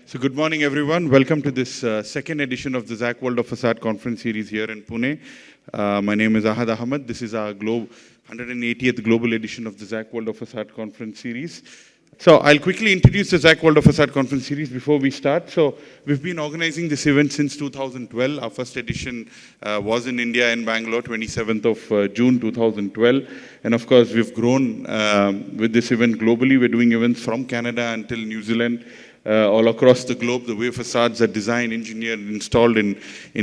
So good morning, everyone. Welcome to this second edition of the ZAC World of Facade Conference Series here in Pune. My name is Ahad Ahmed. This is our 180th global edition of the ZAC World of Facade Conference Series. So I'll quickly introduce the ZAC World of Facade Conference Series before we start. So we've been organizing this event since 2012. Our first edition was in India in Bangalore, 27th of June 2012. And of course, we've grown with this event globally. We're doing events from Canada until New Zealand. All across the globe, the way facades are designed, engineered, installed in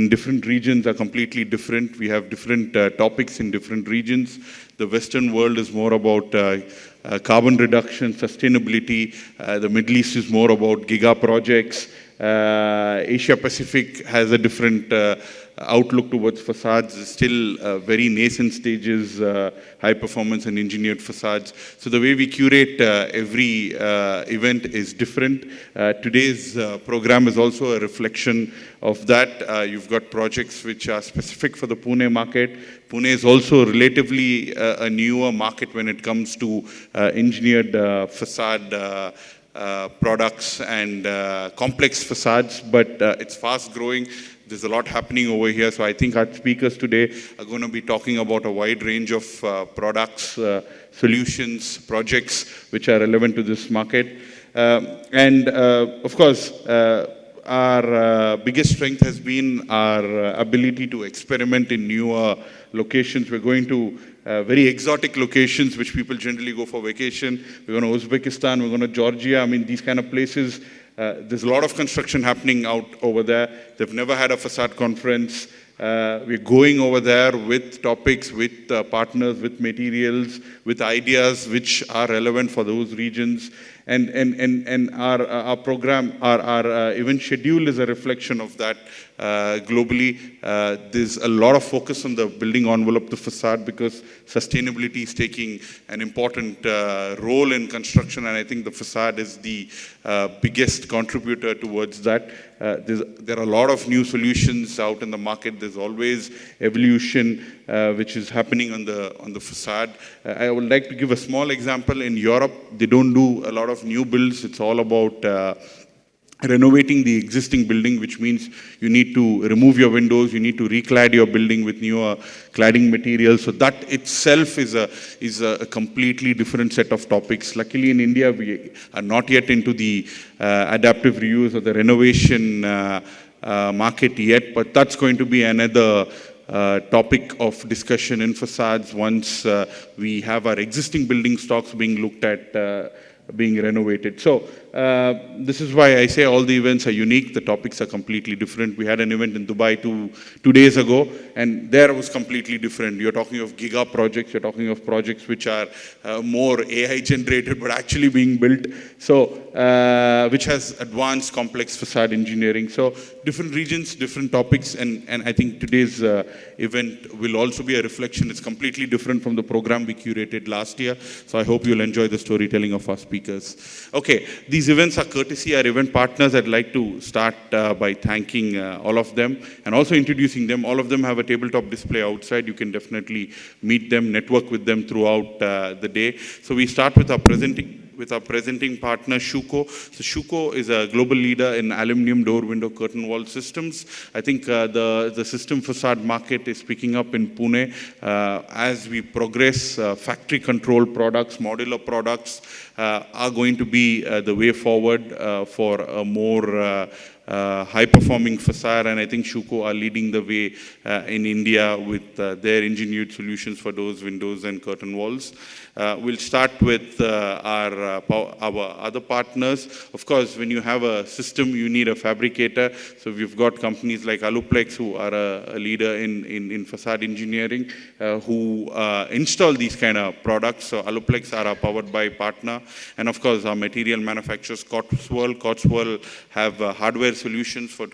different regions are completely different. We have different topics in different regions. The Western world is more about carbon reduction, sustainability. The Middle East is more about giga projects. Asia Pacific has a different outlook towards facades, still very nascent stages, high performance and engineered facades. So the way we curate every event is different. Today's program is also a reflection of that. You've got projects which are specific for the Pune market. Pune is also relatively a newer market when it comes to engineered facade products and complex facades, but it's fast growing. There's a lot happening over here. So I think our speakers today are going to be talking about a wide range of products, solutions, projects which are relevant to this market. Of course, our biggest strength has been our ability to experiment in newer locations. We're going to very exotic locations which people generally go for vacation. We're going to Uzbekistan, we're going to Georgia. I mean, these kind of places. There's a lot of construction happening out over there. They've never had a facade conference. We're going over there with topics, with partners, with materials, with ideas which are relevant for those regions. And our program, our event schedule is a reflection of that globally. There's a lot of focus on the building envelope, the facade, because sustainability is taking an important role in construction, and I think the facade is the biggest contributor towards that. There are a lot of new solutions out in the market. There's always evolution which is happening on the facade. I would like to give a small example. In Europe, they don't do a lot of new builds. It's all about renovating the existing building, which means you need to remove your windows, you need to reclad your building with newer cladding materials. So that itself is a completely different set of topics. Luckily in India, we are not yet into the adaptive reuse or the renovation market yet, but that's going to be another topic of discussion in facades once we have our existing building stocks being looked at being renovated. So this is why I say all the events are unique. The topics are completely different. We had an event in Dubai two days ago, and there was completely different. You're talking of giga projects. You're talking of projects which are more AI generated, but actually being built. So which has advanced complex facade engineering. So different regions, different topics, and I think today's event will also be a reflection. It's completely different from the program we curated last year. So I hope you'll enjoy the storytelling of our speakers. Okay, these events are courtesy our event partners. I'd like to start by thanking all of them and also introducing them. All of them have a tabletop display outside. You can definitely meet them, network with them throughout the day. So we start with our presenting partner, Shooco. So Shooco is a global leader in aluminum door, window, curtain wall systems. I think the system facade market is picking up in Pune as we progress. Factory control products, modular products are going to be the way forward for a more high-performing facade, and I think Shooco are leading the way in India with their engineered solutions for doors, windows, and curtain walls. We'll start with our other partners. Of course, when you have a system, you need a fabricator. So we've got companies like Aluplex, who are a leader in facade engineering, who install these kind of products. So Aluplex are our powered by partner. And of course, our material manufacturers, Cotswold. Cotswold have hardware solutions for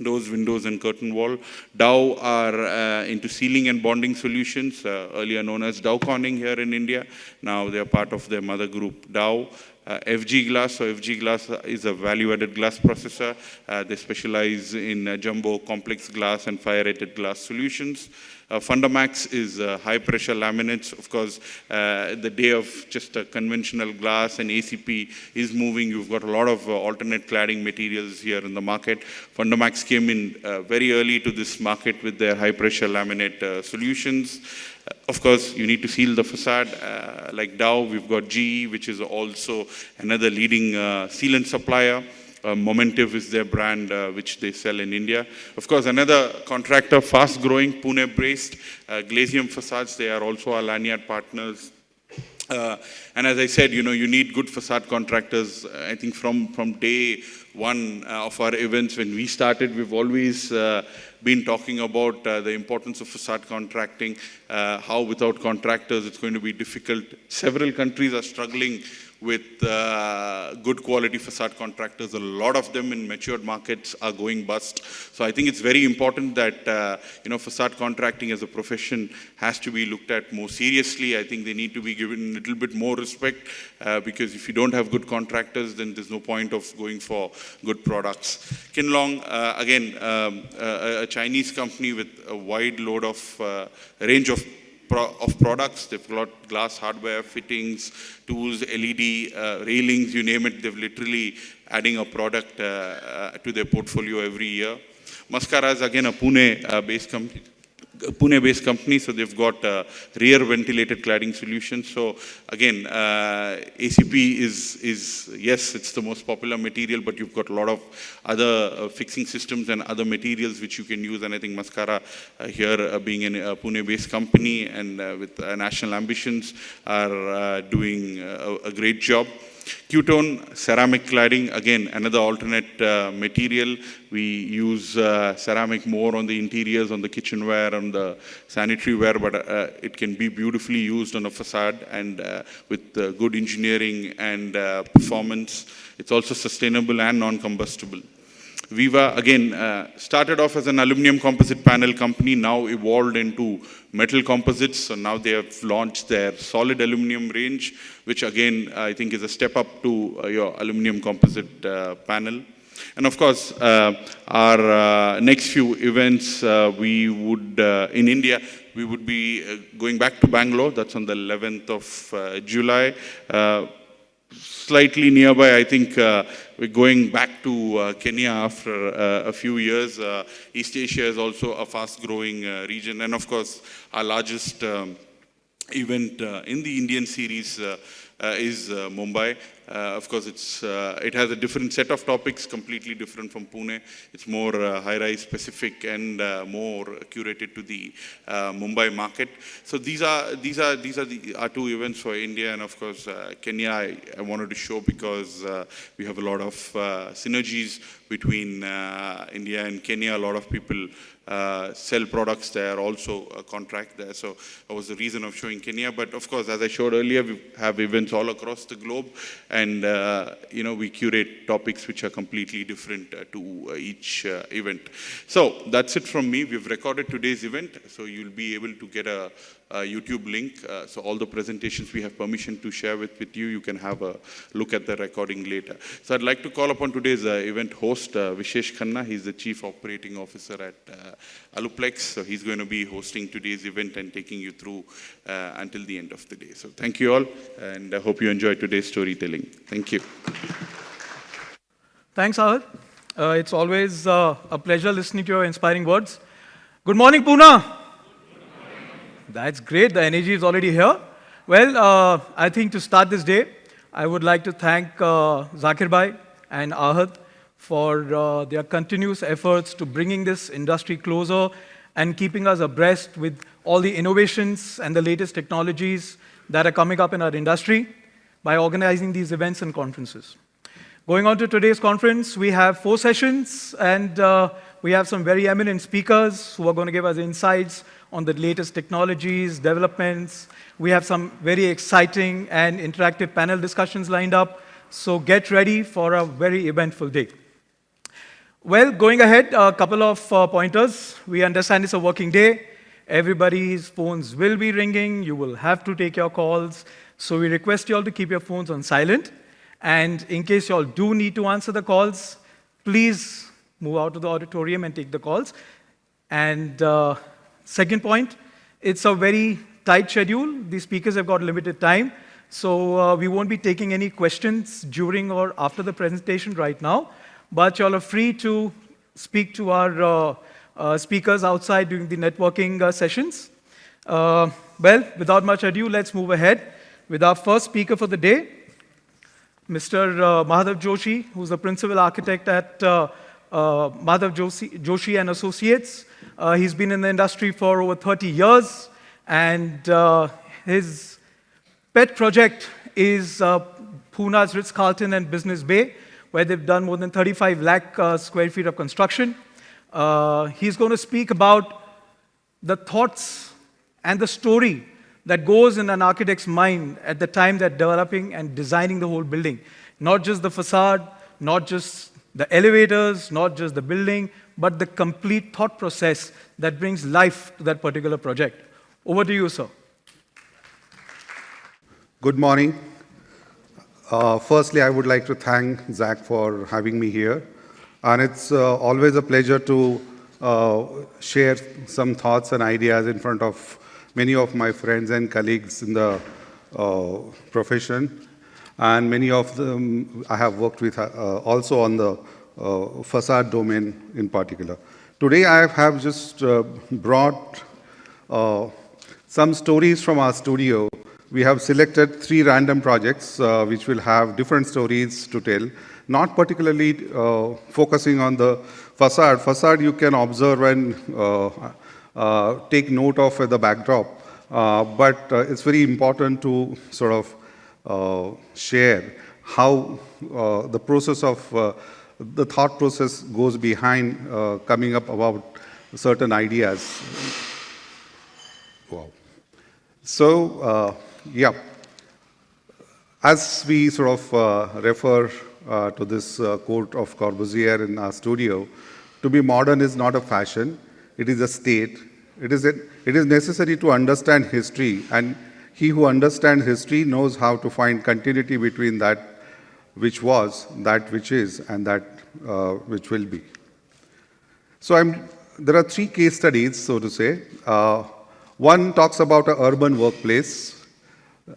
doors, windows, and curtain wall. Dow are into sealing and bonding solutions, earlier known as Dow Corning here in India. Now they are part of their mother group, Dow. FG Glass, so FG Glass is a value-added glass processor. They specialize in jumbo complex glass and fire-rated glass solutions. Fundamax is high-pressure laminates. Of course, the day of just a conventional glass and ACP is moving. You've got a lot of alternate cladding materials here in the market. Fundamax came in very early to this market with their high-pressure laminate solutions. Of course, you need to seal the facade. Like Dow, we've got GE, which is also another leading sealant supplier. Momentive is their brand, which they sell in India. Of course, another contractor, fast-growing, Pune-based, Glazium Facades. They are also our lanyard partners. And as I said, you need good facade contractors. I think from day one of our events, when we started, we've always been talking about the importance of facade contracting, how without contractors it's going to be difficult. Several countries are struggling with good quality facade contractors. A lot of them in matured markets are going bust. So I think it's very important that facade contracting as a profession has to be looked at more seriously. I think they need to be given a little bit more respect because if you don't have good contractors, then there's no point of going for good products. Kinlong, again, a Chinese company with a wide load of range of products. They've got glass hardware, fittings, tools, LED, railings, you name it. They've literally adding a product to their portfolio every year. Mascara is again a Pune-based company, so they've got rear ventilated cladding solutions. So again, ACP is yes, it's the most popular material, but you've got a lot of other fixing systems and other materials which you can use. And I think Mascara here, being a Pune-based company and with national ambitions, are doing a great job. Q-Tone ceramic cladding, again, another alternate material. We use ceramic more on the interiors, on the kitchenware, on the sanitary ware, but it can be beautifully used on a facade and with good engineering and performance. It's also sustainable and non-combustible. Viva, again, started off as an aluminum composite panel company, now evolved into metal composites. So now they have launched their solid aluminum range, which again, I think is a step up to your aluminum composite panel. And of course, our next few events, we would, in India, we would be going back to Bangalore. That's on the 11th of July. Slightly nearby, I think we're going back to Kenya after a few years. East Asia is also a fast-growing region. And of course, our largest event in the Indian series is Mumbai. Of course, it has a different set of topics, completely different from Pune. It's more high-rise specific and more curated to the Mumbai market. So these are our two events for India, and of course Kenya. I wanted to show because we have a lot of synergies between India and Kenya. A lot of people sell products there, also contract there. So that was the reason of showing Kenya. But of course, as I showed earlier, we have events all across the globe, and we curate topics which are completely different to each event. So that's it from me. We've recorded today's event, so you'll be able to get a YouTube link. So all the presentations we have permission to share with you. You can have a look at the recording later. So I'd like to call upon today's event host, Vishesh Khanna. He's the Chief Operating Officer at Aluplex. So he's going to be hosting today's event and taking you through until the end of the day. So thank you all, and I hope you enjoyed today's storytelling. Thank you. Thanks, Ahad. It's always a pleasure listening to your inspiring words. Good morning, Pune. That's great. The energy is already here. Well, I think to start this day, I would like to thank Zakir Bhai and Ahad for their continuous efforts to bringing this industry closer and keeping us abreast with all the innovations and the latest technologies that are coming up in our industry by organizing these events and conferences. Going on to today's conference, we have 4 sessions, and we have some very eminent speakers who are going to give us insights on the latest technologies, developments. We have some very exciting and interactive panel discussions lined up, so get ready for a very eventful day. Well, going ahead, a couple of pointers. We understand it's a working day. Everybody's phones will be ringing. You will have to take your calls. So we request you all to keep your phones on silent. And in case you all do need to answer the calls, please move out of the auditorium and take the calls. And Second point, it's a very tight schedule. The speakers have got limited time, so we won't be taking any questions during or after the presentation right now, but y'all are free to speak to our speakers outside during the networking sessions. Well, without much ado, let's move ahead with our first speaker for the day, Mr. Madhav Joshi, who's the principal architect at Madhav Joshi and Associates. He's been in the industry for over 30 years, and his pet project is Pune's Ritz-Carlton and Business Bay, where they've done more than 35 lakh square feet of construction. He's going to speak about the thoughts and the story that goes in an architect's mind at the time they're developing and designing the whole building. Not just the facade, not just the elevators, not just the building, but the complete thought process that brings life to that particular project. Over to you, sir. Good morning. Firstly, I would like to thank Zach for having me here. And it's always a pleasure to share some thoughts and ideas in front of many of my friends and colleagues in the profession. And many of them I have worked with also on the facade domain in particular. Today, I have just brought some stories from our studio. We have selected 3 random projects which will have different stories to tell, not particularly focusing on the facade. Facade you can observe and take note of at the backdrop, but it's very important to sort of share how the process of the thought process goes behind coming up about certain ideas. Wow. So, yeah, as we sort of refer to this quote of Corbusier in our studio, to be modern is not a fashion, it is a state. It is necessary to understand history, and he who understands history knows how to find continuity between that which was, that which is, and that which will be. So there are 3 case studies, so to say. One talks about an urban workplace.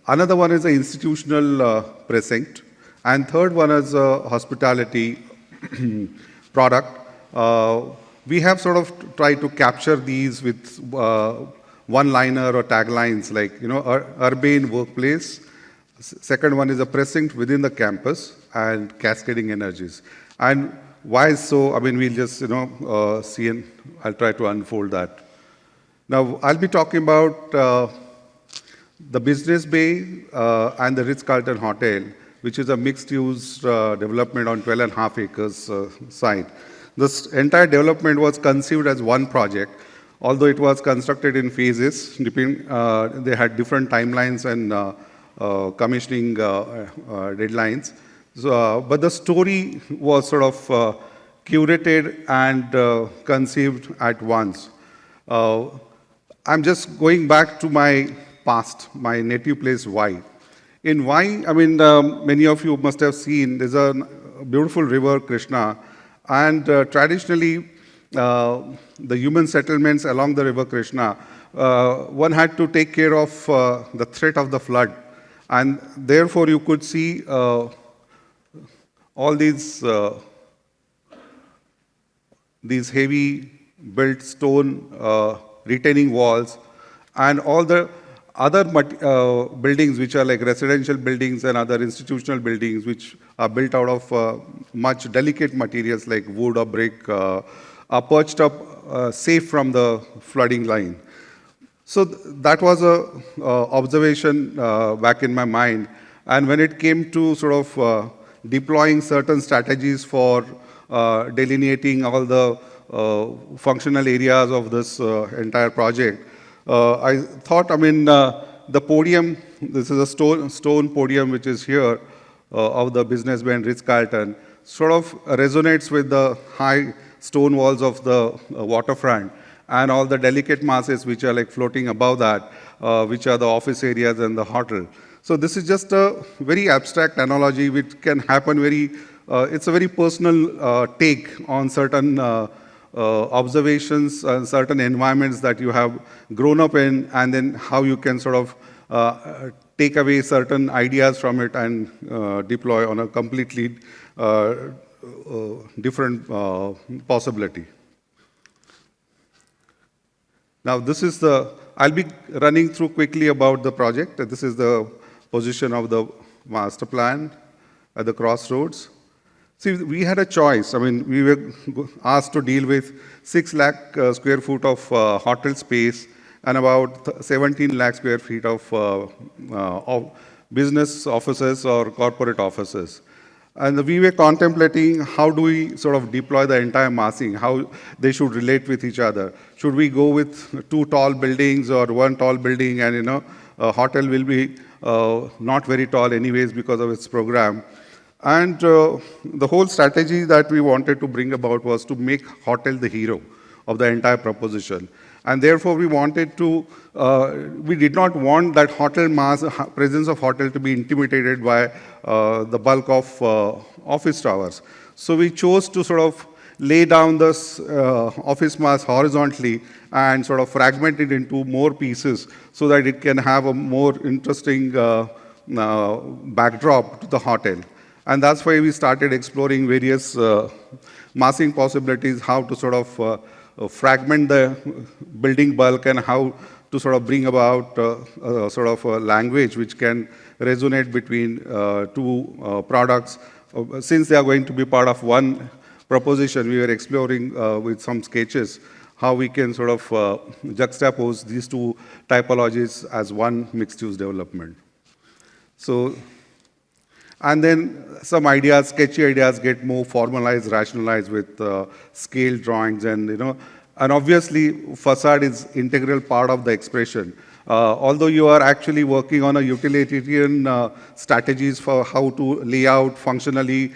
Another one is an institutional precinct. And third one is a hospitality product. We have sort of tried to capture these with one-liner or taglines like, urban workplace. Second one is a precinct within the campus and cascading energies. And why so? I mean, we'll just, see and I'll try to unfold that. Now, I'll be talking about the Business Bay and the Ritz-Carlton Hotel, which is a mixed-use development on 12.5 acres site. This entire development was conceived as one project, although it was constructed in phases. They had different timelines and commissioning deadlines. So, but the story was sort of curated and conceived at once. I'm just going back to my past, my native place, Wai. In Wai, I mean, many of you must have seen, there's a beautiful river, Krishna, and traditionally, the human settlements along the river Krishna, one had to take care of the threat of the flood. And therefore, you could see all these heavy built stone retaining walls and all the other buildings which are like residential buildings and other institutional buildings which are built out of much delicate materials like wood or brick are perched up safe from the flooding line. So that was a observation back in my mind. And when it came to sort of deploying certain strategies for delineating all the functional areas of this entire project, I thought, I mean, the podium, this is a stone podium which is here of the Business Bay and Ritz-Carlton, sort of resonates with the high stone walls of the waterfront and all the delicate masses which are like floating above that, which are the office areas and the hotel. So this is just a very abstract analogy which can happen very, it's a very personal take on certain observations and certain environments that you have grown up in, and then how you can sort of take away certain ideas from it and deploy on a completely different possibility. Now, this is I'll be running through quickly about the project. This is the position of the master plan at the crossroads. See, we had a choice. I mean, we were asked to deal with 6 lakh square foot of hotel space and about 17 lakh square feet of business offices or corporate offices. And we were contemplating how do we sort of deploy the entire massing, how they should relate with each other. Should we go with 2 tall buildings or 1 tall building, and a hotel will be not very tall anyways because of its program. And the whole strategy that we wanted to bring about was to make hotel the hero of the entire proposition. And therefore, we wanted to, we did not want that hotel presence of hotel to be intimidated by the bulk of office towers. So we chose to sort of lay down this office mass horizontally and sort of fragment it into more pieces so that it can have a more interesting backdrop to the hotel. And that's why we started exploring various massing possibilities, how to sort of fragment the building bulk and how to sort of bring about sort of a language which can resonate between 2 products. Since they are going to be part of one proposition, we were exploring with some sketches how we can sort of juxtapose these 2 typologies as one mixed-use development. So, and then some ideas, sketchy ideas get more formalized, rationalized with scale drawings and, and obviously facade is integral part of the expression. Although you are actually working on a utilitarian strategies for how to lay out functionally,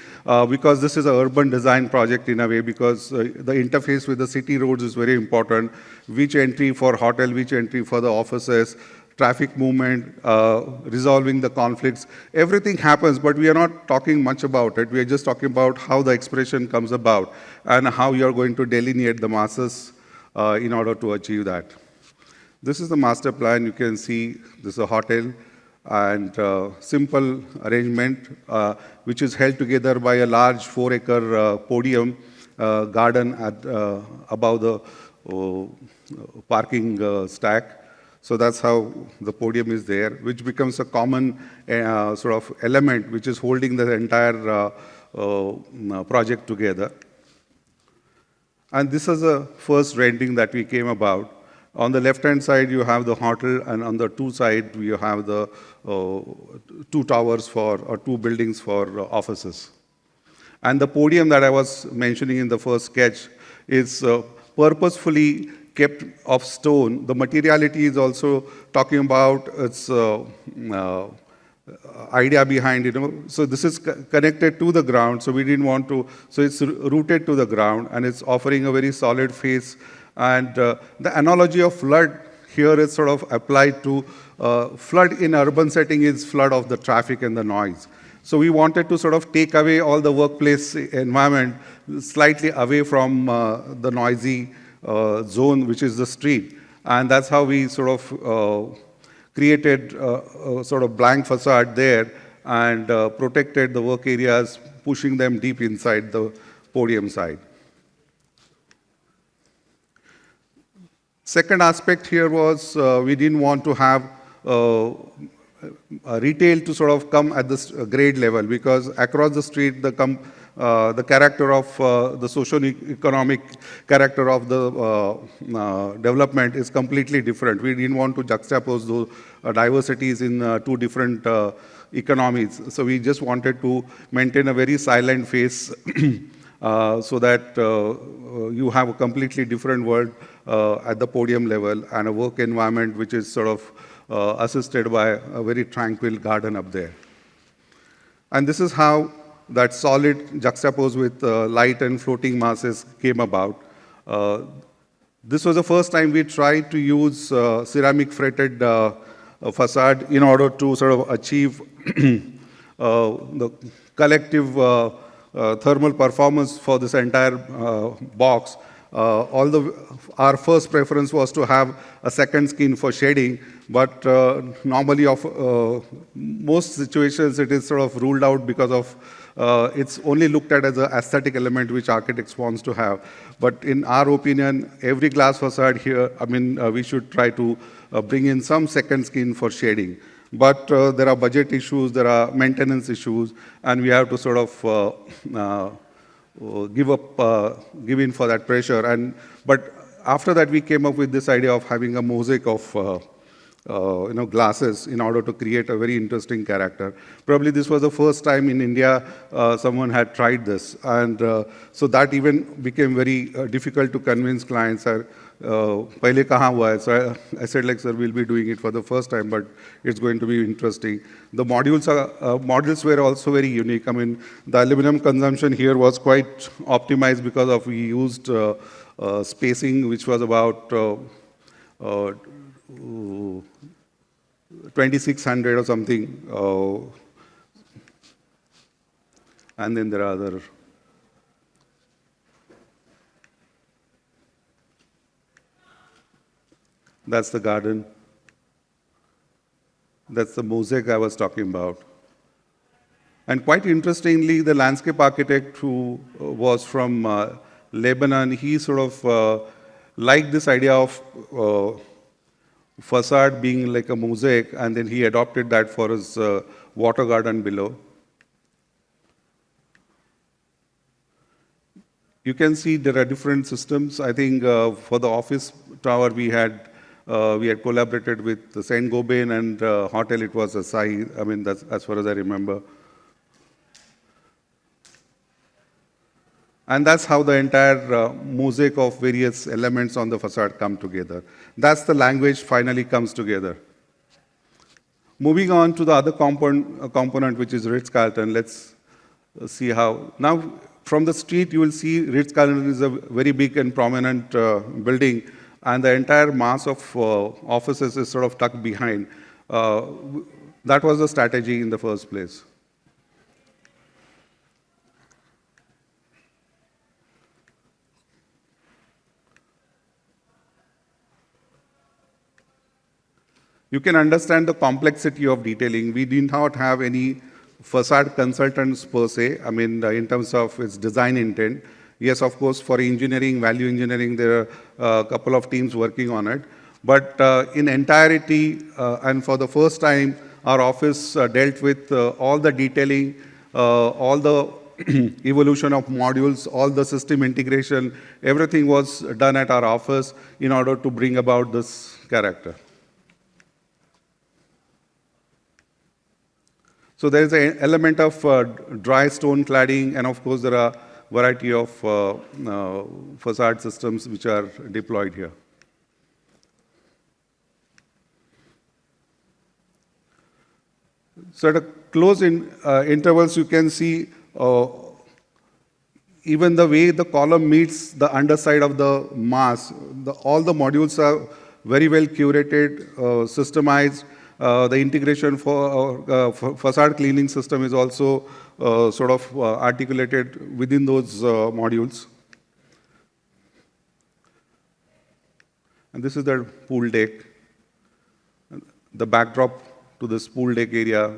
because this is an urban design project in a way, because the interface with the city roads is very important. Which entry for hotel, which entry for the offices, traffic movement, resolving the conflicts. Everything happens, but we are not talking much about it. We are just talking about how the expression comes about and how you are going to delineate the masses in order to achieve that. This is the master plan. You can see this is a hotel and simple arrangement which is held together by a large 4-acre podium garden at above the parking stack. So that's how the podium is there, which becomes a common sort of element which is holding the entire project together. And this is the first rendering that we came about. On the left-hand side, you have the hotel, and on the 2 side, you have the 2 towers or 2 buildings for offices. And the podium that I was mentioning in the first sketch is purposefully kept of stone. The materiality is also talking about its idea behind it. So this is connected to the ground, so we didn't want to, so it's rooted to the ground and it's offering a very solid face. And the analogy of flood here is sort of applied to flood in urban setting is flood of the traffic and the noise. So we wanted to sort of take away all the workplace environment slightly away from the noisy zone, which is the street. And that's how we sort of created a sort of blank facade there and protected the work areas, pushing them deep inside the podium side. Second aspect here was we didn't want to have retail to sort of come at this grade level, because across the street the character of the socio-economic character of the development is completely different. We didn't want to juxtapose those diversities in 2 different economies. So we just wanted to maintain a very silent face so that you have a completely different world at the podium level and a work environment which is sort of assisted by a very tranquil garden up there. And this is how that solid juxtaposed with light and floating masses came about. This was the first time we tried to use ceramic fretted facade in order to sort of achieve the collective thermal performance for this entire box. Our first preference was to have a second skin for shading, but normally most situations it is sort of ruled out because of it's only looked at as an aesthetic element which architects wants to have. But in our opinion, every glass facade here, we should try to bring in some second skin for shading. But there are budget issues, there are maintenance issues, and we have to sort of give in for that pressure. But after that, we came up with this idea of having a mosaic of glasses in order to create a very interesting character. Probably this was the first time in India someone had tried this. And so that even became very difficult to convince clients. Pehle kahan hua hai? So I said, like, sir, we'll be doing it for the first time, but it's going to be interesting. The modules were also very unique. The aluminum consumption here was quite optimized because of we used spacing, which was about 2600 or something. And then there are other. That's the garden. That's the mosaic I was talking about. And quite interestingly, the landscape architect who was from Lebanon, he sort of liked this idea of facade being like a mosaic, and then he adopted that for his water garden below. You can see there are different systems. I think for the office tower, we had collaborated with Saint Gobain, and hotel it was Asahi. That's as far as I remember. And that's how the entire mosaic of various elements on the facade come together. That's the language finally comes together. Moving on to the other component, which is Ritz-Carlton. Let's see how. Now, from the street, you will see Ritz-Carlton is a very big and prominent building, and the entire mass of offices is sort of tucked behind. That was the strategy in the first place. You can understand the complexity of detailing. We did not have any facade consultants per se, in terms of its design intent. Yes, of course, for engineering, value engineering, there are a couple of teams working on it. But in entirety, and for the first time, our office dealt with all the detailing, all the evolution of modules, all the system integration, everything was done at our office in order to bring about this character. So there is an element of dry stone cladding, and of course there are a variety of facade systems which are deployed here. So at a close intervals, you can see even the way the column meets the underside of the mass. All the modules are very well curated, systemized. The integration for facade cleaning system is also sort of articulated within those modules. And this is the pool deck. The backdrop to this pool deck area.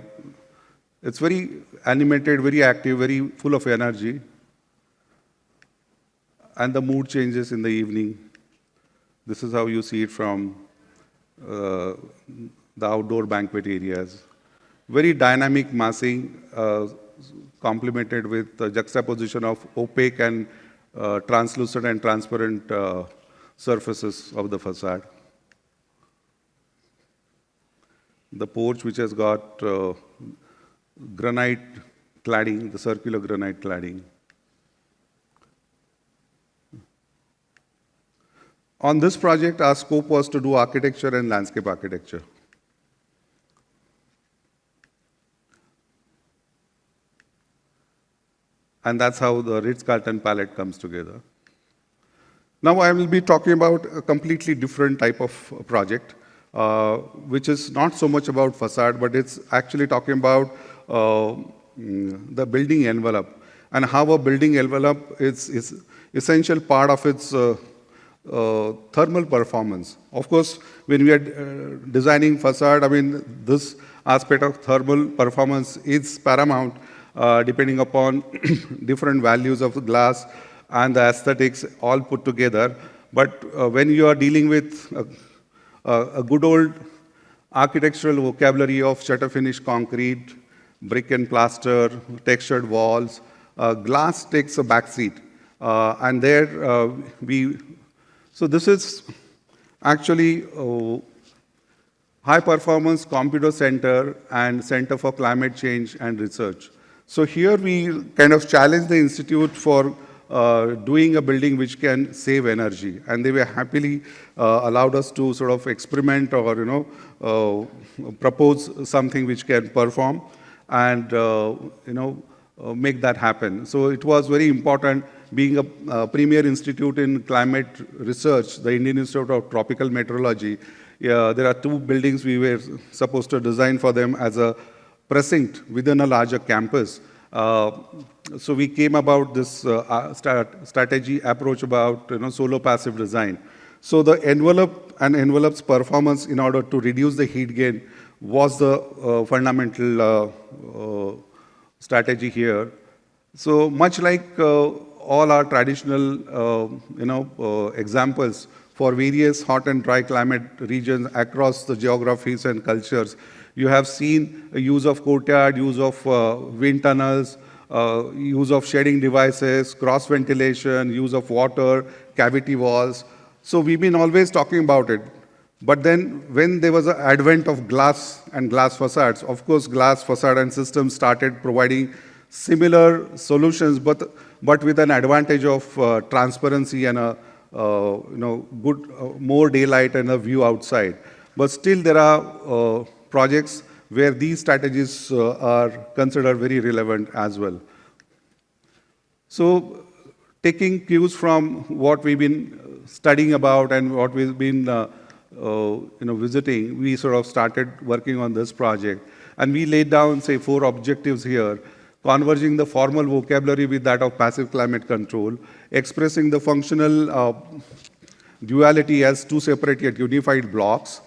It's very animated, very active, very full of energy. And the mood changes in the evening. This is how you see it from the outdoor banquet areas. Very dynamic massing, complemented with the juxtaposition of opaque and translucent and transparent surfaces of the facade. The porch, which has got granite cladding, the circular granite cladding. On this project, our scope was to do architecture and landscape architecture. And that's how the Ritz-Carlton palette comes together. Now I will be talking about a completely different type of project, which is not so much about facade, but it's actually talking about the building envelope, and how a building envelope is essential part of its thermal performance. Of course, when we are designing facade, I mean, this aspect of thermal performance is paramount depending upon different values of the glass and the aesthetics all put together. But when you are dealing with a good old architectural vocabulary of shutter finish concrete, brick and plaster, textured walls, glass takes a backseat. And there so this is actually high performance computer center and Center for Climate Change and Research. So here we kind of challenge the institute for doing a building which can save energy, and they were happily allowed us to sort of experiment or propose something which can perform and make that happen. So it was very important. Being a premier institute in climate research, the Indian Institute of Tropical Meteorology, there are 2 buildings we were supposed to design for them as a precinct within a larger campus. So we came about this strategy approach about solar passive design. So the envelope and envelope's performance in order to reduce the heat gain was the fundamental strategy here. So much like all our traditional examples for various hot and dry climate regions across the geographies and cultures, you have seen a use of courtyard, use of wind tunnels, use of shading devices, cross ventilation, use of water, cavity walls. So we've been always talking about it. But then when there was an advent of glass and glass facades, of course glass facade and systems started providing similar solutions, but with an advantage of transparency and a good more daylight and a view outside. But still there are projects where these strategies are considered very relevant as well. So taking cues from what we've been studying about and what we've been visiting, we sort of started working on this project. And we laid down, say, 4 objectives here: converging the formal vocabulary with that of passive climate control, expressing the functional duality as 2 separate yet unified blocks,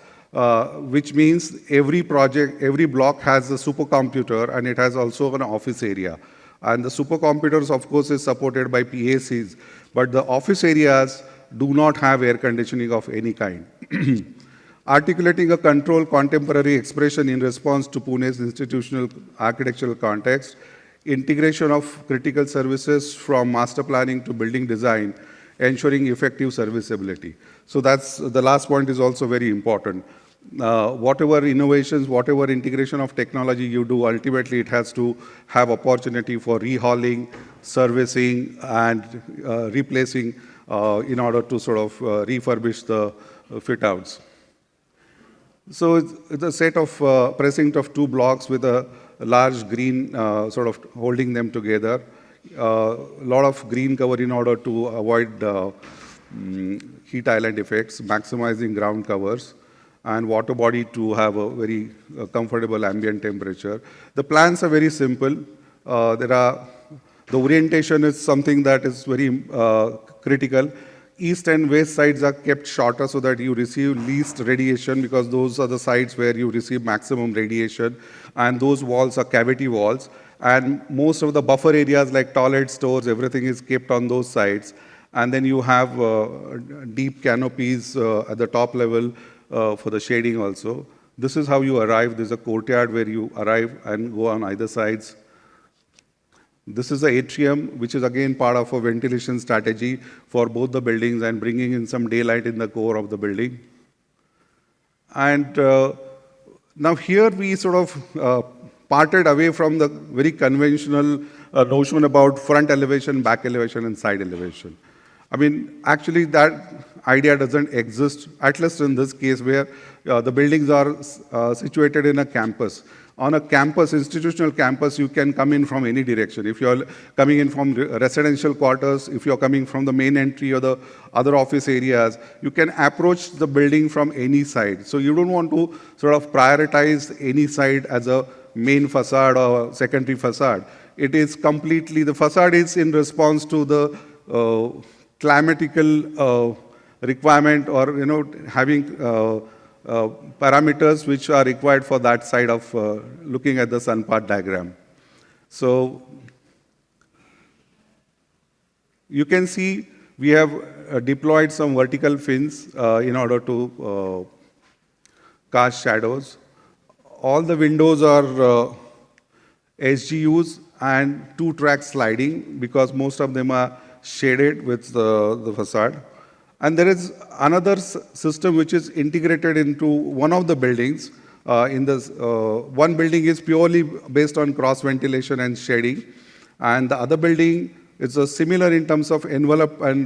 which means every project, every block has a supercomputer and it has also an office area. And the supercomputers, of course, is supported by PACs, but the office areas do not have air conditioning of any kind. Articulating a controlled contemporary expression in response to Pune's institutional architectural context, integration of critical services from master planning to building design, ensuring effective serviceability. So that's the last point is also very important. Whatever innovations, whatever integration of technology you do, ultimately it has to have opportunity for rehauling, servicing, and replacing in order to sort of refurbish the fit-outs. So it's a set of precinct of 2 blocks with a large green sort of holding them together. A lot of green cover in order to avoid heat island effects, maximizing ground covers, and water body to have a very comfortable ambient temperature. The plans are very simple. The orientation is something that is very critical. East and west sides are kept shorter so that you receive least radiation, because those are the sides where you receive maximum radiation, and those walls are cavity walls. And most of the buffer areas like toilet, stores, everything is kept on those sides. And then you have deep canopies at the top level for the shading also. This is how you arrive. There's a courtyard where you arrive and go on either sides. This is the atrium, which is again part of a ventilation strategy for both the buildings and bringing in some daylight in the core of the building. And now here we sort of parted away from the very conventional notion about front elevation, back elevation, and side elevation. I mean, actually that idea doesn't exist, at least in this case where the buildings are situated in a campus. On a campus, institutional campus, you can come in from any direction. If you're coming in from residential quarters, if you're coming from the main entry or the other office areas, you can approach the building from any side. So you don't want to sort of prioritize any side as a main facade or secondary facade. It is completely, the facade is in response to the climatical requirement or having parameters which are required for that side of looking at the sun path diagram. So you can see we have deployed some vertical fins in order to cast shadows. All the windows are SGUs and 2-track sliding because most of them are shaded with the facade. And there is another system which is integrated into one of the buildings. One building is purely based on cross ventilation and shading, and the other building is similar in terms of envelope and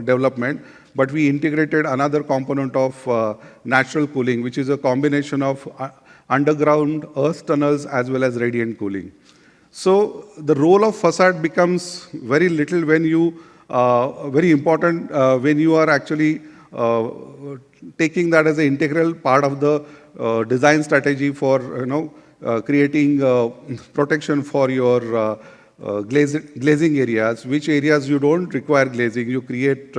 development, but we integrated another component of natural cooling, which is a combination of underground earth tunnels as well as radiant cooling. So the role of facade becomes very little when you, very important when you are actually taking that as an integral part of the design strategy for creating protection for your glazing areas. Which areas you don't require glazing, you create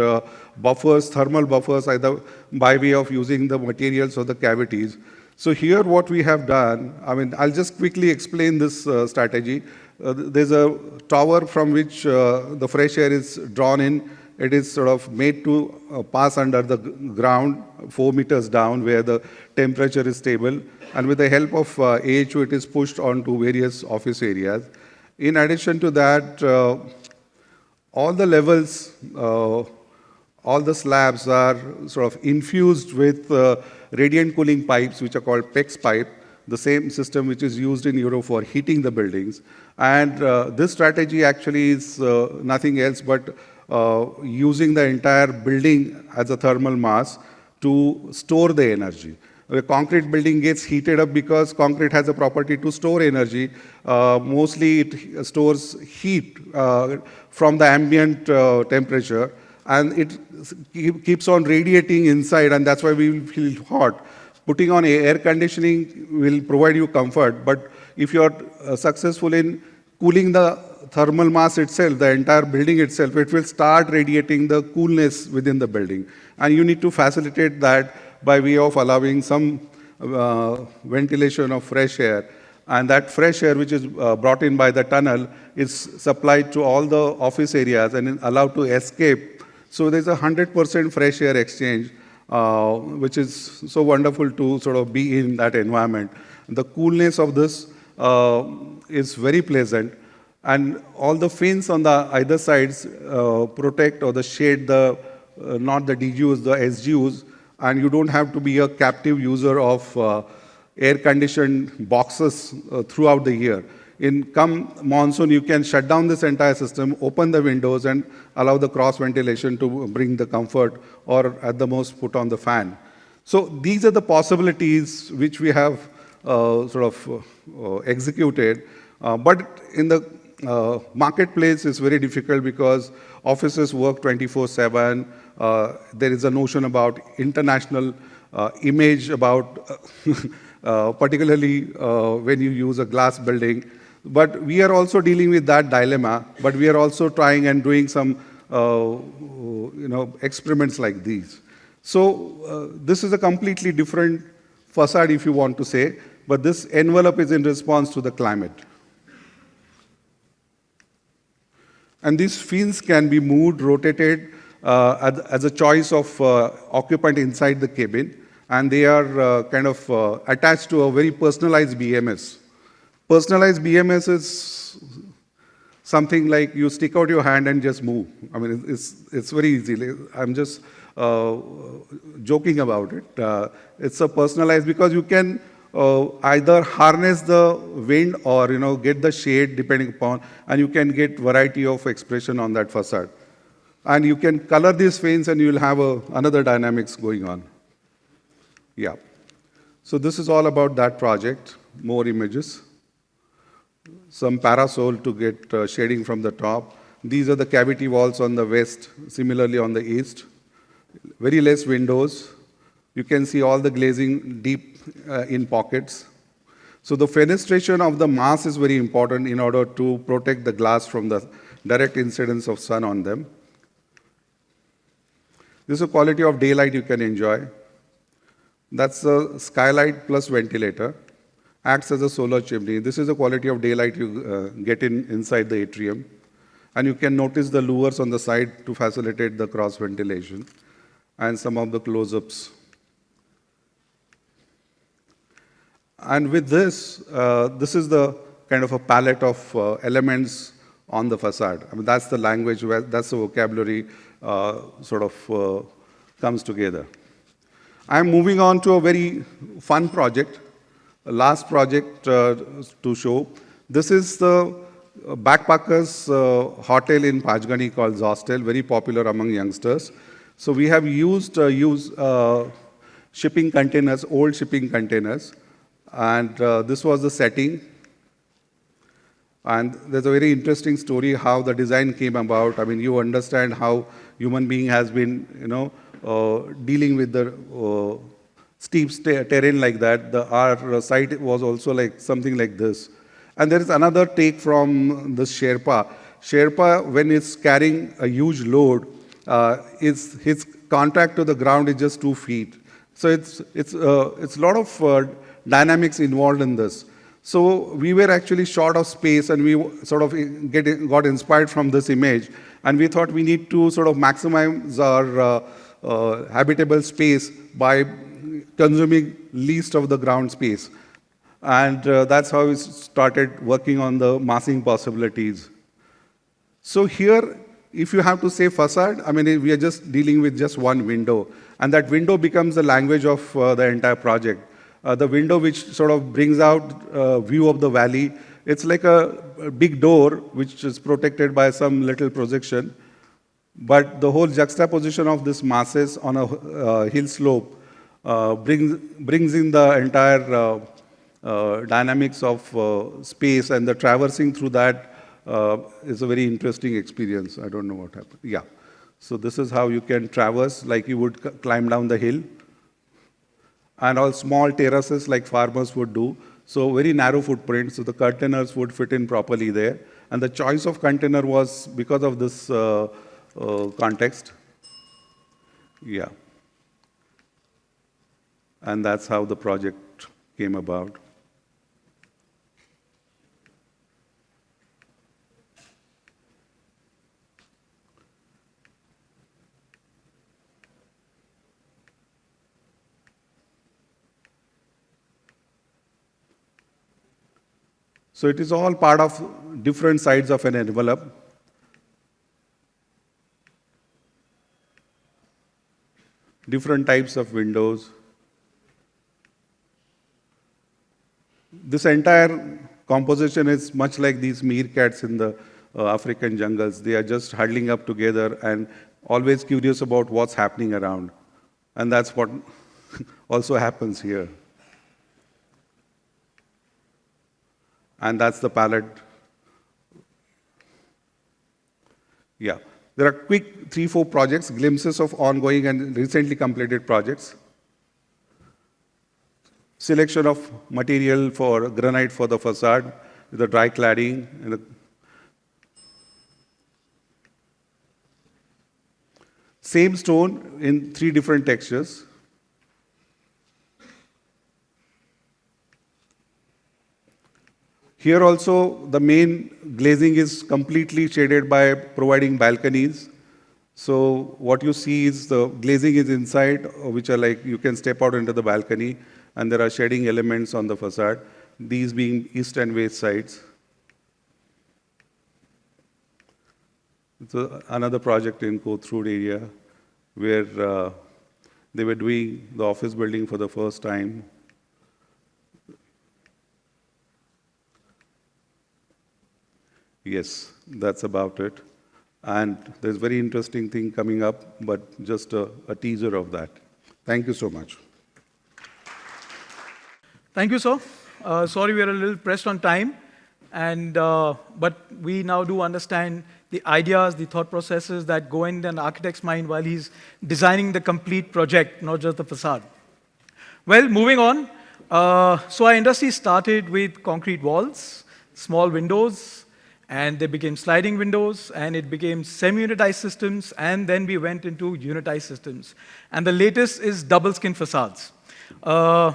buffers, thermal buffers, either by way of using the materials or the cavities. So here what we have done, I'll just quickly explain this strategy. There's a tower from which the fresh air is drawn in. It is sort of made to pass under the ground 4 meters down where the temperature is stable. And with the help of AHU, it is pushed onto various office areas. In addition to that, all the levels, all the slabs are sort of infused with radiant cooling pipes, which are called PEX pipe, the same system which is used in Europe for heating the buildings. And this strategy actually is nothing else but using the entire building as a thermal mass to store the energy. A concrete building gets heated up because concrete has a property to store energy. Mostly it stores heat from the ambient temperature, and it keeps on radiating inside, and that's why we will feel hot. Putting on air conditioning will provide you comfort, but if you are successful in cooling the thermal mass itself, the entire building itself, it will start radiating the coolness within the building. And you need to facilitate that by way of allowing some ventilation of fresh air. And that fresh air, which is brought in by the tunnel, is supplied to all the office areas and allowed to escape. So there's 100% fresh air exchange, which is so wonderful to sort of be in that environment. The coolness of this is very pleasant. And all the fins on the either sides protect or the shade the not the DGUs, the SGUs, and you don't have to be a captive user of air-conditioned boxes throughout the year. In come monsoon, you can shut down this entire system, open the windows, and allow the cross ventilation to bring the comfort, or at the most put on the fan. So these are the possibilities which we have executed. But in the marketplace, it's very difficult because offices work 24/7. There is a notion about international image about, particularly when you use a glass building. But we are also dealing with that dilemma, but we are also trying and doing some experiments like these. So this is a completely different facade, if you want to say, but this envelope is in response to the climate. And these fins can be moved, rotated as a choice of occupant inside the cabin, and they are kind of attached to a very personalized BMS. Personalized BMS is something like you stick out your hand and just move. It's very easy. I'm just joking about it. It's a personalized because you can either harness the wind or get the shade depending upon, and you can get variety of expression on that facade. And you can color these fins and you'll have another dynamics going on. Yeah. So this is all about that project. More images. Some parasol to get shading from the top. These are the cavity walls on the west, similarly on the east. Very less windows. You can see all the glazing deep in pockets. So the fenestration of the mass is very important in order to protect the glass from the direct incidence of sun on them. This is a quality of daylight you can enjoy. That's a skylight plus ventilator. Acts as a solar chimney. This is the quality of daylight you get inside the atrium. And you can notice the louvers on the side to facilitate the cross ventilation and some of the close-ups. And with this, this is the kind of a palette of elements on the facade. I mean, that's the language, that's the vocabulary comes together. I'm moving on to a very fun project, a last project to show. This is the backpackers hotel in Pachgani called Zostel, very popular among youngsters. So we have used shipping containers, old shipping containers, and this was the setting. And there's a very interesting story how the design came about. I mean, you understand how human being has been, dealing with the steep terrain like that. Our site was also like something like this. And there is another take from the Sherpa. Sherpa, when it's carrying a huge load, his contact to the ground is just 2 feet. So it's a lot of dynamics involved in this. So we were actually short of space, and we sort of got inspired from this image, and we thought we need to sort of maximize our habitable space by consuming least of the ground space. And that's how we started working on the massing possibilities. So here, if you have to say facade, I mean, we are just dealing with just one window, and that window becomes the language of the entire project. The window which sort of brings out a view of the valley. It's like a big door which is protected by some little projection. But the whole juxtaposition of these masses on a hill slope brings in the entire dynamics of space, and the traversing through that is a very interesting experience. I don't know what happened. Yeah. So this is how you can traverse like you would climb down the hill. And all small terraces like farmers would do. So very narrow footprint, so the containers would fit in properly there. And the choice of container was because of this context. Yeah. And that's how the project came about. So it is all part of different sides of an envelope. Different types of windows. This entire composition is much like these meerkats in the African jungles. They are just huddling up together and always curious about what's happening around. And that's what also happens here. And that's the palette. Yeah. There are quick 3-4 projects, glimpses of ongoing and recently completed projects. Selection of material for granite for the facade, with the dry cladding. And same stone in 3 different textures. Here also, the main glazing is completely shaded by providing balconies. So what you see is the glazing is inside, which are like you can step out into the balcony, and there are shading elements on the facade, these being east and west sides. It's another project in Kothurud area where they were doing the office building for the first time. Yes, that's about it. And there's a very interesting thing coming up, but just a teaser of that. Thank you so much. Thank you, sir. Sorry, we are a little pressed on time, but we now do understand the ideas, the thought processes that go in an architect's mind while he's designing the complete project, not just the facade. Well, moving on. So our industry started with concrete walls, small windows, And they became sliding windows, and it became semi-unitized systems, and then we went into unitized systems. And the latest is double skin facades. Our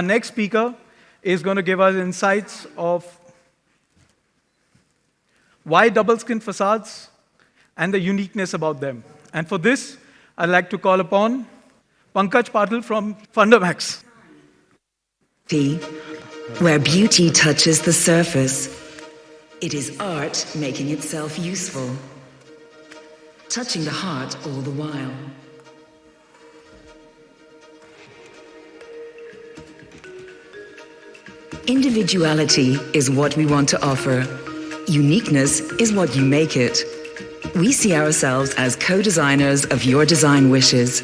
next speaker is going to give us insights of why double skin facades and the uniqueness about them. And for this, I'd like to call upon Pankaj Patil from Fundamax. Where beauty touches the surface, it is art making itself useful, touching the heart all the while. Individuality is what we want to offer. Uniqueness is what you make it. We see ourselves as co-designers of your design wishes.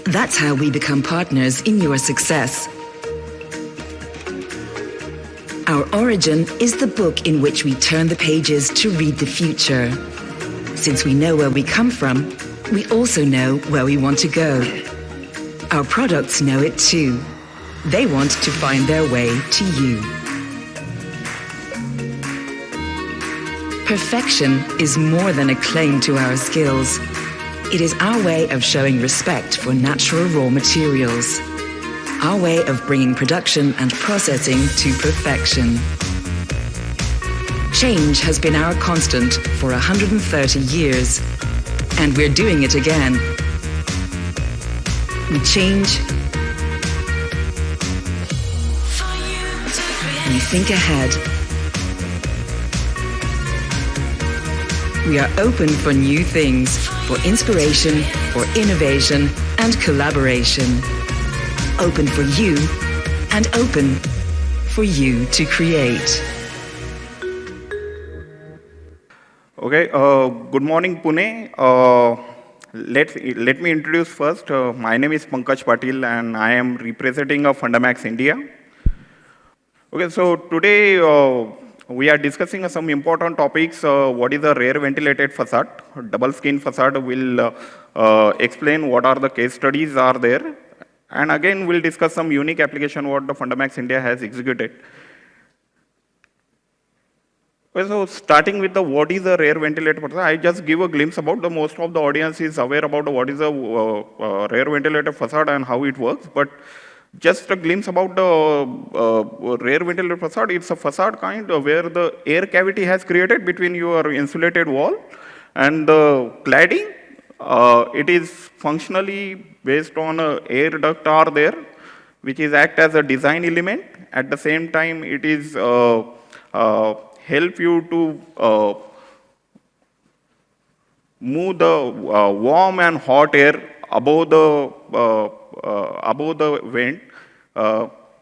That's how we become partners in your success. Our origin is the book in which we turn the pages to read the future. Since we know where we come from, we also know where we want to go. Our products know it too. They want to find their way to you. Perfection is more than a claim to our skills. It is our way of showing respect for natural raw materials. Our way of bringing production and processing to perfection. Change has been our constant for 130 years, and we're doing it again. We change. We think ahead. We are open for new things, for inspiration, for innovation, and collaboration. Open for you, and open for you to create. Okay, good morning, Pune. Let me introduce first. My name is Pankaj Patil, and I am representing Fundamax India. Okay, so today we are discussing some important topics. What is a rear ventilated facade? Double skin facade will explain what are the case studies are there. And again, we'll discuss some unique application what the Fundamax India has executed. Okay, so starting with the what is a rear ventilated facade, I just give a glimpse about the most of the audience is aware about what is a rear ventilated facade and how it works. But just a glimpse about the rear ventilated facade. It's a facade kind where the air cavity has created between your insulated wall and the cladding. It is functionally based on air duct are there, which is act as a design element. At the same time, it is help you to move the warm and hot air above the vent.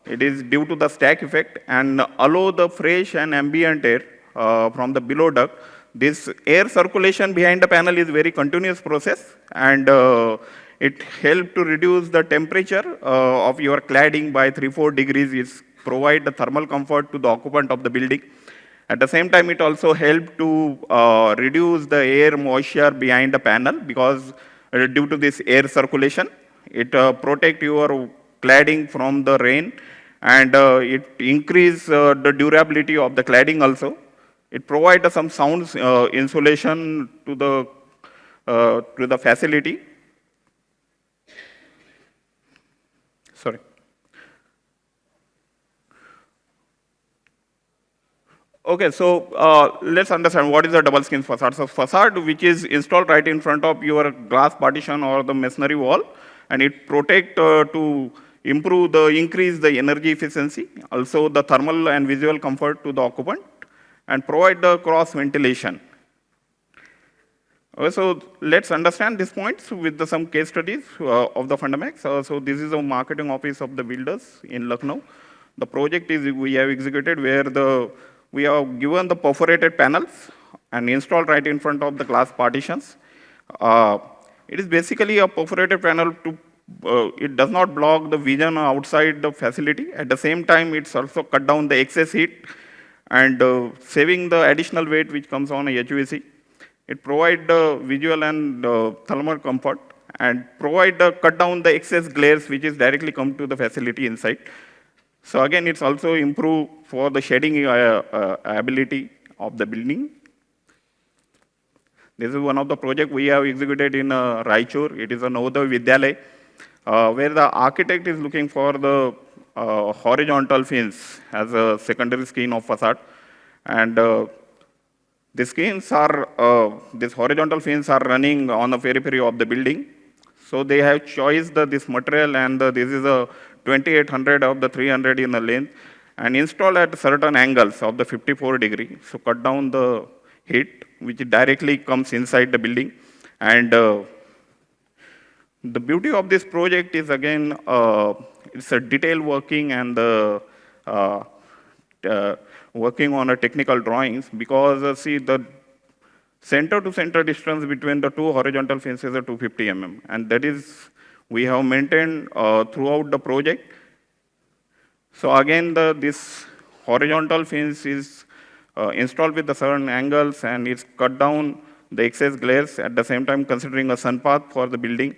It is due to the stack effect and allow the fresh and ambient air from the below duct. This air circulation behind the panel is very continuous process, and it helps to reduce the temperature of your cladding by 3-4 degrees. It provide the thermal comfort to the occupant of the building. At the same time, it also helps to reduce the air moisture behind the panel because due to this air circulation, it protect your cladding from the rain, and it increase the durability of the cladding also. It provides some sound insulation to the facility. Sorry. Okay, so let's understand what is a double skin facade. So facade which is installed right in front of your glass partition or the masonry wall, and it protect to increase the energy efficiency, also the thermal and visual comfort to the occupant, and provide the cross ventilation. Okay, so let's understand these points with some case studies of the Fundamax. So this is a marketing office of the builders in Lucknow. The project is we have executed where we have given the perforated panels and installed right in front of the glass partitions. It is basically a perforated panel to it does not block the vision outside the facility. At the same time, it's also cut down the excess heat and saving the additional weight which comes on a HVAC. It provides the visual and thermal comfort and cut down the excess glares which is directly come to the facility inside. So again, it's also improved for the shading ability of the building This is one of the projects we have executed in Raichur. It is a Navodaya Vidyalaya, where the architect is looking for the horizontal fins as a secondary skin of facade. And the skins are, these horizontal fins are running on the periphery of the building. So they have choiced this material, and this is a 2800 of the 300 in the length, and installed at certain angles of the 54 degree. So cut down the heat, which directly comes inside the building. And the beauty of this project is, again, it's a detail working and working on a technical drawings, because see, the center to center distance between the two horizontal fences is 250 mm, and that is we have maintained throughout the project. So again, this horizontal fence is installed with the certain angles, and it's cut down the excess glares, at the same time considering a sun path for the building.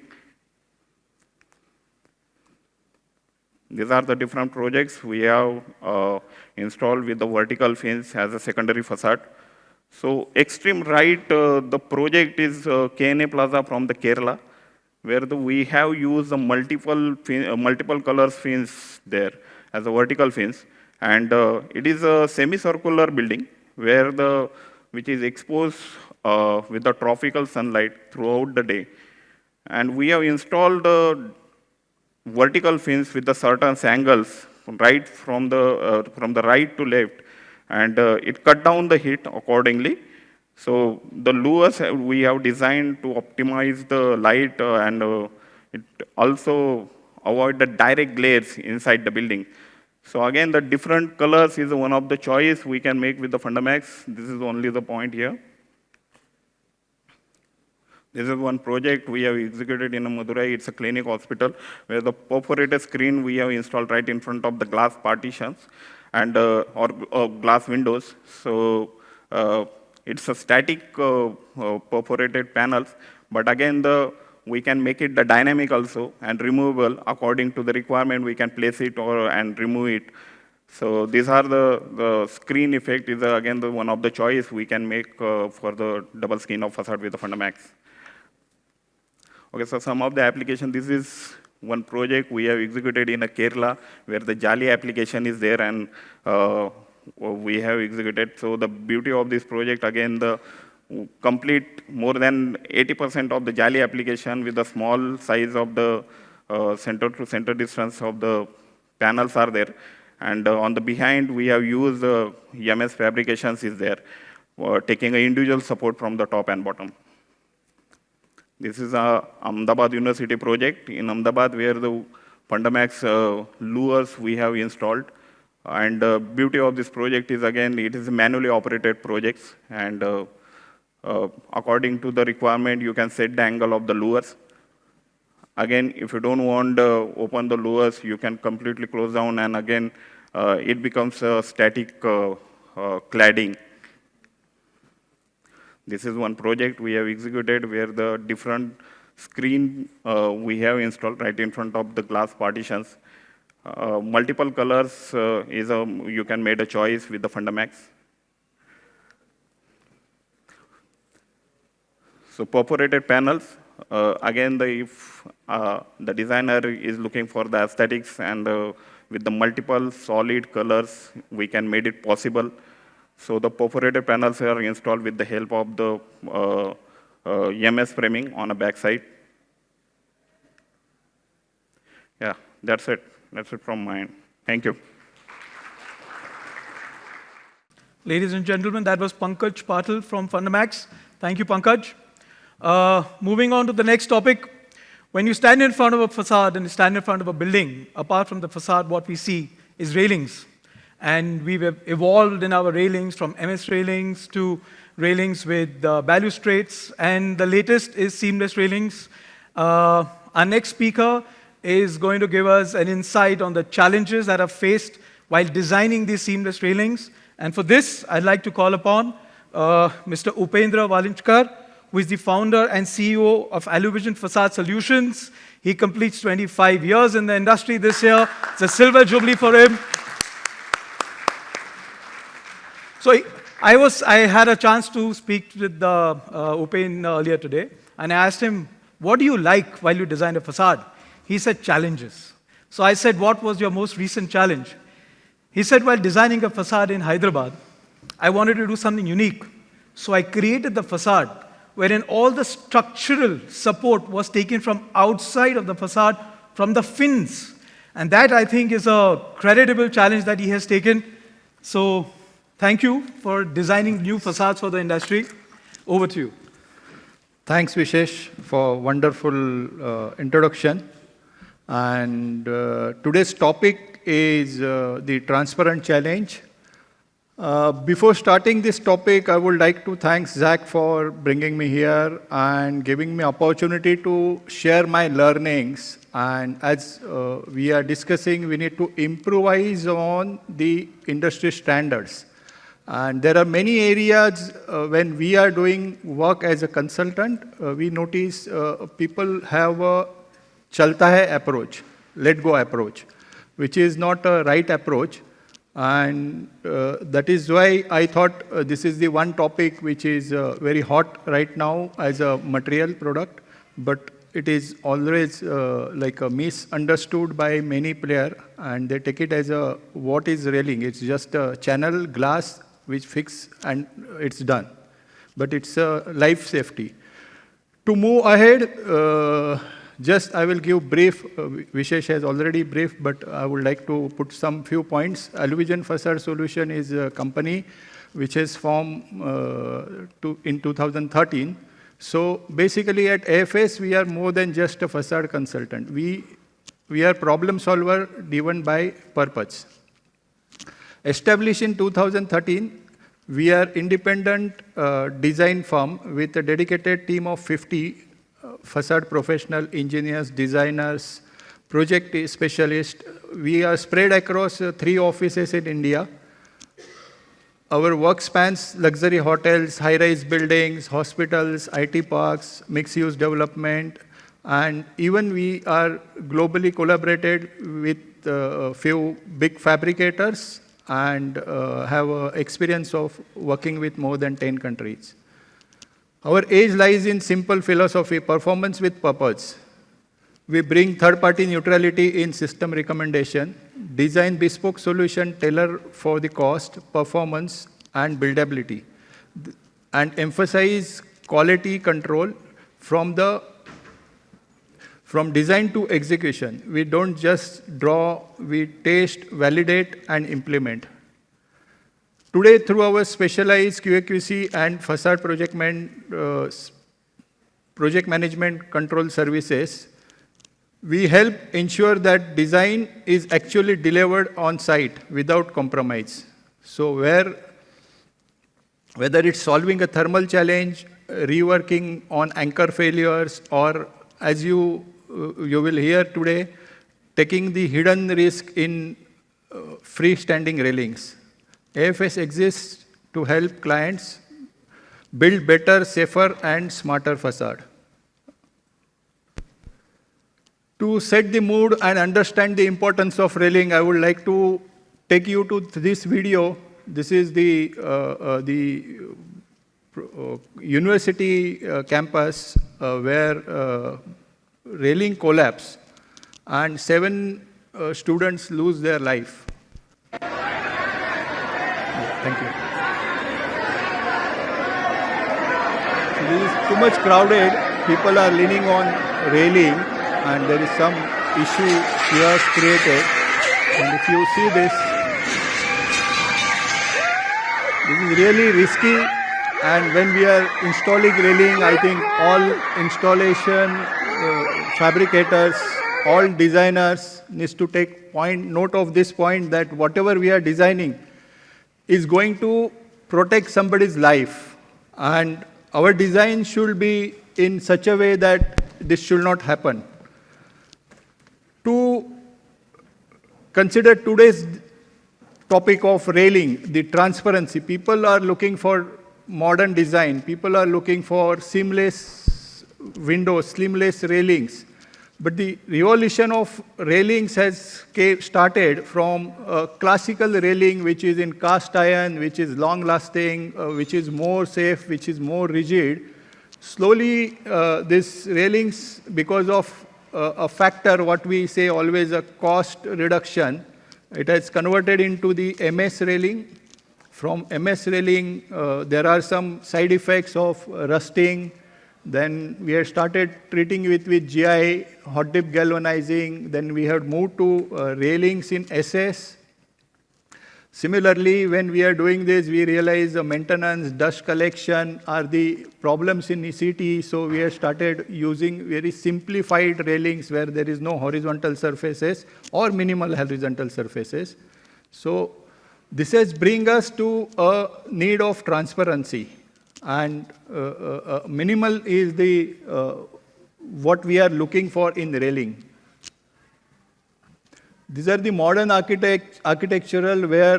These are the different projects we have installed with the vertical fence as a secondary facade. So extreme right, the project is KNA Plaza from the Kerala, where we have used the multiple colors fence there as a vertical fence. And it is a semicircular building which is exposed with the tropical sunlight throughout the day. And we have installed the vertical fence with the certain angles right from the right to left, and it cut down the heat accordingly. So the lures we have designed to optimize the light, and it also avoid the direct glares inside the building. So again, the different colors is one of the choice we can make with the Fundamax. This is only the point here. This is one project we have executed in Madurai. It's a clinic hospital where the perforated screen we have installed right in front of the glass partitions and or glass windows. So it's a static perforated panels, but again we can make it the dynamic also and removable according to the requirement. We can place it and remove it. So these are the screen effect is again one of the choice we can make for the double skin of facade with the Fundamax. Okay, so some of the application, this is one project we have executed in Kerala, where the Jali application is there, and we have executed. So the beauty of this project, again, the complete more than 80% of the Jali application with the small size of the center to center distance of the panels are there. And on the behind, we have used EMS fabrications is there, taking an individual support from the top and bottom. This is a Ahmedabad University project in Ahmedabad, where the Fundamax lures we have installed. And the beauty of this project is, again, it is a manually operated projects, and according to the requirement, you can set the angle of the lures. Again, if you don't want to open the lures, you can completely close down, and again, it becomes a static cladding. This is one project we have executed where the different screen we have installed right in front of the glass partitions. Multiple colors you can make a choice with the Fundamax. So perforated panels, again, if the designer is looking for the aesthetics, and with the multiple solid colors, we can make it possible. So the perforated panels are installed with the help of the EMS framing on a backside. Yeah, that's it. That's it from mine. Thank you. Ladies and gentlemen, that was Pankaj Patil from Fundamax. Thank you, Pankaj. Moving on to the next topic. When you stand in front of a facade and you stand in front of a building, apart from the facade, what we see is railings. And we've evolved in our railings from MS railings to railings with balustrades, and the latest is seamless railings. Our next speaker is going to give us an insight on the challenges that are faced while designing these seamless railings. And for this, I'd like to call upon Mr. Upendra Valinchkar, who is the founder and CEO of Aluvision Facade Solutions. He completes 25 years in the industry this year. It's a silver jubilee for him. So I had a chance to speak with Upen earlier today, and I asked him, what do you like while you design a facade? He said, challenges. So I said, what was your most recent challenge? He said, while designing a facade in Hyderabad, I wanted to do something unique. So I created the facade wherein all the structural support was taken from outside of the facade, from the fins. And that, I think, is a creditable challenge that he has taken. So thank you for designing new facades for the industry. Over to you. Thanks, Vishesh, for wonderful introduction. And today's topic is the transparent challenge. Before starting this topic, I would like to thank Zach for bringing me here and giving me opportunity to share my learnings. And as we are discussing, we need to improvise on the industry standards. And there are many areas when we are doing work as a consultant, we notice people have a chalta hai approach, let go approach, which is not a right approach. And that is why I thought this is the one topic which is very hot right now as a material product, but it is always like a misunderstood by many players, and they take it as a what is railing. It's just a channel glass which fix and it's done. But it's a life safety. To move ahead, just I will give brief, Vishesh has already briefed, but I would like to put some few points. Aluvision Facade Solution is a company which is formed in 2013. So basically at AFS, we are more than just a facade consultant. We are problem solver driven by purpose. Established in 2013, we are independent design firm with a dedicated team of 50 facade professional engineers, designers, project specialists. We are spread across 3 offices in India. Our work spans luxury hotels, high-rise buildings, hospitals, IT parks, mixed-use development, and even we are globally collaborated with a few big fabricators and have experience of working with more than 10 countries. Our edge lies in simple philosophy, performance with purpose. We bring third-party neutrality in system recommendation, design bespoke solution tailored for the cost, performance, and buildability, and emphasize quality control from design to execution. We don't just draw, we test, validate, and implement. Today, through our specialized QA/QC and facade project management control services, we help ensure that design is actually delivered on site without compromise. So whether it's solving a thermal challenge, reworking on anchor failures, or as you will hear today, taking the hidden risk in freestanding railings. AFS exists to help clients build better, safer, and smarter facade. To set the mood and understand the importance of railing, I would like to take you to this video. This is the university campus where railing collapsed and 7 students lose their life. Thank you. So this is too much crowded. People are leaning on railing, and there is some issue chaos created. And if you see this is really risky. And when we are installing railing, I think all installation fabricators, all designers needs to take note of this point, that whatever we are designing is going to protect somebody's life. And our design should be in such a way that this should not happen. To consider today's topic of railing, the transparency, people are looking for modern design. People are looking for seamless windows, seamless railings. But the revolution of railings has started from classical railing, which is in cast iron, which is long lasting, which is more safe, which is more rigid. Slowly, this railings, because of a factor, what we say always a cost reduction, it has converted into the MS railing. From MS railing, there are some side effects of rusting. Then we had started treating with GI, hot dip galvanizing. Then we had moved to railings in SS. Similarly, when we are doing this, we realize the maintenance, dust collection are the problems in ECT. So we have started using very simplified railings where there is no horizontal surfaces or minimal horizontal surfaces. So this has bring us to a need of transparency. And minimal is the what we are looking for in railing. These are the modern architectural where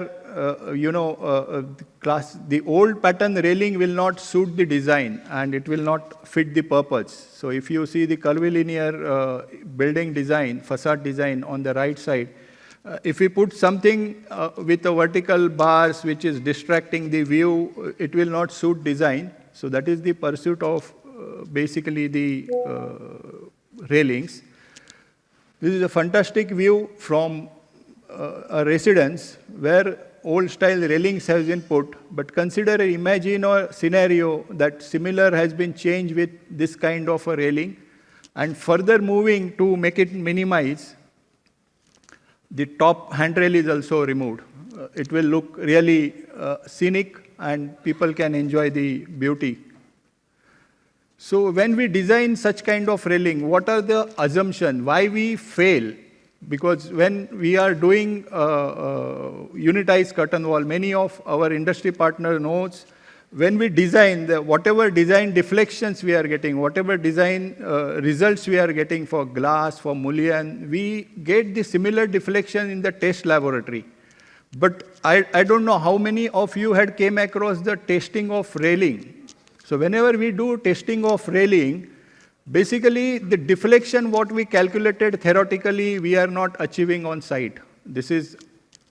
the old pattern railing will not suit the design and it will not fit the purpose. So if you see the curvilinear building design, facade design on the right side, if we put something with a vertical bars which is distracting the view, it will not suit design. So that is the pursuit of basically the railings. This is a fantastic view from a residence where old style railings has been put, but imagine a scenario that similar has been changed with this kind of a railing, and further moving to make it minimize, the top handrail is also removed. It will look really scenic and people can enjoy the beauty. So when we design such kind of railing, what are the assumptions? Why we fail? Because when we are doing unitized curtain wall, many of our industry partner knows, when we design, whatever design deflections we are getting, whatever design results we are getting for glass, for mullion, we get the similar deflection in the test laboratory. But I don't know how many of you had came across the testing of railing. So whenever we do testing of railing, basically the deflection what we calculated theoretically, we are not achieving on site. This is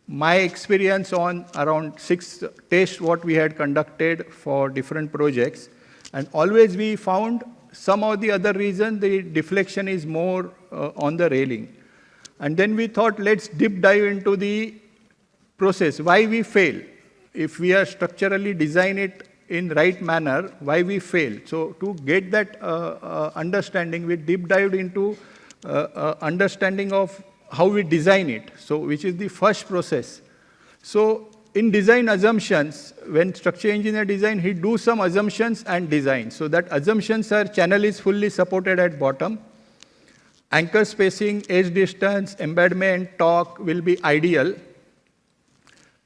my experience on around 6 tests what we had conducted for different projects. And always we found some of the other reason the deflection is more on the railing. And then we thought, let's deep dive into the process. Why we fail? If we are structurally design it in right manner, why we fail? So to get that understanding, we deep dived into understanding of how we design it, so which is the first process. So in design assumptions, when structure engineer design, he do some assumptions and design. So that assumptions are channel is fully supported at bottom. Anchor spacing, edge distance, embedment, torque will be ideal.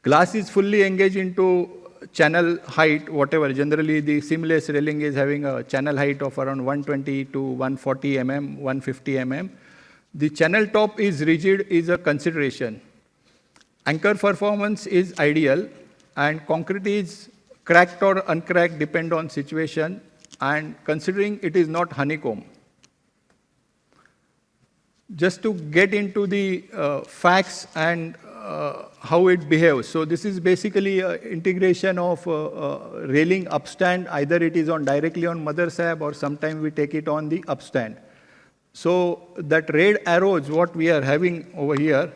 Glass is fully engaged into channel height, whatever. Generally, the seamless railing is having a channel height of around 120 to 140 mm, 150 mm. The channel top is rigid is a consideration. Anchor performance is ideal, and concrete is cracked or uncracked depend on situation, and considering it is not honeycomb. Just to get into the facts and how it behaves. So this is basically integration of railing upstand. Either it is on directly on mother slab or sometimes we take it on the upstand. So that red arrows, what we are having over here,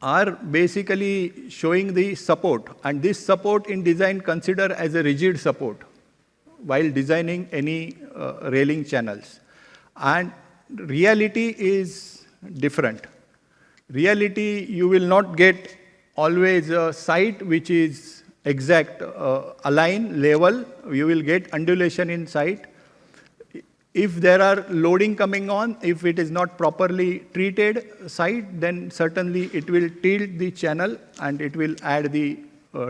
are basically showing the support. And this support in design consider as a rigid support while designing any railing channels. And reality is different. Reality, you will not get always a site which is exact, align, level. You will get undulation in site. If there are loading coming on, if it is not properly treated site, then certainly it will tilt the channel and it will add the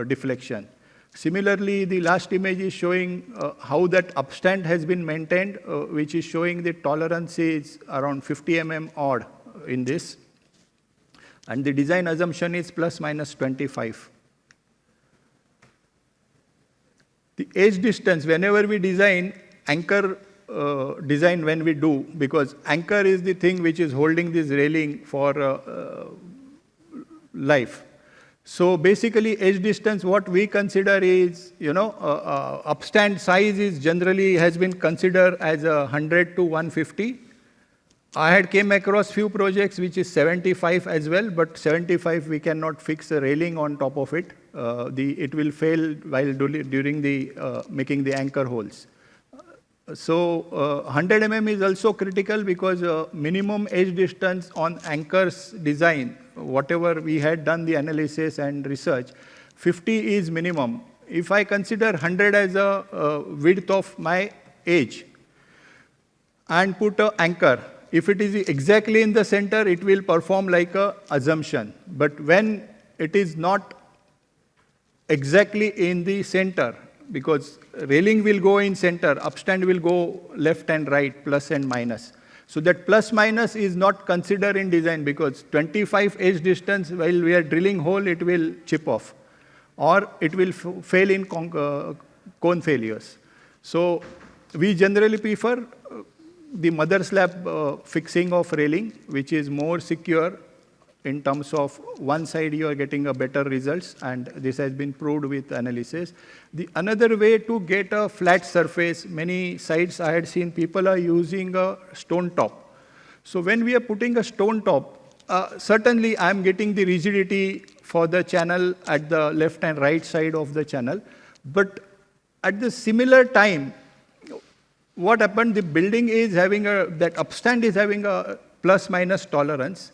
deflection. Similarly, the last image is showing how that upstand has been maintained, which is showing the tolerance is around 50 mm odd in this. And the design assumption is plus minus 25. The edge distance, whenever we design, anchor design when we do, because anchor is the thing which is holding this railing for life. So basically, edge distance, what we consider is, upstand size is generally has been considered as 100 to 150. I had came across few projects which is 75 as well, but 75 we cannot fix a railing on top of it. It will fail while during the making the anchor holes. So 100 mm is also critical because minimum edge distance on anchors design, whatever we had done the analysis and research, 50 is minimum. If I consider 100 as a width of my edge and put an anchor, if it is exactly in the center, it will perform like a assumption. But when it is not exactly in the center, because railing will go in center, upstand will go left and right, plus and minus. So that plus minus is not considered in design because 25 edge distance while we are drilling hole, it will chip off or it will fail in cone failures. So we generally prefer the mother slab fixing of railing, which is more secure in terms of one side you are getting a better results, and this has been proved with analysis. The another way to get a flat surface, many sites I had seen people are using a stone top. So when we are putting a stone top, certainly I am getting the rigidity for the channel at the left and right side of the channel, but at the similar time, what happened, the building is having that upstand is having a plus minus tolerance.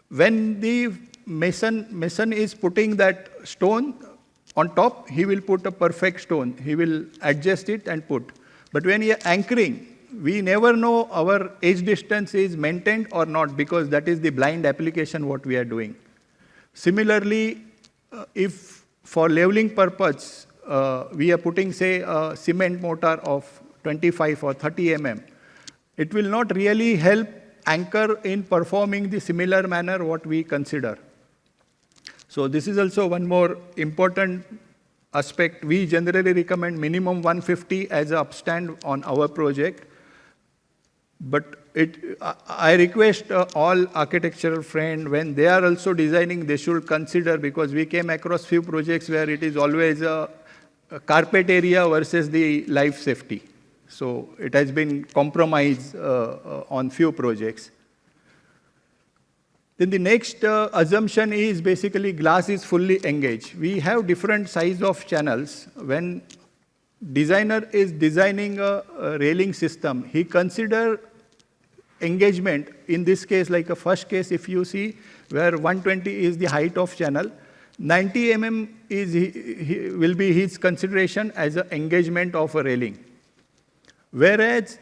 When the mason is putting that stone on top, he will put a perfect stone. He will adjust it and put. But when you are anchoring, we never know our edge distance is maintained or not because that is the blind application what we are doing. Similarly, if for leveling purpose, we are putting, say, a cement mortar of 25 or 30 mm, it will not really help anchor in performing the similar manner what we consider. So this is also one more important aspect. We generally recommend minimum 150 as an upstand on our project. But I request all architectural friends, when they are also designing, they should consider, because we came across few projects where it is always a carpet area versus the life safety. So it has been compromised on few projects. Then the next assumption is basically glass is fully engaged. We have different size of channels. When designer is designing a railing system, he consider engagement. In this case, like a first case, if you see, where 120 is the height of channel, 90 mm will be his consideration as an engagement of a railing. Whereas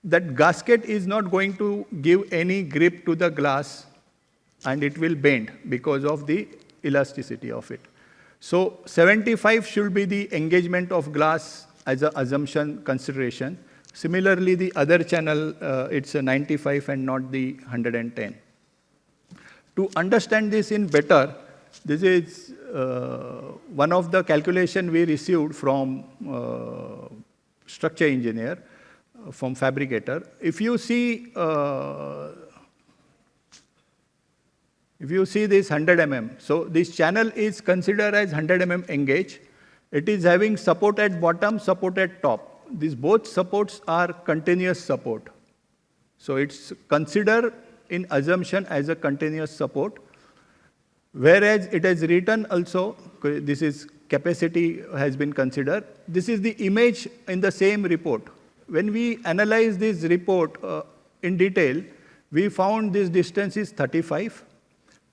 that gasket is not going to give any grip to the glass and it will bend because of the elasticity of it. So 75 should be the engagement of glass as an assumption consideration. Similarly, the other channel, it's a 95 and not the 110. To understand this in better, this is one of the calculation we received from structure engineer, from fabricator. If you see this 100 mm, so this channel is considered as 100 mm engage. It is having support at bottom, support at top. These both supports are continuous support. So it's considered in assumption as a continuous support. Whereas it is written also, this is capacity has been considered. This is the image in the same report. When we analyze this report in detail, we found this distance is 35.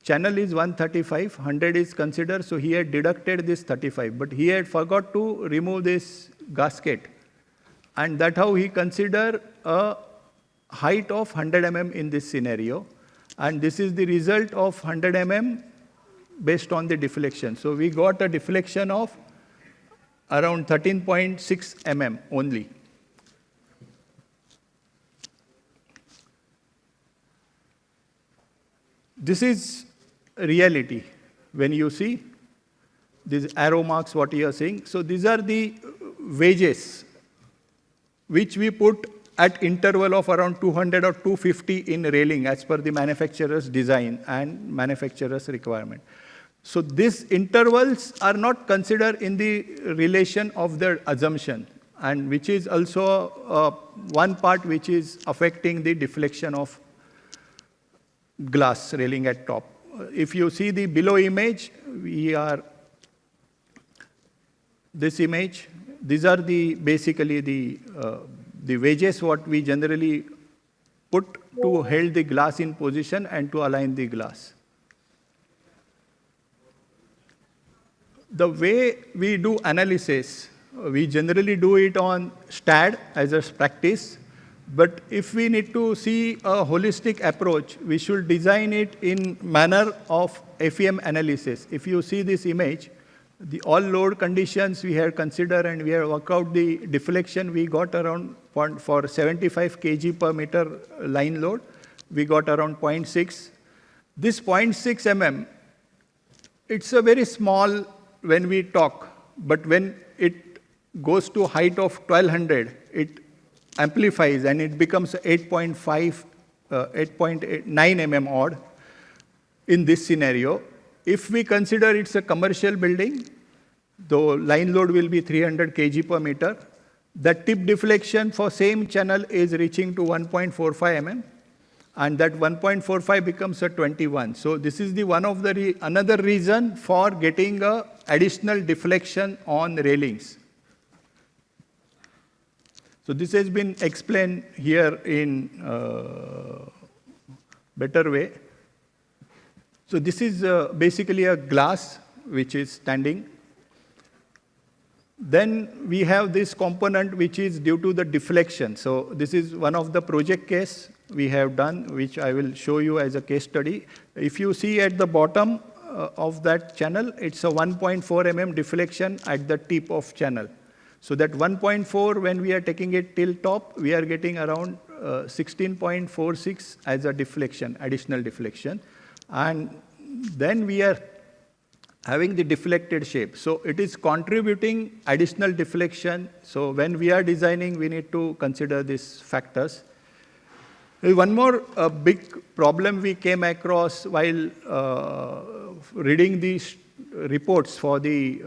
Channel is 135, 100 is considered, so he had deducted this 35. But he had forgot to remove this gasket. And that's how he considered a height of 100 mm in this scenario. And this is the result of 100 mm based on the deflection. So we got a deflection of around 13.6 mm only. This is reality. When you see these arrow marks, what you are seeing. So these are the wedges which we put at interval of around 200 or 250 in railing as per the manufacturer's design and manufacturer's requirement. So these intervals are not considered in the relation of their assumption, and which is also one part which is affecting the deflection of glass railing at top. If you see the below image, this image, these are basically the wedges what we generally put to hold the glass in position and to align the glass. The way we do analysis, we generally do it on STAD as a practice, but if we need to see a holistic approach, we should design it in manner of FEM analysis. If you see this image, the all load conditions we have considered and we have worked out the deflection we got around for 75 kg per meter line load, we got around 0.6. This 0.6 mm, it's a very small when we talk, but when it goes to height of 1200, it amplifies and it becomes 8.5, 8.9 mm odd in this scenario. If we consider it's a commercial building, the line load will be 300 kg per meter. The tip deflection for same channel is reaching to 1.45 mm, and that 1.45 becomes a 21. So this is the one of the another reason for getting a additional deflection on railings. So this has been explained here in better way. So this is basically a glass which is standing. Then we have this component which is due to the deflection. So this is one of the project case we have done, which I will show you as a case study. If you see at the bottom of that channel, it's a 1.4 mm deflection at the tip of channel. So that 1.4, when we are taking it till top, we are getting around 16.46 as a deflection, additional deflection. And then we are having the deflected shape. So it is contributing additional deflection. So when we are designing, we need to consider these factors. One more big problem we came across while reading these reports for the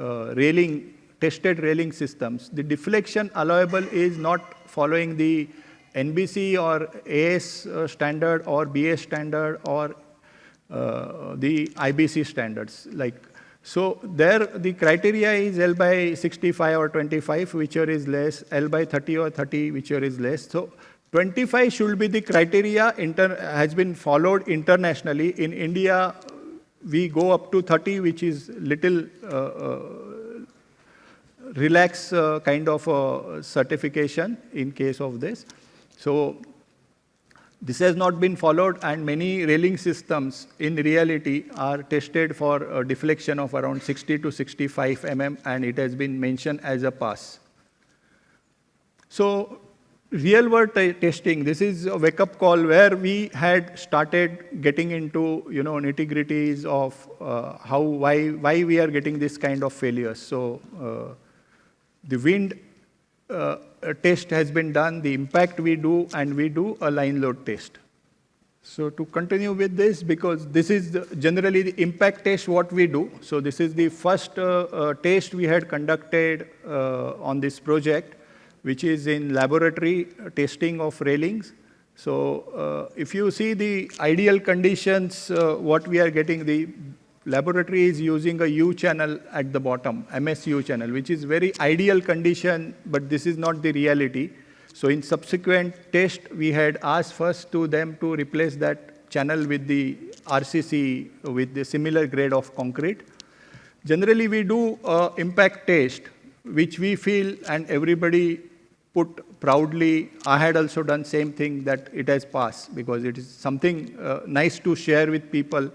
tested railing systems. The deflection allowable is not following the NBC or AS standard or BS standard or the IBC standards. So there the criteria is L by 65 or 25, whichever is less, L by 30 or 30, whichever is less. So 25 should be the criteria, has been followed internationally. In India, we go up to 30, which is little relaxed kind of certification in case of this. So this has not been followed, and many railing systems in reality are tested for a deflection of around 60 to 65 mm, and it has been mentioned as a pass. So real world testing, this is a wake-up call where we had started getting into nitty-gritties of why we are getting this kind of failures. So the wind test has been done, the impact we do, and we do a line load test. So to continue with this, because this is generally the impact test what we do. So this is the first test we had conducted on this project, which is in laboratory testing of railings. So if you see the ideal conditions, what we are getting, the laboratory is using a U channel at the bottom, MSU channel, which is very ideal condition, but this is not the reality. So in subsequent test, we had asked first to them to replace that channel with the RCC with the similar grade of concrete. Generally, we do impact test, which we feel and everybody put proudly. I had also done same thing, that it has passed because it is something nice to share with people.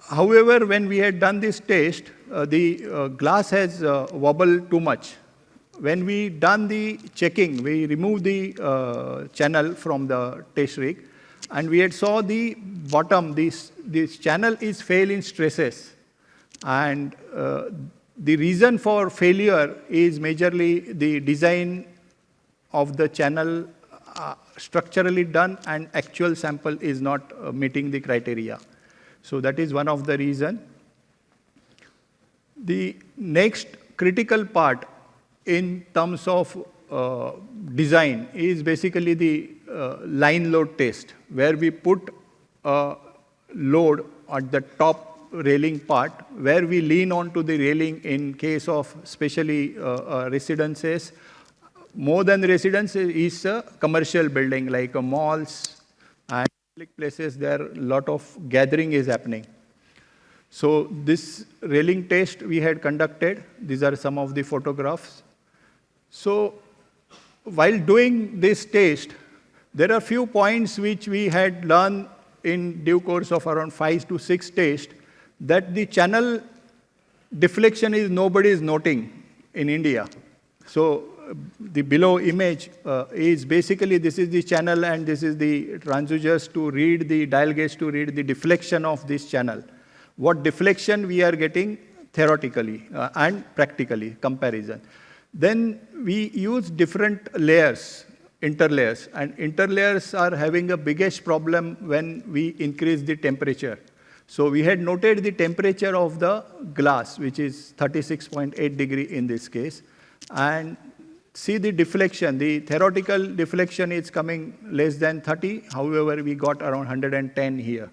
However, when we had done this test, the glass has wobbled too much. When we done the checking, we removed the channel from the test rig, and we had saw the bottom, this channel is fail in stresses. And the reason for failure is majorly the design of the channel structurally done and actual sample is not meeting the criteria. So that is one of the reason. The next critical part in terms of design is basically the line load test, where we put a load at the top railing part, where we lean onto the railing in case of especially residences. More than residences is a commercial building like malls and public places, there a lot of gathering is happening. So this railing test we had conducted. These are some of the photographs. So while doing this test, there are few points which we had learned in due course of around 5 to 6 tests, that the channel deflection is nobody is noting in India. So the below image is basically this is the channel and this is the transducers to read the dial gauge to read the deflection of this channel. What deflection we are getting theoretically and practically comparison. Then we use different layers, interlayers, and interlayers are having a biggest problem when we increase the temperature. So we had noted the temperature of the glass, which is 36.8 degree in this case, and see the deflection. The theoretical deflection is coming less than 30. However, we got around 110 here.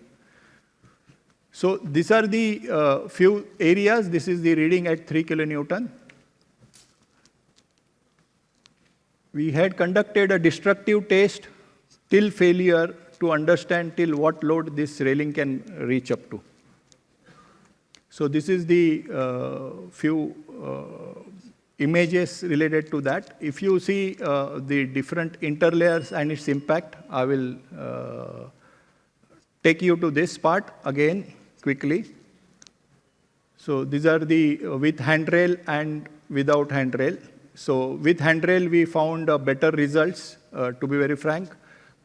So these are the few areas. This is the reading at 3 kilonewton. We had conducted a destructive test till failure to understand till what load this railing can reach up to. So this is the few images related to that. If you see the different interlayers and its impact, I will take you to this part again quickly. So these are the with handrail and without handrail. So with handrail, we found better results, to be very frank,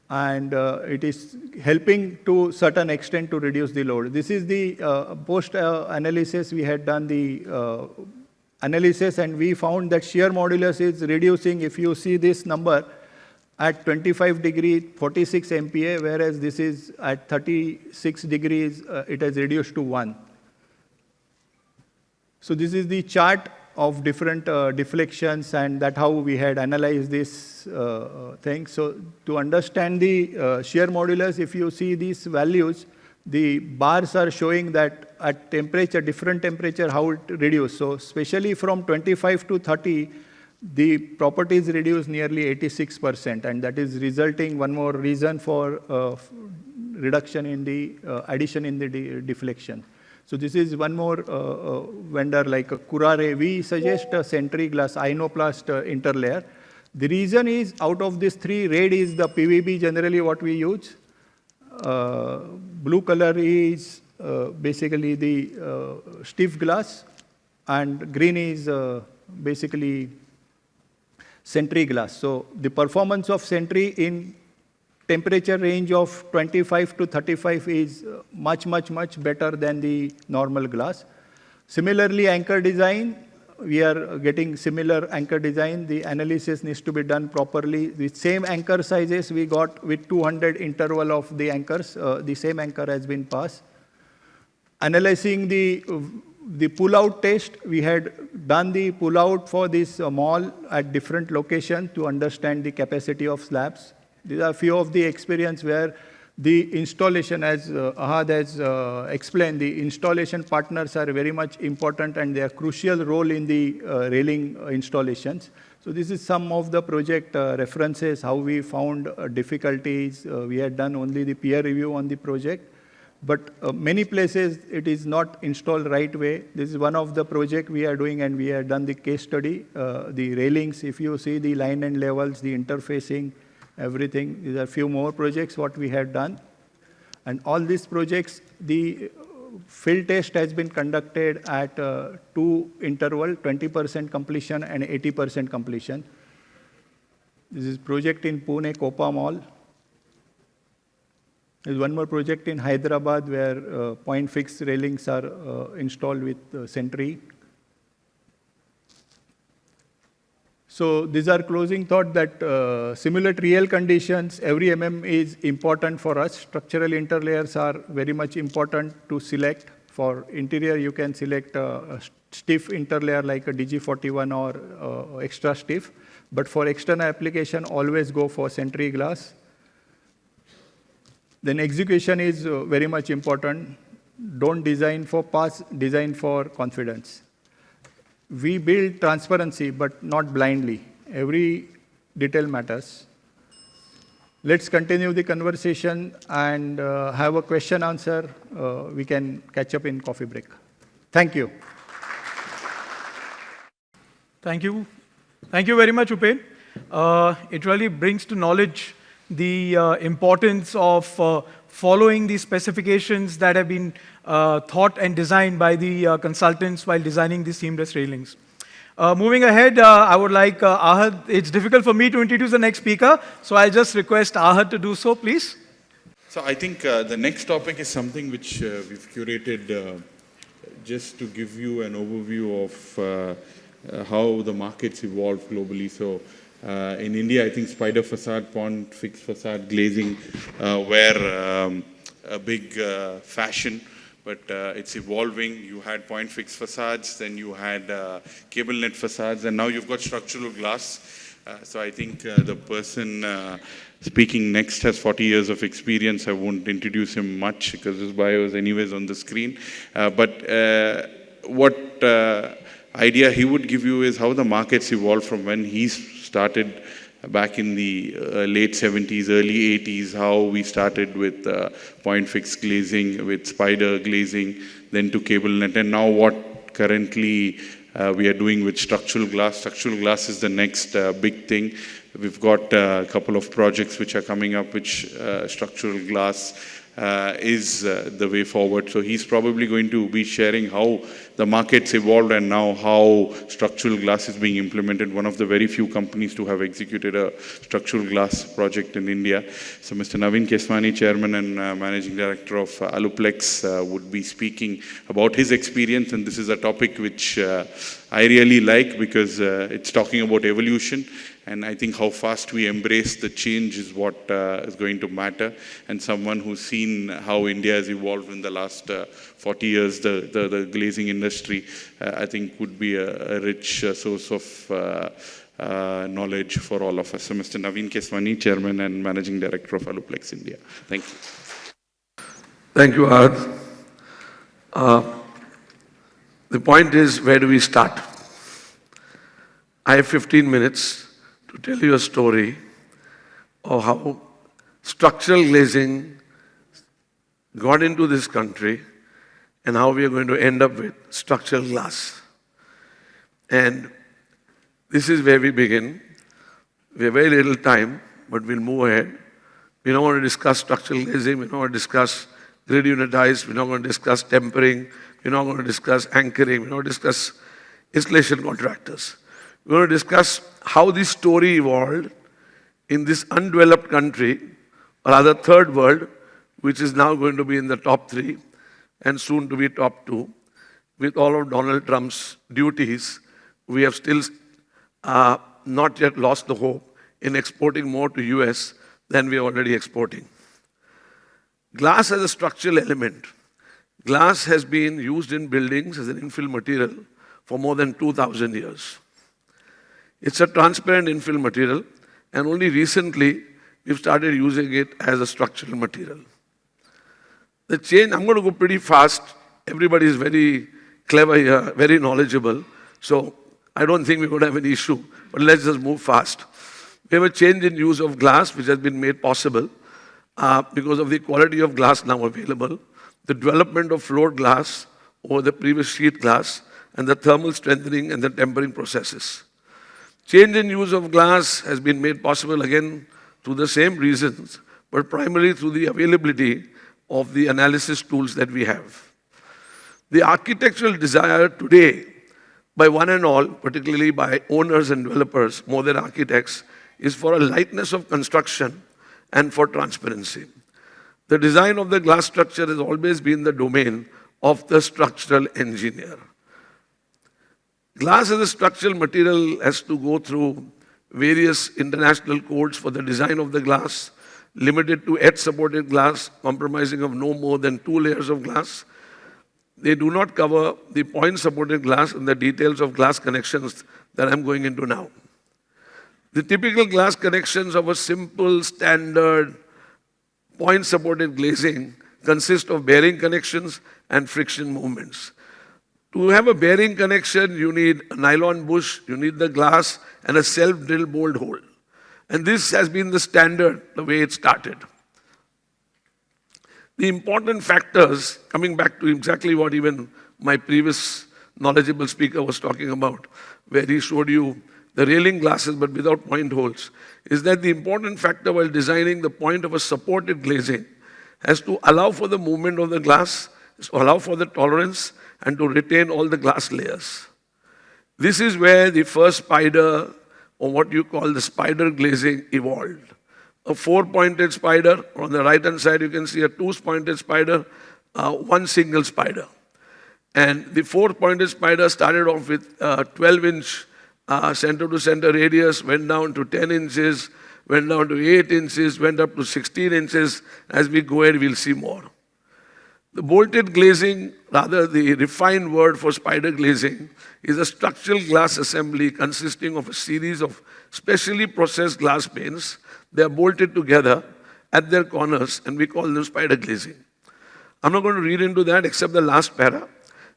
and it is helping to certain extent to reduce the load. This is the post-analysis. We had done the analysis, and we found that shear modulus is reducing. If you see this number at 25 degree, 46 MPa, whereas this is at 36 degrees, it has reduced to 1. So this is the chart of different deflections, and that's how we had analyzed this thing. So to understand the shear modulus, if you see these values, the bars are showing that at temperature, different temperature, how it reduced. So especially from 25 to 30, the properties reduce nearly 86%, and that is resulting one more reason for reduction in the addition in the deflection. So this is one more vendor like Curare. We suggest a Sentry glass ionoplast interlayer. The reason is out of these three, red is the PVB generally what we use. Blue color is basically the stiff glass, and green is basically Sentry glass. So the performance of Sentry in temperature range of 25 to 35 is much better than the normal glass. Similarly, anchor design, we are getting similar anchor design. The analysis needs to be done properly. The same anchor sizes we got with 200 interval of the anchors. The same anchor has been passed. Analyzing the pull-out test, we had done the pull-out for this mall at different locations to understand the capacity of slabs. These are a few of the experience where the installation, as Ahad has explained, the installation partners are very much important and they are crucial role in the railing installations. So this is some of the project references, how we found difficulties. We had done only the peer review on the project, but many places it is not installed right way. This is one of the project we are doing, and we have done the case study. The railings, if you see the line and levels, the interfacing, everything. These are a few more projects what we have done. And all these projects, the field test has been conducted at 2 interval, 20% completion and 80% completion. This is project in Pune, Copa Mall. There's one more project in Hyderabad where point fixed railings are installed with Sentry. So these are closing thought that simulate real conditions. Every is important for us. Structural interlayers are very much important to select. For interior, you can select a stiff interlayer like a DG41 or extra stiff. But for external application, always go for Sentry glass. Then execution is very much important. Don't design for pass, design for confidence. We build transparency, but not blindly. Every detail matters. Let's continue the conversation and have a question answer. We can catch up in coffee break. Thank you. Thank you. Thank you very much, Upen. It really brings to knowledge the importance of following the specifications that have been thought and designed by the consultants while designing the seamless railings. Moving ahead, I would like Ahad. It's difficult for me to introduce the next speaker, so I'll just request Ahad to do so, please. So I think the next topic is something which we've curated just to give you an overview of how the markets evolve globally. So in India, I think spider facade, pond fixed facade glazing were a big fashion, but it's evolving. You had point fixed facades, then you had cable net facades, and now you've got structural glass. So I think the person speaking next has 40 years of experience. I won't introduce him much because his bio is anyways on the screen. But what idea he would give you is how the markets evolved from when he started back in the late 70s, early 80s, how we started with point fixed glazing, with spider glazing, then to cable net, and now what currently we are doing with structural glass. Structural glass is the next big thing. We've got a couple of projects which are coming up, which structural glass is the way forward. So he's probably going to be sharing how the markets evolved and now how structural glass is being implemented. One of the very few companies to have executed a structural glass project in India. So Mr. Naveen Keswani, Chairman and Managing Director of Aluplex, would be speaking about his experience. And this is a topic which I really like because it's talking about evolution. And I think how fast we embrace the change is what is going to matter. And someone who's seen how India has evolved in the last 40 years, the glazing industry, I think would be a rich source of knowledge for all of us. So Mr. Naveen Keswani, Chairman and Managing Director of Aluplex India. Thank you. Thank you, Ahad. The point is, where do we start? I have 15 minutes to tell you a story of how structural glazing got into this country and how we are going to end up with structural glass. And this is where we begin. We have very little time, but we'll move ahead. We don't want to discuss structural glazing, we don't want to discuss grid unitized, we're not going to discuss tempering, we're not going to discuss anchoring, we're not going to discuss installation contractors. We're going to discuss how this story evolved in this undeveloped country, or rather third world, which is now going to be in the top 3 and soon to be top 2. With all of Donald Trump's duties, we have still not yet lost the hope in exporting more to US than we are already exporting. Glass as a structural element. Glass has been used in buildings as an infill material for more than 2,000 years. It's a transparent infill material, and only recently we've started using it as a structural material. The change, I'm going to go pretty fast. Everybody is very clever here, very knowledgeable, so I don't think we're going to have an issue, but let's just move fast. We have a change in use of glass, which has been made possible because of the quality of glass now available, the development of flowed glass over the previous sheet glass, and the thermal strengthening and the tempering processes. Change in use of glass has been made possible again through the same reasons, but primarily through the availability of the analysis tools that we have. The architectural desire today by one and all, particularly by owners and developers more than architects, is for a lightness of construction and for transparency. The design of the glass structure has always been the domain of the structural engineer. Glass as a structural material has to go through various international codes for the design of the glass, limited to edge-supported glass, comprising of no more than 2 layers of glass. They do not cover the point-supported glass and the details of glass connections that I'm going into now. The typical glass connections of a simple, standard, point-supported glazing consist of bearing connections and friction movements. To have a bearing connection, you need a nylon bush, you need the glass, and a self-drilled bolt hole. And this has been the standard, the way it started. The important factors, coming back to exactly what even my previous knowledgeable speaker was talking about, where he showed you the railing glasses but without point holes, is that the important factor while designing the point of a supported glazing has to allow for the movement of the glass, to allow for the tolerance, and to retain all the glass layers. This is where the first spider, or what you call the spider glazing, evolved. A 4-pointed spider. On the right-hand side, you can see a 2-pointed spider, one single spider. And the 4-pointed spider started off with 12-inch center-to-center radius, went down to 10 inches, went down to 8 inches, went up to 16 inches. As we go ahead, we'll see more. The bolted glazing, rather the refined word for spider glazing, is a structural glass assembly consisting of a series of specially processed glass panes. They are bolted together at their corners, and we call them spider glazing. I'm not going to read into that except the last para.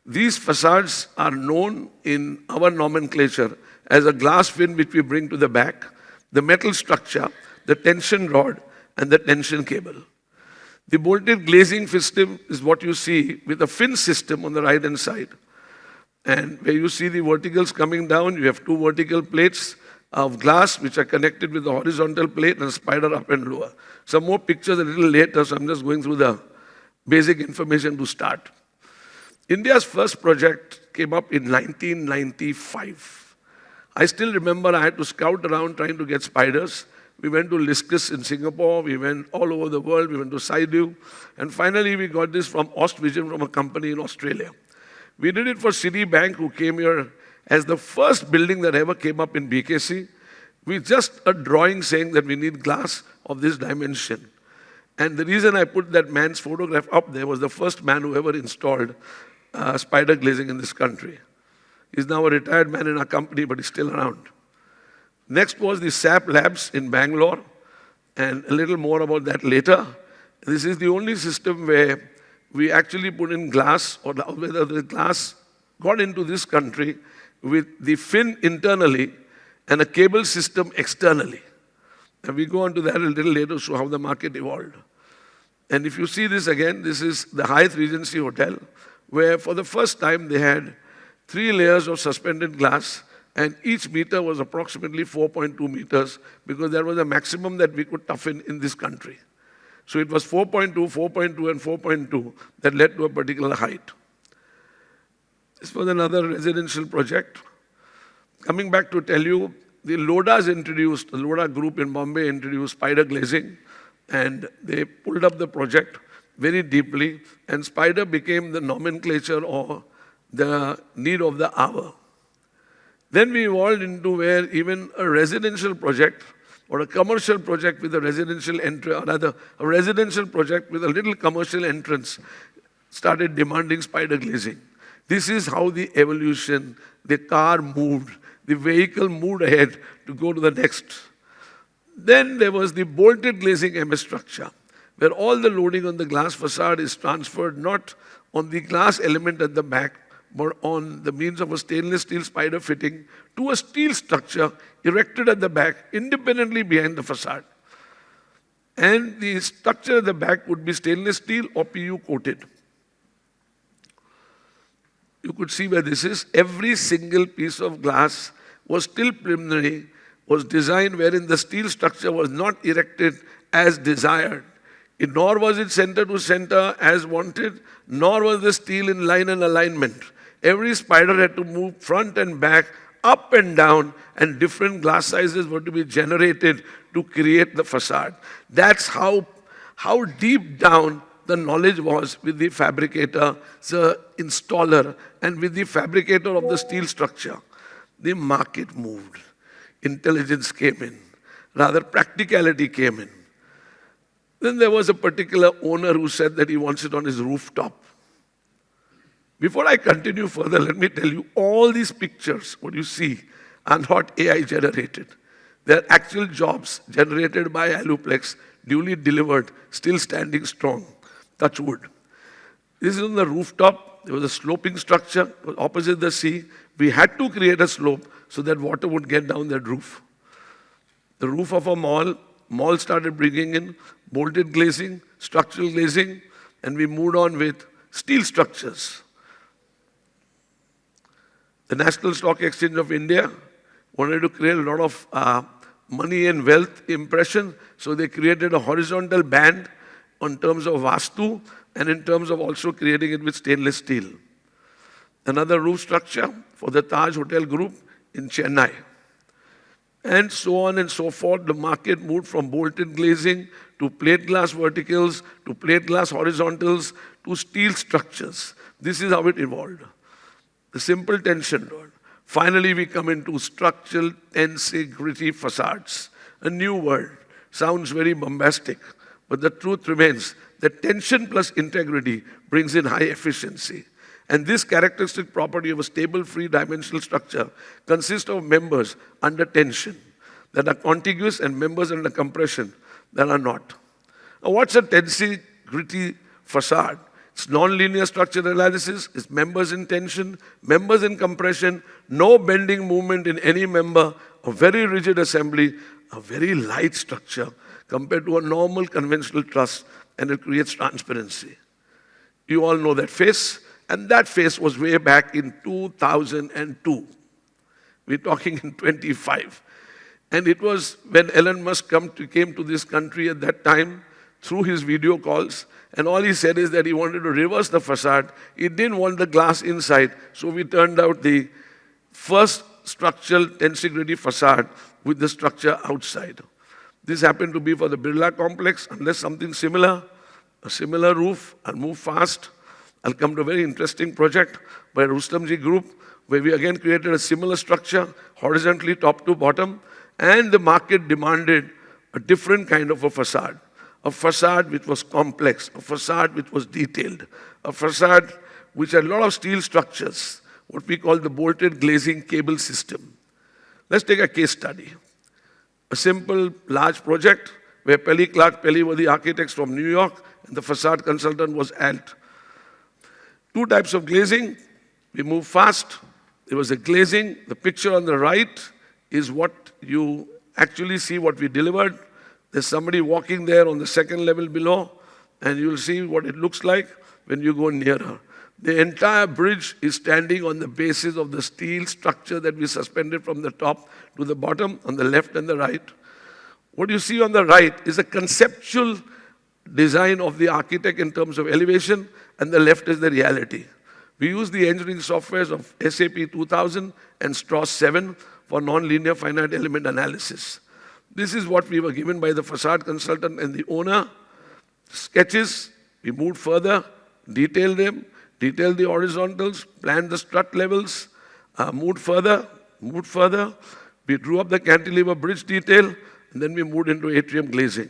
These facades are known in our nomenclature as a glass fin which we bring to the back, the metal structure, the tension rod, and the tension cable. The bolted glazing system is what you see with a fin system on the right-hand side. And where you see the verticals coming down, you have 2 vertical plates of glass which are connected with the horizontal plate and a spider up and lower. Some more pictures a little later, so I'm just going through the basic information to start. India's first project came up in 1995. I still remember I had to scout around trying to get spiders. We went to Liscus in Singapore, we went all over the world, we went to Saidu, and finally we got this from Ostvision, from a company in Australia. We did it for Citibank, who came here as the first building that ever came up in BKC, with just a drawing saying that we need glass of this dimension. And the reason I put that man's photograph up there was the first man who ever installed spider glazing in this country. He's now a retired man in our company, but he's still around. Next was the SAP Labs in Bangalore, and a little more about that later. This is the only system where we actually put in glass, or whether the glass got into this country with the fin internally and a cable system externally. And we go on to that a little later to show how the market evolved. And if you see this again, this is the Hyatt Regency Hotel, where for the first time they had 3 layers of suspended glass, and each meter was approximately 4.2 meters, because that was the maximum that we could toughen in this country. So it was 4.2, 4.2, and 4.2 that led to a particular height. This was another residential project. Coming back to tell you, the Lodha's introduced, the Lodha group in Bombay introduced spider glazing, and they pulled up the project very deeply, and spider became the nomenclature or the need of the hour. Then we evolved into where even a residential project or a commercial project with a residential entry, or rather a residential project with a little commercial entrance started demanding spider glazing. This is how the evolution, the car moved, the vehicle moved ahead to go to the next. Then there was the bolted glazing MS structure, where all the loading on the glass facade is transferred not on the glass element at the back, but on the means of a stainless steel spider fitting to a steel structure erected at the back, independently behind the facade. And the structure at the back would be stainless steel or PU coated. You could see where this is. Every single piece of glass was still preliminary, was designed wherein the steel structure was not erected as desired. Nor was it center to center as wanted, nor was the steel in line and alignment. Every spider had to move front and back, up and down, and different glass sizes were to be generated to create the facade. That's how deep down the knowledge was with the fabricator, the installer, and with the fabricator of the steel structure. The market moved. Intelligence came in. Rather, practicality came in. Then there was a particular owner who said that he wants it on his rooftop. Before I continue further, let me tell you, all these pictures, what you see, are not AI generated. They're actual jobs generated by Aluplex, duly delivered, still standing strong. Touch wood. This is on the rooftop. There was a sloping structure opposite the sea. We had to create a slope so that water would get down that roof. The roof of a mall started bringing in bolted glazing, structural glazing, and we moved on with steel structures. The National Stock Exchange of India wanted to create a lot of money and wealth impression, so they created a horizontal band in terms of Vastu and in terms of also creating it with stainless steel. Another roof structure for the Taj Hotel Group in Chennai. And so on and so forth. The market moved from bolted glazing to plate glass verticals to plate glass horizontals to steel structures. This is how it evolved. The simple tension rod. Finally, we come into structural tensegrity facades. A new word. Sounds very bombastic, but the truth remains that tension plus integrity brings in high efficiency. And this characteristic property of a stable, free-dimensional structure consists of members under tension that are contiguous and members under compression that are not. Now, what's a tensegrity facade? It's non-linear structural analysis, it's members in tension, members in compression, no bending movement in any member, a very rigid assembly, a very light structure compared to a normal conventional truss, and it creates transparency. You all know that face, and that face was way back in 2002. We're talking in 25. And it was when Elon Musk came to this country at that time through his video calls, and all he said is that he wanted to reverse the facade. He didn't want the glass inside, so we turned out the first structural tensegrity facade with the structure outside. This happened to be for the Birla complex, unless something similar, a similar roof. I'll move fast. I'll come to a very interesting project by Rustomjee Group, where we again created a similar structure, horizontally top to bottom, and the market demanded a different kind of a facade which was complex, a facade which was detailed, a facade which had a lot of steel structures, what we call the bolted glazing cable system. Let's take a case study. A simple, large project where Pelly Clark Pelly were the architects from New York, and the facade consultant was Alt. Two types of glazing. We move fast. There was a glazing. The picture on the right is what you actually see what we delivered. There's somebody walking there on the second level below, and you'll see what it looks like when you go nearer. The entire bridge is standing on the basis of the steel structure that we suspended from the top to the bottom on the left and the right. What you see on the right is a conceptual design of the architect in terms of elevation, and the left is the reality. We use the engineering softwares of SAP 2000 and STRAUSS 7 for non-linear finite element analysis. This is what we were given by the facade consultant and the owner. Sketches, we moved further, detailed them, detailed the horizontals, planned the strut levels, moved further. We drew up the cantilever bridge detail, and then we moved into atrium glazing.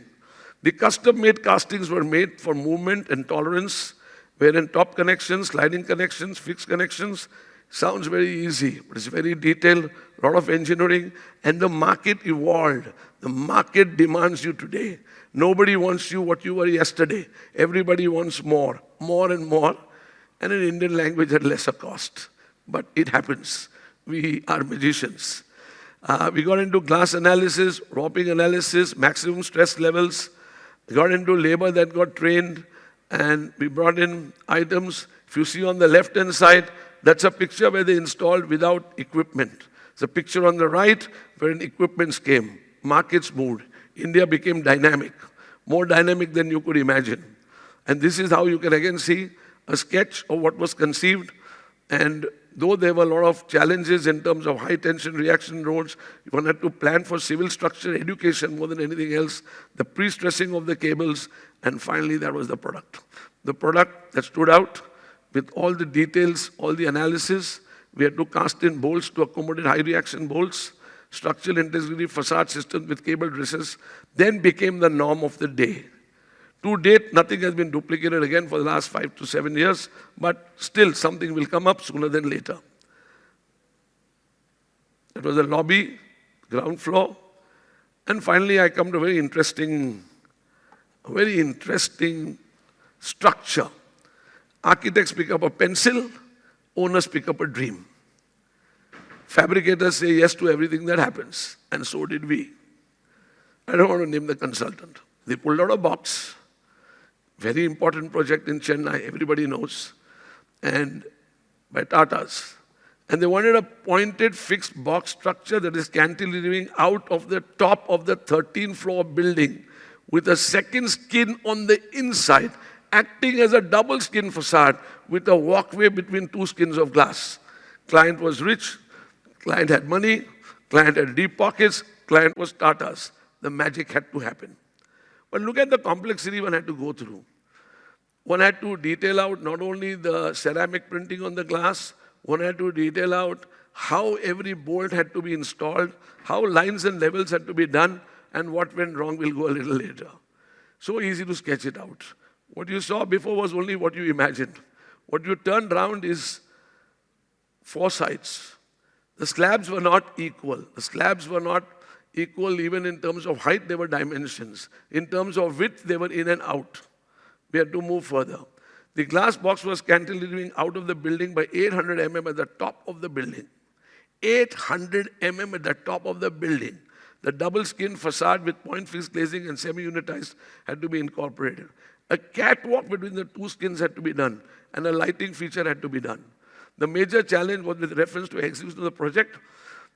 The custom-made castings were made for movement and tolerance, wherein top connections, sliding connections, fixed connections. Sounds very easy, but it's very detailed, a lot of engineering, and the market evolved. The market demands you today. Nobody wants you what you were yesterday. Everybody wants more and more, and in Indian language at lesser cost. But it happens. We are magicians. We got into glass analysis, warping analysis, maximum stress levels. We got into labor that got trained, and we brought in items. If you see on the left-hand side, that's a picture where they installed without equipment. It's a picture on the right where equipments came. Markets moved. India became dynamic, more dynamic than you could imagine. And this is how you can again see a sketch of what was conceived. And though there were a lot of challenges in terms of high tension reaction rods, one had to plan for civil structure education more than anything else, the pre-stressing of the cables, and finally that was the product. The product that stood out with all the details, all the analysis. We had to cast in bolts to accommodate high reaction bolts, structural integrity facade systems with cable dresses, then became the norm of the day. To date, nothing has been duplicated again for the last 5 to 7 years, but still something will come up sooner than later. That was the lobby, ground floor, and finally I come to a very interesting structure. Architects pick up a pencil, owners pick up a dream. Fabricators say yes to everything that happens, and so did we. I don't want to name the consultant. They pulled out a box, very important project in Chennai, everybody knows, and by Tatas. And they wanted a pointed fixed box structure that is cantilevering out of the top of the 13th floor building with a second skin on the inside, acting as a double skin facade with a walkway between two skins of glass. Client was rich, client had money, client had deep pockets, client was Tatas. The magic had to happen. But look at the complexity one had to go through. One had to detail out not only the ceramic printing on the glass, one had to detail out how every bolt had to be installed, how lines and levels had to be done, and what went wrong will go a little later. So easy to sketch it out. What you saw before was only what you imagined. What you turned around is 4 sides. The slabs were not equal. The slabs were not equal even in terms of height, there were dimensions. In terms of width, they were in and out. We had to move further. The glass box was cantilevering out of the building by 800 mm at the top of the building. 800 mm at the top of the building. The double skin facade with point fixed glazing and semi-unitized had to be incorporated. A catwalk between the two skins had to be done, and a lighting feature had to be done. The major challenge was with reference to execution of the project,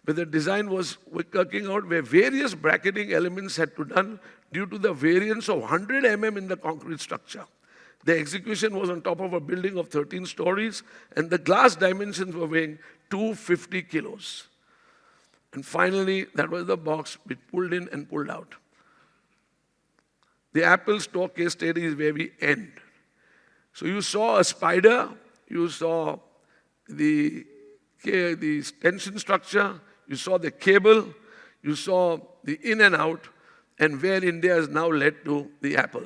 where the design was working out where various bracketing elements had to be done due to the variance of 100 mm in the concrete structure. The execution was on top of a building of 13 stories, and the glass dimensions were weighing 250 kilos. And finally, that was the box which pulled in and pulled out. The Apple Store case study is where we end. So you saw a spider, you saw the tension structure, you saw the cable, you saw the in and out, and where India has now led to the Apple.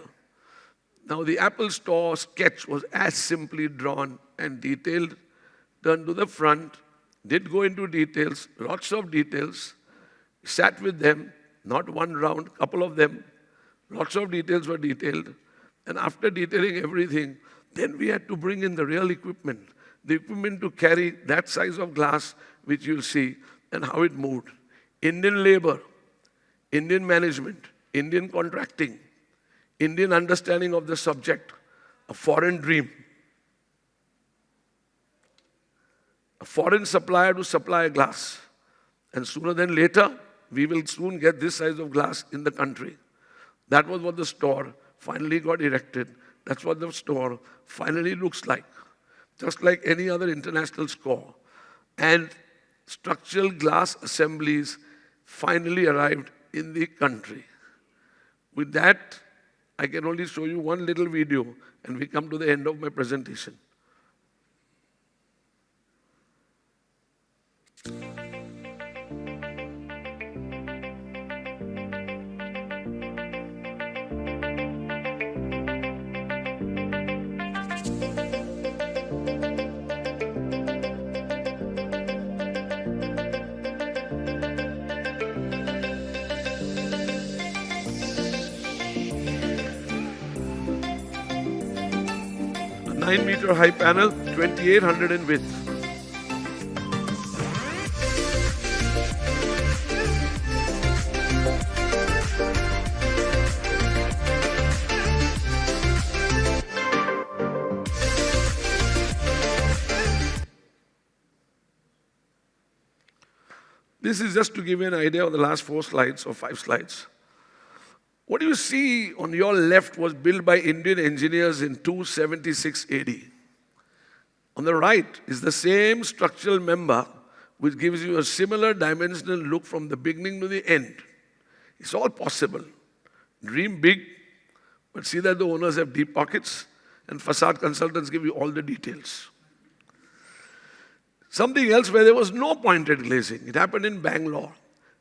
Now the Apple Store sketch was as simply drawn and detailed, turned to the front, did go into details, lots of details, sat with them, not one round, couple of them, lots of details were detailed, and after detailing everything, then we had to bring in the real equipment, the equipment to carry that size of glass, which you'll see, and how it moved. Indian labor, Indian management, Indian contracting, Indian understanding of the subject, a foreign dream. A foreign supplier to supply glass. And sooner than later, we will soon get this size of glass in the country. That was what the store finally got erected. That's what the store finally looks like. Just like any other international store. And structural glass assemblies finally arrived in the country. With that, I can only show you one little video, and we come to the end of my presentation. A 9-meter high panel, 2800 in width. This is just to give you an idea of the last 4 slides or 5 slides. What you see on your left was built by Indian engineers in 276 AD. On the right is the same structural member which gives you a similar dimensional look from the beginning to the end. It's all possible. Dream big, but see that the owners have deep pockets, and facade consultants give you all the details. Something else where there was no pointed glazing. It happened in Bangalore.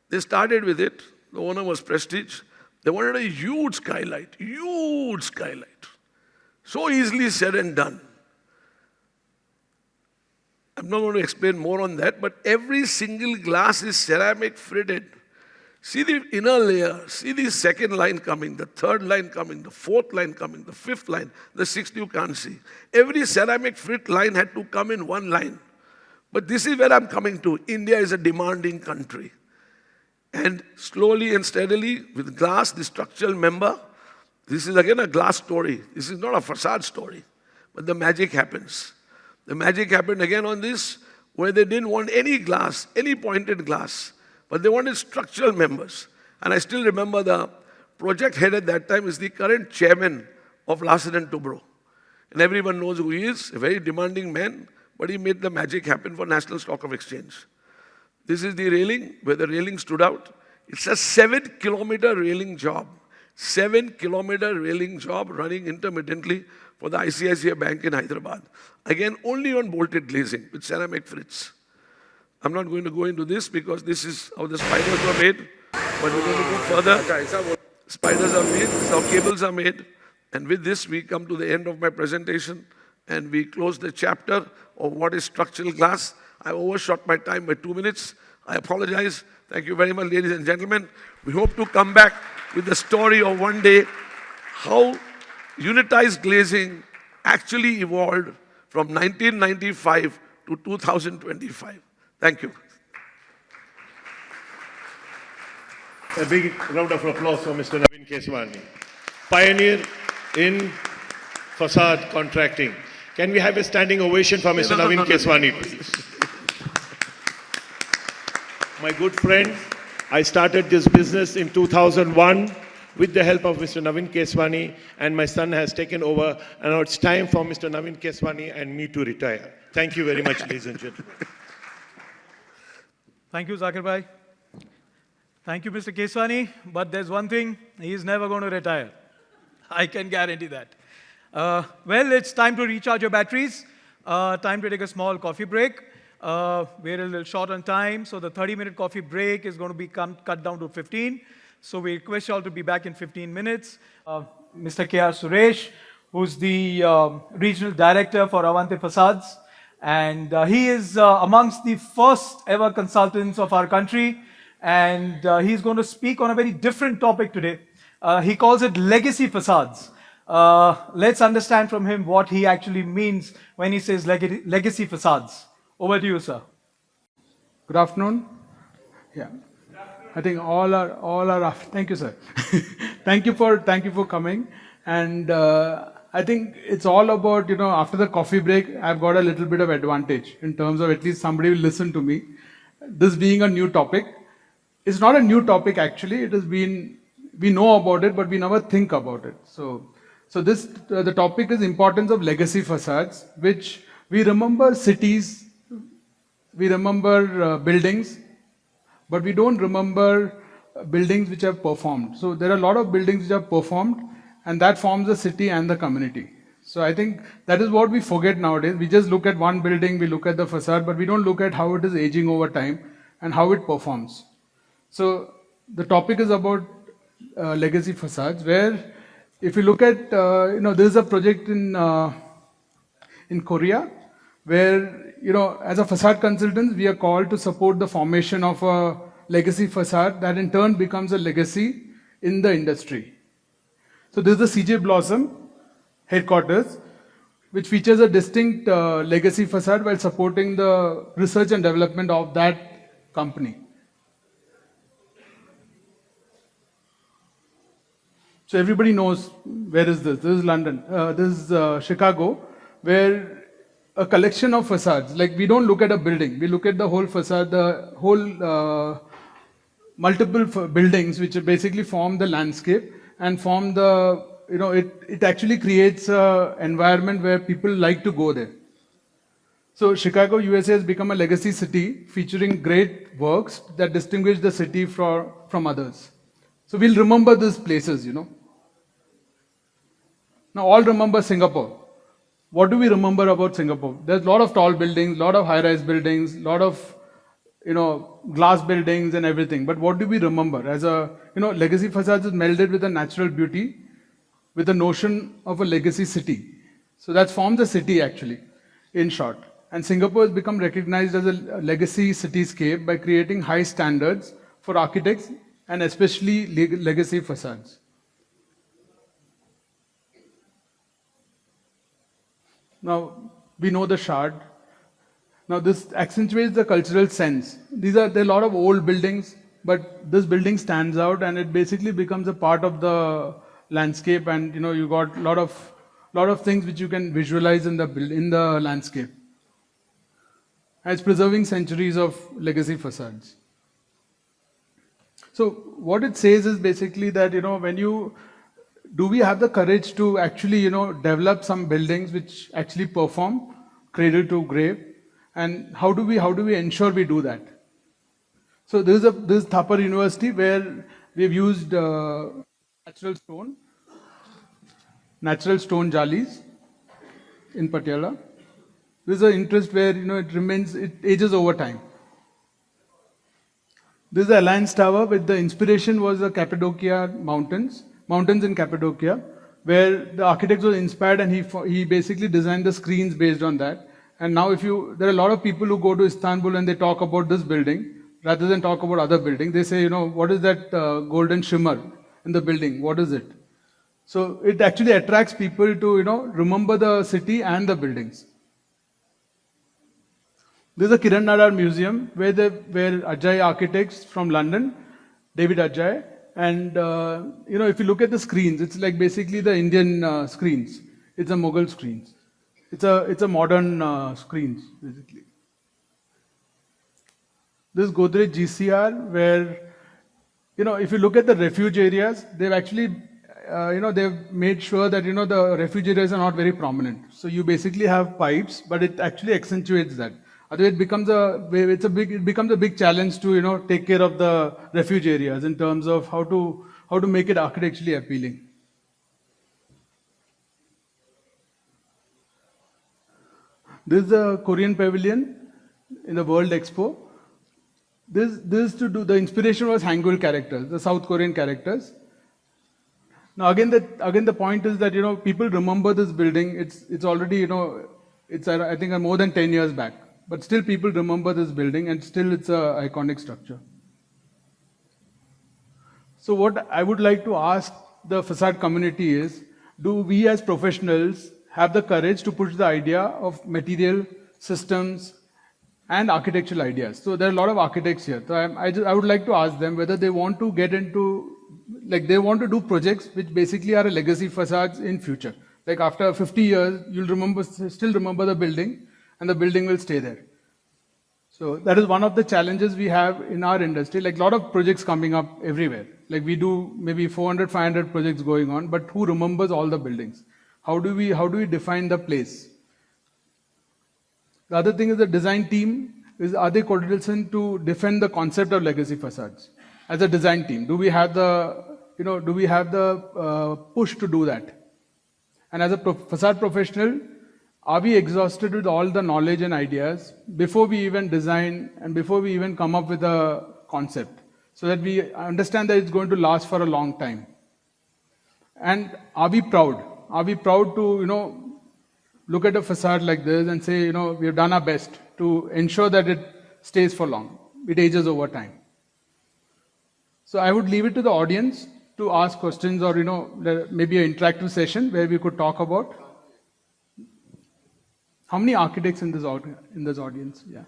They started with it. The owner was Prestige. They wanted a huge skylight. So easily said and done. I'm not going to explain more on that, but every single glass is ceramic fritted. See the inner layer, see the second line coming, the third line coming, the fourth line coming, the fifth line, the sixth you can't see. Every ceramic frit line had to come in one line. But this is where I'm coming to. India is a demanding country. And slowly and steadily, with glass, the structural member, this is again a glass story. This is not a facade story. But the magic happens. The magic happened again on this, where they didn't want any glass, any pointed glass, but they wanted structural members. And I still remember the project head at that time is the current chairman of Larsen & Toubro. And everyone knows who he is, a very demanding man, but he made the magic happen for National Stock of Exchange. This is the railing, where the railing stood out. It's a 7-kilometer railing job. 7-kilometer railing job running intermittently for the ICICI Bank in Hyderabad. Again, only on bolted glazing with ceramic frits. I'm not going to go into this because this is how the spiders were made, but we're going to go further. Spiders are made, how cables are made. And with this, we come to the end of my presentation and we close the chapter of what is structural glass. I overshot my time by 2 minutes. I apologize. Thank you very much, ladies and gentlemen. We hope to come back with the story of one day how unitized glazing actually evolved from 1995 to 2025. Thank you. A big round of applause for Mr. Naveen Keswani, pioneer in facade contracting. Can we have a standing ovation for Mr. Naveen Keswani, please? My good friend, I started this business in 2001 with the help of Mr. Naveen Keswani, and my son has taken over, and now it's time for Mr. Naveen Keswani and me to retire. Thank you very much, ladies and gentlemen. Thank you, Zakir Bhai. Thank you, Mr. Keswani. But there's one thing, he is never going to retire. I can guarantee that. Well, it's time to recharge your batteries. Time to take a small coffee break. We're a little short on time, so the 30-minute coffee break is going to be cut down to 15. So we request you all to be back in 15 minutes. Mr. K.R. Suresh, who's the Regional Director for Avanti Facades. And he is amongst the first ever consultants of our country. And he's going to speak on a very different topic today. He calls it legacy facades. Let's understand from him what he actually means when he says legacy facades. Over to you, sir. Good afternoon. Yeah, I think all are. Thank you, sir. thank you for coming. And I think it's all about, after the coffee break, I've got a little bit of advantage in terms of at least somebody will listen to me. This being a new topic, it's not a new topic actually. It has been, we know about it, but we never think about it. So this the topic is importance of legacy facades, which we remember cities. We remember buildings, but we don't remember buildings which have performed. So there are a lot of buildings which have performed, and that forms the city and the community. So I think that is what we forget nowadays. We just look at one building, we look at the facade, but we don't look at how it is aging over time and how it performs. So the topic is about legacy facades, where if you look at, there is a project in Korea, where as a facade consultants, we are called to support the formation of a legacy facade that in turn becomes a legacy in the industry. So this is the CJ Blossom headquarters, which features a distinct legacy facade while supporting the research and development of that company. So everybody knows where is this. This is London. This is Chicago, where a collection of facades, like we don't look at a building, we look at the whole facade, the whole multiple buildings which basically form the landscape and form the, it actually creates an environment where people like to go there. So Chicago, USA has become a legacy city featuring great works that distinguish the city from others. So we'll remember these places, Now all remember Singapore. What do we remember about Singapore? There's a lot of tall buildings, a lot of high-rise buildings, a lot of, glass buildings and everything. But what do we remember? As legacy facades is melded with a natural beauty, with the notion of a legacy city. So that forms a city actually, in short. And Singapore has become recognized as a legacy cityscape by creating high standards for architects and especially legacy facades. Now, we know the Shard. Now, this accentuates the cultural sense. There are a lot of old buildings, but this building stands out and it basically becomes a part of the landscape, and you got a lot of things which you can visualize in the landscape. And it's preserving centuries of legacy facades. So what it says is basically that do we have the courage to actually develop some buildings which actually perform cradle to grave, and how do we ensure we do that? So this is Thapar University, where we've used natural stone jalis in Patiala. This is an interest where it ages over time. This is the Alliance Tower, with the inspiration was the Cappadocia mountains in Cappadocia, where the architect was inspired and he basically designed the screens based on that. And now there are a lot of people who go to Istanbul and they talk about this building rather than talk about other buildings. They say, what is that golden shimmer in the building? What is it? So it actually attracts people to remember the city and the buildings. This is a Kiran Nadar Museum where Ajay architects from London, David Ajay, and if you look at the screens, it's like basically the Indian screens. It's a Mughal screens. It's a modern screens basically. This is Godrej GCR, where if you look at the refuge areas, they've actually they've made sure that the refuge areas are not very prominent. So you basically have pipes, but it actually accentuates that. Otherwise, it becomes a big challenge to take care of the refuge areas in terms of how to make it architecturally appealing. This is the Korean Pavilion in the World Expo. The inspiration was Hangul characters, the South Korean characters. Now again the point is that people remember this building. It's already it's I think more than 10 years back. But still people remember this building, and still it's an iconic structure. So what I would like to ask the facade community is, do we as professionals have the courage to push the idea of material, systems, and architectural ideas? So there are a lot of architects here. So I would like to ask them whether they want to get into, they want to do projects which basically are a legacy facades in future. Like after 50 years, you'll still remember the building, and the building will stay there. So that is one of the challenges we have in our industry. Like a lot of projects coming up everywhere. Like we do maybe 400, 500 projects going on, but who remembers all the buildings? How do we define the place? The other thing is the design team are they coordinated to defend the concept of legacy facades as a design team? Do we have the push to do that? And as a facade professional, are we exhausted with all the knowledge and ideas before we even design and before we even come up with a concept, so that we understand that it's going to last for a long time? And are we proud? Are we proud to, look at a facade like this and say, we've done our best to ensure that it stays for long, it ages over time? So I would leave it to the audience to ask questions, or, maybe an interactive session where we could talk about. How many architects in this audience? Yeah.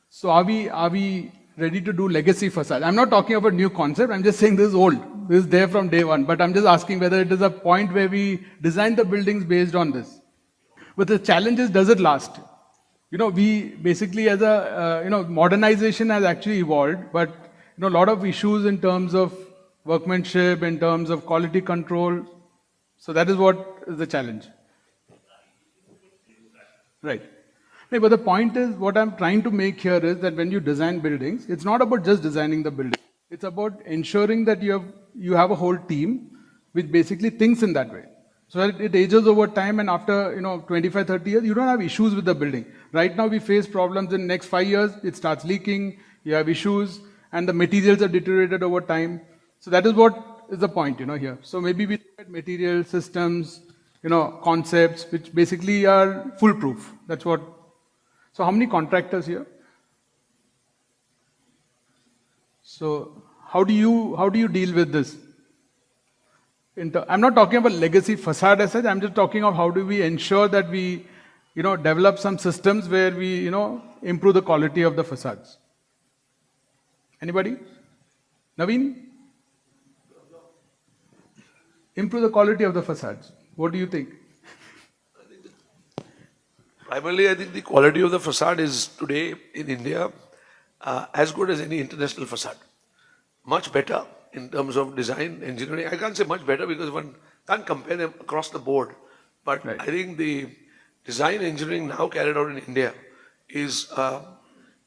So are we ready to do legacy facade? I'm not talking about new concept. I'm just saying this is old. This is there from day one. But I'm just asking whether it is a point where we design the buildings based on this. But the challenge is, does it last? We basically as modernization has actually evolved, but a lot of issues in terms of workmanship, in terms of quality control. So that is what is the challenge. Right. No, but the point is, what I'm trying to make here is that when you design buildings, it's not about just designing the building. It's about ensuring that you have a whole team which basically thinks in that way. So that it ages over time, and after 25, 30 years, you don't have issues with the building. Right now, we face problems. In next 5 years, it starts leaking. You have issues, and the materials are deteriorated over time. So that is what is the point, here. So maybe we look at material systems, concepts which basically are foolproof. That's what. So how many contractors here? So how do you deal with this? I'm not talking about legacy facade as such. I'm just talking of how do we ensure that we, develop some systems where we, improve the quality of the facades. Anybody? Naveen? Improve the quality of the facades. What do you think? Primarily, I think the quality of the facade is today in India as good as any international facade. Much better in terms of design, engineering. I can't say much better because one can't compare them across the board. But Right. I think the design engineering now carried out in India is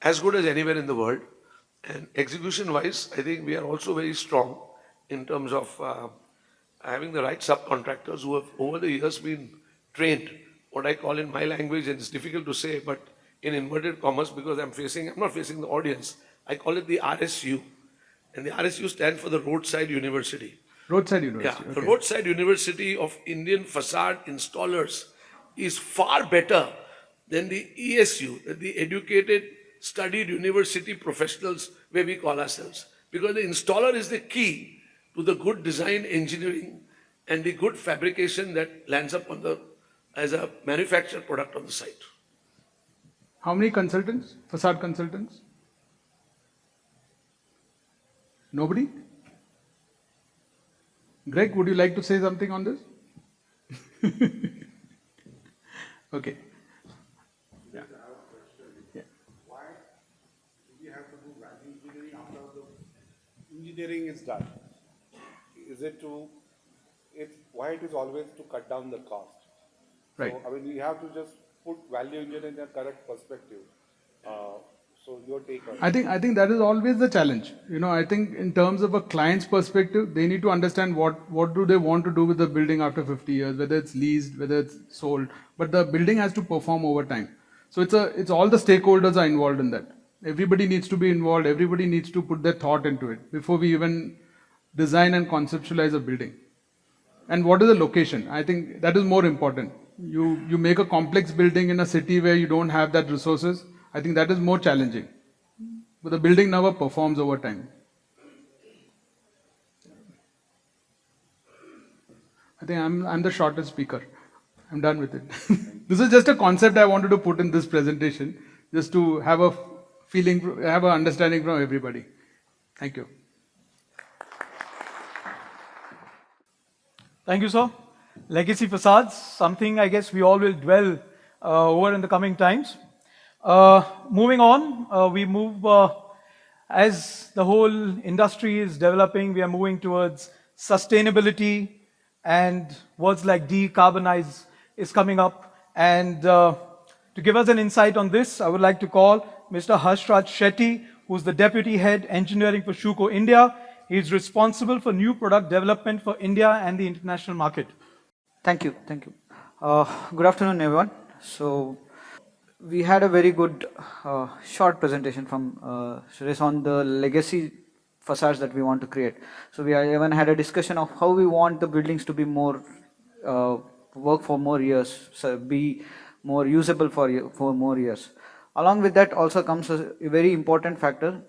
as good as anywhere in the world. And execution-wise, I think we are also very strong in terms of having the right subcontractors who have over the years been trained, what I call in my language, and it's difficult to say, but in inverted commas, because I'm not facing the audience, I call it the RSU. And the RSU stands for the Roadside University. Roadside Yeah, university. the Okay. Roadside University of Indian facade installers is far better than the ESU, the Educated Studied University Professionals, where we call ourselves. Because the installer is the key to the good design engineering and the good fabrication that lands up as a manufactured product on the site. How many consultants? Facade consultants? Nobody? Greg, would you like to say something on this? Okay. Yeah. Yeah. Why do we have to do value engineering after the engineering is done? Is it why it is always to cut down the cost? Right. So, we have to just put value engineering in a correct perspective. So your take on it? I think that is always the challenge. I think in terms of a client's perspective, they need to understand what do they want to do with the building after 50 years, whether it's leased, whether it's sold. But the building has to perform over time. So it's all the stakeholders are involved in that. Everybody needs to be involved. Everybody needs to put their thought into it before we even design and conceptualize a building. And what is the location? I think that is more important. You make a complex building in a city where you don't have that resources. I think that is more challenging. But the building never performs over time. I think I'm the shortest speaker. I'm done with it. This is just a concept I wanted to put in this presentation, just to have a feeling, have an understanding from everybody. Thank you. Thank you, sir. Legacy facades, something I guess we all will dwell over in the coming times. Moving on, we move, as the whole industry is developing, we are moving towards sustainability, and words like decarbonize is coming up. And to give us an insight on this, I would like to call Mr. Harshraj Shetty, who's the Deputy Head Engineering for Shuko India. He's responsible for new product development for India and the international market. Thank you. Good afternoon, everyone. So, we had a very good short presentation from Suresh on the legacy facades that we want to create. So, we even had a discussion of how we want the buildings to be more, work for more years, so be more usable for more years. Along with that also comes a very important factor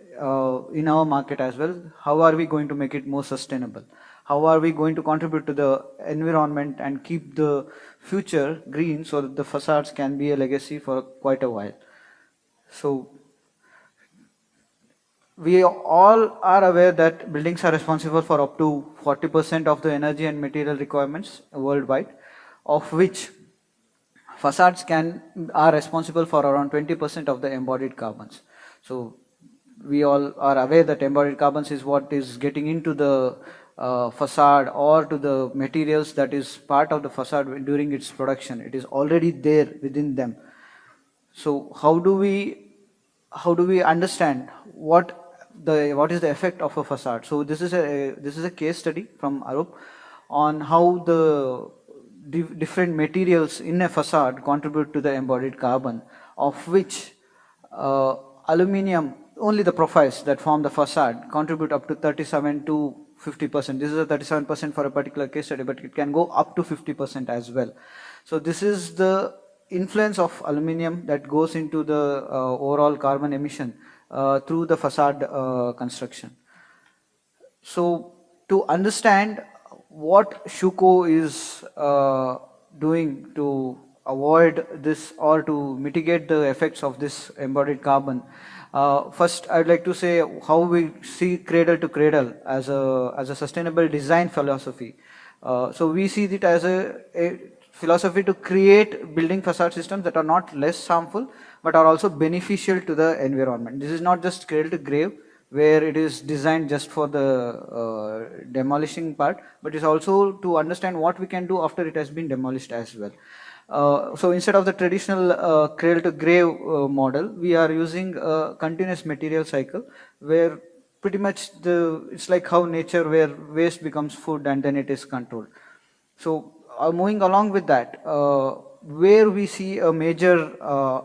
in our market as well. How are we going to make it more sustainable? How are we going to contribute to the environment and keep the future green so that the facades can be a legacy for quite a while? So, we all are aware that buildings are responsible for up to 40% of the energy and material requirements worldwide, of which facades are responsible for around 20% of the embodied carbons. So, we all are aware that embodied carbons is what is getting into the facade or to the materials that is part of the facade during its production. It is already there within them. So how do we understand what is the effect of a facade? So this is a case study from Arup on how the different materials in a facade contribute to the embodied carbon, of which aluminium, only the profiles that form the facade contribute up to 37 to 50%. This is a 37% for a particular case study, but it can go up to 50% as well. So this is the influence of aluminium that goes into the overall carbon emission through the facade construction. So to understand what Shuko is doing to avoid this or to mitigate the effects of this embodied carbon, first I'd like to say how we see cradle to cradle as a sustainable design philosophy. So we see it as a philosophy to create building facade systems that are not less harmful but are also beneficial to the environment. This is not just cradle to grave, where it is designed just for the demolishing part, but it's also to understand what we can do after it has been demolished as well. So instead of the traditional cradle to grave model, we are using a continuous material cycle where pretty much it's like how nature, where waste becomes food and then it is controlled. So moving along with that, where we see a major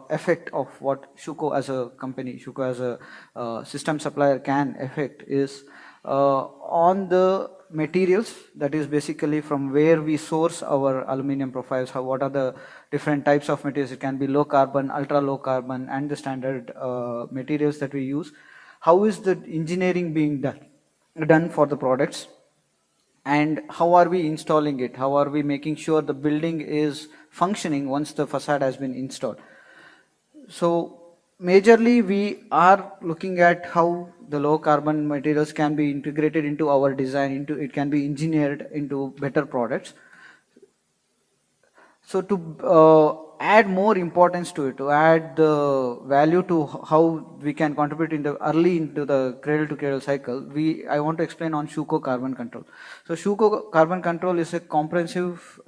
effect of what Shuko as a company, Shuko as a system supplier can affect is on the materials, that is basically from where we source our aluminum profiles, what are the different types of materials. It can be low carbon, ultra low carbon, and the standard materials that we use. How is the engineering being done for the products, and how are we installing it? How are we making sure the building is functioning once the facade has been installed? So majorly we are looking at how the low carbon materials can be integrated into our design, it can be engineered into better products. So to add more importance to it, to add the value to how we can contribute early into the cradle to cradle cycle, I want to explain on Shuko carbon control. So Shuko carbon control is a comprehensive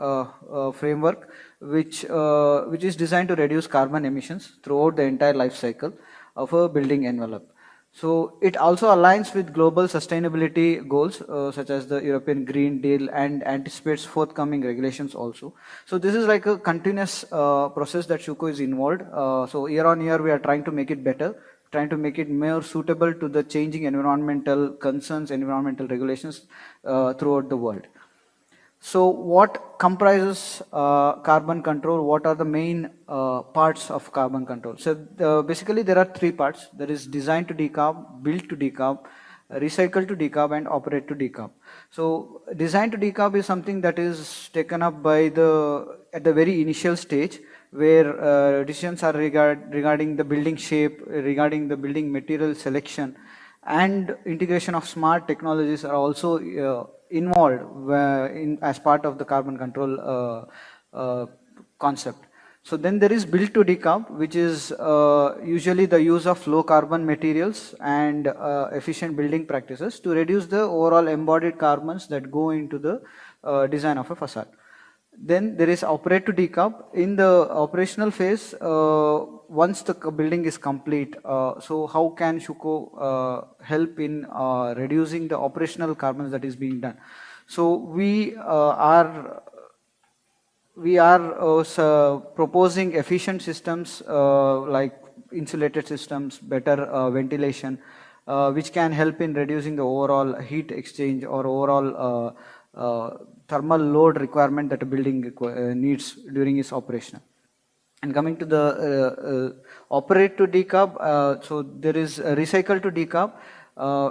framework which is designed to reduce carbon emissions throughout the entire life cycle of a building envelope. So it also aligns with global sustainability goals such as the European Green Deal and anticipates forthcoming regulations also. So this is like a continuous process that Shuko is involved. So year on year we are trying to make it better, trying to make it more suitable to the changing environmental concerns, environmental regulations throughout the world. So what comprises carbon control? What are the main parts of carbon control? So basically there are three parts. There is design to decarb, build to decarb, recycle to decarb, and operate to decarb. So design to decarb is something that is taken up by at the very initial stage, where decisions are regarding the building shape, regarding the building material selection, and integration of smart technologies are also involved as part of the carbon control concept. So then there is build to decarb, which is usually the use of low carbon materials and efficient building practices to reduce the overall embodied carbons that go into the design of a facade. Then there is operate to decarb. In the operational phase, once the building is complete, so how can Shuko help in reducing the operational carbons that is being done? So we are proposing efficient systems like insulated systems, better ventilation, which can help in reducing the overall heat exchange or overall thermal load requirement that a building needs during its operation. And coming to the operate to decarb, so there is a recycle to decarb.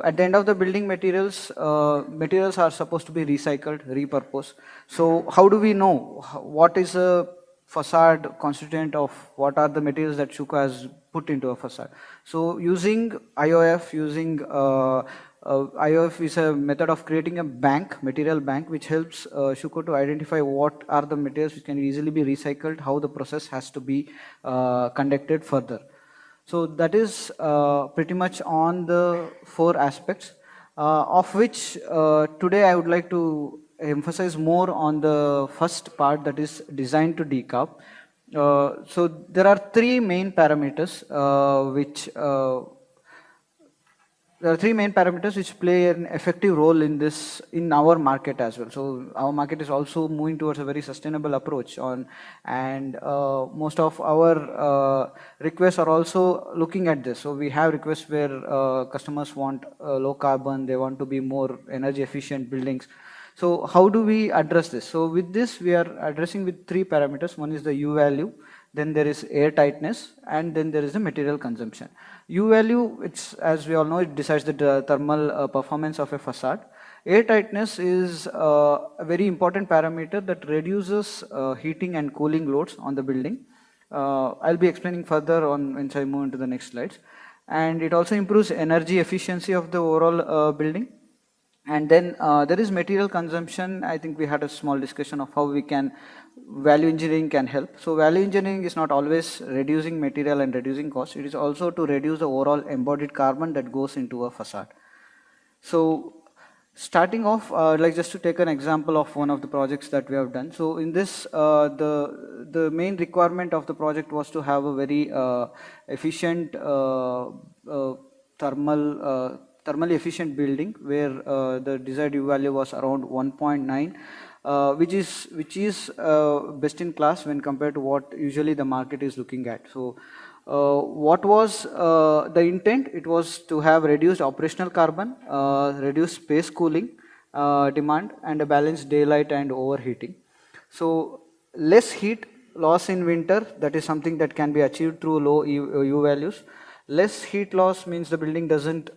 At the end of the building materials, materials are supposed to be recycled, repurposed. So how do we know what is a facade constituent of, what are the materials that Shuko has put into a facade? So using IOF, IOF is a method of creating a bank, material bank, which helps Shuko to identify what are the materials which can easily be recycled, how the process has to be conducted further. So that is pretty much on the four aspects, of which today I would like to emphasize more on the first part, that is design to decarb. So there are three main parameters which play an effective role in this in our market as well. So our market is also moving towards a very sustainable approach and most of our requests are also looking at this. So we have requests where customers want low carbon, they want to be more energy efficient buildings. So how do we address this? So with this we are addressing with three parameters. One is the U value, then there is air tightness, and then there is the material consumption. U value, it's, as we all know, it decides the thermal performance of a facade. Air tightness is a very important parameter that reduces heating and cooling loads on the building. I'll be explaining further on once I move into the next slides. And it also improves energy efficiency of the overall building. And then there is material consumption. I think we had a small discussion of how we can, value engineering can help. So value engineering is not always reducing material and reducing cost. It is also to reduce the overall embodied carbon that goes into a facade. So starting off, like just to take an example of one of the projects that we have done. So in this, the main requirement of the project was to have a very efficient thermally efficient building where the desired U value was around 1.9, which is best in class when compared to what usually the market is looking at. So what was the intent? It was to have reduced operational carbon, reduced space cooling demand, and a balanced daylight and overheating. So less heat loss in winter, that is something that can be achieved through low U values. Less heat loss means the building doesn't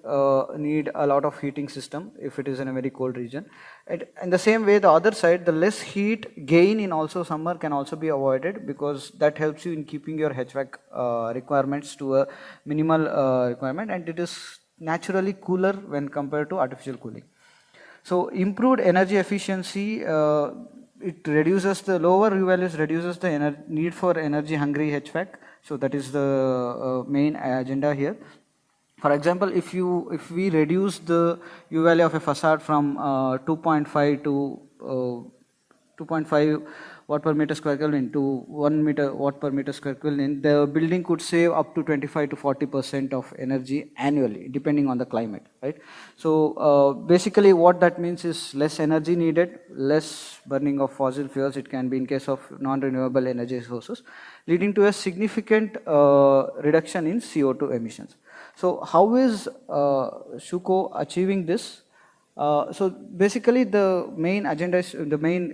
need a lot of heating system if it is in a very cold region. And in the same way, the other side, the less heat gain in also summer can also be avoided, because that helps you in keeping your HVAC requirements to a minimal requirement, and it is naturally cooler when compared to artificial cooling. So improved energy efficiency, it reduces the lower U values, reduces the need for energy hungry HVAC. So that is the main agenda here. For example, if we reduce the U value of a facade from 2.5 to 2.5 watt per meter square Kelvin to 1 watt per meter square Kelvin, the building could save up to 25 to 40% of energy annually, depending on the climate, right? So basically what that means is less energy needed, less burning of fossil fuels. It can be in case of non-renewable energy sources, leading to a significant reduction in CO2 emissions. So how is Schuko achieving this? So basically the main agenda is, the main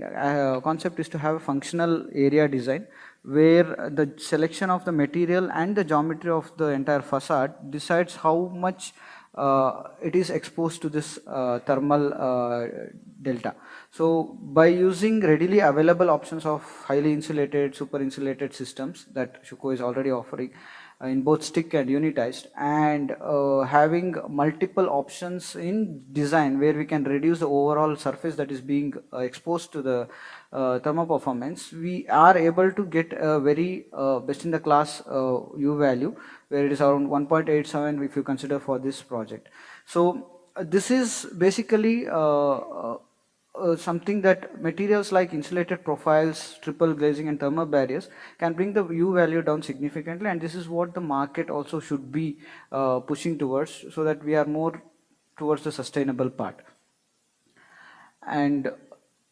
concept is to have a functional area design where the selection of the material and the geometry of the entire facade decides how much it is exposed to this thermal delta. So by using readily available options of highly insulated, super insulated systems that Schuko is already offering in both stick and unitized, and having multiple options in design where we can reduce the overall surface that is being exposed to the thermal performance, we are able to get a very best in the class U value, where it is around 1.87 if you consider for this project. So this is basically something that materials like insulated profiles, triple glazing and thermal barriers can bring the U value down significantly, and this is what the market also should be pushing towards, so that we are more towards the sustainable part. And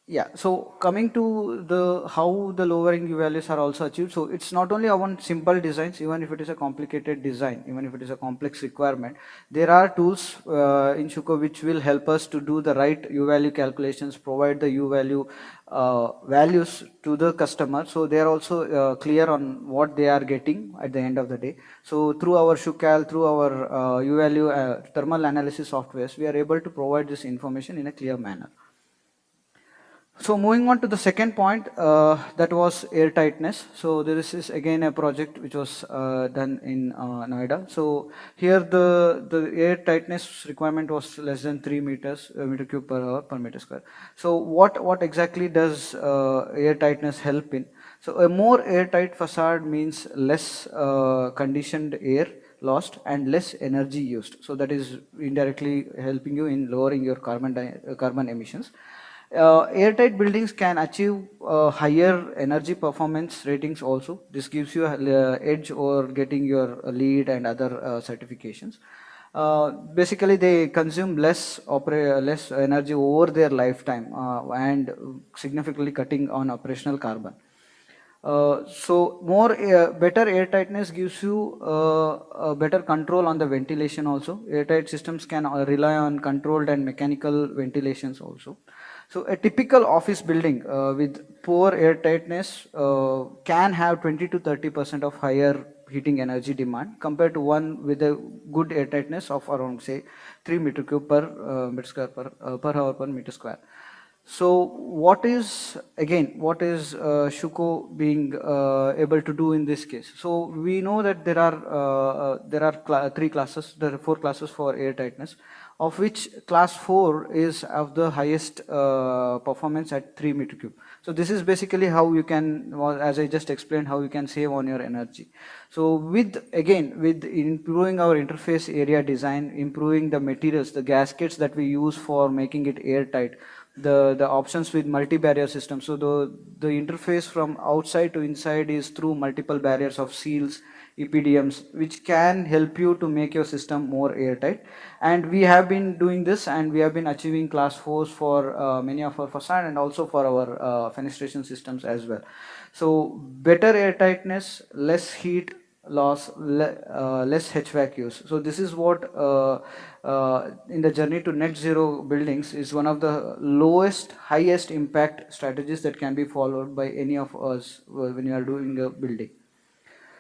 yeah, so coming to the how the lowering U values are also achieved. So it's not only one simple designs, even if it is a complicated design, even if it is a complex requirement, there are tools in Schuko which will help us to do the right U value calculations, provide the U value values to the customer, so they are also clear on what they are getting at the end of the day. So through our Schucal, through our U value thermal analysis softwares, we are able to provide this information in a clear manner. So moving on to the second point, that was air tightness. So this is again a project which was done in Noida. So here the air tightness requirement was less than 3 meter cube per hour per meter square. So what exactly does air tightness help in? So a more airtight facade means less conditioned air lost and less energy used. So that is indirectly helping you in lowering your carbon emissions. Airtight buildings can achieve higher energy performance ratings also. This gives you an edge over getting your LEED and other certifications. Basically, they consume less energy over their lifetime and significantly cutting on operational carbon. So better airtightness gives you a better control on the ventilation also. Airtight systems can rely on controlled and mechanical ventilations also. So a typical office building with poor airtightness can have 20 to 30% of higher heating energy demand compared to one with a good airtightness of around say 3 meter cube per meter square per hour per meter square. So what is Schuko being able to do in this case? So we know that there are 3 classes, there are 4 classes for air tightness, of which class 4 is of the highest performance at 3 meter cube. So this is basically how you can, as I just explained, how you can save on your energy. So with improving our interface area design, improving the materials, the gaskets that we use for making it airtight, the options with multi-barrier system. So the interface from outside to inside is through multiple barriers of seals, EPDMs, which can help you to make your system more airtight. And we have been doing this, and we have been achieving class 4s for many of our facade and also for our fenestration systems as well. So better airtightness, less heat loss, less HVAC use. So this is what in the journey to net zero buildings is one of the highest impact strategies that can be followed by any of us when you are doing a building.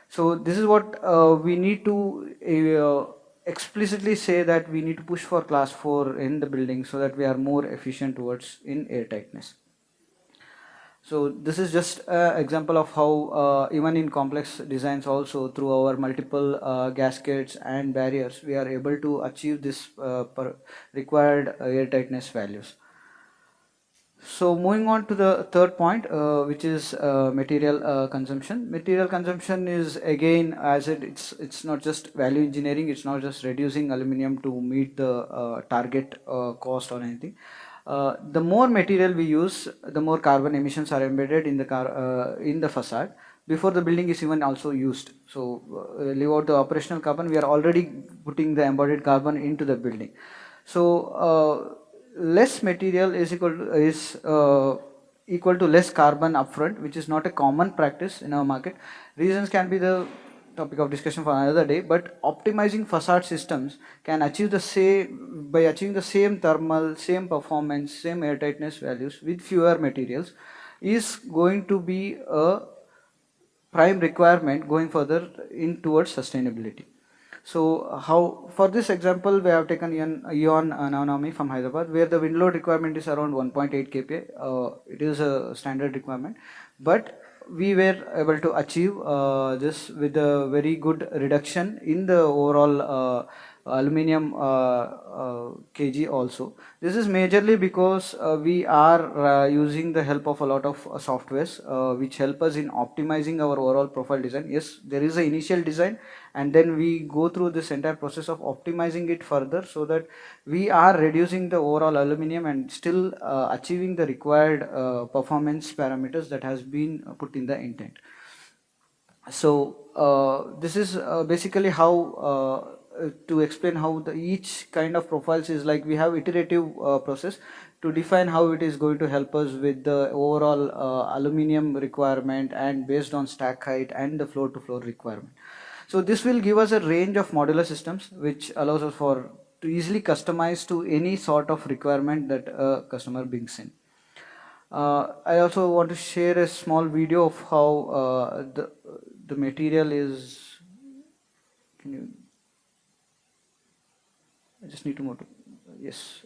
So this is what we need to explicitly say, that we need to push for class 4 in the building so that we are more efficient towards in airtightness. So this is just an example of how even in complex designs also, through our multiple gaskets and barriers, we are able to achieve this required airtightness values. So moving on to the third point, which is material consumption. Material consumption is, again, as it's not just value engineering, it's not just reducing aluminum to meet the target cost or anything. The more material we use, the more carbon emissions are embedded in the facade before the building is even also used. So leave out the operational carbon, we are already putting the embodied carbon into the building. So less material is equal to less carbon upfront, which is not a common practice in our market. Reasons can be the topic of discussion for another day, but optimizing facade systems can achieve by achieving the same thermal, same performance, same airtightness values with fewer materials is going to be a prime requirement going further in towards sustainability. So for this example, we have taken Ion Navami from Hyderabad, where the wind load requirement is around 1.8 kPa. It is a standard requirement, but we were able to achieve this with a very good reduction in the overall aluminum kg also. This is majorly because we are using the help of a lot of softwares which help us in optimizing our overall profile design. Yes, there is an initial design, and then we go through this entire process of optimizing it further so that we are reducing the overall aluminum and still achieving the required performance parameters that has been put in the intent. So this is basically how to explain how each kind of profiles is like. We have iterative process to define how it is going to help us with the overall aluminum requirement and based on stack height and the floor to floor requirement. So this will give us a range of modular systems which allows us to easily customize to any sort of requirement that a customer brings in. I also want to share a small video of how the material is. I just need to move to, yes.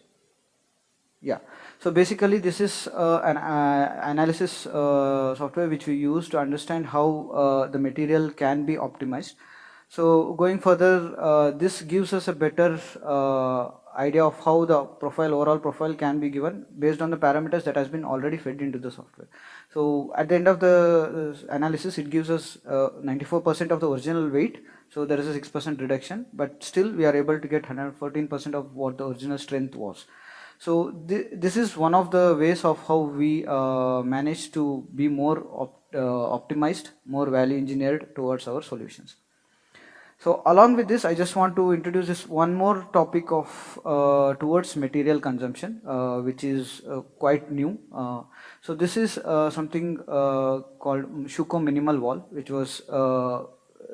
Yeah. So basically this is an analysis software which we use to understand how the material can be optimized. So going further, this gives us a better idea of how the overall profile can be given based on the parameters that has been already fed into the software. So at the end of the analysis, it gives us 94% of the original weight. So there is a 6% reduction, but still we are able to get 114% of what the original strength was. So this is one of the ways of how we manage to be more optimized, more value engineered towards our solutions. So along with this, I just want to introduce this one more topic of towards material consumption, which is quite new. So this is something called Schuko Minimal Wall, which was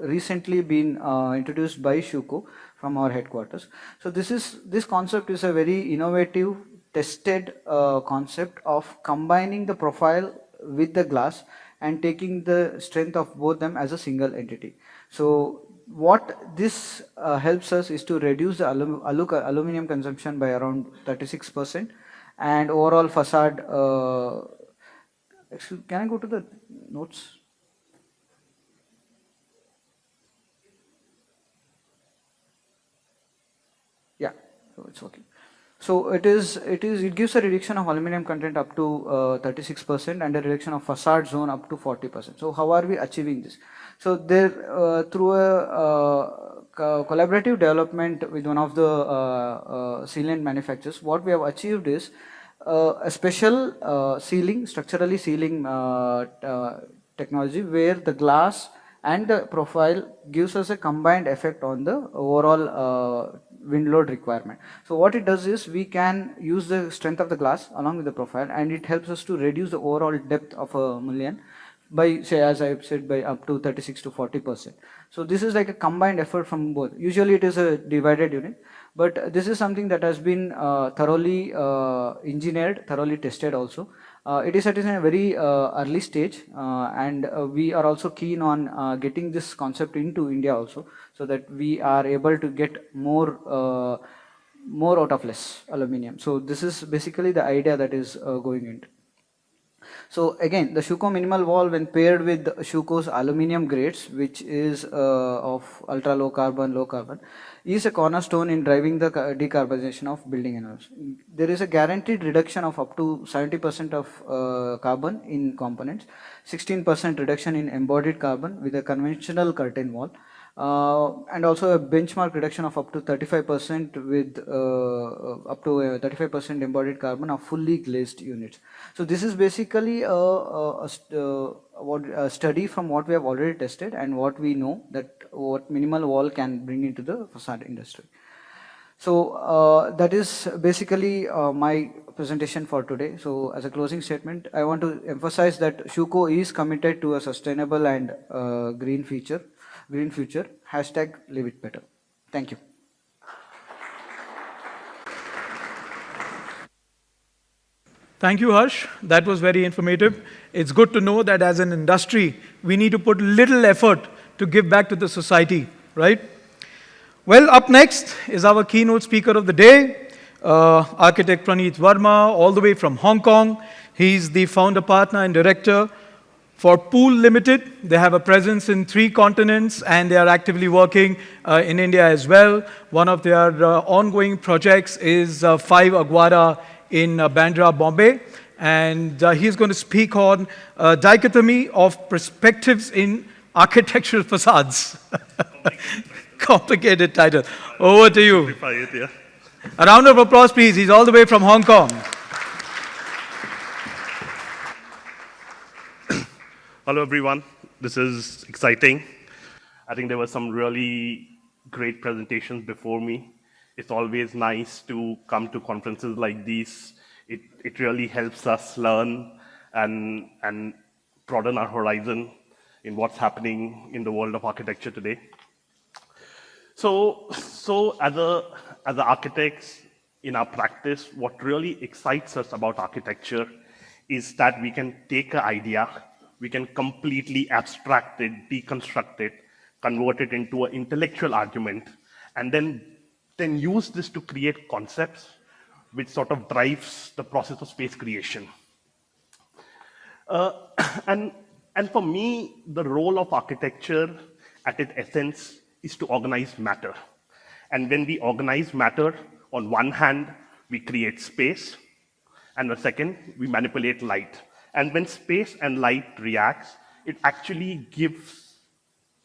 recently been introduced by Schuko from our headquarters. So this concept is a very innovative, tested concept of combining the profile with the glass and taking the strength of both them as a single entity. So what this helps us is to reduce the aluminum consumption by around 36%, and overall facade. Actually, can I go to the notes? Yeah, so it's okay. So it gives a reduction of aluminum content up to 36% and a reduction of facade zone up to 40%. So how are we achieving this? So there through a collaborative development with one of the sealant manufacturers, what we have achieved is a special structurally sealing technology where the glass and the profile gives us a combined effect on the overall wind load requirement. So what it does is we can use the strength of the glass along with the profile, and it helps us to reduce the overall depth of a mullion by, say, as I said, by up to 36 to 40%. So this is like a combined effort from both. Usually it is a divided unit, but this is something that has been thoroughly engineered, thoroughly tested also. It is at a very early stage, and we are also keen on getting this concept into India also, so that we are able to get more out of less aluminium. So this is basically the idea that is going into. So again, the Schuko Minimal Wall, when paired with Schuko's aluminum grades, which is of ultra low carbon, is a cornerstone in driving the decarbonization of building envelopes. There is a guaranteed reduction of up to 70% of carbon in components, 16% reduction in embodied carbon with a conventional curtain wall, and also a benchmark reduction of up to 35% with up to 35% embodied carbon of fully glazed units. So this is basically a study from what we have already tested and what we know that what minimal wall can bring into the facade industry. So that is basically my presentation for today. So as a closing statement, I want to emphasize that Schuko is committed to a sustainable and green future. #Live it better. Thank you. Thank you, Harsh. That was very informative. It's good to know that as an industry, we need to put little effort to give back to the society, right? Well, up next is our keynote speaker of the day, architect Praneeth Verma, all the way from Hong Kong. He's the founder, partner, and director for Pool Limited. They have a presence in 3 continents, and they are actively working in India as well. One of their ongoing projects is 5 Aguada in Bandra, Bombay. And he's going to speak on dichotomy of perspectives in architectural facades. Complicated title. Over to you. A round of applause, please. He's all the way from Hong Kong. Hello, everyone. This is exciting. I think there were some really great presentations before me. It's always nice to come to conferences like these. It really helps us learn and broaden our horizon in what's happening in the world of architecture today. So as architects in our practice, what really excites us about architecture is that we can take an idea, we can completely abstract it, deconstruct it, convert it into an intellectual argument, and then use this to create concepts which sort of drives the process of space creation. And for me, the role of architecture at its essence is to organize matter. And when we organize matter, on one hand, we create space, and the second, we manipulate light. And when space and light reacts, it actually gives,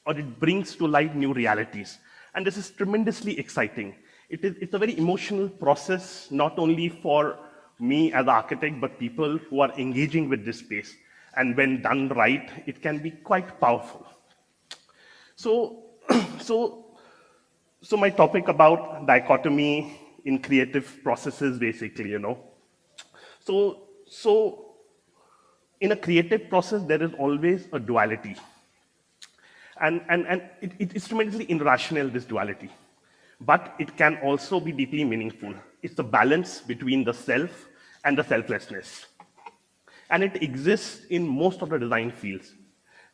or it brings to light new realities. And this is tremendously exciting. It's a very emotional process, not only for me as an architect, but people who are engaging with this space. And when done right, it can be quite powerful. So, so my topic about dichotomy in creative processes, basically, So in a creative process, there is always a duality. And it's tremendously irrational, this duality. But it can also be deeply meaningful. It's the balance between the self and the selflessness. And it exists in most of the design fields.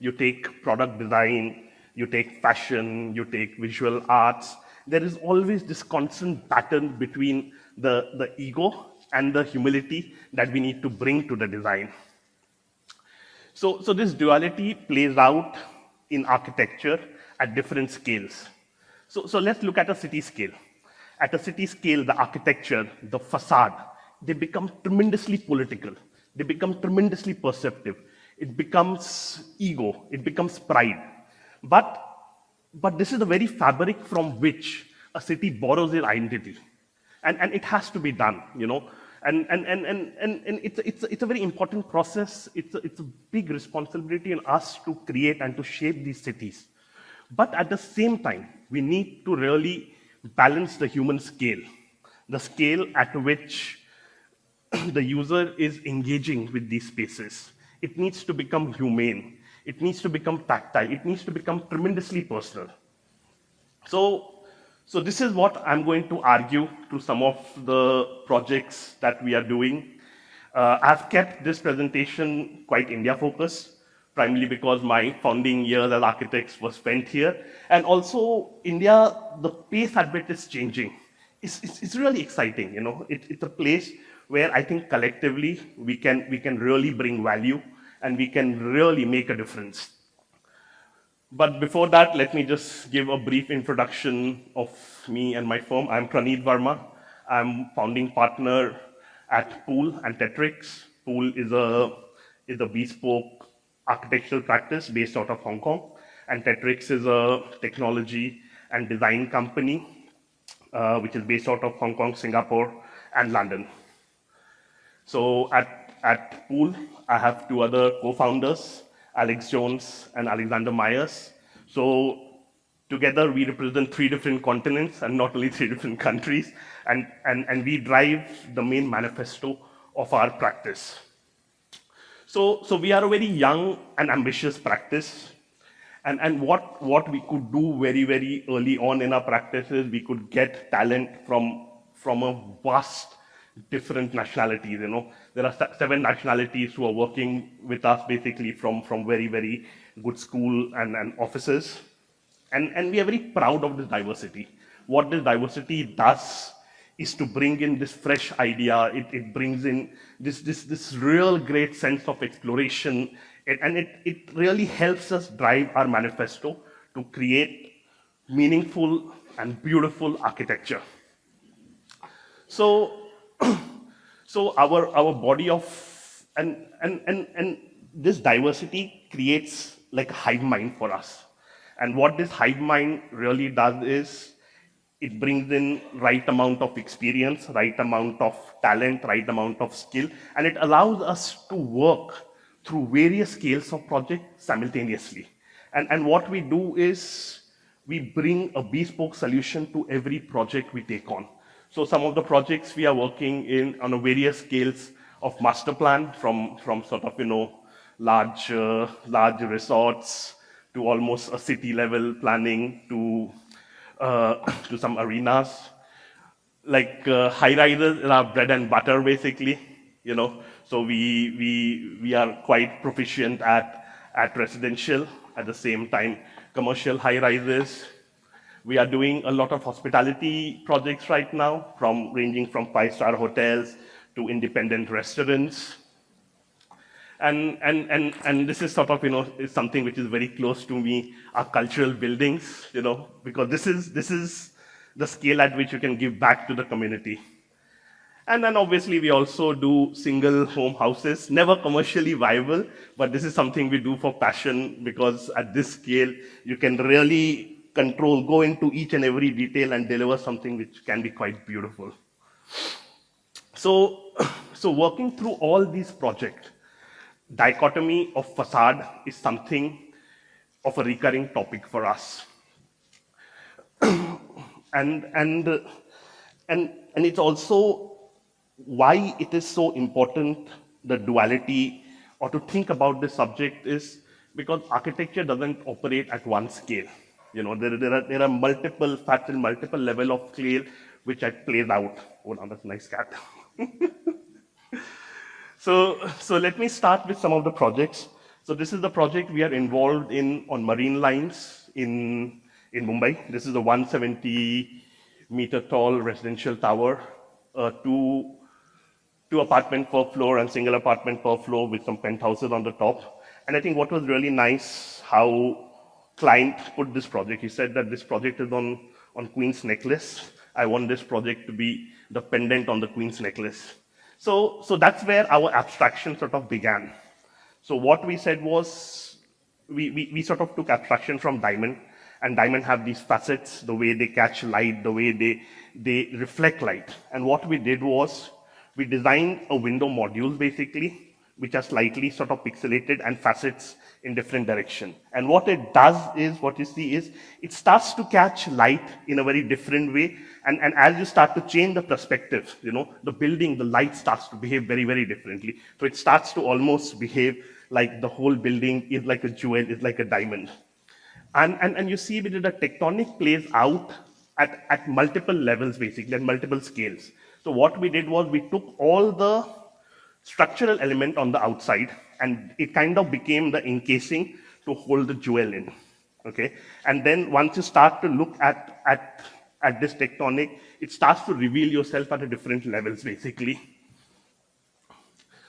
You take product design, you take fashion, you take visual arts. There is always this constant pattern between the ego and the humility that we need to bring to the design. So this duality plays out in architecture at different scales. So let's look at a city scale. At a city scale, the architecture, the facade, they become tremendously political. They become tremendously perceptive. It becomes ego. It becomes pride. But this is the very fabric from which a city borrows its identity. And it has to be done, And it's a very important process. It's a big responsibility on us to create and to shape these cities. But at the same time, we need to really balance the human scale, the scale at which the user is engaging with these spaces. It needs to become humane. It needs to become tactile. It needs to become tremendously personal. So this is what I'm going to argue through some of the projects that we are doing. I've kept this presentation quite India-focused, primarily because my founding years as architects was spent here. And also, India, the pace at which it's changing, it's really exciting, It's a place where I think collectively we can really bring value and we can really make a difference. But before that, let me just give a brief introduction of me and my firm. I'm Praneeth Verma. I'm founding partner at Pool and Tetrix. Pool is a bespoke architectural practice based out of Hong Kong, and Tetrix is a technology and design company which is based out of Hong Kong, Singapore, and London. So at Pool, I have two other co-founders, Alex Jones and Alexander Myers. So together we represent 3 different continents and not only 3 different countries, and we drive the main manifesto of our practice. So we are a very young and ambitious practice, and what we could do very, very early on in our practice is we could get talent from a vast different nationalities. There are 7 nationalities who are working with us basically from very, very good school and offices. And we are very proud of this diversity. What this diversity does is to bring in this fresh idea. It brings in this real great sense of exploration. And it really helps us drive our manifesto to create meaningful and beautiful architecture. So our body of and this diversity creates like a hive mind for us. And what this hive mind really does is it brings in right amount of experience, right amount of talent, right amount of skill, and it allows us to work through various scales of project simultaneously. And what we do is we bring a bespoke solution to every project we take on. So some of the projects we are working in on a various scales of master plan, from sort of large resorts to almost a city level planning to some arenas, like high rises are bread and butter basically, So we are quite proficient at residential, at the same time commercial high rises. We are doing a lot of hospitality projects right now, ranging from 5-star hotels to independent restaurants. And this is sort of, is something which is very close to me, our cultural buildings, because this is the scale at which you can give back to the community. And then obviously we also do single home houses, never commercially viable, but this is something we do for passion, because at this scale, you can really control, go into each and every detail and deliver something which can be quite beautiful. So, so working through all these projects, dichotomy of facade is something of a recurring topic for us. and it's also why it is so important, the duality, or to think about this subject is because architecture doesn't operate at one scale. You know, there are multiple facets, multiple level of scale which it plays out. Oh, now that's a nice cat. So let me start with some of the projects. So this is the project we are involved in on Marine Lines in Mumbai. This is a 170-meter tall residential tower, two apartment per floor and single apartment per floor with some penthouses on the top. And I think what was really nice, how client put this project. He said that this project is on Queen's necklace. I want this project to be the pendant on the Queen's necklace. So that's where our abstraction sort of began. So what we said was, we sort of took abstraction from diamond, and diamond have these facets, the way they catch light, the way they reflect light. And what we did was, we designed a window module basically, which are slightly sort of pixelated and facets in different direction. And what it does is, what you see is, it starts to catch light in a very different way. And as you start to change the perspective, you know, the building, the light starts to behave very, very differently. So it starts to almost behave like the whole building is like a jewel, is like a diamond. And you see, we did a tectonic plays out at multiple levels basically, at multiple scales. So what we did was, we took all the structural element on the outside, and it kind of became the encasing to hold the jewel in, okay? And then once you start to look at this tectonic, it starts to reveal yourself at a different levels, basically.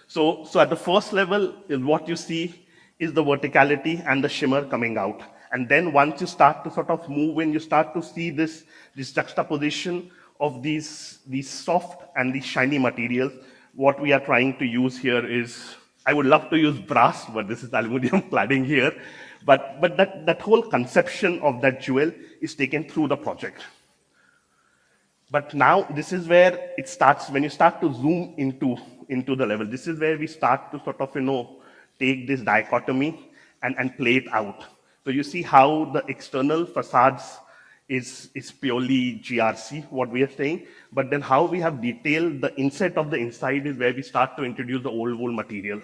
So at the first level, is what you see is the verticality and the shimmer coming out. And then once you start to sort of move in, you start to see this juxtaposition of these soft and these shiny materials. What we are trying to use here is, I would love to use brass, but this is aluminum cladding here. But that whole conception of that jewel is taken through the project. But now this is where it starts, when you start to zoom into the level, this is where we start to sort of, you know, take this dichotomy and play it out. So you see how the external facades is purely GRC, what we are saying, but then how we have detailed the inset of the inside is where we start to introduce the old wool material.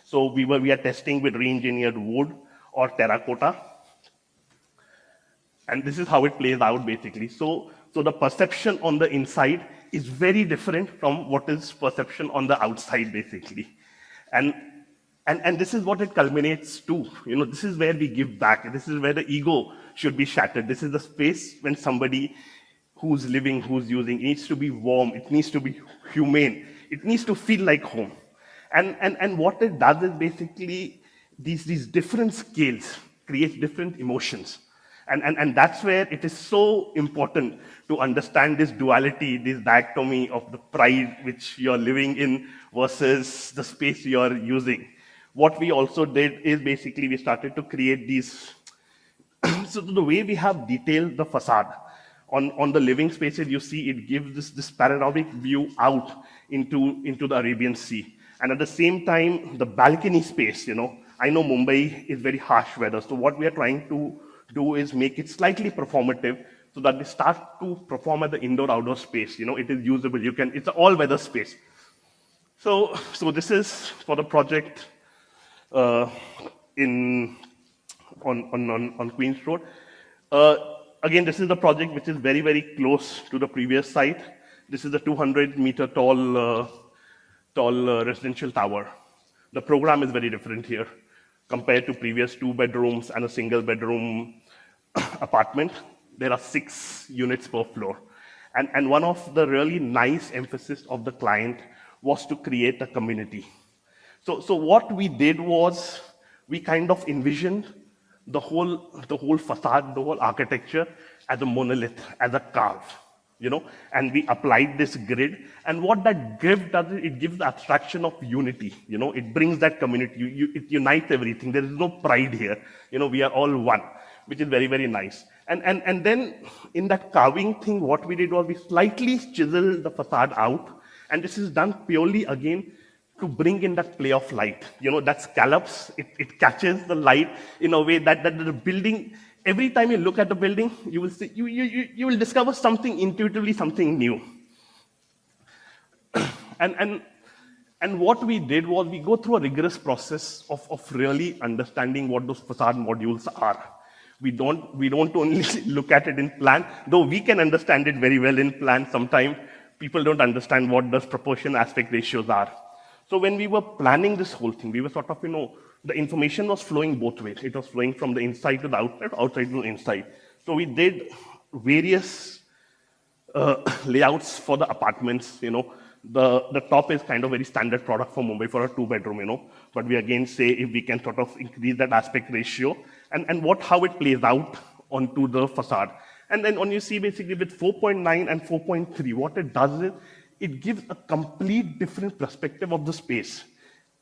So we are testing with re-engineered wood or terracotta. And this is how it plays out basically. So the perception on the inside is very different from what is perception on the outside basically. And this is what it culminates to. You know, this is where we give back. This is where the ego should be shattered. This is the space when somebody who's living, who's using, it needs to be warm, it needs to be humane, it needs to feel like home. And what it does is basically these different scales create different emotions. And that's where it is so important to understand this duality, this dichotomy of the pride which you're living in versus the space you're using. What we also did is basically we started to create these, so the way we have detailed the facade, on the living spaces, you see it gives this panoramic view out into the Arabian Sea. And at the same time, the balcony space, you know, I know Mumbai is very harsh weather, so what we are trying to do is make it slightly performative so that we start to perform at the indoor-outdoor space. You know, it is usable, it's an all-weather space. So this is for the project on Queen's Road. Again, this is the project which is very, very close to the previous site. This is a 200-meter tall residential tower. The program is very different here compared to previous 2 bedrooms and a single bedroom apartment. There are 6 units per floor. And one of the really nice emphasis of the client was to create a community. So what we did was, we kind of envisioned the whole facade, the whole architecture as a monolith, as a carve, you know, and we applied this grid. And what that grid does is it gives the abstraction of unity, you know, it brings that community, it unites everything. There is no pride here, you know, we are all one. which is very, very nice. And then in that carving thing, what we did was we slightly chiseled the facade out. And this is done purely, again, to bring in that play of light. You know, that scallops, it catches the light in a way that the building, every time you look at the building, you will see, you will discover something intuitively, something new. And what we did was we go through a rigorous process of really understanding what those facade modules are. We don't only look at it in plan, though we can understand it very well in plan. Sometimes people don't understand what those proportion aspect ratios are. So when we were planning this whole thing, we were sort of, the information was flowing both ways. It was flowing from the inside to the outside, outside to the inside. So we did various layouts for the apartments, The top is kind of very standard product for Mumbai for a 2-bedroom, But we again say if we can sort of increase that aspect ratio and how it plays out onto the facade. And then when you see basically with 4.9 and 4.3, what it does is it gives a complete different perspective of the space.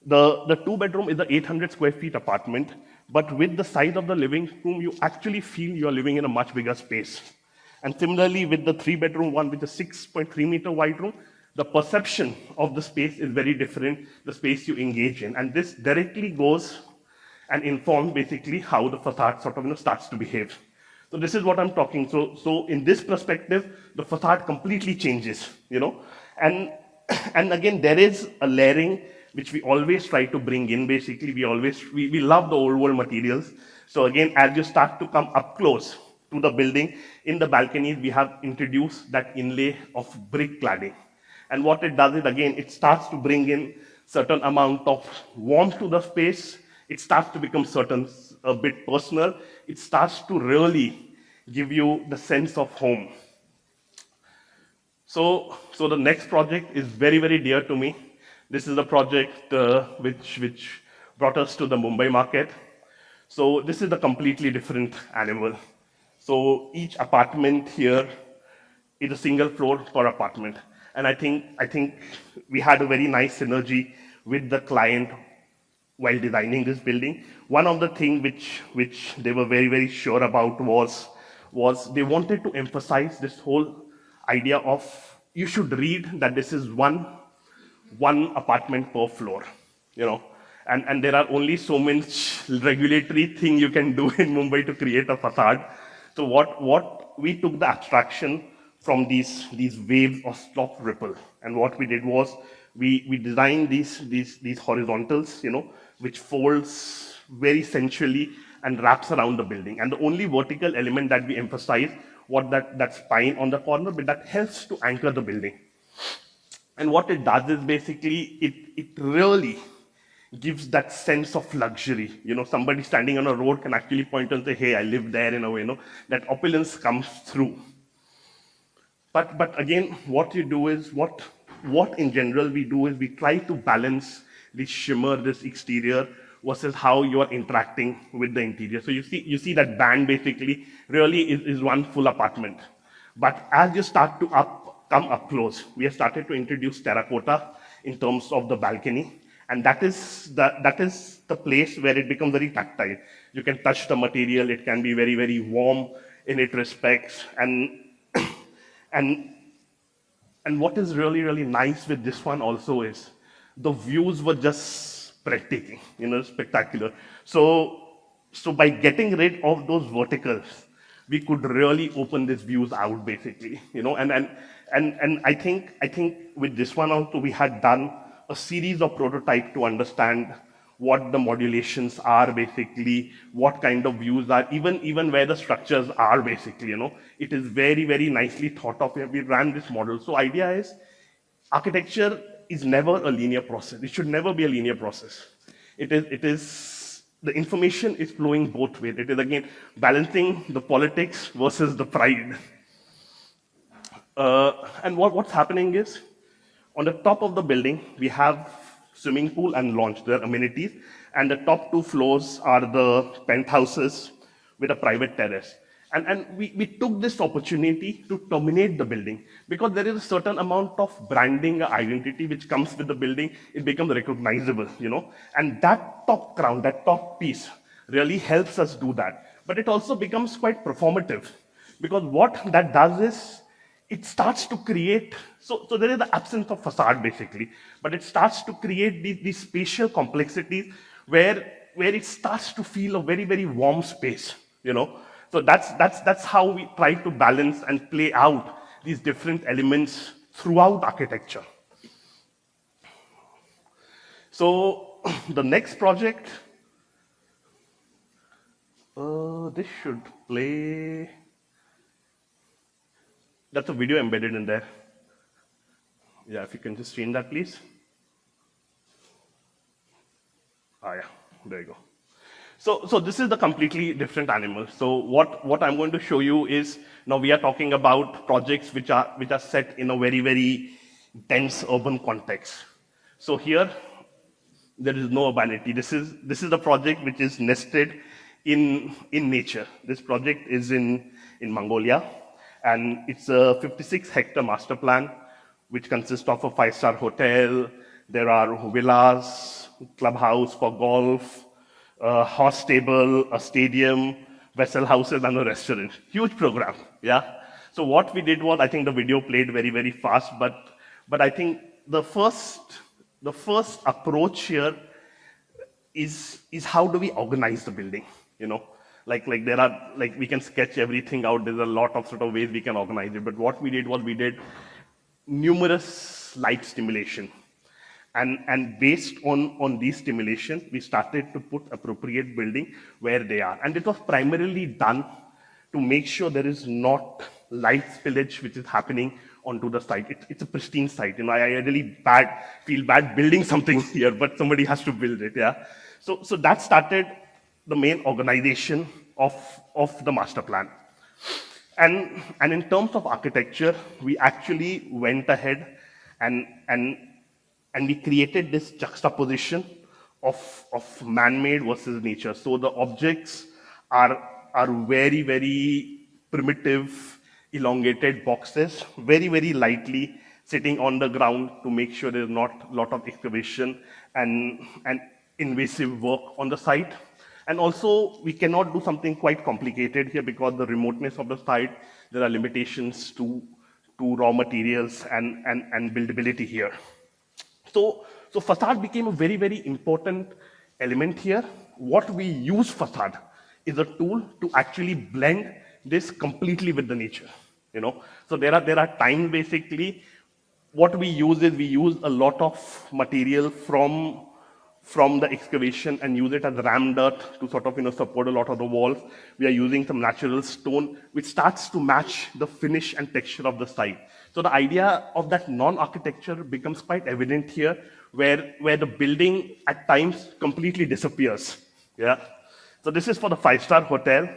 The 2-bedroom is an 800 square feet apartment, but with the size of the living room, you actually feel you're living in a much bigger space. And similarly with the 3-bedroom one with a 6.3 meter wide room, the perception of the space is very different, the space you engage in. And this directly goes and informs basically how the facade sort of starts to behave. So this is what I'm talking. So in this perspective, the facade completely changes, And again, there is a layering which we always try to bring in. Basically, we love the old world materials. So again, as you start to come up close to the building, in the balconies, we have introduced that inlay of brick cladding. And what it does is, again, it starts to bring in certain amount of warmth to the space. It starts to become a bit personal. It starts to really give you the sense of home. So the next project is very, very dear to me. This is a project which brought us to the Mumbai market. So this is a completely different animal. So each apartment here is a single floor per apartment. And I think we had a very nice synergy with the client while designing this building. One of the things which they were very, very sure about was they wanted to emphasize this whole idea of you should read that this is one apartment per floor, And there are only so much regulatory thing you can do in Mumbai to create a facade. So what we took the abstraction from these waves of stop ripple. And what we did was we designed these horizontals, which folds very sensually and wraps around the building. And the only vertical element that we emphasize was that spine on the corner, but that helps to anchor the building. And what it does is basically it really gives that sense of luxury. Somebody standing on a road can actually point and say, hey, I live there in a way, that opulence comes through. But again, what you do is, what in general we do is we try to balance this shimmer, this exterior, versus how you are interacting with the interior. So you see that band basically really is one full apartment. But as you start to come up close, we have started to introduce terracotta in terms of the balcony. And that is the place where it becomes very tactile. You can touch the material, it can be very, very warm in its respects. And what is really, really nice with this one also is the views were just breathtaking, spectacular. So by getting rid of those verticals, we could really open these views out basically, And I think with this one also we had done a series of prototypes to understand what the modulations are basically, what kind of views are, even where the structures are basically, It is very, very nicely thought of. We ran this model. So idea is, architecture is never a linear process. It should never be a linear process. It is the information is flowing both ways. It is again balancing the politics versus the pride. And what's happening is, on the top of the building, we have swimming pool and lounge, their amenities. And the top 2 floors are the penthouses with a private terrace. And we took this opportunity to terminate the building because there is a certain amount of branding identity which comes with the building. It becomes recognizable, And that top crown, that top piece really helps us do that. but it also becomes quite performative, because what that does is it starts to create, so there is the absence of facade basically, but it starts to create these spatial complexities where it starts to feel a very, very warm space, So that's how we try to balance and play out these different elements throughout architecture. So the next project, this should play. That's a video embedded in there. Yeah, if you can just change that, please. Yeah, there you go. So this is the completely different animal. So what I'm going to show you is, now we are talking about projects which are set in a very, very dense urban context. So here, there is no urbanity. This is the project which is nested in nature. This project is in Mongolia, and it's a 56-hectare master plan, which consists of a 5-star hotel. There are villas, clubhouse for golf, a horse stable, a stadium, vessel houses, and a restaurant. Huge program, yeah? So what we did was, I think the video played very, very fast, but I think the first approach here is how do we organize the building, Like there are, we can sketch everything out. There's a lot of sort of ways we can organize it. But what we did was we did numerous light stimulation. And based on these stimulations, we started to put appropriate building where they are. And it was primarily done to make sure there is not light spillage which is happening onto the site. It's a pristine site. I really feel bad building something here, but somebody has to build it, yeah? So that started the main organization of the master plan. And in terms of architecture, we actually went ahead and we created this juxtaposition of man-made versus nature. So the objects are very, very primitive, elongated boxes, very, very lightly sitting on the ground to make sure there's not a lot of excavation and invasive work on the site. And also, we cannot do something quite complicated here because the remoteness of the site, there are limitations to raw materials and buildability here. So facade became a very, very important element here. What we use facade is a tool to actually blend this completely with the nature, So there are times basically, what we use is we use a lot of material from the excavation and use it as ram dirt to sort of support a lot of the walls. We are using some natural stone which starts to match the finish and texture of the site. So the idea of that non-architecture becomes quite evident here, where the building at times completely disappears. Yeah. So this is for the 5-star hotel.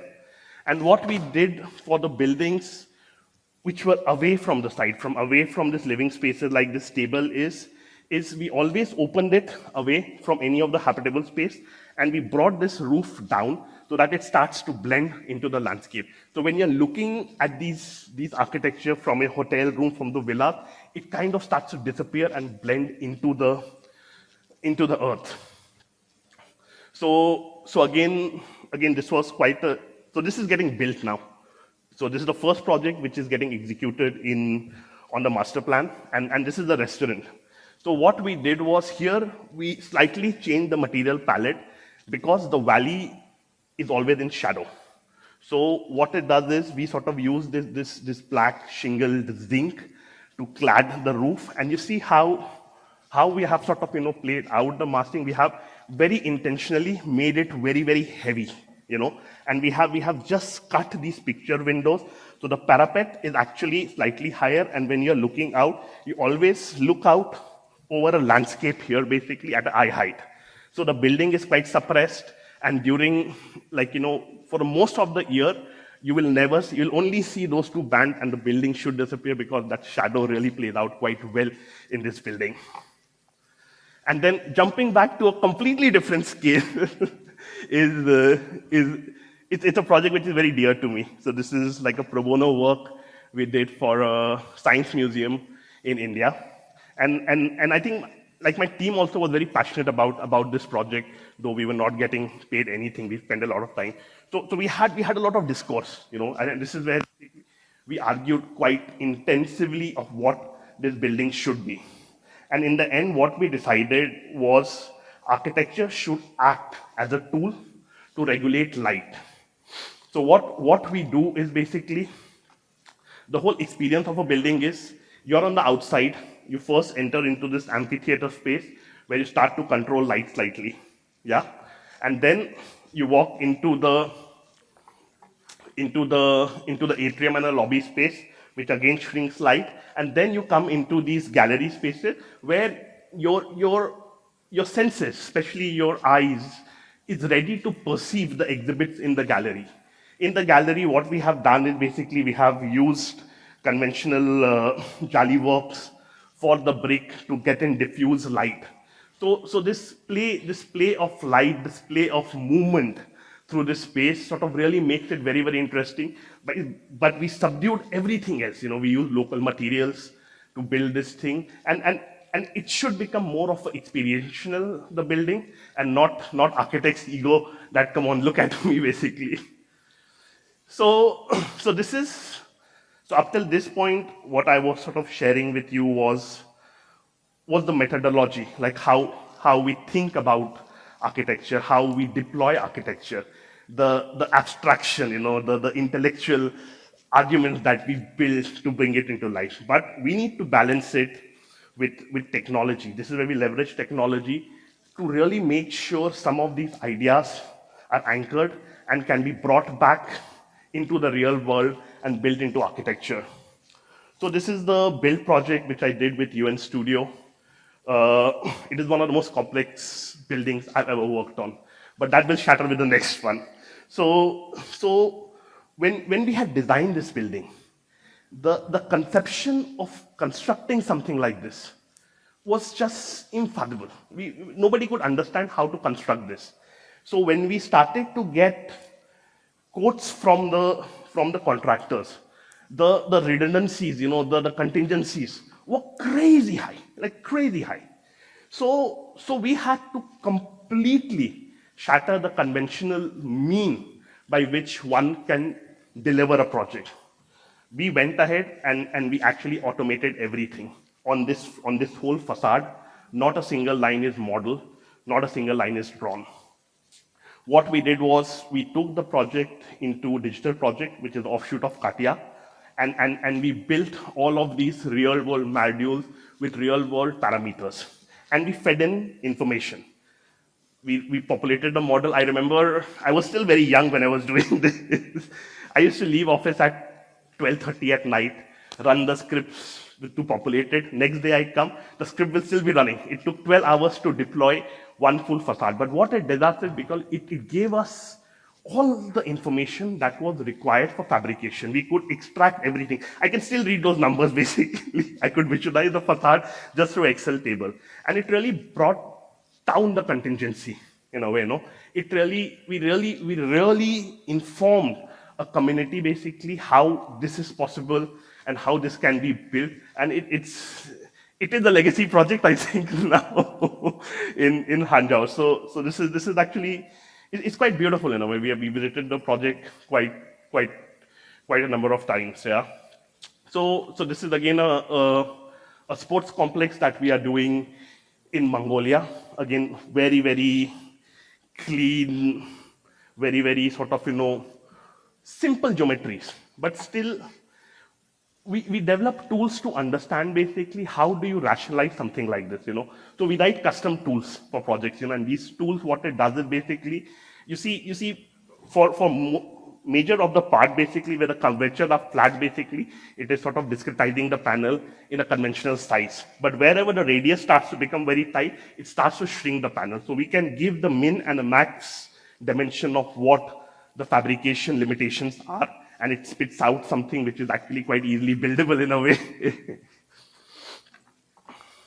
And what we did for the buildings which were away from the site, away from this living spaces like this table is we always opened it away from any of the habitable space, and we brought this roof down so that it starts to blend into the landscape. So when you're looking at these architecture from a hotel room, from the villa, it kind of starts to disappear and blend into the earth. So again, this was so this is getting built now. So this is the first project which is getting executed on the master plan, and this is the restaurant. So what we did was here, we slightly changed the material palette because the valley is always in shadow. So what it does is we sort of use this black shingled zinc to clad the roof, and you see how we have sort of played out the masking. We have very intentionally made it very, very heavy, and we have just cut these picture windows. So the parapet is actually slightly higher, and when you're looking out, you always look out over a landscape here, basically at eye height. So the building is quite suppressed, and during, for most of the year, you'll only see those two bands, and the building should disappear because that shadow really plays out quite well in this building. And then jumping back to a completely different scale it's a project which is very dear to me. So this is like a pro bono work we did for a science museum in India. And I think like my team also was very passionate about this project, though we were not getting paid anything. We spent a lot of time. So we had a lot of discourse, and this is where we argued quite intensively of what this building should be. And in the end, what we decided was architecture should act as a tool to regulate light. So what we do is basically, the whole experience of a building is, you're on the outside, you first enter into this amphitheater space where you start to control light slightly, yeah? And then you walk into the atrium and a lobby space, which again shrinks light, and then you come into these gallery spaces where your senses, especially your eyes, is ready to perceive the exhibits in the gallery. In the gallery, what we have done is basically we have used conventional jali works for the brick to get and diffuse light. So this play of light, this play of movement through this space sort of really makes it very, very interesting. But we subdued everything else. We use local materials to build this thing, and it should become more of an experiential, the building, and not architect's ego that, come on, look at me, basically. So up till this point, what I was sort of sharing with you was the methodology, like how we think about architecture, how we deploy architecture, the abstraction, the intellectual arguments that we build to bring it into life. But we need to balance it with technology. This is where we leverage technology to really make sure some of these ideas are anchored and can be brought back into the real world and built into architecture. So this is the build project which I did with UN Studio. It is one of the most complex buildings I've ever worked on, but that will shatter with the next one. So when we had designed this building, the conception of constructing something like this was just infallible. Nobody could understand how to construct this. So when we started to get quotes from the contractors, the redundancies, the contingencies were crazy high, like crazy high. So we had to completely shatter the conventional mean by which one can deliver a project. We went ahead and we actually automated everything on this whole facade. Not a single line is modeled, not a single line is drawn. What we did was we took the project into digital project, which is offshoot of CATIA, and we built all of these real world modules with real world parameters. And we fed in information. We populated the model. I remember I was still very young when I was doing this. I used to leave office at 12:30 at night, run the scripts to populate it. Next day I come, the script will still be running. It took 12 hours to deploy one full facade. But what it did is because it gave us all the information that was required for fabrication. We could extract everything. I can still read those numbers, basically. I could visualize the facade just through Excel table. And it really brought down the contingency in a way, we really informed a community, basically, how this is possible and how this can be built. And it is a legacy project, I think, now in Hanjao. So this is actually, it's quite beautiful in a way. We have visited the project quite a number of times, yeah. So this is again a sports complex that we are doing in Mongolia. Again, very, very clean, very, very sort of, simple geometries, but still we develop tools to understand basically how do you rationalize something like this, So we write custom tools for projects, and these tools, what it does is basically, you see, for major of the part, basically, where the curvatures are flat, basically, it is sort of discretizing the panel in a conventional size. But wherever the radius starts to become very tight, it starts to shrink the panel. So we can give the min and the max dimension of what the fabrication limitations are, and it spits out something which is actually quite easily buildable in a way.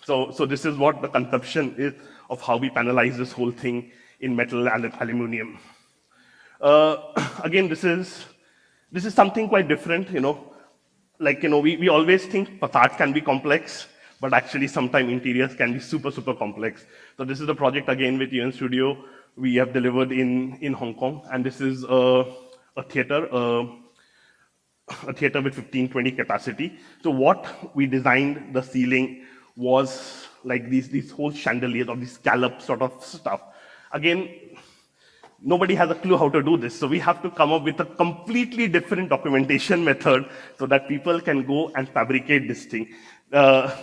So this is what the conception is of how we panelize this whole thing in metal and aluminum. Again, this is something quite different, we always think facades can be complex. but actually sometimes interiors can be super, super complex. So this is the project again with UN Studio we have delivered in Hong Kong, and this is a theater with 15-20 capacity. So what we designed, the ceiling was like these whole chandeliers or these scallop sort of stuff. Again, nobody has a clue how to do this, so we have to come up with a completely different documentation method so that people can go and fabricate this thing.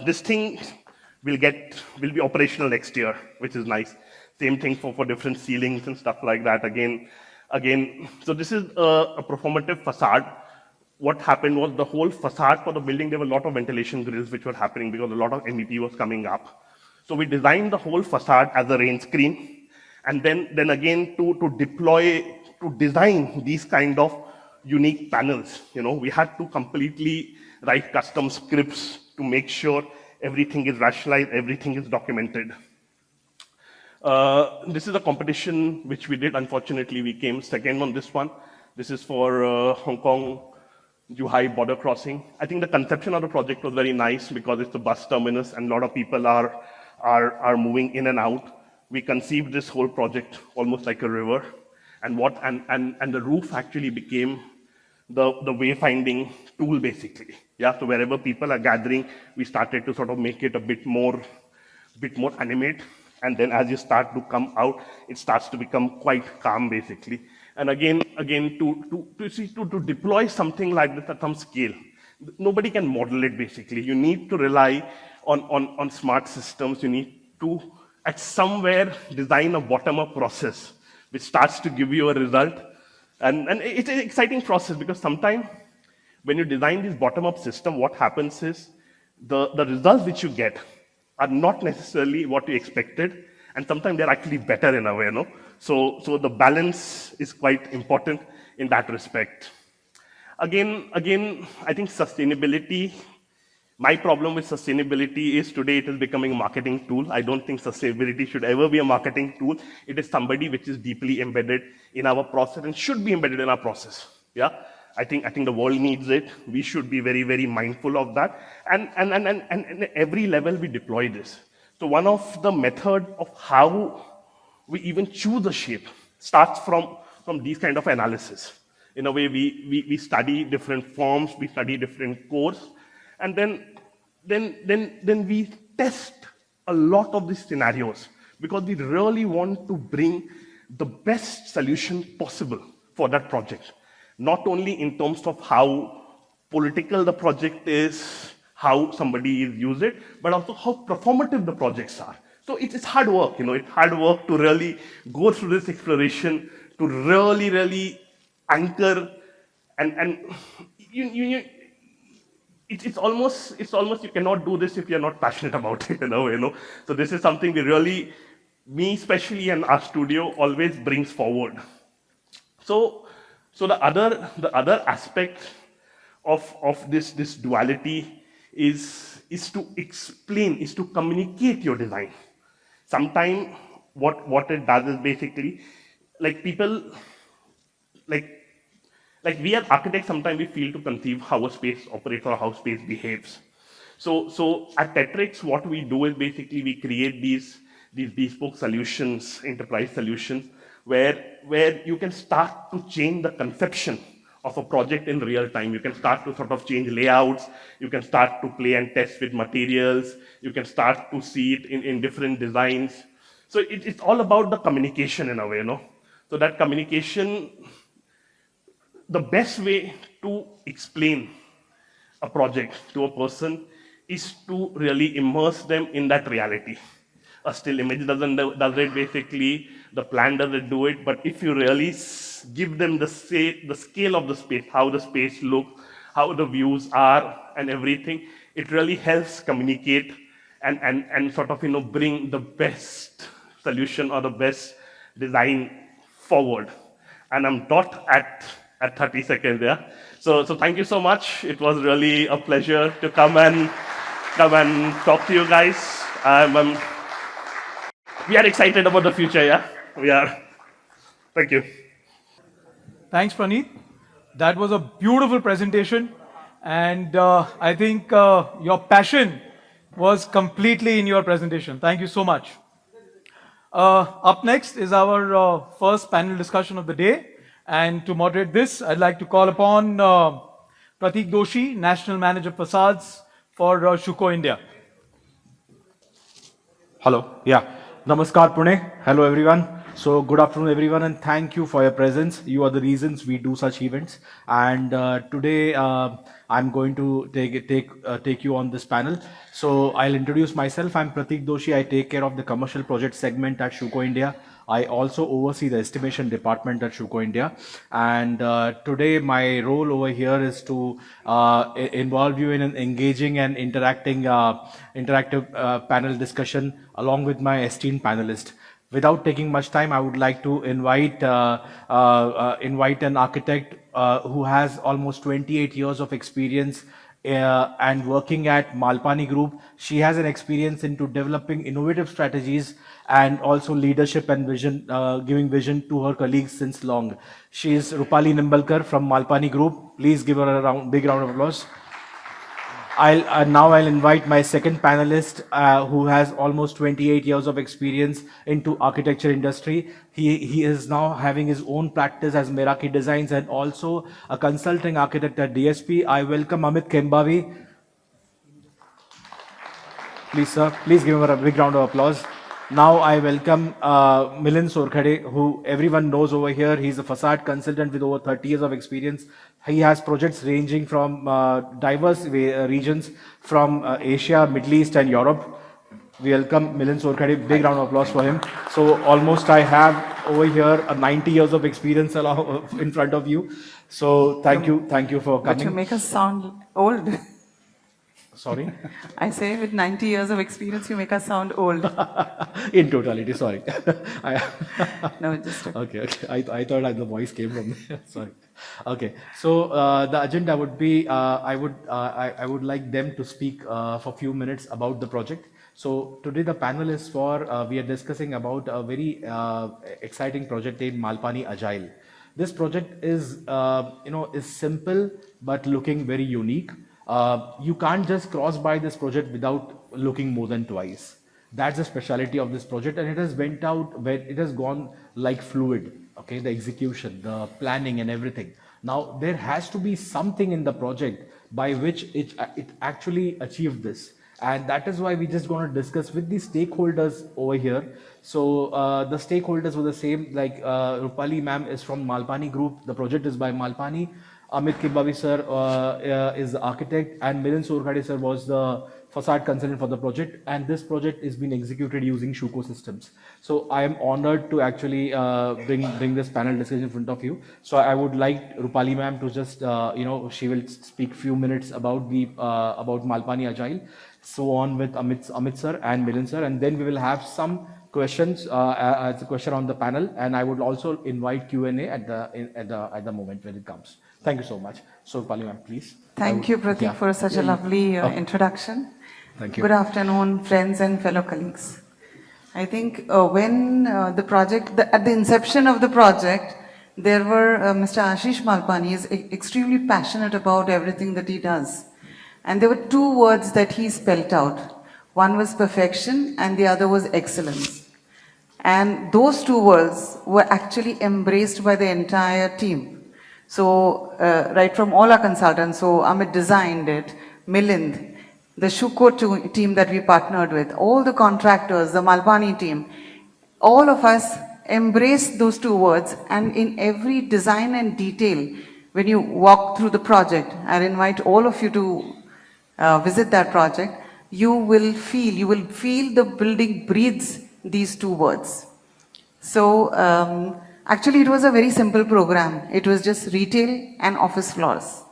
This thing will be operational next year, which is nice. Same thing for different ceilings and stuff like that. Again, so this is a performative facade. What happened was the whole facade for the building, there were a lot of ventilation grills which were happening because a lot of MEP was coming up. So we designed the whole facade as a rain screen. And then again, to design these kind of unique panels, we had to completely write custom scripts to make sure everything is rationalized, everything is documented. This is a competition which we did. Unfortunately, we came second on this one. This is for Hong Kong Zhuhai border crossing. I think the conception of the project was very nice because it's a bus terminus and a lot of people are moving in and out. We conceived this whole project almost like a river, and the roof actually became the wayfinding tool basically. Yeah, so wherever people are gathering, we started to sort of make it a bit more animate, and then as you start to come out, it starts to become quite calm basically. And again, to deploy something like this at some scale, nobody can model it basically. You need to rely on smart systems. You need to at somewhere design a bottom-up process which starts to give you a result. And it's an exciting process because sometimes when you design this bottom-up system, what happens is the results which you get are not necessarily what you expected, and sometimes they're actually better in a way, So the balance is quite important in that respect. Again, I think sustainability, my problem with sustainability is today it is becoming a marketing tool. I don't think sustainability should ever be a marketing tool. It is somebody which is deeply embedded in our process and should be embedded in our process. Yeah, I think the world needs it. We should be very, very mindful of that. And at every level we deploy this. So one of the method of how we even choose a shape starts from these kind of analysis. In a way, we study different forms, we study different cores, and then we test a lot of these scenarios because we really want to bring the best solution possible for that project. Not only in terms of how political the project is, how somebody is use it, but also how performative the projects are. So it's hard work, it's hard work to really go through this exploration, to really, really anchor, and it's almost you cannot do this if you're not passionate about it, So this is something we really, me especially and our studio always brings forward. So the other aspect of this duality is to explain, is to communicate your design. Sometimes what it does is basically, like people, like we as architects, sometimes we feel to conceive how a space operates or how space behaves. So at Tetrix, what we do is basically we create these bespoke solutions, enterprise solutions, where you can start to change the conception of a project in real time. You can start to sort of change layouts, you can start to play and test with materials, you can start to see it in different designs. So it's all about the communication in a way, So that communication, the best way to explain a project to a person is to really immerse them in that reality. A still image does it basically, the plan doesn't do it, but if you really give them the scale of the space, how the space looks, how the views are and everything, it really helps communicate and sort of bring the best solution or the best design forward. And I'm dot at 30 seconds there. So thank you so much. It was really a pleasure to come and talk to you guys. We are excited about the future, yeah? We are. Thank you. Thanks, Praneeth. That was a beautiful presentation. And I think your passion was completely in your presentation. Thank you so much. Up next is our first panel discussion of the day. And to moderate this, I'd like to call upon Pratik Doshi, National Manager Facades for Shuko India. Hello. Yeah. Namaskar, Pune. Hello, everyone. So, good afternoon, everyone, and thank you for your presence. You are the reasons we do such events. And today, I'm going to take you on this panel. So, I'll introduce myself. I'm Pratik Doshi. I take care of the commercial project segment at Shuko India. I also oversee the estimation department at Shuko India. And today, my role over here is to involve you in an engaging and interactive panel discussion along with my esteemed panelists. Without taking much time, I would like to invite an architect who has almost 28 years of experience and working at Malpani Group. She has an experience into developing innovative strategies and also leadership and vision, giving vision to her colleagues since long. She is Rupali Nimbalkar from Malpani Group. Please give her a big round of applause. Now I'll invite my second panelist, who has almost 28 years of experience into architecture industry. He is now having his own practice as Meraki Designs and also a consulting architect at DSP. I welcome Amit Kembavi. Please, sir, please give him a big round of applause. Now I welcome Milind Sorkhade, who everyone knows over here. He's a facade consultant with over 30 years of experience. He has projects ranging from diverse regions from Asia, Middle East and Europe. We welcome Milind Sorkhade. Big round of applause for him. So almost I have over here 90 years of experience in front of you. So thank you for coming. But you make us sound old. Sorry? I say with 90 years of experience, you make us sound old. In totality, sorry. No, just okay. I thought the voice came from there. Sorry. Okay. So the agenda would be, I would like them to speak for a few minutes about the project. So today the panel is for, we are discussing about a very exciting project named Malpani Agile. This project is, is simple but looking very unique. You can't just cross by this project without looking more than twice. That's the speciality of this project, and it has went out where it has gone like fluid. Okay, the execution, the planning, and everything. Now there has to be something in the project by which it actually achieved this, and that is why we just going to discuss with the stakeholders over here. So the stakeholders were the same. Like Rupali ma'am is from Malpani Group. The project is by Malpani. Amit Kembavi sir is the architect, and Milind Sorkhade sir was the facade consultant for the project, and this project is being executed using Shuko systems. So I am honored to actually bring this panel discussion in front of you. So I would like Rupali ma'am to just she will speak few minutes about about Malpani Agile, so on with Amit sir and Milind sir, and then we will have some questions as a question on the panel, and I would also invite Q&A at the moment when it comes. Thank you so much. So, Rupali ma'am, please. Thank you, Pratik, for such a lovely introduction. Thank you. Good afternoon, friends and fellow colleagues. I think when the project, at the inception of the project, there were Mr. Ashish Malpani is extremely passionate about everything that he does. And there were two words that he spelt out. One was perfection and the other was excellence. And those two words were actually embraced by the entire team. So, right from all our consultants, so Amit designed it, Milind, the Shuko team that we partnered with, all the contractors, the Malpani team, all of us embraced those two words, and in every design and detail, when you walk through the project, I invite all of you to visit that project, you will feel the building breathes these two words. So, actually, it was a very simple program. It was just retail and office floors.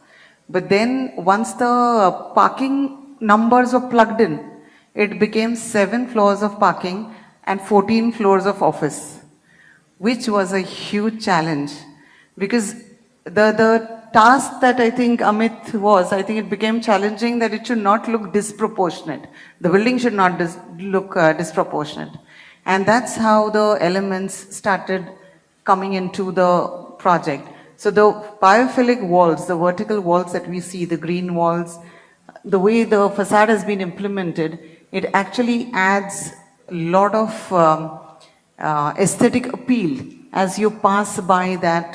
But then once the parking numbers were plugged in, it became 7 floors of parking and 14 floors of office, which was a huge challenge. Because the task that I think Amit was, I think it became challenging that it should not look disproportionate. The building should not look disproportionate. And that's how the elements started coming into the project. So the biophilic walls, the vertical walls that we see, the green walls, the way the facade has been implemented, it actually adds a lot of aesthetic appeal as you pass by that.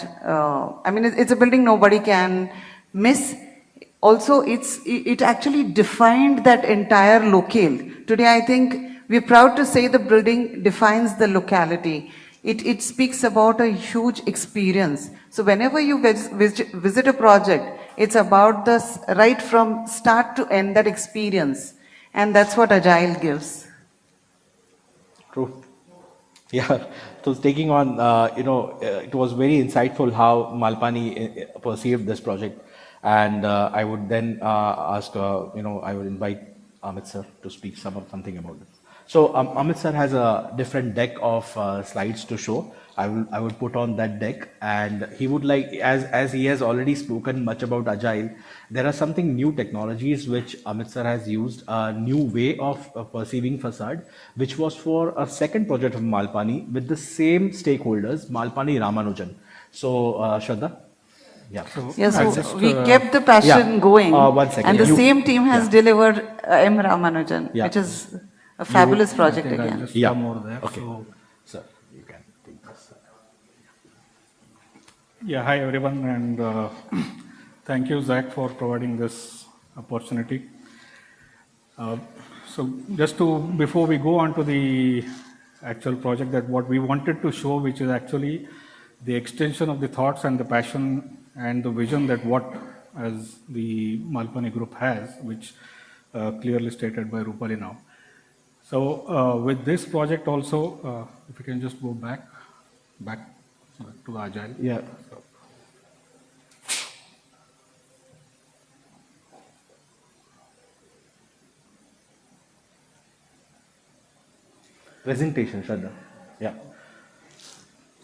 I mean, it's a building nobody can miss. Also, it actually defined that entire locale. Today, I think we're proud to say the building defines the locality. It speaks about a huge experience. So whenever you visit a project, it's about this right from start to end, that experience. And that's what Agile gives. True. Yeah. So taking on, it was very insightful how Malpani perceived this project. And I would then ask, I would invite Amit sir to speak something about it. So Amit sir has a different deck of slides to show. I would put on that deck, and he would like, as he has already spoken much about Agile, there are something new technologies which Amit sir has used, a new way of perceiving facade, which was for a second project of Malpani with the same stakeholders, Malpani Ramanujan. So Shraddha? Yeah. Yes, so we kept the passion going. 1 second. And the same team has delivered M. Ramanujan, Yeah. which is a fabulous project again. Just Yeah. come over there. Okay. So, Sir, you can take this. yeah, hi everyone, and thank you, Zach, for providing this opportunity. So just before we go on to the actual project, that what we wanted to show, which is actually the extension of the thoughts and the passion and the vision that what as the Malpani group has, which clearly stated by Rupali now. So with this project also, if you can just go back to the Agile. Yeah. Presentation, Shraddha. Yeah.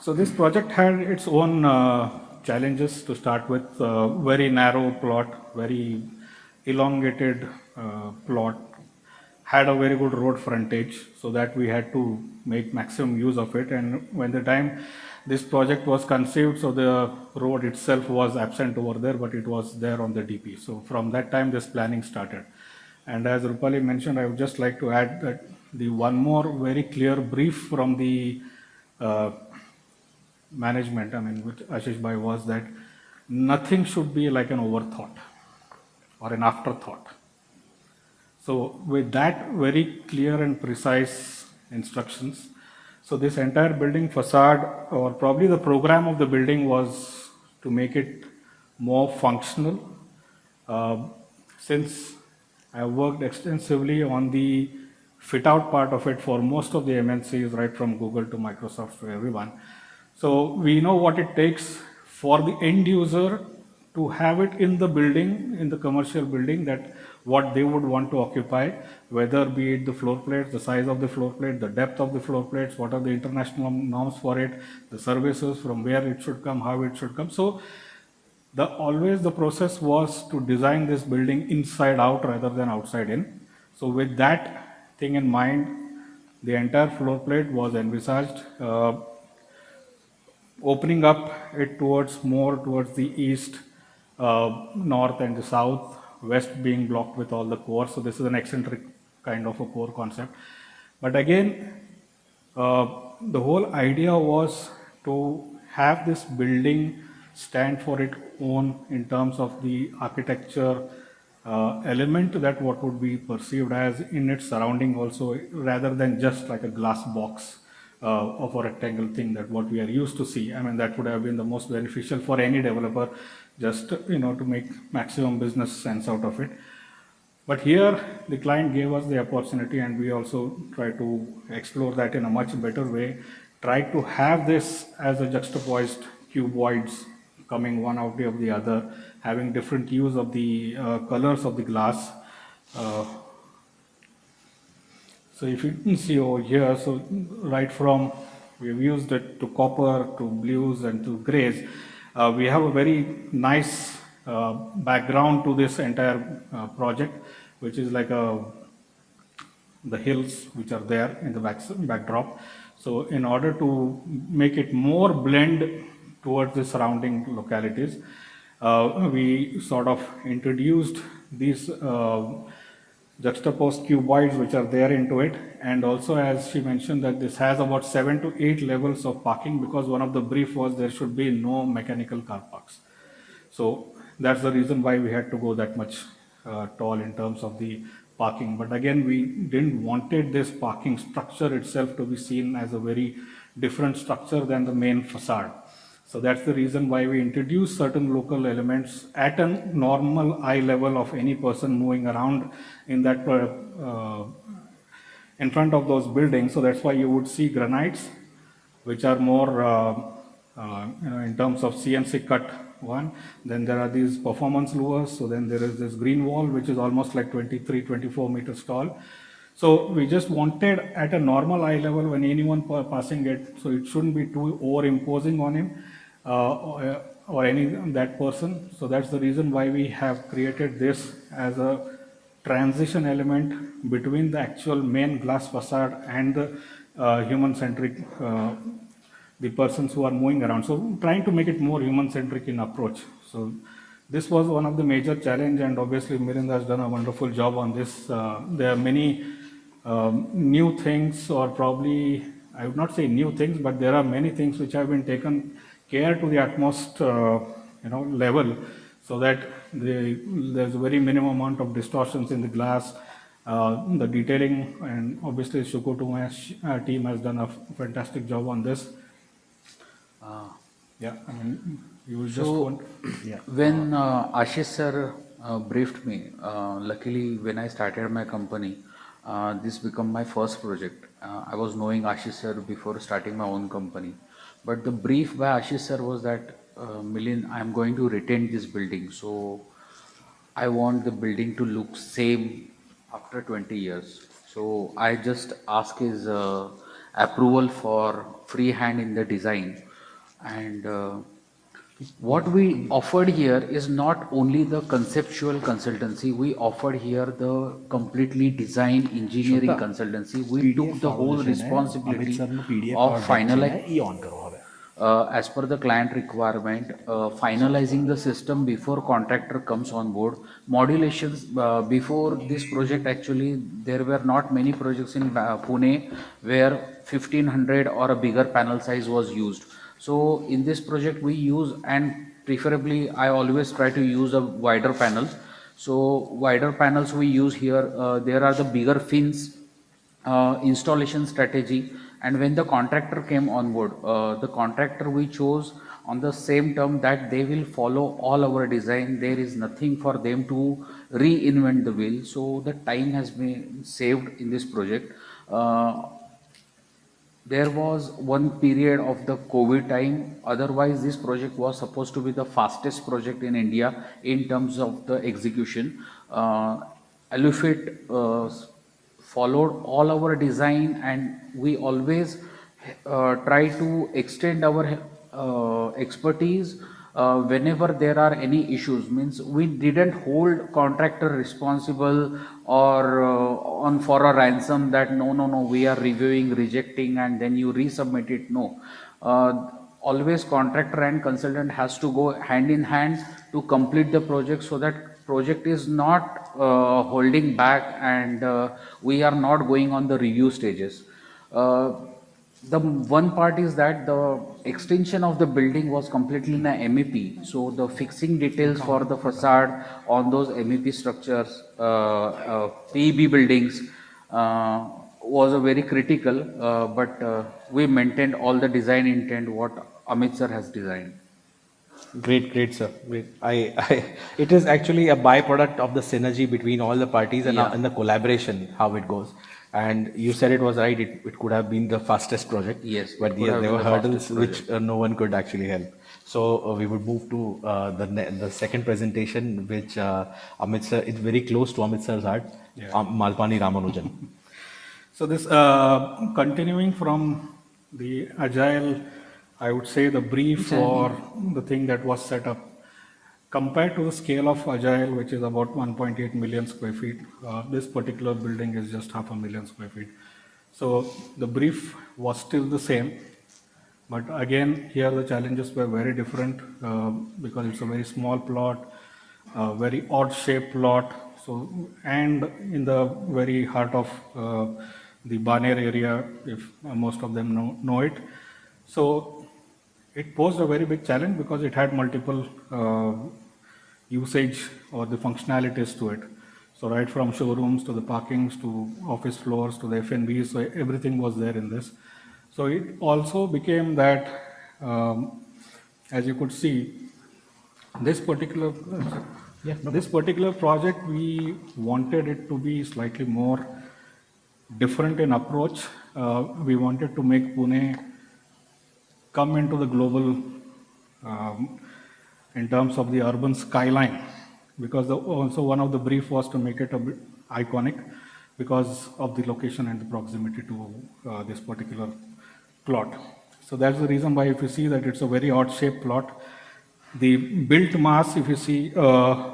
So this project had its own challenges to start with. Very narrow plot, very elongated plot, had a very good road frontage, so that we had to make maximum use of it. And when the time this project was conceived, so the road itself was absent over there, but it was there on the DP. So from that time, this planning started. And as Rupali mentioned, I would just like to add that the one more very clear brief from the management, I mean, which Ashish Bhai, was that nothing should be like an overthought or an afterthought. So with that very clear and precise instructions, so this entire building facade, or probably the program of the building, was to make it more functional. Since I worked extensively on the fit out part of it for most of the MNCs, right from Google to Microsoft to everyone. So we know what it takes for the end user to have it in the building, in the commercial building, that what they would want to occupy, whether be it the floor plates, the size of the floor plate, the depth of the floor plates, what are the international norms for it, the services, from where it should come, how it should come. So always the process was to design this building inside out rather than outside in. So with that thing in mind, the entire floor plate was envisaged, opening up it more towards the east, north and the south, west being blocked with all the core. So this is an eccentric kind of a core concept. But again, the whole idea was to have this building stand for its own in terms of the architecture element, that what would be perceived as in its surrounding also, rather than just like a glass box of a rectangle thing that what we are used to see. I mean, that would have been the most beneficial for any developer, just to make maximum business sense out of it. But here the client gave us the opportunity, and we also try to explore that in a much better way, try to have this as a juxtaposed cuboids coming one out of the other, having different hues of the colors of the glass. So if you can see over here, so right from, we've used it to copper, to blues and to grays. We have a very nice background to this entire project, which is like the hills which are there in the backdrop. So in order to make it more blend towards the surrounding localities, we sort of introduced these juxtaposed cuboids which are there into it. And also, as she mentioned, that this has about 7 to 8 levels of parking, because one of the brief was there should be no mechanical car parks. So that's the reason why we had to go that much tall in terms of the parking. But again, we didn't wanted this parking structure itself to be seen as a very different structure than the main facade. So that's the reason why we introduced certain local elements at a normal eye level of any person moving around in that in front of those buildings. So that's why you would see granites, which are more in terms of CNC cut one. Then there are these performance luvers. So then there is this green wall, which is almost like 23, 24 meters tall. So we just wanted at a normal eye level when anyone passing it, so it shouldn't be too over-imposing on him or any that person. So that's the reason why we have created this as a transition element between the actual main glass facade and the human-centric, the persons who are moving around. So trying to make it more human-centric in approach. So this was one of the major challenge, and obviously Mirinda has done a wonderful job on this. There are many new things, or probably, I would not say new things, but there are many things which have been taken care to the utmost level, so that there's a very minimum amount of distortions in the glass, the detailing, and obviously Shukutuma's team has done a fantastic job on this. Yeah, I mean, you will just want. Yeah. When Ashish sir briefed me, luckily when I started my company, this became my first project. I was knowing Ashish sir before starting my own company. But the brief by Ashish sir was that, Milind, I am going to retain this building. So I want the building to look same after 20 years. So I just asked his approval for free hand in the design. And what we offered here is not only the conceptual consultancy, we offered here the completely design engineering consultancy. We took the whole responsibility of finalizing, as per the client requirement, finalizing the system before contractor comes on board. Modulations, before this project actually, there were not many projects in Pune where 1500 or a bigger panel size was used. So in this project we use, and preferably I always try to use a wider panels. So wider panels we use here, there are the bigger fins, installation strategy. And when the contractor came on board, the contractor we chose on the same term that they will follow all our design. There is nothing for them to reinvent the wheel. So the time has been saved in this project. There was one period of the COVID time. Otherwise, this project was supposed to be the fastest project in India in terms of the execution. Alufit followed all our design, and we always try to extend our expertise whenever there are any issues. Means we didn't hold contractor responsible or on for a ransom that no, we are reviewing, rejecting, and then you resubmit it. No. Always contractor and consultant has to go hand in hand to complete the project, so that project is not holding back, and we are not going on the review stages. The one part is that the extension of the building was completely in a MEP. So the fixing details for the facade on those MEP structures, PEB buildings, was a very critical, but we maintained all the design intent what Amit sir has designed. Great, sir. Great. It is actually a byproduct of the synergy between all the parties and the collaboration, how it goes. And you said it was right, it could have been the fastest project. Yes. But there were hurdles which no one could actually help. So we would move to the second presentation, which Amit sir, it's very close to Amit sir's heart, Malpani Ramanujan. So this, continuing from the Agile, I would say the brief or the thing that was set up, compared to the scale of Agile, which is about 1.8 million square feet, this particular building is just 500,000 square feet. So the brief was still the same, but again, here the challenges were very different because it's a very small plot, very odd shaped plot. And in the very heart of the Baner area, if most of them know it. So it posed a very big challenge because it had multiple usage or the functionalities to it. So right from showrooms to the parkings to office floors to the F&Bs, so everything was there in this. So it also became that, as you could see, this particular project, we wanted it to be slightly more different in approach. We wanted to make Pune come into the global in terms of the urban skyline, because also one of the brief was to make it a bit iconic because of the location and the proximity to this particular plot. So that's the reason why if you see that it's a very odd shaped plot. The built mass, if you see the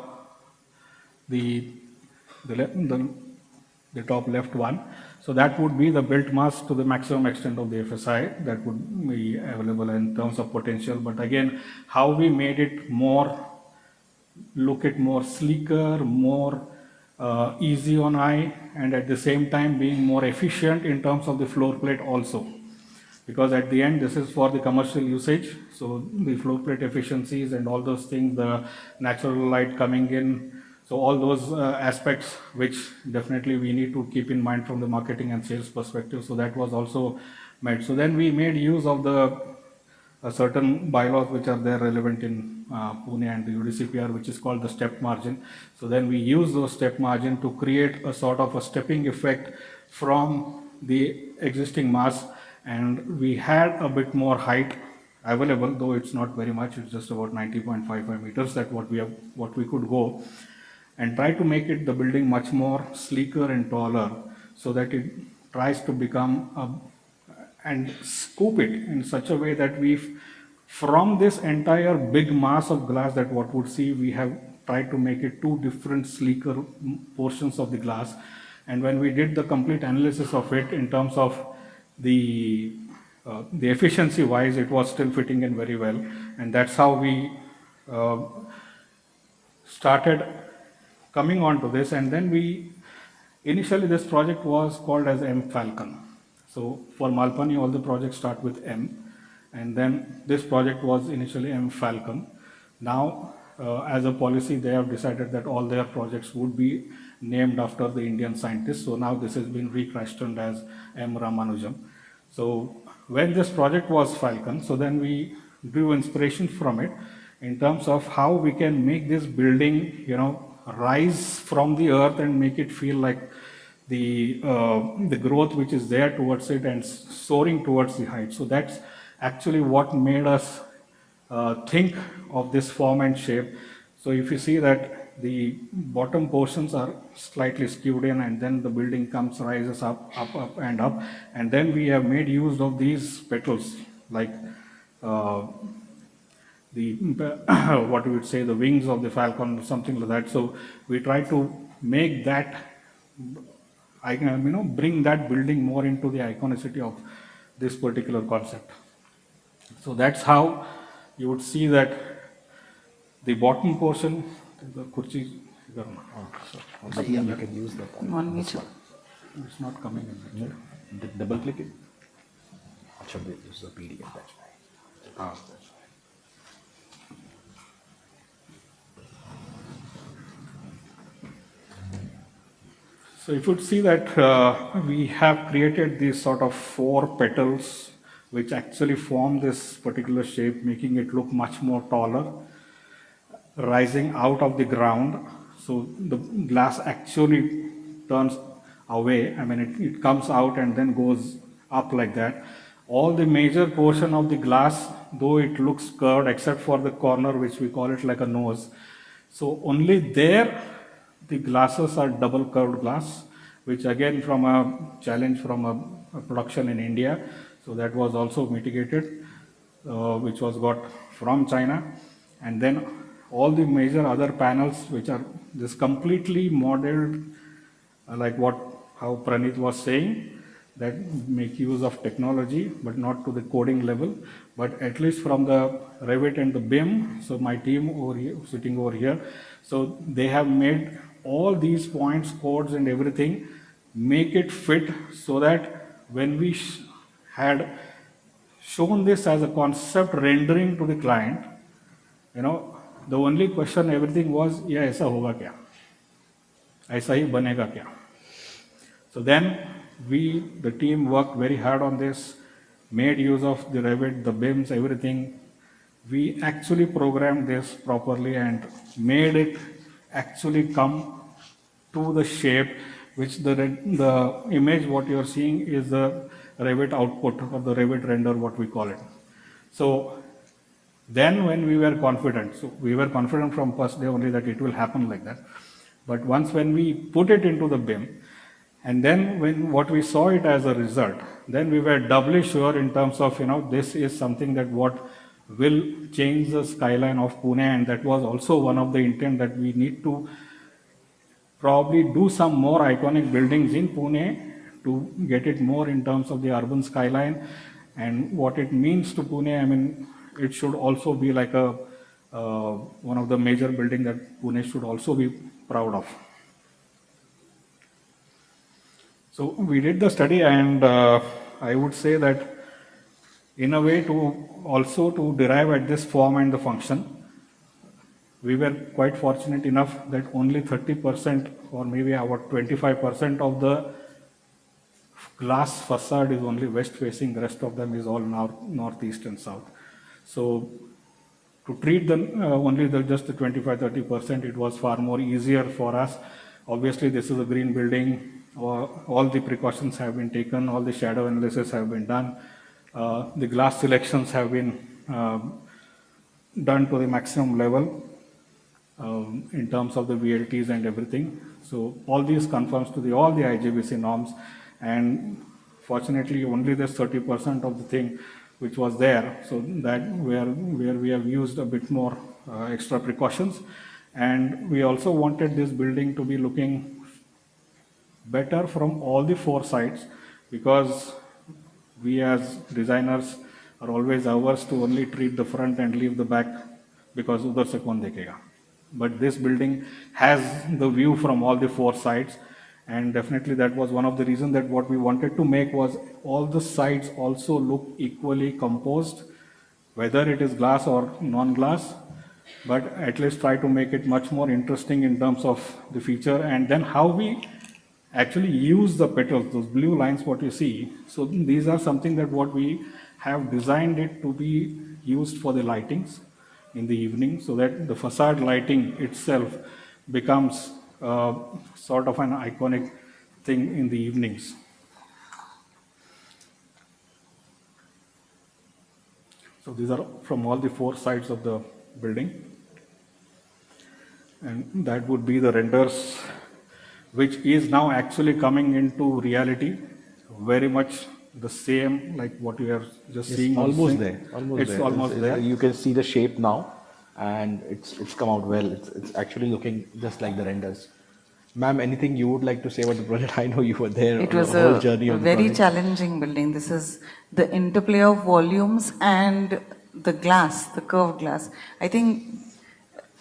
top left one, so that would be the built mass to the maximum extent of the FSI that would be available in terms of potential. But again, how we made it look more sleeker, more easy on eye, and at the same time being more efficient in terms of the floor plate also. Because at the end, this is for the commercial usage. So the floor plate efficiencies and all those things, the natural light coming in. So all those aspects, which definitely we need to keep in mind from the marketing and sales perspective. So that was also made. So then we made use of the certain bylaws which are there relevant in Pune and the UDCPR, which is called the step margin. So then we use those step margin to create a sort of a stepping effect from the existing mass. And we had a bit more height available, though it's not very much. It's just about 90.55 meters. That what we could go, and try to make it the building much more sleeker and taller, so that it tries to become and scoop it in such a way that from this entire big mass of glass that what would see, we have tried to make it two different sleeker portions of the glass. And when we did the complete analysis of it in terms of the efficiency wise, it was still fitting in very well, and that's how we started coming on to this. And then initially this project was called as M Falcon. So for Malpani, all the projects start with M, and then this project was initially M Falcon. Now, as a policy, they have decided that all their projects would be named after the Indian scientists. So now this has been rechristened as M Ramanujam. So when this project was Falcon, so then we drew inspiration from it in terms of how we can make this building, rise from the earth and make it feel like the growth which is there towards it and soaring towards the height. So that's actually what made us think of this form and shape. So if you see that the bottom portions are slightly skewed in, and then the building rises up, and then we have made use of these petals, like what we would say, the wings of the falcon, or something like that. So we try to make that, bring that building more into the iconicity of this particular concept. So that's how you would see that the bottom portion, the kurchi, you can use the One meter. It's not coming in. Double click it. Should we use the PDF? That's right. So if you see that we have created these sort of 4 petals which actually form this particular shape, making it look much more taller, rising out of the ground. So the glass actually turns away. It comes out and then goes up like that. All the major portion of the glass, though it looks curved except for the corner, which we call it like a nose. So only there the glasses are double curved glass, which again from a challenge from a production in India. So that was also mitigated, which was got from China. And then all the major other panels, which are this completely modeled, like how Pranit was saying, that make use of technology, but not to the coding level, but at least from the Revit and the BIM. So my team over here, sitting over here, so they have made all these points, codes and everything, make it fit so that when we had shown this as a concept rendering to the client, the only question everything was, yeah, aisa hoga kya? Aisa hi banega kya? So then the team worked very hard on this, made use of the Revit, the BIMs, everything. We actually programmed this properly and made it actually come to the shape, which the image what you are seeing is the Revit output or the Revit render, what we call it. So then when we were confident, so we were confident from first day only that it will happen like that. But once when we put it into the BIM, and then when what we saw it as a result, then we were doubly sure in terms of, this is something that what will change the skyline of Pune, and that was also one of the intent that we need to probably do some more iconic buildings in Pune to get it more in terms of the urban skyline and what it means to Pune. I mean, it should also be like a one of the major buildings that Pune should also be proud of. So we did the study, and I would say that in a way to derive at this form and the function, we were quite fortunate enough that only 30% or maybe about 25% of the glass facade is only west facing, the rest of them is all northeast and south. So to treat just the 25-30%, it was far more easier for us. Obviously, this is a green building. All the precautions have been taken, all the shadow analysis have been done. The glass selections have been done to the maximum level in terms of the VLTs and everything. So all these conforms to all the IGBC norms, and fortunately only this 30% of the thing which was there, so that where we have used a bit more extra precautions. And we also wanted this building to be looking better from all the four sides, because we as designers are always averse to only treat the front and leave the back, because udhar se kaun dekhega. But this building has the view from all the four sides, and definitely that was one of the reasons that what we wanted to make was all the sides also look equally composed, whether it is glass or non-glass, but at least try to make it much more interesting in terms of the feature. And then how we actually use the petals, those blue lines what you see. So these are something that what we have designed it to be used for the lightings in the evening, so that the facade lighting itself becomes sort of an iconic thing in the evenings. So these are from all the four sides of the building, and that would be the renders, which is now actually coming into reality, very much the same like what you are just seeing. Almost there. It's almost there. You can see the shape now, and it's come out well. It's actually looking just like the renders. Ma'am, anything you would like to say about the project? I know you were there. It was the whole journey a of the very project. challenging building. This is the interplay of volumes and the glass, the curved glass. I think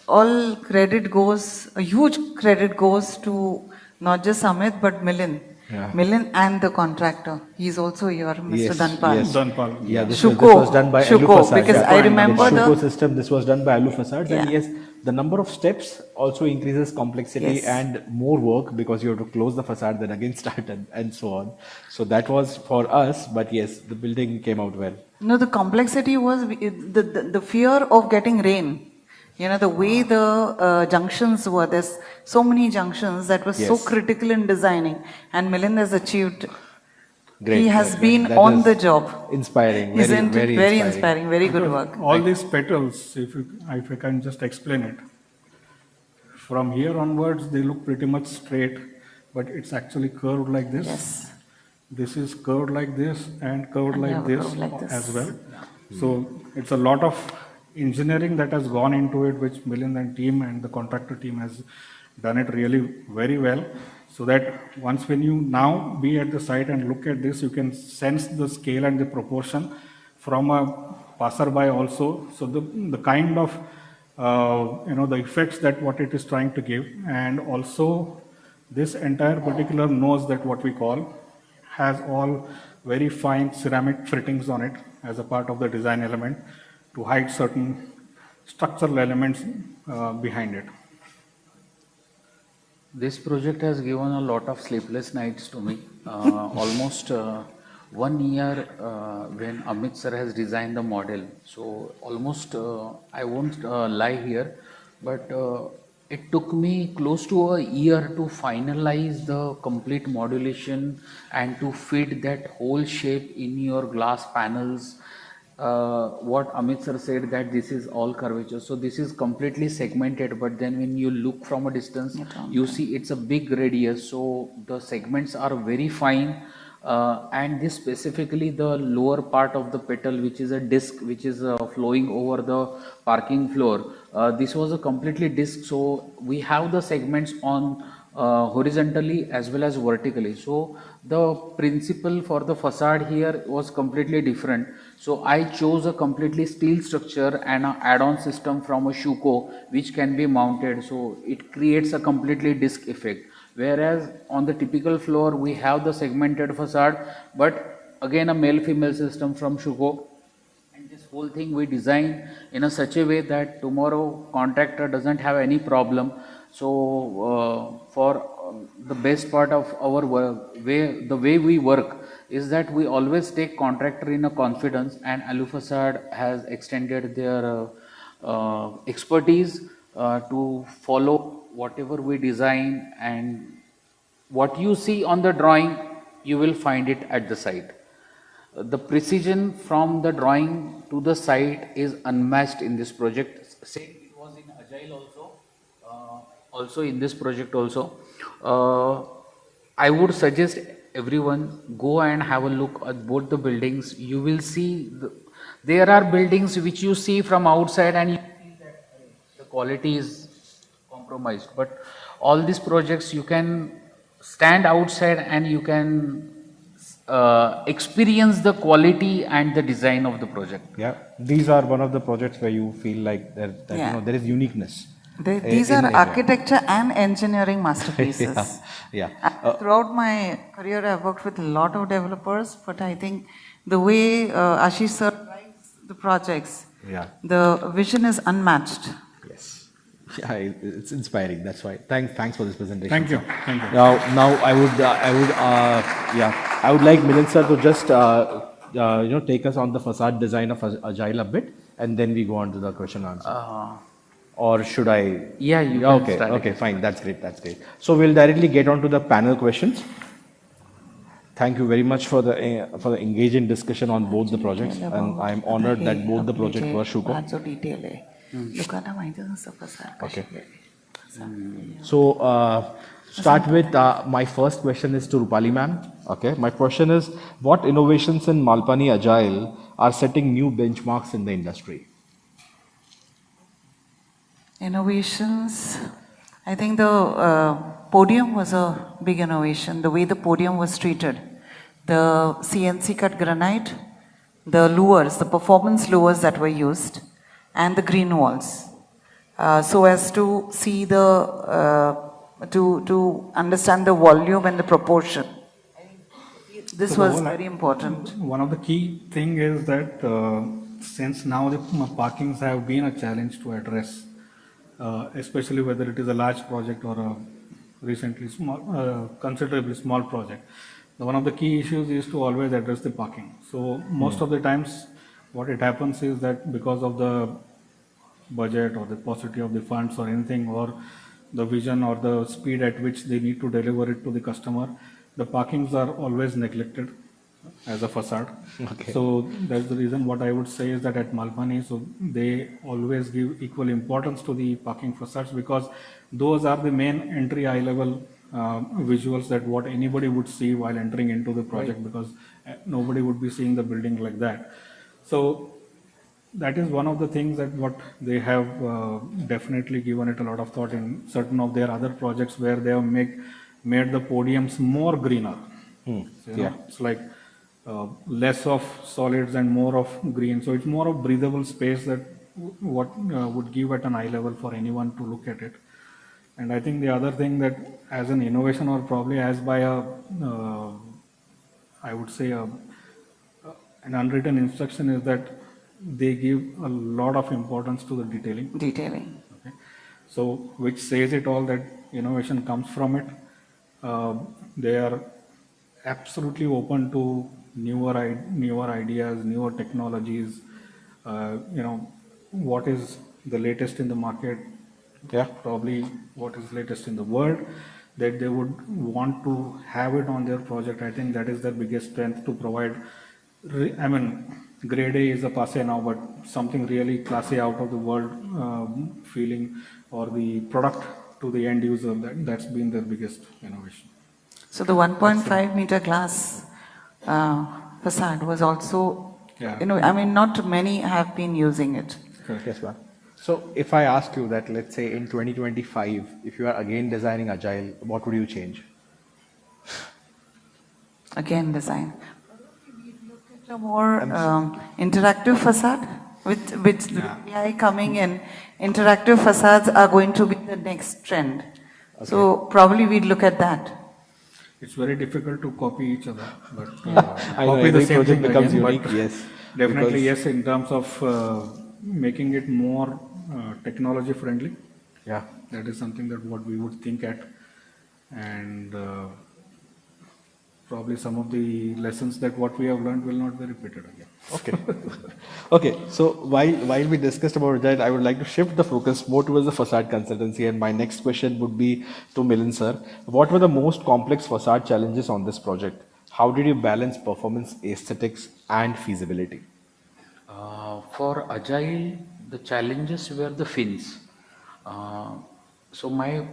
all credit goes, a huge credit goes to not just Amit, but Milind. Yeah. Milind and the contractor. He's also here, Mr. Yes, Danpal. yes. Danpal. Yeah, this Shuko. was done by Shuko, Alu Facades. because I remember the Shuko the- system. This was done by Alu Facades, and Yeah. yes, the number of steps also increases complexity Yes. and more work, because you have to close the facade, then again start, and so on. So that was for us, but yes, the building came out well. No, the complexity was the fear of getting rain. You know, the way the junctions were, there's so many junctions that were so Yes. critical in designing, and Milind has achieved. Great. He has been That on is the job. Inspiring. Isn't very, it? very Very inspiring. inspiring, very good work. All these petals, if I can just explain it, from here onwards they look pretty much straight, but it's actually curved like this. Yes. This is curved like this and curved And like now this curved like this. as well. So it's a lot of engineering that has gone into it, which Milind and team and the contractor team has done it really very well. So that once when you now be at the site and look at this, you can sense the scale and the proportion from a passerby also. So the kind of the effects that what it is trying to give, and also this entire particular nose that what we call has all very fine ceramic fittings on it as a part of the design element to hide certain structural elements behind it. This project has given a lot of sleepless nights to me. Almost 1 year when Amit sir has designed the model. So almost, I won't lie here, but it took me close to a year to finalize the complete modulation and to fit that whole shape in your glass panels. What Amit sir said that this is all curvature. So this is completely segmented, but then when you look from a distance, you see it's a big radius. So the segments are very fine. And this specifically the lower part of the petal, which is a disc which is flowing over the parking floor. This was a completely disc. So we have the segments on horizontally as well as vertically. So the principle for the facade here was completely different. So I chose a completely steel structure and an add-on system from a Schuko which can be mounted. So it creates a completely disc effect. Whereas on the typical floor we have the segmented facade, but again a male-female system from Schuko. And this whole thing we design in a such a way that tomorrow contractor doesn't have any problem. So for the best part of our work, the way we work is that we always take contractor in a confidence, and Alufacade has extended their expertise to follow whatever we design, and what you see on the drawing you will find it at the site. The precision from the drawing to the site is unmatched in this project. Same it was in Agile also in this project also. I would suggest everyone go and have a look at both the buildings. You will see there are buildings which you see from outside and you see that the quality is compromised, but all these projects you can stand outside and you can experience the quality and the design of the project. Yeah, these are one of the projects where you feel like that there is uniqueness. These are architecture and engineering masterpieces. Yeah. Throughout my career, I've worked with a lot of developers, but I think the way Ashish sir writes the projects, the vision is unmatched. Yes. Yeah, it's inspiring. That's why. Thanks for this presentation. Thank you. Thank you. Now I would like Milind sir to just take us on the facade design of Agile a bit, and then we go on to the question and answer. Or should I? Yeah, you can start. Okay, fine. That's great. So we'll directly get on to the panel questions. Thank you very much for the engaging discussion on both the projects, and I'm honored that both the projects were Schuko. Okay. So start with my first question is to Rupali ma'am. Okay, my question is, what innovations in Malpani Agile are setting new benchmarks in the industry? Innovations, I think the podium was a big innovation, the way the podium was treated. The CNC cut granite, the lures, the performance lures that were used, and the green walls. So as to see to understand the volume and the proportion. This was very important. One of the key thing is that since now the parkings have been a challenge to address, especially whether it is a large project or a recently considerably small project. One of the key issues is to always address the parking. So most of the times what it happens is that because of the budget or the paucity of the funds or anything, or the vision or the speed at which they need to deliver it to the customer, the parkings are always neglected as a facade. Okay. So that's the reason what I would say is that at Malpani, so they always give equal importance to the parking facades, because those are the main entry eye level visuals that what anybody would see while entering into the project, because nobody would be seeing the building like that. So that is one of the things that what they have definitely given it a lot of thought in certain of their other projects where they have made the podiums more greener. So, it's like less of solids and more of green. So it's more of breathable space that what would give at an eye level for anyone to look at it. And I think the other thing that as an innovation or probably as by a, I would say an unwritten instruction is that they give a lot of importance to the detailing. Detailing. Okay. So which says it all that innovation comes from it. They are absolutely open to newer ideas, newer technologies. What is the latest in the market? Yeah, probably what is latest in the world, that they would want to have it on their project. I think that is their biggest strength, to provide. I mean, grade A is a passe now, but something really classy, out of the world feeling, or the product to the end user. That's been their biggest innovation. So the 1.5 meter glass facade was also, not many have been using it. Yes, ma'am. So if I ask you that, let's say in 2025, if you are again designing Agile, what would you change? Again, design. A more interactive facade with AI coming in. Interactive facades are going to be the next trend. Okay. So probably we'd look at that. It's very difficult to copy each other, but copy the same thing becomes unique. Yes, definitely yes. In terms of making it more technology friendly, yeah, that is something that what we would think at, and probably some of the lessons that what we have learned will not be repeated again. Okay. Okay. So while we discussed about that, I would like to shift the focus more towards the facade consultancy. And my next question would be to Milind sir. What were the most complex facade challenges on this project? How did you balance performance, aesthetics, and feasibility? For Agile, the challenges were the fins. So my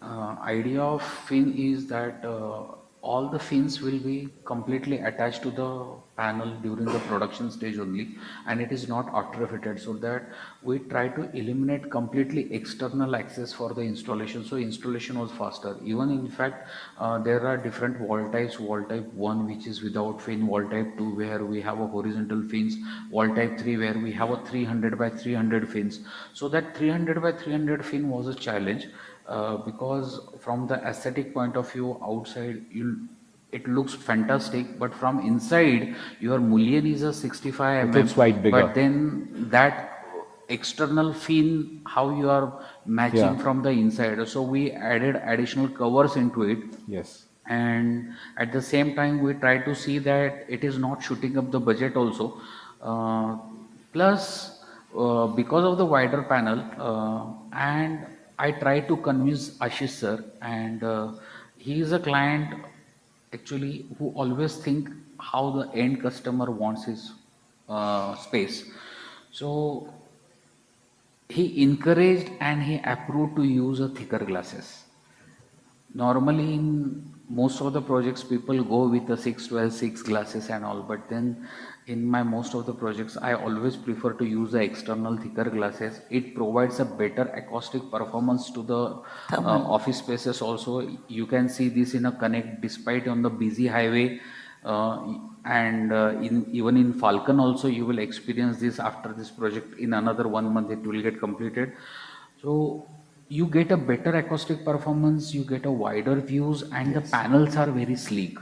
idea of fin is that all the fins will be completely attached to the panel during the production stage only, and it is not retrofitted, so that we try to eliminate completely external access for the installation, so installation was faster. Even in fact, there are different wall types: wall type 1 which is without fin, wall type 2 where we have a horizontal fins, wall type 3 where we have a 300 by 300 fins. So that 300 by 300 fin was a challenge. Because from the aesthetic point of view, outside it looks fantastic, but from inside your mullion is a 65 mm. It looks quite bigger. But then that external fin, how you are matching from the inside. So we added additional covers into it. Yes. And at the same time, we try to see that it is not shooting up the budget also. Plus, because of the wider panel, and I try to convince Ashish sir, and he is a client actually who always think how the end customer wants his space. So he encouraged and he approved to use a thicker glasses. Normally in most of the projects people go with the 612 6 glasses and all, but then in my most of the projects I always prefer to use the external thicker glasses. It provides a better acoustic performance to the office spaces also. You can see this in a Connect despite on the busy highway, and even in Falcon also you will experience this. After this project in another 1 month it will get completed. So you get a better acoustic performance, you get a wider views, and the panels are very sleek.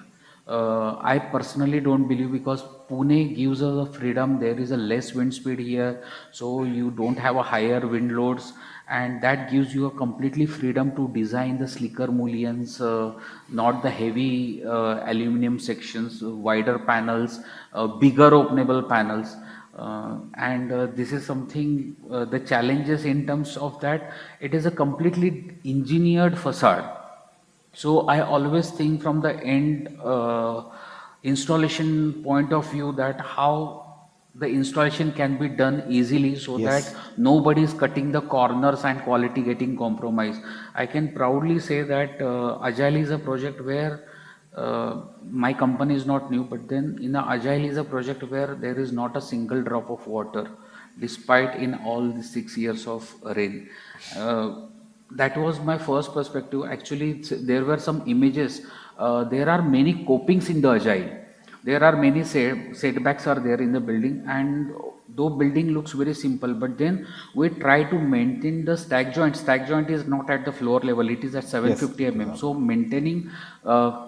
I personally don't believe, because Pune gives us a freedom. There is a less wind speed here, so you don't have a higher wind loads, and that gives you a completely freedom to design the sleeker mullions, not the heavy aluminum sections, wider panels, bigger openable panels. And this is something, the challenges in terms of that, it is a completely engineered facade. So I always think from the end installation point of view that how the installation can be done easily, so that nobody is cutting the corners and quality getting compromised. I can proudly say that Agile is a project where my company is not new, but then in Agile is a project where there is not a single drop of water, despite in all the 6 years of rain. That was my first perspective. Actually, there were some images. There are many copings in the Agile. there are many setbacks are there in the building, and though building looks very simple, but then we try to maintain the stack joint. Stack joint is not at the floor level, it is at 750 mm. So maintaining,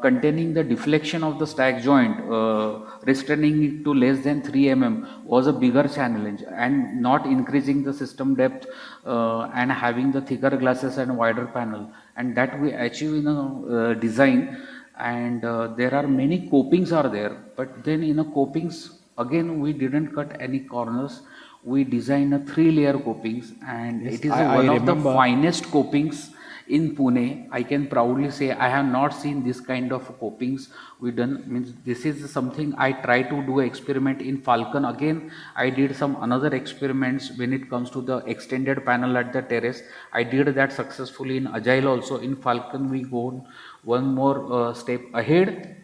containing the deflection of the stack joint, restraining it to less than 3 mm was a bigger challenge, and not increasing the system depth and having the thicker glasses and wider panel, and that we achieve in a design. And there are many copings are there, but then in a copings, again we didn't cut any corners. We designed a 3-layer copings, and Yes, it is I one of the remember. finest copings in Pune. I can proudly say I have not seen this kind of copings we done. Means this is something I try to do experiment in Falcon. Again, I did some another experiments when it comes to the extended panel at the terrace. I did that successfully in Agile also. In Falcon, we go one more step ahead.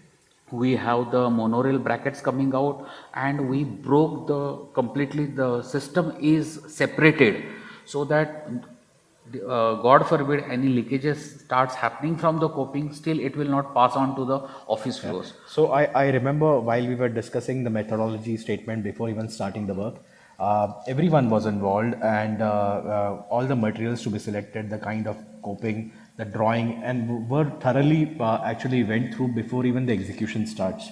We have the monorail brackets coming out, and we broke the completely, the system is separated, so that God forbid any leakages starts happening from the coping, still it will not pass on to the office floors. So I remember while we were discussing the methodology statement before even starting the work, everyone was involved, and all the materials to be selected, the kind of coping, the drawing, and were thoroughly actually went through before even the execution starts.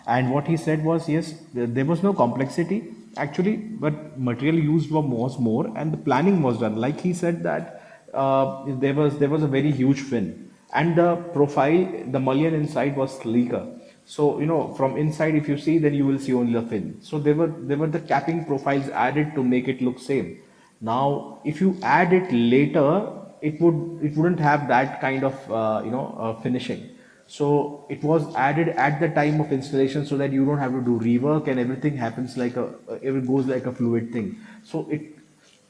And what he said was, yes, there was no complexity actually, but material used was more, and the planning was done. Like he said that there was a very huge fin, and the profile, the mullion inside was sleeker. So from inside, if you see, then you will see only the fin. So there were the capping profiles added to make it look same. Now, if you add it later, it wouldn't have that kind of finishing. So it was added at the time of installation, so that you don't have to do rework, and everything happens like it goes like a fluid thing. So it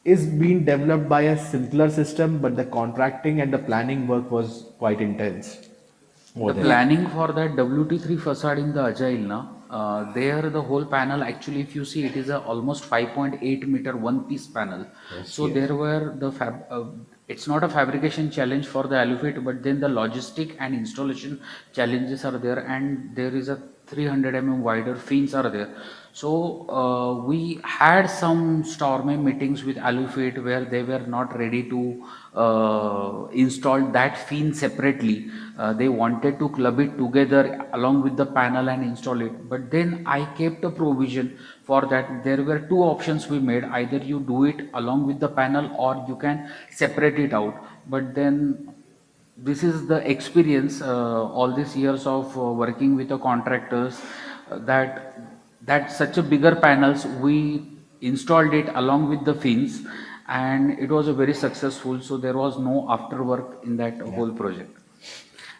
is being developed by a simpler system, but the contracting and the planning work was quite intense. The planning for that WT3 facade in the Agile, there the whole panel, actually if you see, it is a almost 5.8 meter one-piece panel. Yes, So yes. there were the it's not a fabrication challenge for the Alufit, but then the logistic and installation challenges are there, and there is a 300 mm wider fins are there. So we had some stormy meetings with Alufit where they were not ready to install that fin separately. They wanted to club it together along with the panel and install it. But then I kept a provision for that. There were two options we made. Either you do it along with the panel, or you can separate it out. But then this is the experience, all these years of working with the contractors, that such a bigger panels, we installed it along with the fins, and it was a very successful. So there was no after work in that whole project.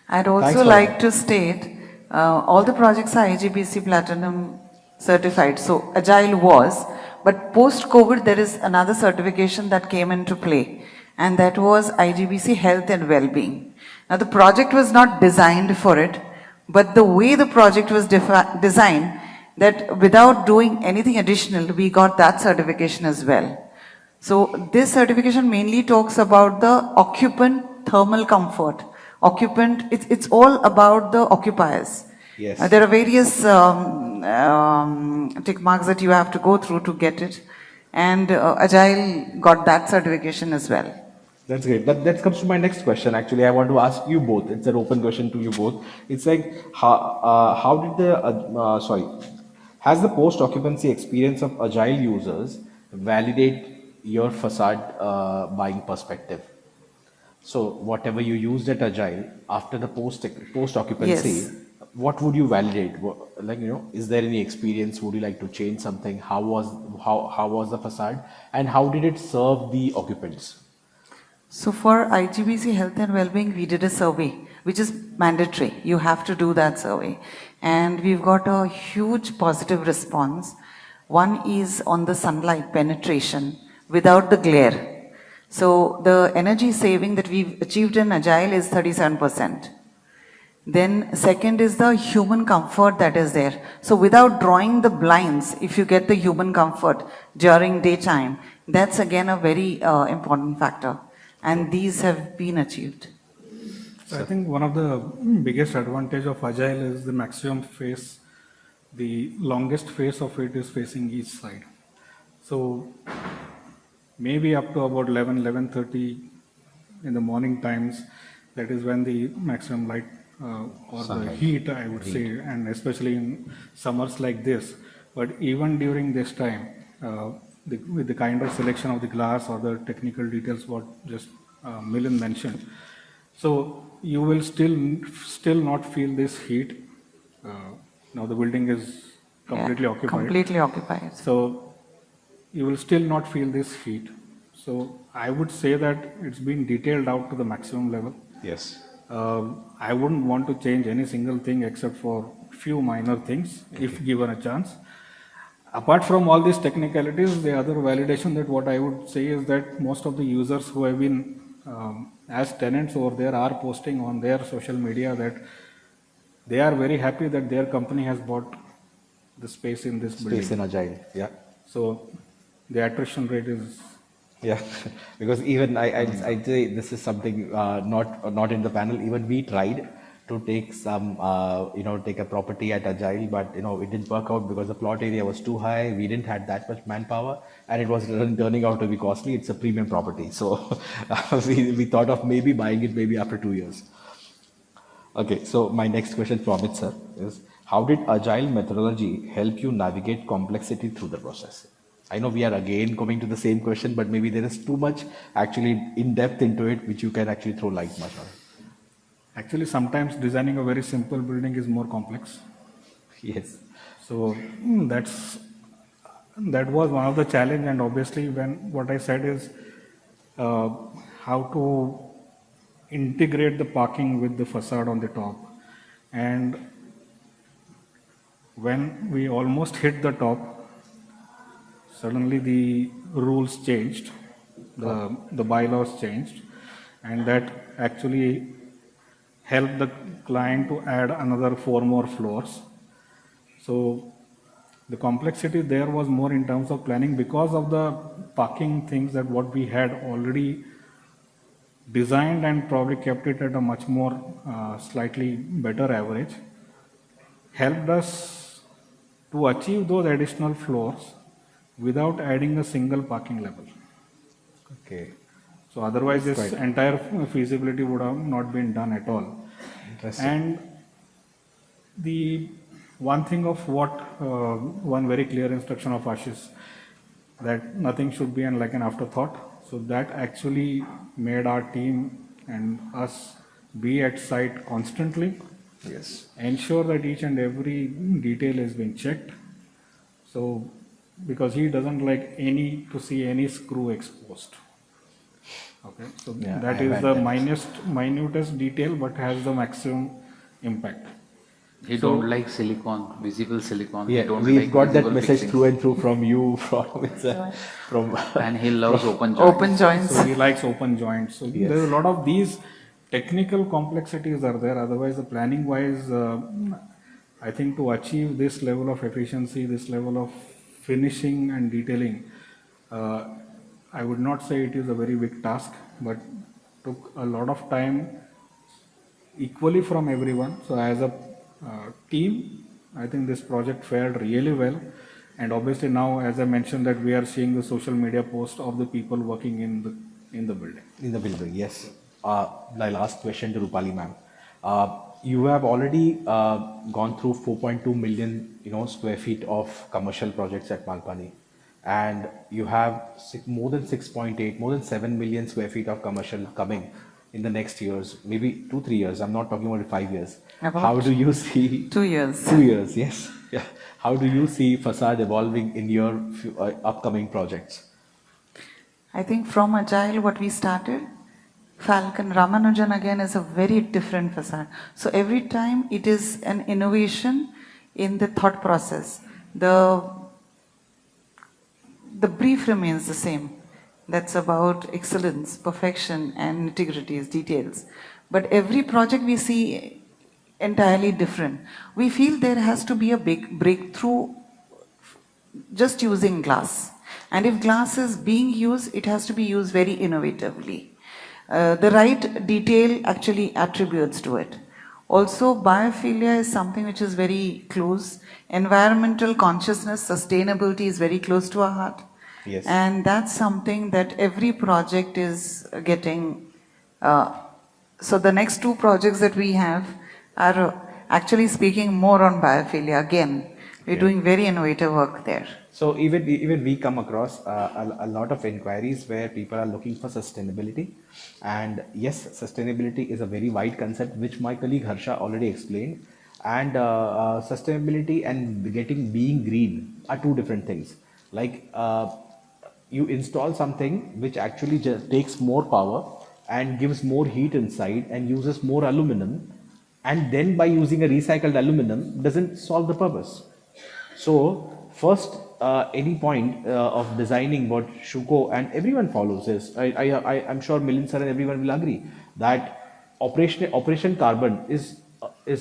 I'd Thanks also for like that. to state, all the projects are IGBC Platinum certified. So Agile was, but post-COVID there is another certification that came into play, and that was IGBC Health and Wellbeing. Now the project was not designed for it, but the way the project was designed, that without doing anything additional, we got that certification as well. So this certification mainly talks about the occupant thermal comfort. Occupant, it's all about the occupiers. Yes. There are various tick marks that you have to go through to get it, and Agile got that certification as well. That's great. That comes to my next question. Actually, I want to ask you both. It's an open question to you both. It's like, how did the has the post-occupancy experience of Agile users validate your facade buying perspective? So whatever you used at Agile, after the post-occupancy, Yes. what would you validate? Like, is there any experience? Would you like to change something? How was the facade, and how did it serve the occupants? So for IGBC Health and Wellbeing, we did a survey, which is mandatory. You have to do that survey. And we've got a huge positive response. One is on the sunlight penetration without the glare. So the energy saving that we've achieved in Agile is 37%. Then second is the human comfort that is there. So without drawing the blinds, if you get the human comfort during daytime, that's again a very important factor. And these have been achieved. So I think one of the biggest advantage of Agile is the maximum face the longest face of it is facing each side. So maybe up to about 11:30 in the morning times, that is when the maximum light or the heat, I would say, and especially in summers like this. But even during this time, with the kind of selection of the glass or the technical details what just Milind mentioned, so you will still not feel this heat. Now the building is completely occupied. Completely occupied. So you will still not feel this heat. So I would say that it's been detailed out to the maximum level. Yes. I wouldn't want to change any single thing except for few minor things, if given a chance. Apart from all these technicalities, the other validation that what I would say is that most of the users who have been as tenants over there are posting on their social media that they are very happy that their company has bought the space in this building. Space in Agile, yeah. So the attrition rate is... Yeah, because even I'd say this is something not in the panel. Even we tried to take some, take a property at Agile, but, it didn't work out because the plot area was too high. We didn't have that much manpower and it was turning out to be costly. It's a premium property. So we thought of maybe buying it maybe after 2 years. Okay, so my next question for Amit sir is, how did Agile methodology help you navigate complexity through the process? I know we are again coming to the same question, but maybe there is too much actually in depth into it, which you can actually throw light much on. Actually, sometimes designing a very simple building is more complex. Yes. So that was one of the challenge, and obviously what I said is how to integrate the parking with the facade on the top. And when we almost hit the top, suddenly the rules changed, the bylaws changed, and that actually helped the client to add another 4 more floors. So the complexity there was more in terms of planning because of the parking things that what we had already designed and probably kept it at a much more slightly better average, helped us to achieve those additional floors without adding a single parking level. Okay. So otherwise this entire feasibility would have not been done at all. Interesting. And the one thing of what, one very clear instruction of Ashish, that nothing should be like an afterthought. So that actually made our team and us be at site constantly. Yes. Ensure that each and every detail has been checked. So, because he doesn't like to see any screw exposed. Okay, so Yeah, that I is had the that. minutest detail, but has the maximum impact. He don't like silicon, visible silicon. Yeah, He don't we've like got that visible message fixings. through and through from you, from And he loves open joints. Open joints. So he likes open joints. So Yes. there's a lot of these technical complexities are there. Otherwise, the planning wise, I think to achieve this level of efficiency, this level of finishing and detailing, I would not say it is a very big task, but took a lot of time equally from everyone. So as a team, I think this project fared really well. And obviously now, as I mentioned, that we are seeing the social media posts of the people working in the building. In the building, yes. My last question to Rupali ma'am. You have already gone through 4.2 million, square feet of commercial projects at Malpani, and you have more than 6.8, more than 7 million square feet of commercial coming in the next years, maybe 2-3 years. I'm not talking about 5 years. How do you see 2 years? 2 years, yes. Yeah. How do you see facade evolving in your upcoming projects? I think from Agile, what we started, Falcon Ramanujan again is a very different facade. So every time it is an innovation in the thought process. The brief remains the same. That's about excellence, perfection, and nitty-gritties, details. But every project we see entirely different. We feel there has to be a big breakthrough just using glass. And if glass is being used, it has to be used very innovatively. The right detail actually attributes to it. Also, biophilia is something which is very close. Environmental consciousness, sustainability is very close to our heart. Yes. And that's something that every project is getting. So the next two projects that we have are actually speaking more on biophilia. Again, we're doing very innovative work there. So even we come across a lot of inquiries where people are looking for sustainability, and yes, sustainability is a very wide concept which my colleague Harsha already explained. And sustainability and being green are two different things. Like you install something which actually just takes more power and gives more heat inside and uses more aluminum, and then by using a recycled aluminum doesn't solve the purpose. So first, any point of designing what Shuko and everyone follows is, I'm sure Milind sir and everyone will agree that Operation Carbon is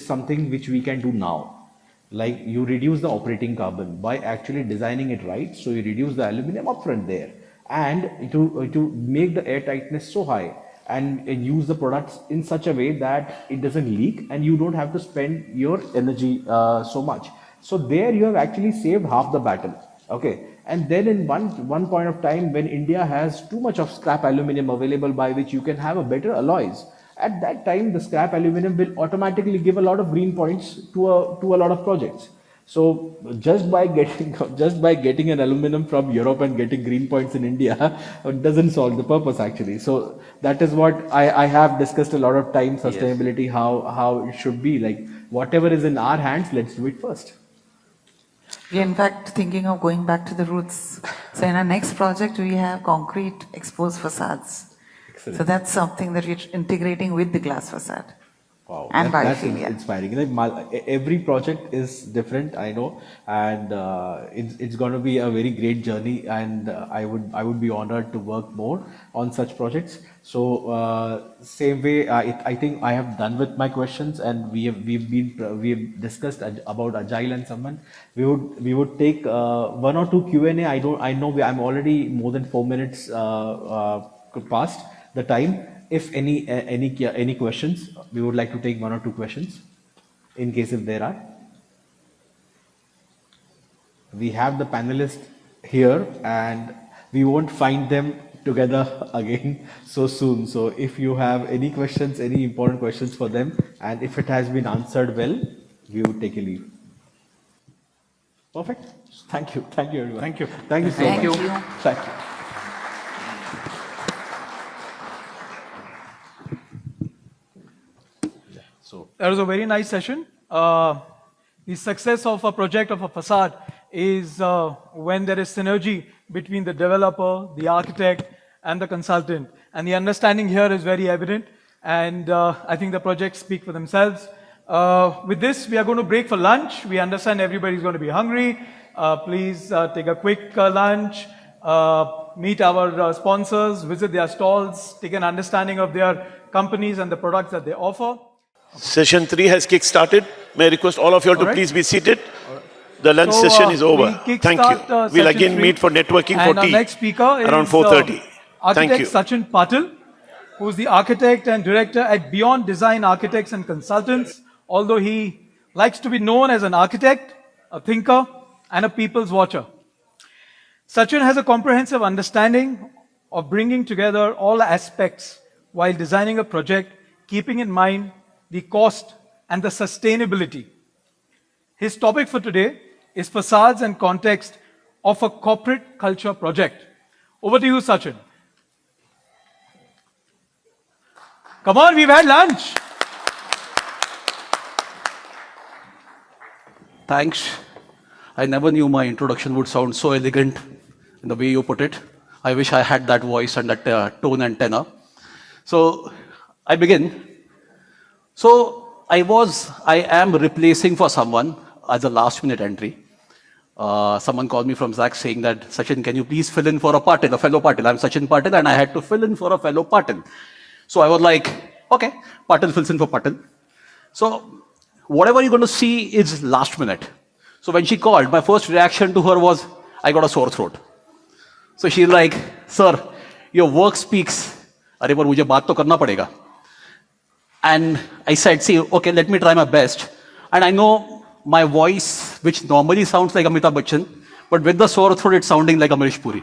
something which we can do now. Like you reduce the operating carbon by actually designing it right. So you reduce the aluminum upfront there, and to make the air tightness so high, and use the products in such a way that it doesn't leak and you don't have to spend your energy so much. So there you have actually saved half the battle. Okay. And then in one point of time when India has too much of scrap aluminum available by which you can have a better alloys, at that time the scrap aluminum will automatically give a lot of green points to a lot of projects. So just by getting an aluminum from Europe and getting green points in India doesn't solve the purpose actually. So that is what I have discussed a lot of time, sustainability, how it should be. Like whatever is in our hands, let's do it first. We are in fact thinking of going back to the roots. So in our next project, we have concrete exposed facades. Excellent. So that's something that we're integrating with the glass facade. Wow, And that's biophilia. inspiring. Like every project is different, I know, and it's going to be a very great journey. And I would be honored to work more on such projects. So same way, I think I have done with my questions, and we've discussed about Agile and someone. We would take one or two Q&A. I know I'm already more than 4 minutes past the time. If any questions, we would like to take one or two questions, in case if there are. We have the panelists here, and we won't find them together again so soon. So if you have any questions, any important questions for them, and if it has been answered well, we would take a leave. Perfect. Thank you. Thank you, everyone. Thank you. Thank you so Thank much. you. Thank you. That was a very nice session. The success of a project of a facade is when there is synergy between the developer, the architect, and the consultant. And the understanding here is very evident. And I think the projects speak for themselves. With this, we are going to break for lunch. We understand everybody's going to be hungry. Please take a quick lunch, meet our sponsors, visit their stalls, take an understanding of their companies and the products that they offer. Session 3 has kick-started. May I request all of you all to Alright. please be seated. The lunch So, session is over. we Thank kickstart, you. We'll session again 3. meet for networking And for our tea next speaker is around 4:30. architect Thank you. Sachin Patil, who's the architect and director at Beyond Design Architects and Consultants. Although he likes to be known as an architect, a thinker, and a people's watcher. Sachin has a comprehensive understanding of bringing together all aspects while designing a project, keeping in mind the cost and the sustainability. His topic for today is facades and context of a corporate culture project. Over to you, Sachin. Come on, we've had lunch. Thanks. I never knew my introduction would sound so elegant in the way you put it. I wish I had that voice and that tone and tenor. So I begin. So I am replacing for someone as a last minute entry. Someone called me from Zach saying that, Sachin, can you please fill in for a fellow Patil? I'm Sachin Patil and I had to fill in for a fellow Patil. So I was like, okay, Patil fills in for Patil. So whatever you're going to see is last minute. So when she called, my first reaction to her was, I got a sore throat. So she's like, sir, your work speaks. अरे पर मुझे बात तो करना पड़ेगा. And I said, see, okay, let me try my best. And I know my voice, which normally sounds like Amitabh Bachchan, but with the sore throat, it's sounding like Amrish Puri.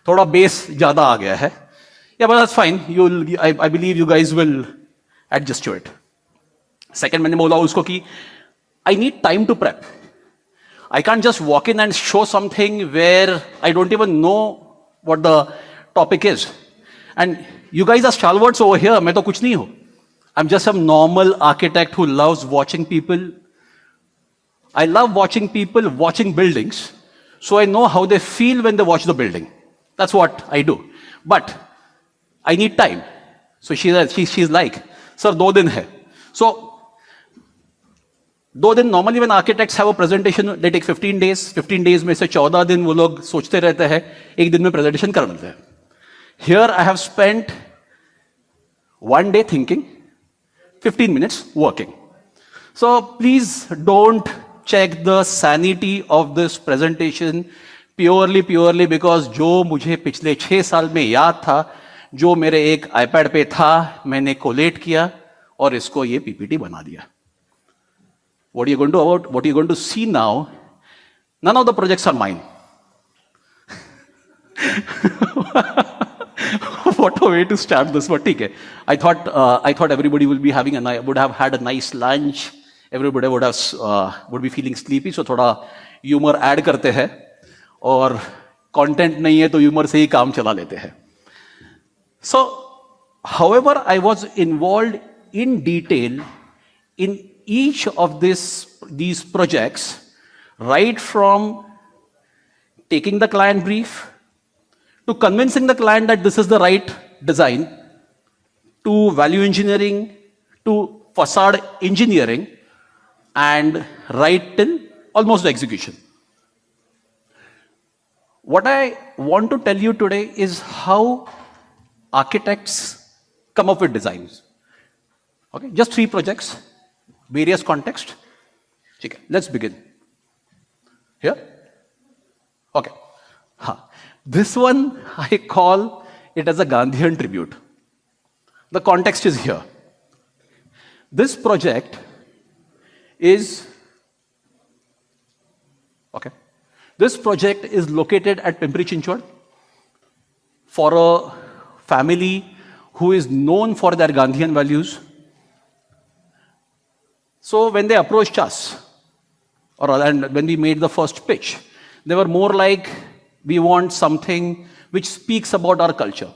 Thoda bass ज़्यादा आ गया है. Yeah, but that's fine. I believe you guys will adjust to it. Second, मैंने बोला उसको कि I need time to prep. I can't just walk in and show something where I don't even know what the topic is. And you guys are stalwarts over here. मैं तो कुछ नहीं हूँ. I'm just a normal architect who loves watching people. I love watching people watching buildings, so I know how they feel when they watch the building. That's what I do. But I need time. So she's like, sir, 2 दिन है. So 2 दिन, normally when architects have a presentation, they take 15 days. 15 days में से 14 दिन वो लोग सोचते रहते हैं, 1 दिन में presentation कर लेते हैं. Here I have spent 1 day thinking, 15 minutes working. So please don't check the sanity of this presentation purely because जो मुझे पिछले 6 साल में याद था, जो मेरे एक iPad पे था, मैंने कोलेट किया और इसको ये PPT बना दिया. What you're going to see now, none of the projects are mine. What a way to start this, but okay. I thought everybody would have had a nice lunch. Everybody would be feeling sleepy, so थोड़ा humor add करते हैं और content नहीं है तो humor से ही काम चला लेते हैं. So, however, I was involved in detail in each of these projects, right from taking the client brief, to convincing the client that this is the right design, to value engineering, to facade engineering, and right till almost the execution. What I want to tell you today is how architects come up with designs. Okay, just 3 projects, various contexts. Okay, let's begin. Here? Okay. This one, I call it as a Gandhian tribute. The context is here. This project is, this project is located at Pimpri Chinchwad for a family who is known for their Gandhian values. So when they approached us, and when we made the first pitch, they were more like, we want something which speaks about our culture.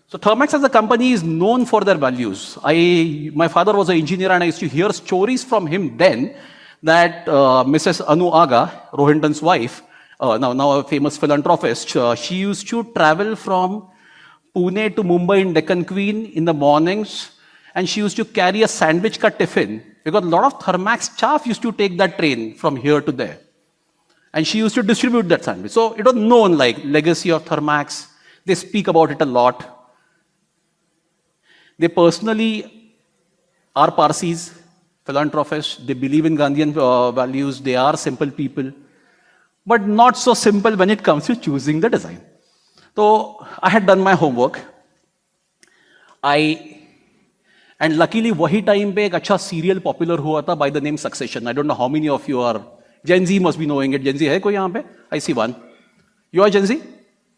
So Thermax as a company is known for their values. My father was an engineer and I used to hear stories from him then that Mrs. Anu Aga, Rohinton's wife, now a famous philanthropist, she used to travel from Pune to Mumbai in Deccan Queen in the mornings, and she used to carry a sandwich ka tiffin because a lot of Thermax staff used to take that train from here to there. And she used to distribute that sandwich. So it was known, like legacy of Thermax. They speak about it a lot. They personally are Parsis, philanthropists. They believe in Gandhian values. They are simple people, but not so simple when it comes to choosing the design. So I had done my homework. And luckily, wahi time pe ek acha serial popular hua tha by the name Succession. I don't know how many of you are Gen Z, must be knowing it. Gen Z hai koi yahan pe? I see one. You are Gen Z?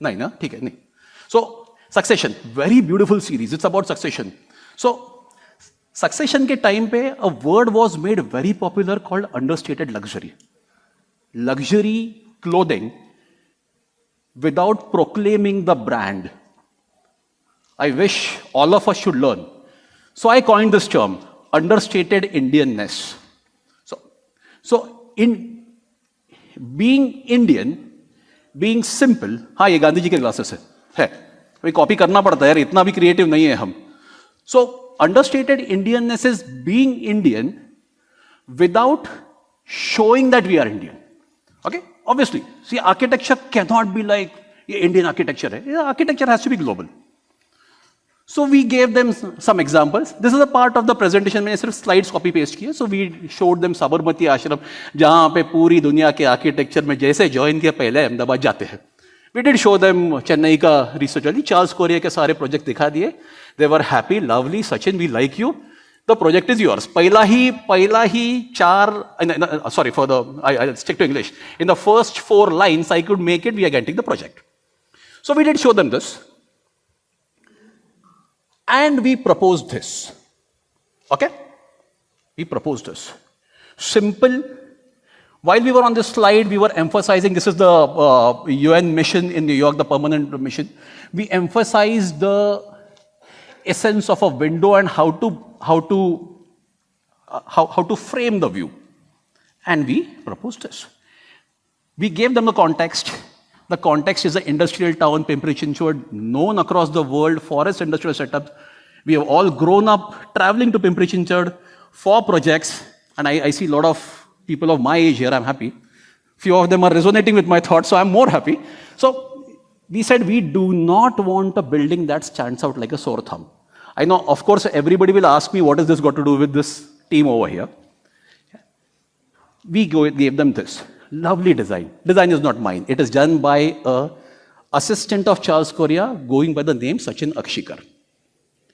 Nahin, na? Theek hai, nahin. So Succession, very beautiful series. It's about succession. So Succession ke time pe a word was made very popular called understated luxury. Luxury clothing without proclaiming the brand. I wish all of us should learn. So I coined this term, understated Indianness. So in being Indian, being simple, हाँ ये गांधी जी के glasses है, वही copy करना पड़ता है यार, इतना भी creative नहीं है हम. So understated Indianness is being Indian without showing that we are Indian. Okay, obviously, see architecture cannot be like Indian architecture hai. Architecture has to be global. So we gave them some examples. This is a part of the presentation. मैंने सिर्फ slides copy paste किए. So we showed them Sabarmati Ashram, जहाँ पे पूरी दुनिया के architecture में जैसे join किया पहले अहमदाबाद जाते हैं. We did show them Chennai का research वाली, चार्ल्स कोरिया के सारे project दिखा दिए. They were happy, lovely. Sachin, we like you. the project is yours. Paila hi char, sorry, I'll stick to English. In the first 4 lines, I could make it, we are getting the project. So we did show them this. And we proposed this. Okay? We proposed this. Simple. While we were on this slide, we were emphasizing, this is the UN mission in New York, the permanent mission. We emphasized the essence of a window and how to frame the view. And we proposed this. We gave them the context. The context is the industrial town, Pimpri-Chinchwad, known across the world for its industrial setup. We have all grown up traveling to Pimpri-Chinchwad for projects, and I see a lot of people of my age here, I'm happy. Few of them are resonating with my thoughts, so I'm more happy. So we said we do not want a building that stands out like a sore thumb. I know, of course, everybody will ask me, what has this got to do with this team over here? We gave them this. Lovely design. Design is not mine. It is done by an assistant of Charles Correa, going by the name Sachin Akshikar.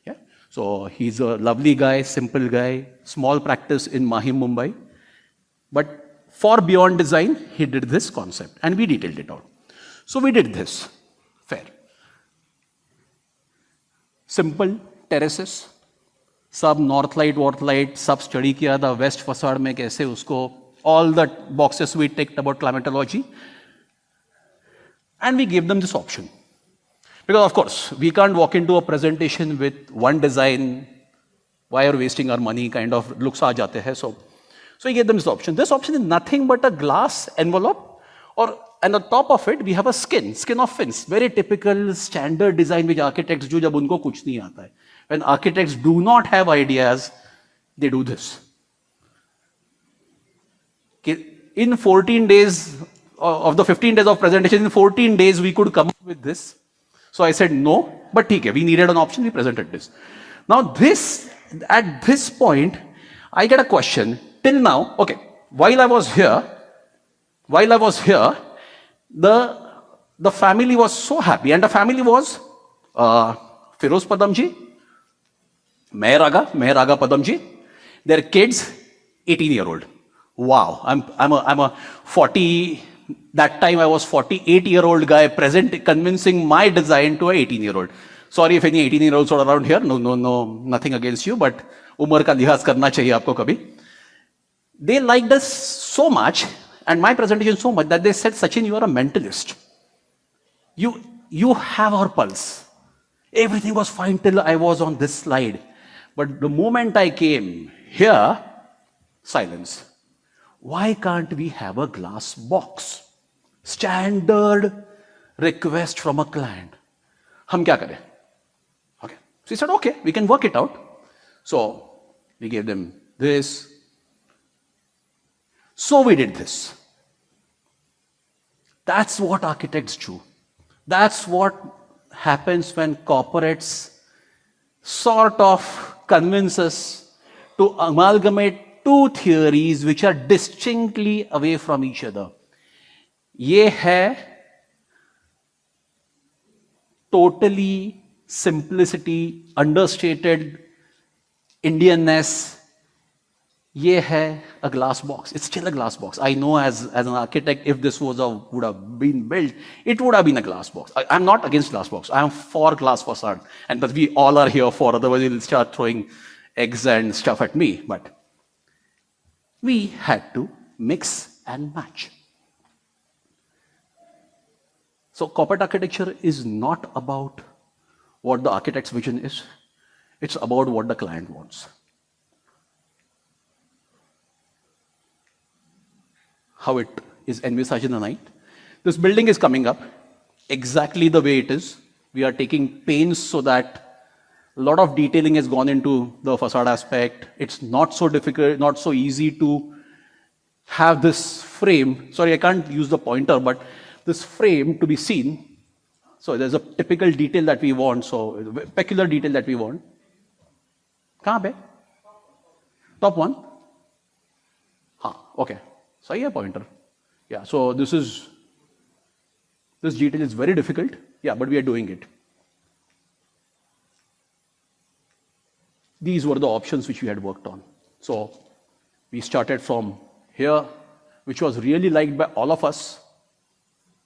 Yeah? So he's a lovely guy, simple guy, small practice in Mahim, Mumbai. But for Beyond Design, he did this concept, and we detailed it out. So we did this. Fair. Simple terraces. Sub north light, sub study kiya tha, west facade mein kaise usko, all the boxes we ticked about climatology. And we gave them this option. Because of course, we can't walk into a presentation with one design, why are we wasting our money, kind of looks aa jate hai. So we gave them this option. This option is nothing but a glass envelope, and on top of it, we have a skin of fins. Very typical standard design which architects do jab unko kuch nahi aata hai. When architects do not have ideas, they do this. In 14 days, of the 15 days of presentation, in 14 days we could come up with this. So I said no, but okay, we needed an option, we presented this. Now at this point, I get a question. Till now, okay, while I was here, the family was so happy, and the family was Firoz Padamji, Meheraga Padamji, their kids, 18-year-old. Wow, I'm a 40, that time I was 48-year-old guy present, convincing my design to a 18-year-old. Sorry if any 18-year-olds are around here, no, nothing against you, but umar ka lihaz karna chahiye aapko kabhi. They liked us so much, and my presentation so much, that they said, Sachin, you are a mentalist. You have our pulse. Everything was fine till I was on this slide. But the moment I came here, silence. Why can't we have a glass box? Standard request from a client. Hum kya kare? Okay. So he said, okay, we can work it out. So we gave them this. So we did this. That's what architects do. That's what happens when corporates sort of convince us to amalgamate two theories which are distinctly away from each other. Ye hai totally simplicity, understated Indianness. Ye hai a glass box. It's still a glass box. I know as an architect, if this would have been built, it would have been a glass box. I'm not against glass box. I am for glass facade. And but we all are here for, otherwise you'll start throwing eggs and stuff at me. But we had to mix and match. So corporate architecture is not about what the architect's vision is. It's about what the client wants. How it is envisaged in the night. This building is coming up exactly the way it is. We are taking pains so that a lot of detailing has gone into the facade aspect. It's not so difficult, not so easy to have this frame. Sorry, I can't use the pointer, but this frame to be seen. So there's a typical detail that we want, so peculiar detail that we want. Kahan pe? Top one? Okay. So yeah, pointer. Yeah, so this detail is very difficult. Yeah, but we are doing it. these were the options which we had worked on. So we started from here, which was really liked by all of us.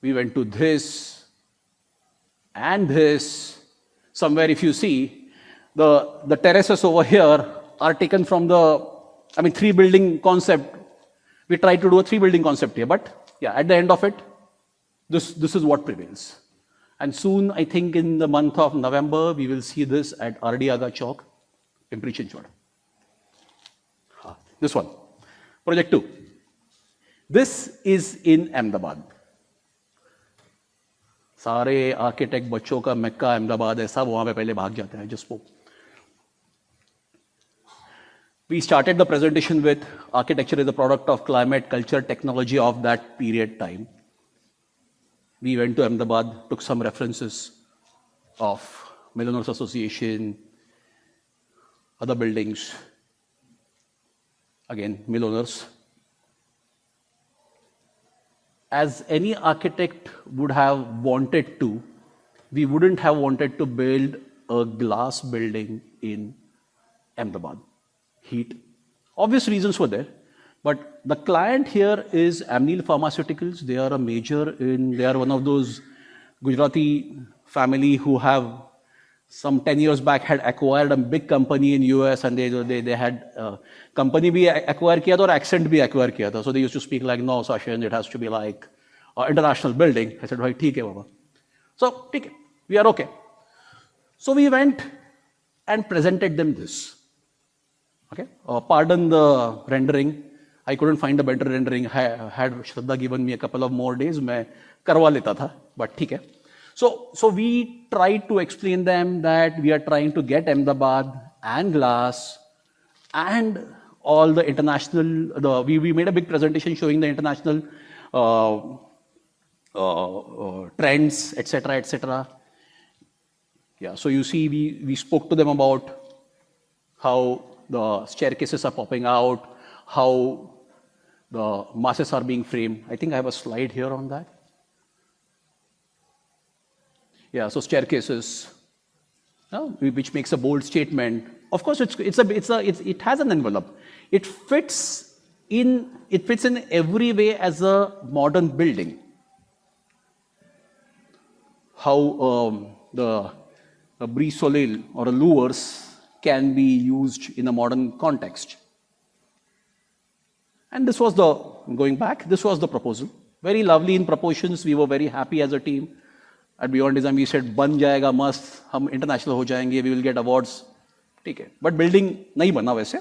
We went to this and this. Somewhere, if you see, the terraces over here are taken from the, 3-building concept. We tried to do a 3-building concept here, but yeah, at the end of it, this is what prevails. And soon, I think in the month of November, we will see this at RD Aga Chowk, Pimpri Chinchwad. This one, project 2. This is in Ahmedabad. सारे architect बच्चों का मक्का अहमदाबाद है, सब वहां पे पहले भाग जाते हैं जिसको. We started the presentation with architecture is a product of climate, culture, technology of that period time. We went to Ahmedabad, took some references of Millionaires Association, other buildings, again, millionaires. As any architect would have wanted to, we wouldn't have wanted to build a glass building in Ahmedabad. Heat. Obvious reasons were there, but the client here is Amneal Pharmaceuticals. They are a major they are one of those Gujarati family who have some 10 years back had acquired a big company in US, and they had company bhi acquire kiya tha aur accent bhi acquire kiya tha. So they used to speak like, no, Sachin, it has to be like international building. I said, right, theek hai baba. So, theek hai, we are okay. So we went and presented them this. Okay, pardon the rendering. I couldn't find a better rendering. Had Shraddha given me a couple of more days, मैं करवा लेता था, but ठीक है. So we tried to explain them that we are trying to get Ahmedabad and glass and all the international. We made a big presentation showing the international trends, etc., etc. Yeah. So you see, we spoke to them about how the staircases are popping out, how the masses are being framed. I think I have a slide here on that. Yeah, so staircases, which makes a bold statement. Of course, it has an envelope. It fits in every way as a modern building. How the brise soleil or a louvers can be used in a modern context. And this was going back, this was the proposal. Very lovely in proportions. We were very happy as a team. At Beyond Design, we said, ban jayega mast, hum international ho jayenge, we will get awards. Okay. But building nahi bana waise.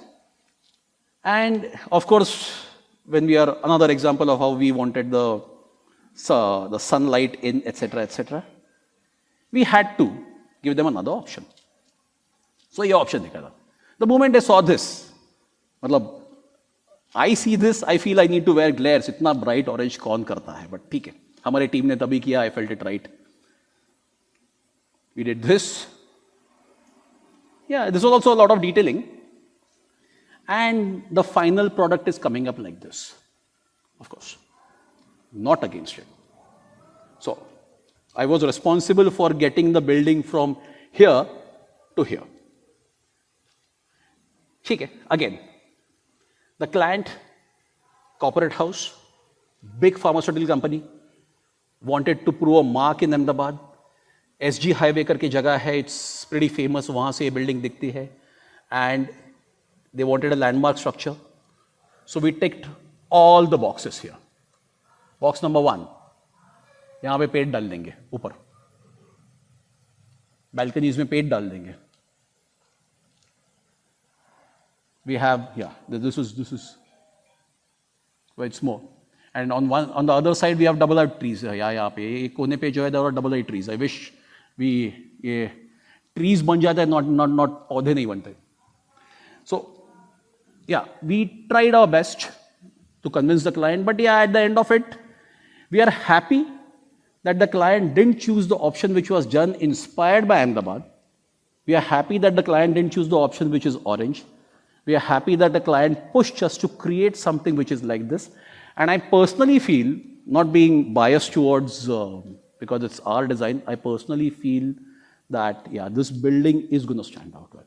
And of course, when we are another example of how we wanted the sunlight in, etc., etc., we had to give them another option. So ये option दिखा था. The moment I saw this, मतलब I see this, I feel I need to wear glares. इतना bright orange कौन करता है? But ठीक है, हमारी टीम ने तभी किया. I felt it right. We did this. Yeah, this was also a lot of detailing. And the final product is coming up like this. Of course, not against it. So I was responsible for getting the building from here to here. Okay, again, the client, corporate house, big pharmaceutical company, wanted to prove a mark in Ahmedabad. SG Highway करके जगह है, it's pretty famous, वहाँ से ये building दिखती है. And they wanted a landmark structure. So we ticked all the boxes here. Box number 1, यहाँ पे पेड़ डाल देंगे ऊपर. Balconies में पेड़ डाल देंगे. We have, yeah, this is where it's more. And on the other side, we have double-eyed trees. यहाँ पे एक कोने पे जो है there are double-eyed trees. I wish ये trees बन जाते हैं, not पौधे नहीं बनते. So, yeah, we tried our best to convince the client, but yeah, at the end of it, we are happy that the client didn't choose the option which was done inspired by Ahmedabad. We are happy that the client didn't choose the option which is orange. We are happy that the client pushed us to create something which is like this. And I personally feel, not being biased towards, because it's our design, I personally feel that, yeah, this building is going to stand out well.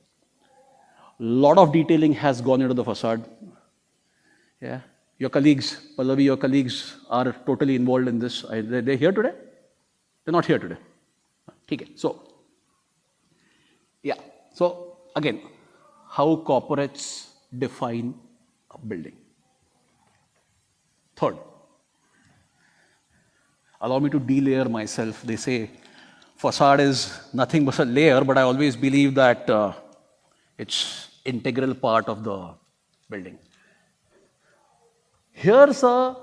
Lot of detailing has gone into the facade. Yeah. Your colleagues, Pallavi, your colleagues are totally involved in this. They're here today? They're not here today. Okay. So, yeah. So, again, how corporates define a building. Third, allow me to delayer myself. They say facade is nothing but a layer, but I always believe that it's integral part of the building. Here's a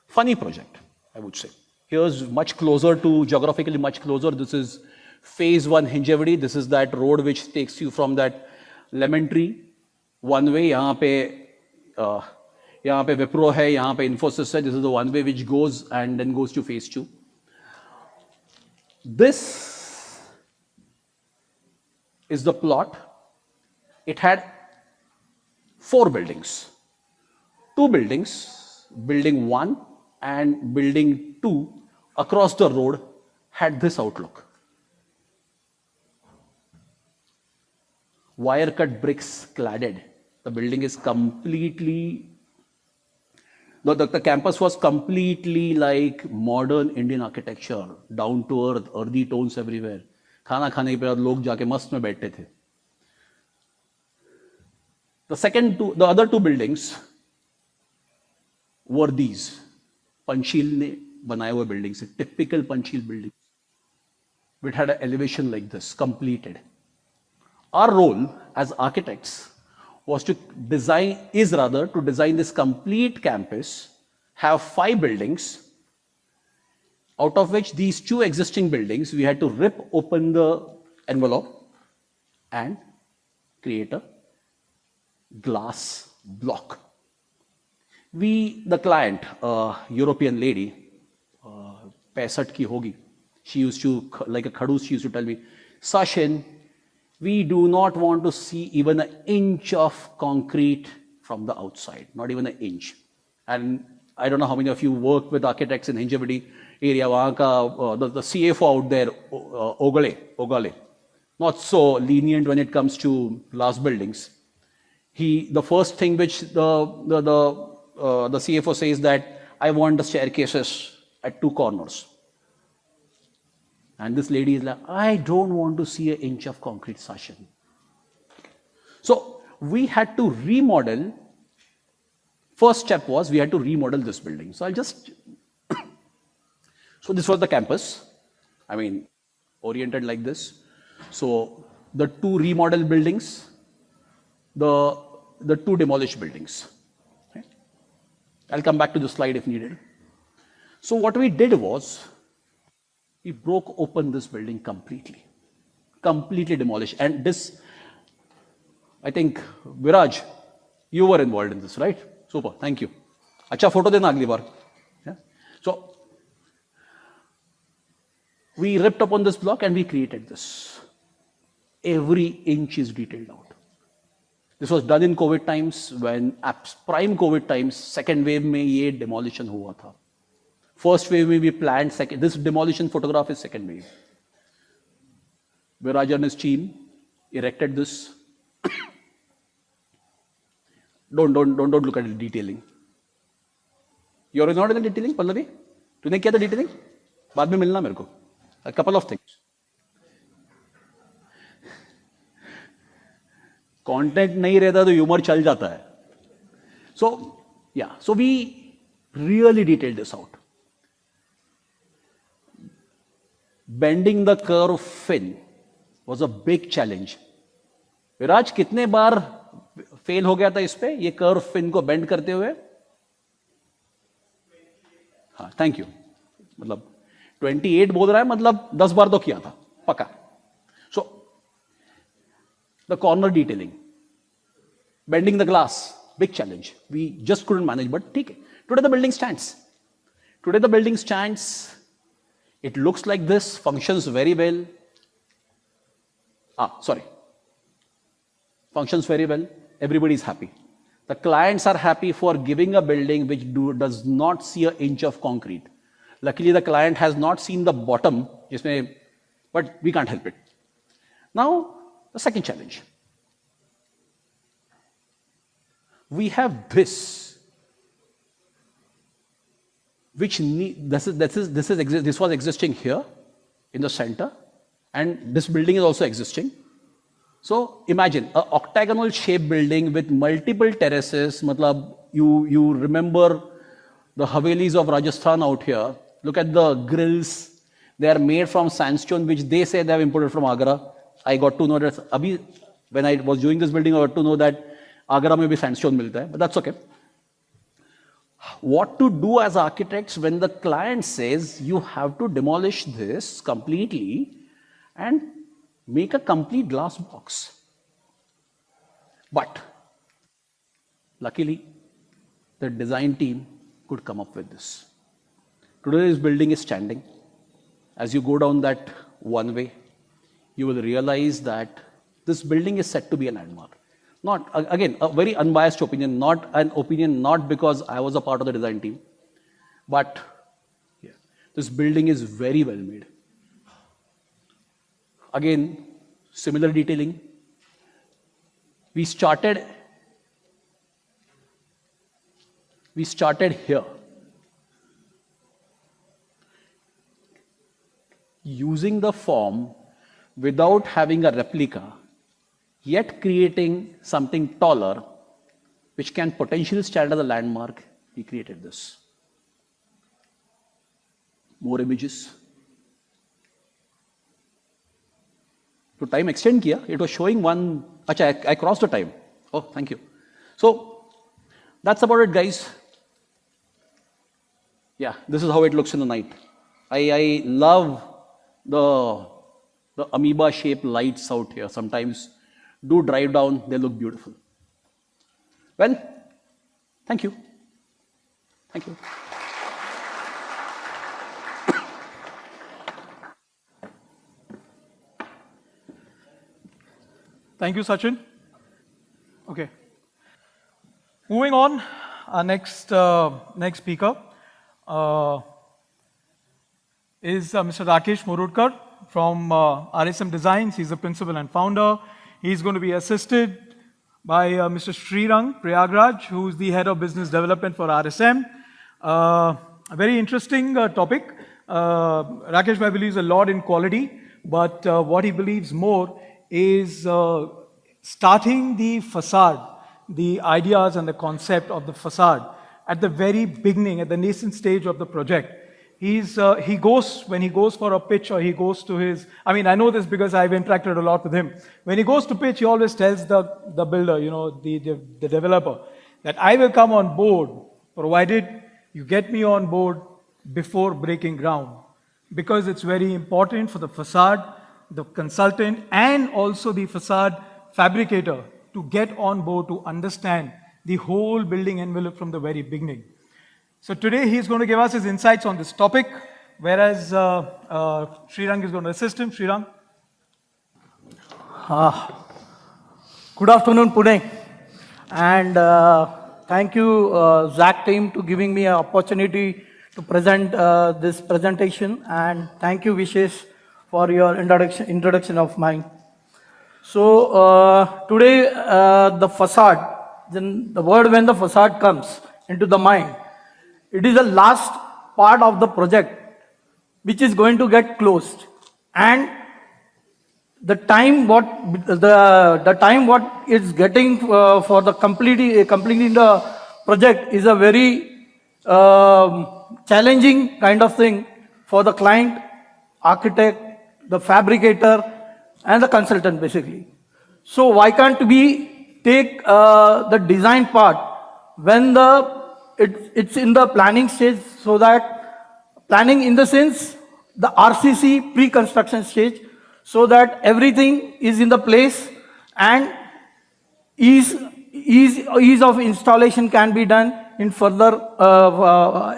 funny project, I would say. Here's much closer to, geographically much closer. This is phase 1 Hinjewadi. This is that road which takes you from that lemon tree. One way, यहाँ पे Wipro है, यहाँ पे Infosys है. This is the one way which goes and then goes to phase 2. This is the plot. It had 4 buildings. 2 buildings, building 1 and building 2 across the road had this outlook. Wire cut bricks cladded. The building is completely, the campus was completely like modern Indian architecture, down to earth, earthy tones everywhere. खाना खाने के बाद लोग जाके मस्त में बैठते थे. The other 2 buildings were these. Panchsheel ने बनाए हुए buildings, typical Panchsheel buildings. It had an elevation like this, completed. Our role as architects was to design this complete campus, have 5 buildings, out of which these 2 existing buildings, we had to rip open the envelope and create a glass block. The client, a European lady, 65 ki hogi, she used to, like a khadus, she used to tell me, Sachin, we do not want to see even an inch of concrete from the outside, not even an inch. And I don't know how many of you work with architects in Hinjewadi area, the CFO out there, Ogale, not so lenient when it comes to glass buildings. The first thing which the CFO says that I want the staircases at 2 corners. And this lady is like, I don't want to see an inch of concrete, Sachin. So we had to remodel. First step was we had to remodel this building. So I'll just, so this was the campus. I mean, oriented like this. So the 2 remodeled buildings, the 2 demolished buildings. Okay. I'll come back to the slide if needed. So what we did was, we broke open this building completely demolished. And this, I think, Viraj, you were involved in this, right? Super, thank you. Acha photo dena agli bar. Yeah? So, we ripped upon this block and we created this. Every inch is detailed out. This was done in COVID times, when prime COVID times, second wave mein ye demolition hua tha. First wave we planned, this demolition photograph is second wave. Viraj and his team erected this. Don't look at the detailing. You're not in the detailing, Pallavi? तूने किया था detailing? बाद में मिलना मेरे को. A couple of things. Content नहीं रहता तो humor चल जाता है. So, yeah. So we really detailed this out. Bending the curve fin was a big challenge. विराज कितने बार फेल हो गया था इस पे, ये कर्व फिन को बेंड करते हुए? हाँ, थैंक यू. मतलब 28 बोल रहा है, मतलब 10 बार तो किया था पक्का. So the corner detailing, bending the glass, big challenge. We just couldn't manage, but ठीक है. Today the building stands. Today the building stands. It looks like this, functions very well. Functions very well. Everybody is happy. The clients are happy for giving a building which does not see an inch of concrete. Luckily, the client has not seen the bottom, but we can't help it. Now, the second challenge. we have this, this was existing here in the center, and this building is also existing. So imagine an octagonal shaped building with multiple terraces. Matlab, you remember the Havelis of Rajasthan out here. Look at the grills. They are made from sandstone, which they say they have imported from Agra. I got to know that when I was doing this building, I got to know that Agra mein bhi sandstone milta hai, but that's okay. What to do as architects when the client says you have to demolish this completely and make a complete glass box. But luckily, the design team could come up with this. Today, this building is standing. As you go down that one way, you will realize that this building is set to be a landmark. Not, again, a very unbiased opinion, not an opinion not because I was a part of the design team, but yeah, this building is very well made. Again, similar detailing. We started here. Using the form without having a replica, yet creating something taller, which can potentially stand as a landmark, we created this. More images. To time extend kiya, it was showing one, acha, I crossed the time. Oh, thank you. So, that's about it, guys. Yeah, this is how it looks in the night. I love the amoeba-shaped lights out here. Sometimes do drive down, they look beautiful. Well, thank you. Thank you. Thank you, Sachin. Okay. Moving on, our next speaker is Mr. Rakesh Murudkar from RSM Designs. He's the principal and founder. He's going to be assisted by Mr. Srirang Prayagraj, who's the head of business development for RSM. A very interesting topic. Rakesh believes a lot in quality, but what he believes more is starting the facade, the ideas and the concept of the facade at the very beginning, at the nascent stage of the project. When he goes for a pitch or he goes to his, I know this because I've interacted a lot with him. When he goes to pitch, he always tells the builder, the developer, that I will come on board, provided you get me on board before breaking ground. Because it's very important for the facade, the consultant, and also the facade fabricator to get on board to understand the whole building envelope from the very beginning. So today he's going to give us his insights on this topic, whereas Srirang is going to assist him. Srirang. Good afternoon, Pune. And thank you, ZAC team, to giving me an opportunity to present this presentation. And thank you, Vishesh, for your introduction of mine. So today, the facade, then the word when the facade comes into the mind, it is the last part of the project which is going to get closed, and the time what is getting for the completing the project is a very challenging kind of thing for the client, architect, the fabricator, and the consultant basically. So why can't we take the design part when it's in the planning stage, so that planning in the sense the RCC pre-construction stage, so that everything is in the place and ease of installation can be done in further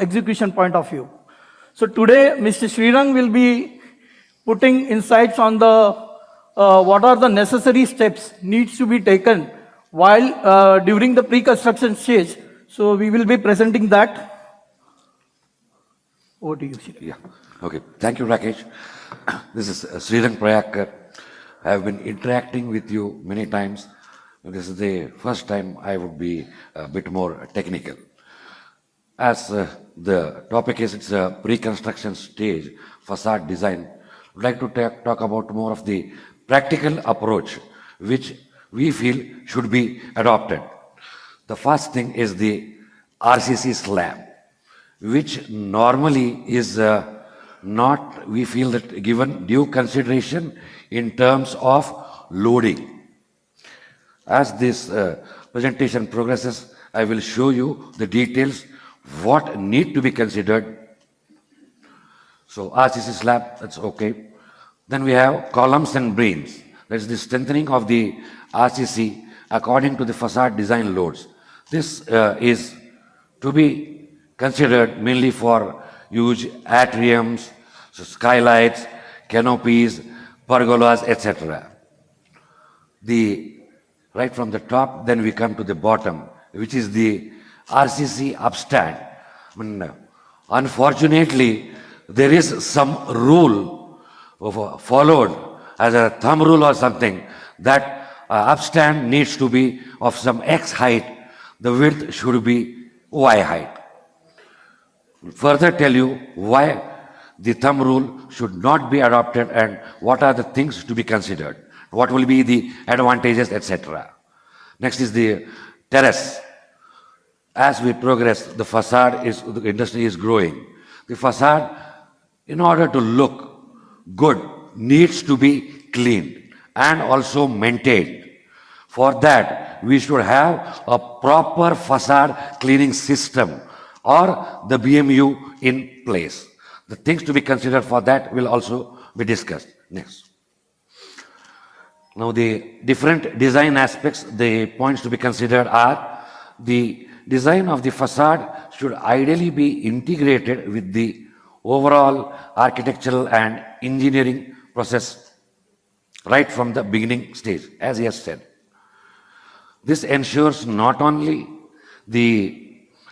execution point of view. So today Mr. Srirang will be putting insights on the what are the necessary steps needs to be taken while during the pre-construction stage. So we will be presenting that. Over to you, Srirang. Yeah. Okay. Thank you, Rakesh. This is Srirang Prayagraj. I have been interacting with you many times. This is the first time I would be a bit more technical. As the topic is, it's a pre-construction stage, facade design, I'd like to talk about more of the practical approach which we feel should be adopted. The first thing is the RCC slab, which normally is not, we feel that given due consideration in terms of loading. As this presentation progresses, I will show you the details, what need to be considered. So RCC slab, that's okay. Then we have columns and beams. That's the strengthening of the RCC according to the facade design loads. This is to be considered mainly for huge atriums, so skylights, canopies, pergolas, etc. Right from the top, then we come to the bottom, which is the RCC upstand. Unfortunately, there is some rule followed as a thumb rule or something that upstand needs to be of some X height, the width should be Y height. Further tell you why the thumb rule should not be adopted and what are the things to be considered, what will be the advantages, etc. Next is the terrace. As we progress, the industry is growing. The facade, in order to look good, needs to be cleaned and also maintained. For that, we should have a proper facade cleaning system or the BMU in place. The things to be considered for that will also be discussed. Next. Now the different design aspects, the points to be considered are the design of the facade should ideally be integrated with the overall architectural and engineering process right from the beginning stage, as he has said. This ensures not only the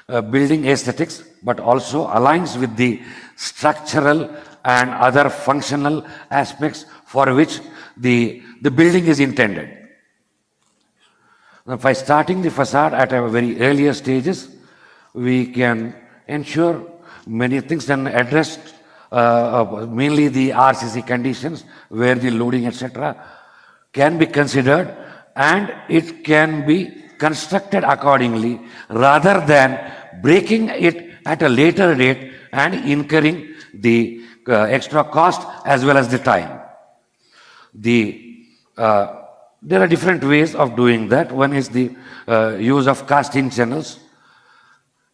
building aesthetics, but also aligns with the structural and other functional aspects for which the building is intended. Now, by starting the facade at a very earlier stages, we can ensure many things and address mainly the RCC conditions where the loading, etc. can be considered and it can be constructed accordingly rather than breaking it at a later date and incurring the extra cost as well as the time. There are different ways of doing that. One is the use of cast-in channels,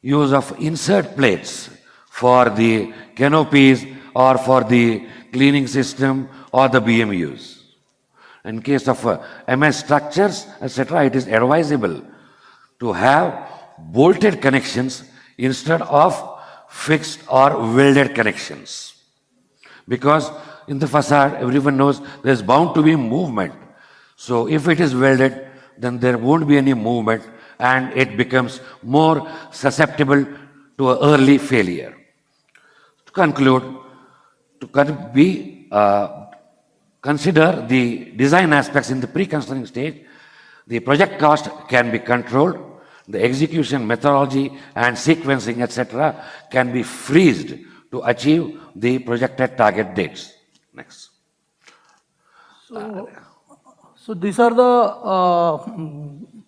use of insert plates for the canopies or for the cleaning system or the BMUs. In case of MS structures, etc., it is advisable to have bolted connections instead of fixed or welded connections. Because in the facade, everyone knows there is bound to be movement. So if it is welded, then there won't be any movement and it becomes more susceptible to an early failure. To conclude, consider the design aspects in the pre-construction stage. The project cost can be controlled. The execution methodology and sequencing, etc., can be freezed to achieve the projected target dates. Next. So these are the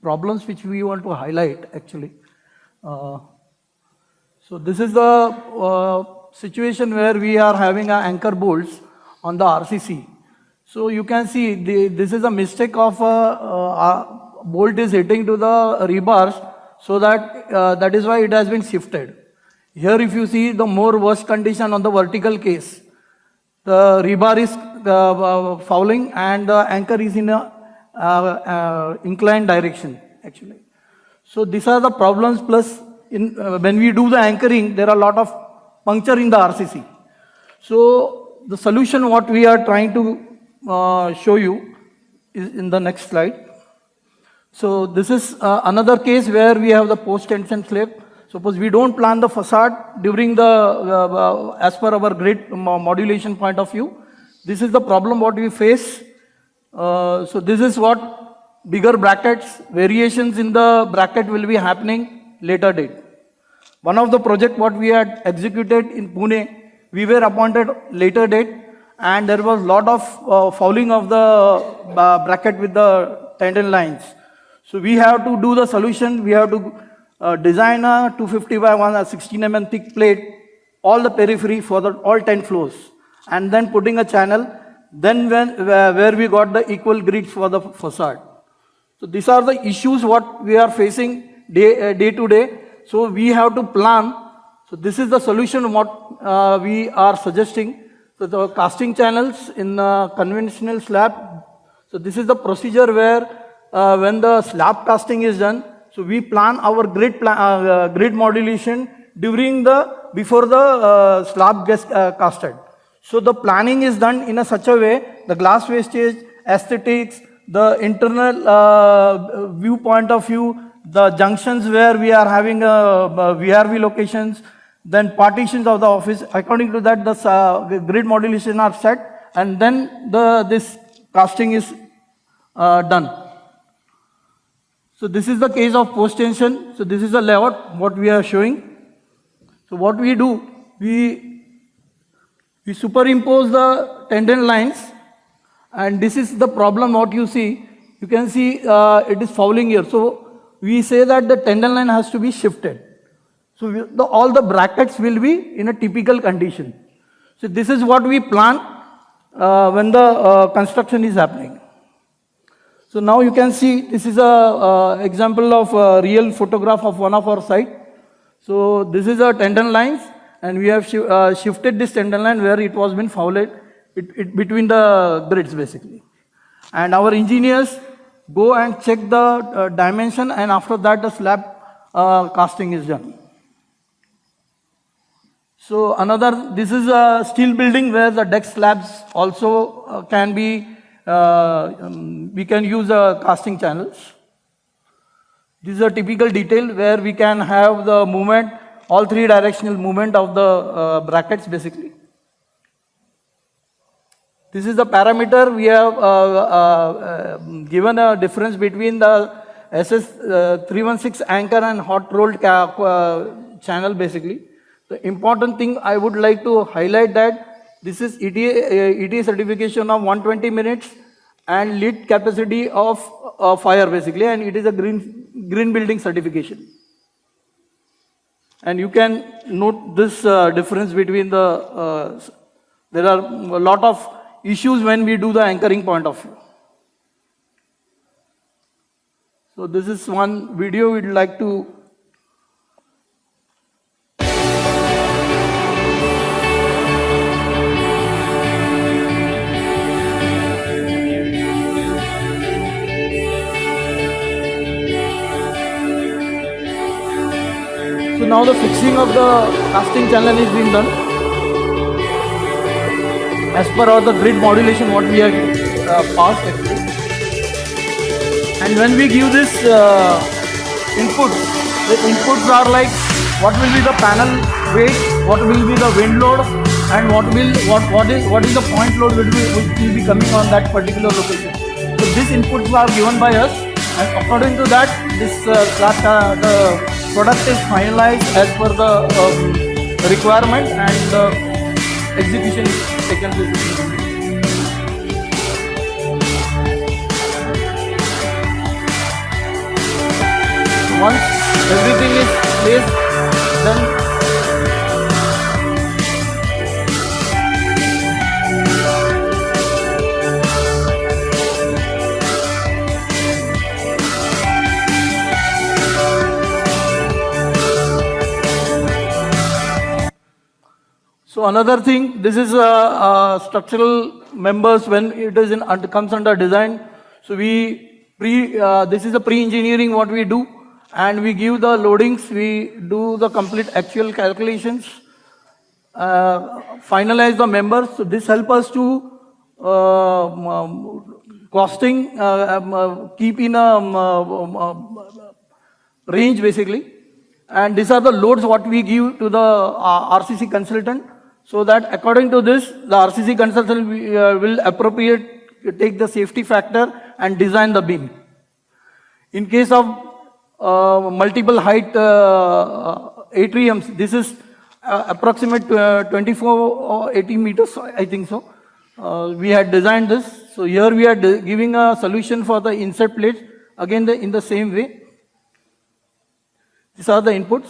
problems which we want to highlight actually. So this is the situation where we are having anchor bolts on the RCC. So you can see this is a mistake of bolt is hitting to the rebars, so that is why it has been shifted. Here if you see the more worst condition on the vertical case, the rebar is fouling and the anchor is in a inclined direction actually. So these are the problems, plus when we do the anchoring, there are a lot of puncture in the RCC. So the solution what we are trying to show you is in the next slide. So this is another case where we have the post-tension slab. Suppose we don't plan the facade during the, as per our grid modulation point of view. This is the problem what we face. So this is what bigger brackets, variations in the bracket will be happening later date. One of the project what we had executed in Pune, we were appointed later date, and there was lot of fouling of the bracket with the tendon lines. So we have to do the solution. We have to design a 250 by 116 mm thick plate, all the periphery for the all 10 floors, and then putting a channel. Then where we got the equal grids for the facade. So these are the issues what we are facing day to day. So we have to plan. So this is the solution what we are suggesting. So the casting channels in conventional slab. So this is the procedure where when the slab casting is done, so we plan our grid modulation before the slab gets casted. So the planning is done in such a way, the glass wastage, aesthetics, the internal viewpoint of view, the junctions where we are having VRV locations, then partitions of the office. According to that, the grid modulation are set, and then this casting is done. So this is the case of post tension. So this is the layout what we are showing. So what we do, we superimpose the tendon lines, and this is the problem what you see. You can see it is fouling here. So we say that the tendon line has to be shifted. So all the brackets will be in a typical condition. So this is what we plan when the construction is happening. So now you can see this is a example of a real photograph of one of our site. So this is a tendon lines, and we have shifted this tendon line where it was been fouled between the grids basically. And our engineers go and check the dimension, and after that the slab casting is done. So this is a steel building where the deck slabs also can be, we can use casting channels. This is a typical detail where we can have the movement, all three directional movement of the brackets basically. This is the parameter. We have given a difference between the SS316 anchor and hot rolled channel basically. The important thing I would like to highlight that this is ETA certification of 120 minutes and lead capacity of fire basically, and it is a green building certification. And you can note this difference between the, there are a lot of issues when we do the anchoring point of view. So this is one video we'd like to So now the fixing of the casting channel is being done as per all the grid modulation what we have passed actually. And when we give this input, the inputs are like what will be the panel weight, what will be the wind load, and what is the point load which will be coming on that particular location. So these inputs are given by us, and according to that, this the product is finalized as per the requirement, and the execution is taken place. Once everything is placed, then so another thing, this is structural members when it is comes under design. So this is a pre-engineering what we do, and we give the loadings, we do the complete actual calculations, finalize the members. So this helps us to costing, keep in a range basically. And these are the loads what we give to the RCC consultant, so that according to this, the RCC consultant will take the safety factor and design the beam. In case of multiple height atriums, this is approximate 24 or 80 meters, I think so. We had designed this. So here we are giving a solution for the insert plates, again in the same way. These are the inputs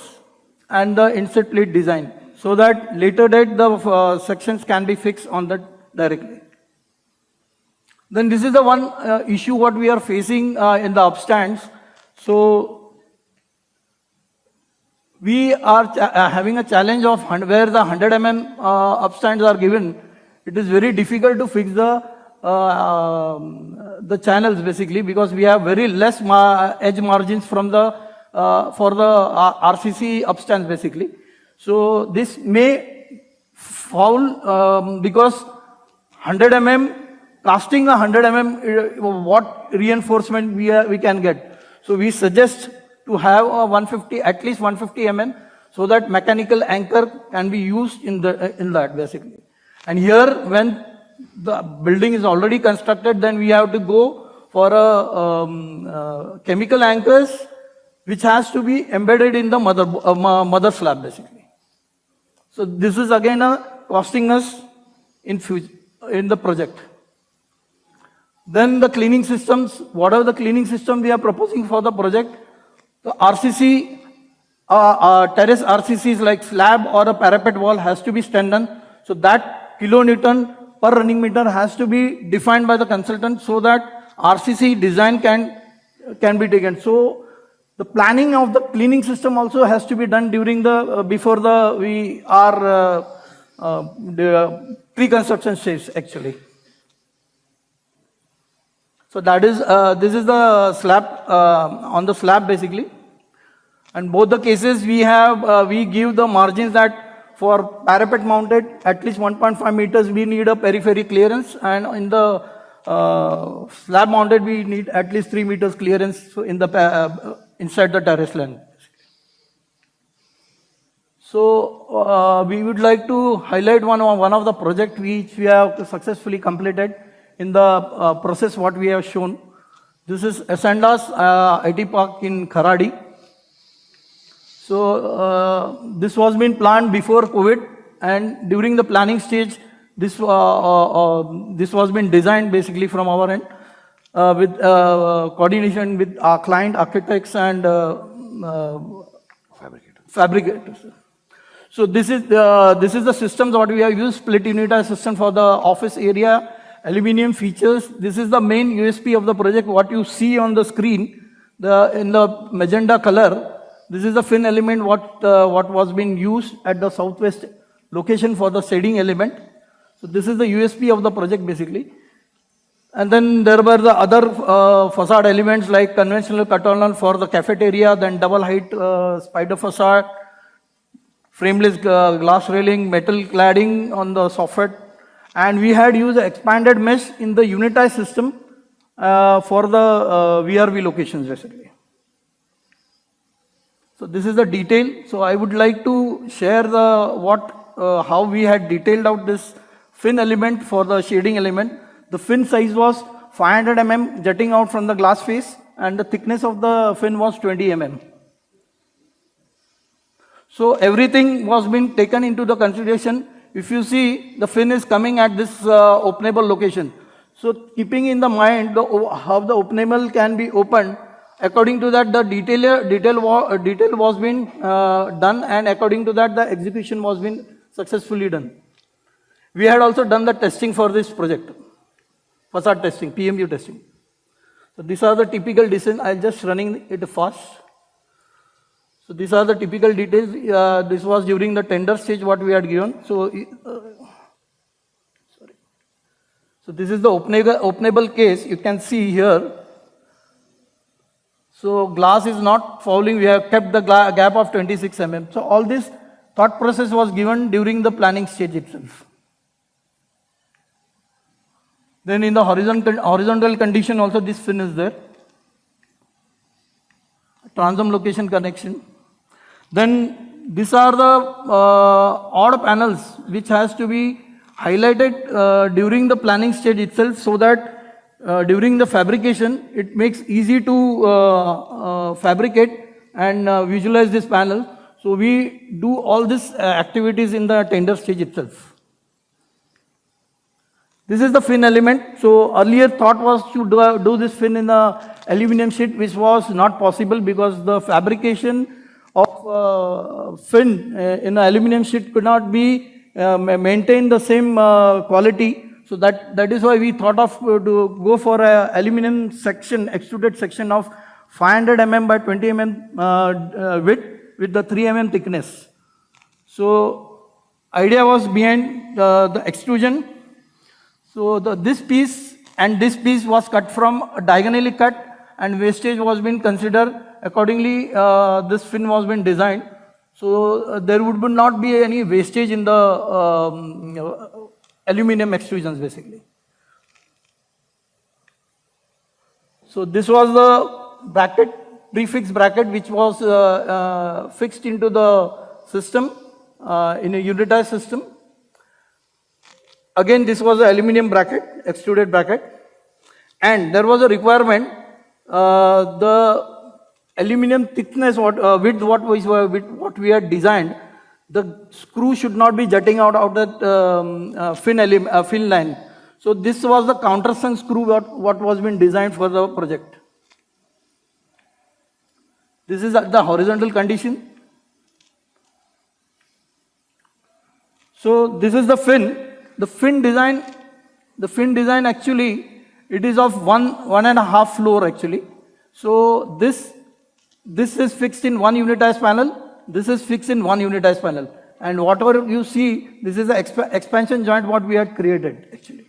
and the insert plate design, so that later date the sections can be fixed on that directly. Then this is the one issue what we are facing in the upstands. So we are having a challenge of where the 100 mm upstands are given. It is very difficult to fix the channels basically, because we have very less edge margins from the for the RCC upstands basically. So this may fall because 100 mm, casting a 100 mm, what reinforcement we can get. So we suggest to have a 150, at least 150 mm, so that mechanical anchor can be used in that basically. And here, when the building is already constructed, then we have to go for a chemical anchors, which has to be embedded in the mother slab basically. So this is again costing us in the project. Then the cleaning systems, whatever the cleaning system we are proposing for the project, the RCC, terrace RCCs like slab or a parapet wall has to be strengthened. So that kilonewton per running meter has to be defined by the consultant, so that RCC design can be taken. So the planning of the cleaning system also has to be done during the before the pre-construction stage actually. So that is this is the slab on the slab basically, and both the cases we have we give the margins that for parapet mounted at least 1.5 meters we need a periphery clearance, and in the slab mounted we need at least 3 meters clearance in the inside the terrace land. So we would like to highlight one of the project which we have successfully completed in the process what we have shown. This is Ascendas IT Park in Kharadi. So this was been planned before COVID, and during the planning stage, this was been designed basically from our end with coordination with our client architects and fabricators. So this is the systems what we have used: split unitary system for the office area, aluminum features. This is the main USP of the project. What you see on the screen, in the magenta color, this is the fin element what was being used at the southwest location for the shading element. So this is the USP of the project basically. And then there were the other facade elements like conventional cut-on for the cafeteria, then double height spider facade, frameless glass railing, metal cladding on the soffit, and we had used expanded mesh in the unitized system for the VRV locations basically. So this is the detail. So I would like to share how we had detailed out this fin element for the shading element. The fin size was 500 mm jutting out from the glass face, and the thickness of the fin was 20 mm. So everything was being taken into the consideration. If you see, the fin is coming at this openable location. So keeping in the mind how the openable can be opened, according to that the detail was being done, and according to that the execution was being successfully done. We had also done the testing for this project, facade testing, PMU testing. So these are the typical design. I'll just running it fast. So these are the typical details. This was during the tender stage what we had given. So so this is the openable case. You can see here. So glass is not fouling. We have kept the gap of 26 mm. So all this thought process was given during the planning stage itself. Then in the horizontal condition also this fin is there. Transom location connection. Then these are the odd panels which has to be highlighted during the planning stage itself, so that during the fabrication, it makes easy to fabricate and visualize this panel. So we do all these activities in the tender stage itself. This is the fin element. So earlier thought was to do this fin in a aluminum sheet, which was not possible because the fabrication of fin in an aluminum sheet could not be maintain the same quality. So that is why we thought of to go for a aluminum section, extruded section of 500 mm by 20 mm width with the 3 mm thickness. So idea was behind the extrusion. So this piece and this piece was cut from diagonally cut, and wastage was being considered. Accordingly, this fin was being designed. So there would not be any wastage in the aluminum extrusions basically. So this was the bracket, prefix bracket, which was fixed into the system in a unitized system. Again, this was an aluminum bracket, extruded bracket, and there was a requirement, the aluminum thickness, width what we had designed, the screw should not be jutting out of that fin line. So this was the countersunk screw what was being designed for the project. This is at the horizontal condition. So this is the fin. The fin design actually, it is of one and a half floor actually. So this is fixed in one unitized panel. This is fixed in one unitized panel. And whatever you see, this is the expansion joint what we had created actually.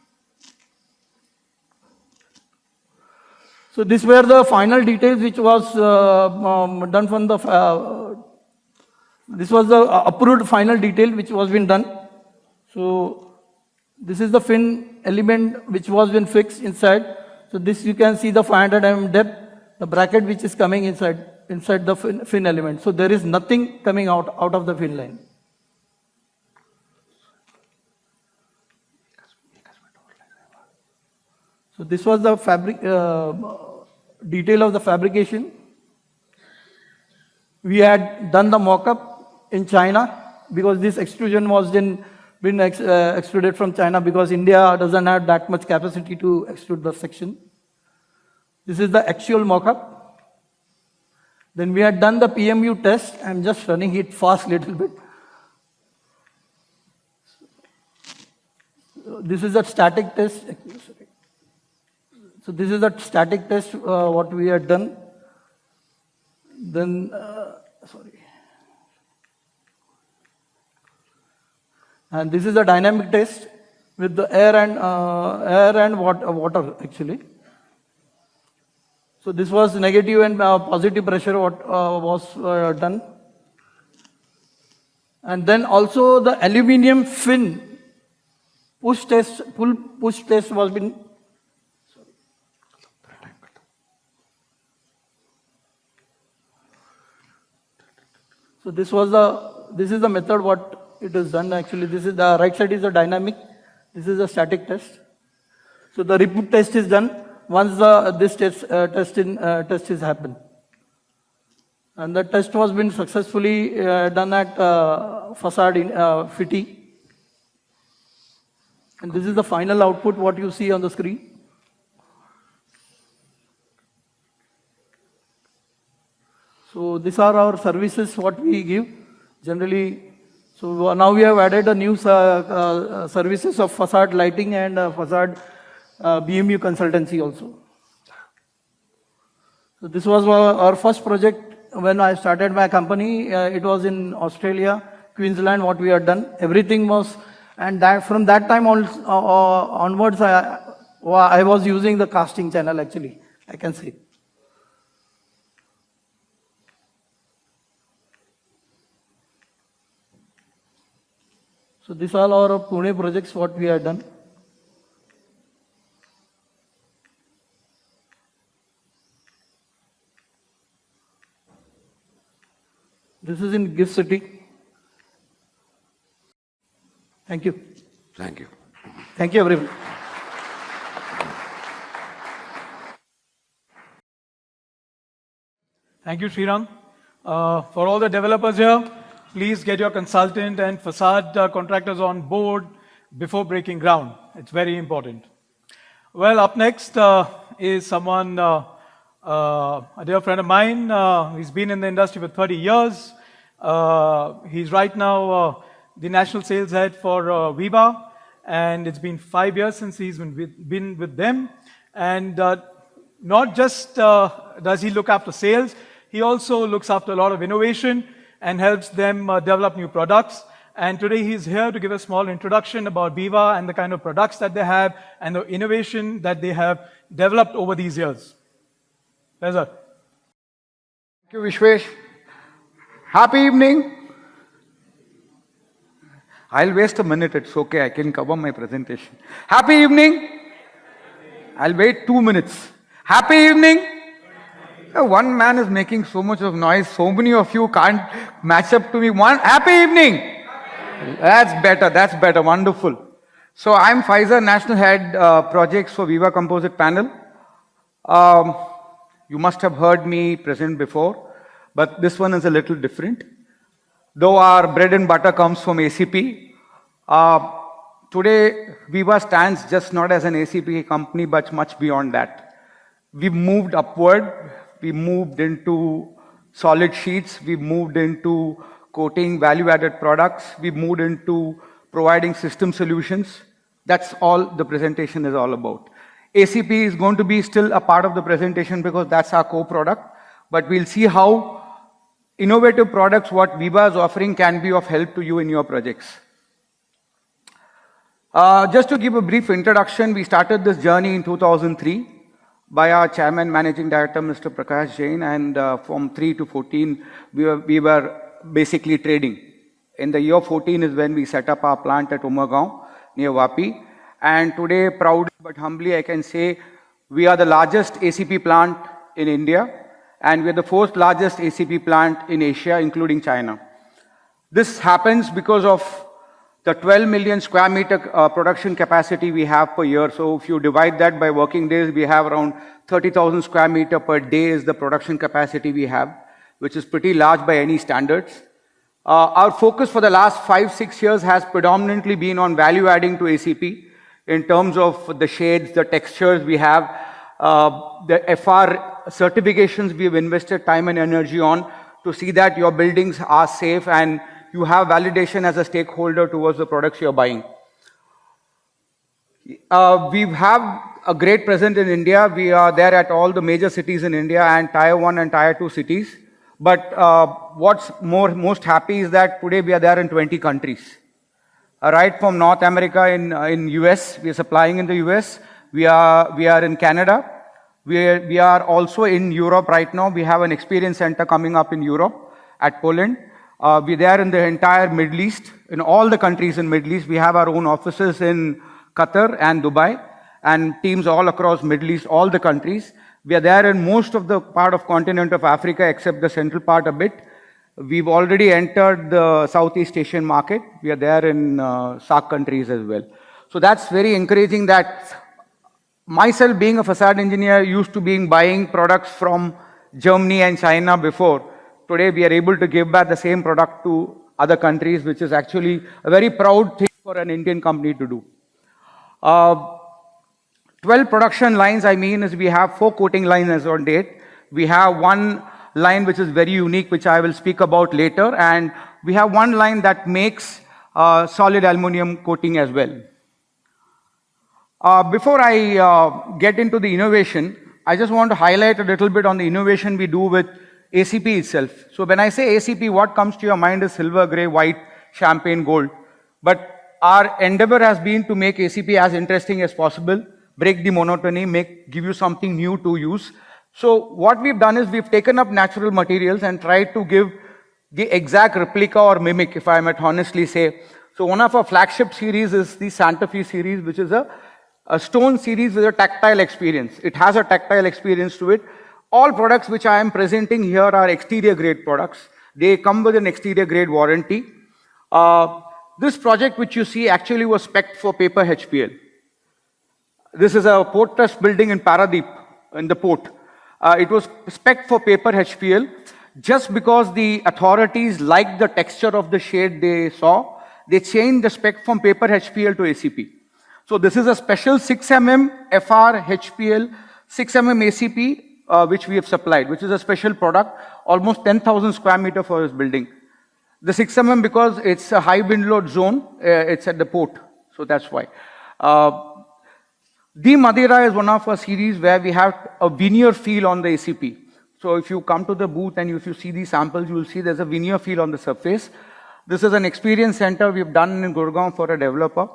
So these were the final details which was done from the, this was the approved final detail which was been done. So this is the fin element which was been fixed inside. So this you can see the 500 mm depth, the bracket which is coming inside the fin element. So there is nothing coming out of the fin line. So this was the fabric detail of the fabrication. We had done the mock-up in China because this extrusion was been extruded from China because India doesn't have that much capacity to extrude the section. This is the actual mock-up. Then we had done the PMU test. I'm just running it fast a little bit. This is a static test. So this is a static test what we had done. Then, and this is a dynamic test with the air and water actually. So this was negative and positive pressure what was done. And then also the aluminium fin push test was been. So this is the method what it is done actually. This is the right side is a dynamic. This is a static test. So the repeat test is done once this test is happened. And the test was been successfully done at facade in FITI. And this is the final output what you see on the screen. So these are our services what we give generally. So now we have added a new services of facade lighting and facade BMU consultancy also. So this was our first project when I started my company. It was in Australia, Queensland, what we had done. Everything was, and from that time onwards, I was using the casting channel actually, I can say. So these are all our Pune projects what we have done. This is in Gift City. Thank you. Thank you. Thank you everyone. Thank you, Sriram. For all the developers here, please get your consultant and facade contractors on board before breaking ground. It's very important. Well, up next is someone, a dear friend of mine. He's been in the industry for 30 years. He's right now the national sales head for Viva, and it's been 5 years since he's been with them. And not just does he look after sales, he also looks after a lot of innovation and helps them develop new products. And today he's here to give a small introduction about Viva and the kind of products that they have and the innovation that they have developed over these years. Pleasure. Thank you, Vishwesh. Happy evening. I'll waste a minute, it's okay, I can cover my presentation. Happy evening. I'll wait 2 minutes. Happy evening. One man is making so much of noise, so many of you can't match up to me. Happy evening. That's better, wonderful. So I'm Pfizer National Head Projects for Viva Composite Panel. You must have heard me present before, but this one is a little different. Though our bread and butter comes from ACP, today Viva stands just not as an ACP company, but much beyond that. We've moved upward, we moved into solid sheets, we moved into coating value-added products, we moved into providing system solutions. That's all the presentation is all about. ACP is going to be still a part of the presentation because that's our core product, but we'll see how innovative products, what Viva is offering, can be of help to you in your projects. Just to give a brief introduction, we started this journey in 2003 by our chairman, managing director, Mr. Prakash Jain, and from 3 to 14, we were basically trading. In the year 14 is when we set up our plant at Umagaon, near Vapi. And today, proudly but humbly, I can say we are the largest ACP plant in India, and we are the fourth largest ACP plant in Asia, including China. This happens because of the 12 million square meter production capacity we have per year. So if you divide that by working days, we have around 30,000 square meter per day is the production capacity we have, which is pretty large by any standards. Our focus for the last 5-6 years has predominantly been on value adding to ACP in terms of the shades, the textures we have, the FR certifications we have invested time and energy on to see that your buildings are safe and you have validation as a stakeholder towards the products you're buying. We have a great presence in India. We are there at all the major cities in India and Tier 1 and Tier 2 cities. But what's most happy is that today we are there in 20 countries. Right from North America in US, we are supplying in the US. We are in Canada. We are also in Europe right now. We have an experience center coming up in Europe at Poland. We're there in the entire Middle East, in all the countries in Middle East. We have our own offices in Qatar and Dubai and teams all across Middle East, all the countries. We are there in most of the part of continent of Africa except the central part a bit. We've already entered the Southeast Asian market. We are there in SAARC countries as well. So that's very encouraging that myself being a facade engineer used to buying products from Germany and China before. Today we are able to give back the same product to other countries, which is actually a very proud thing for an Indian company to do. 12 production lines, is we have 4 coating lines as on date. We have one line which is very unique, which I will speak about later, and we have one line that makes solid aluminum coating as well. Before I get into the innovation, I just want to highlight a little bit on the innovation we do with ACP itself. So when I say ACP, what comes to your mind is silver, grey, white, champagne, gold. But our endeavor has been to make ACP as interesting as possible, break the monotony, give you something new to use. So what we've done is we've taken up natural materials and tried to give the exact replica or mimic, if I might honestly say. So one of our flagship series is the Santa Fe series, which is a stone series with a tactile experience. It has a tactile experience to it. All products which I am presenting here are exterior grade products. They come with an exterior grade warranty. This project which you see actually was spec'd for paper HPL. This is a port trust building in Paradeep, in the port. It was spec for paper HPL. Just because the authorities liked the texture of the shade they saw, they changed the spec from paper HPL to ACP. So this is a special 6 mm FR HPL, 6 mm ACP, which we have supplied, which is a special product, almost 10,000 square meter for this building. The 6 mm because it's a high wind load zone, it's at the port, so that's why. The Madeira is one of our series where we have a veneer feel on the ACP. So if you come to the booth and if you see these samples, you will see there's a veneer feel on the surface. This is an experience center we've done in Gurgaon for a developer.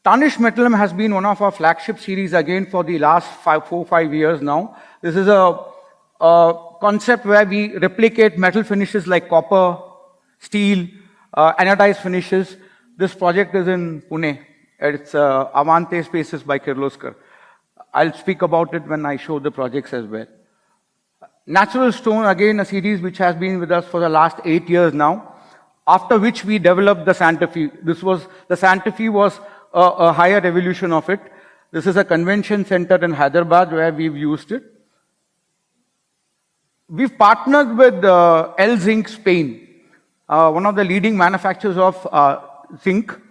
Tarnished Metalum has been one of our flagship series again for the last 4-5 years now. This is a concept where we replicate metal finishes like copper, steel, anodized finishes. This project is in Pune. It's Avante Spaces by Kirloskar. I'll speak about it when I show the projects as well. Natural Stone, again a series which has been with us for the last 8 years now, after which we developed the Santa Fe. The Santa Fe was a higher evolution of it. This is a convention center in Hyderabad where we've used it. We've partnered with El Zinc Spain, one of the leading manufacturers of zinc.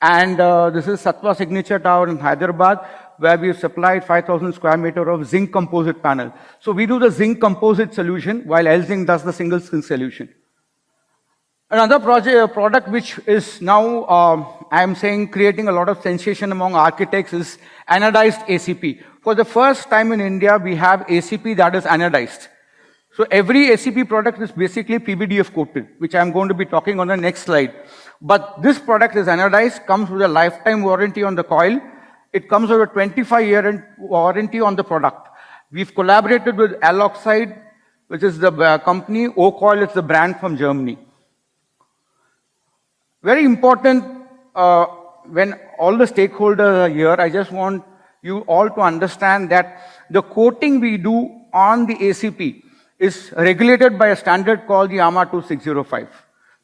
And this is Satwa Signature Tower in Hyderabad, where we've supplied 5,000 square meter of zinc composite panel. So we do the zinc composite solution, while El Zinc does the single zinc solution. Another product which is now, I am saying, creating a lot of sensation among architects is anodized ACP. For the first time in India, we have ACP that is anodized. So every ACP product is basically PVDF coated, which I'm going to be talking on the next slide. But this product is anodized, comes with a lifetime warranty on the coil. It comes with a 25-year warranty on the product. We've collaborated with Aloxide, which is the company. O-Coil is the brand from Germany. Very important, when all the stakeholders are here, I just want you all to understand that the coating we do on the ACP is regulated by a standard called the AMA 2605,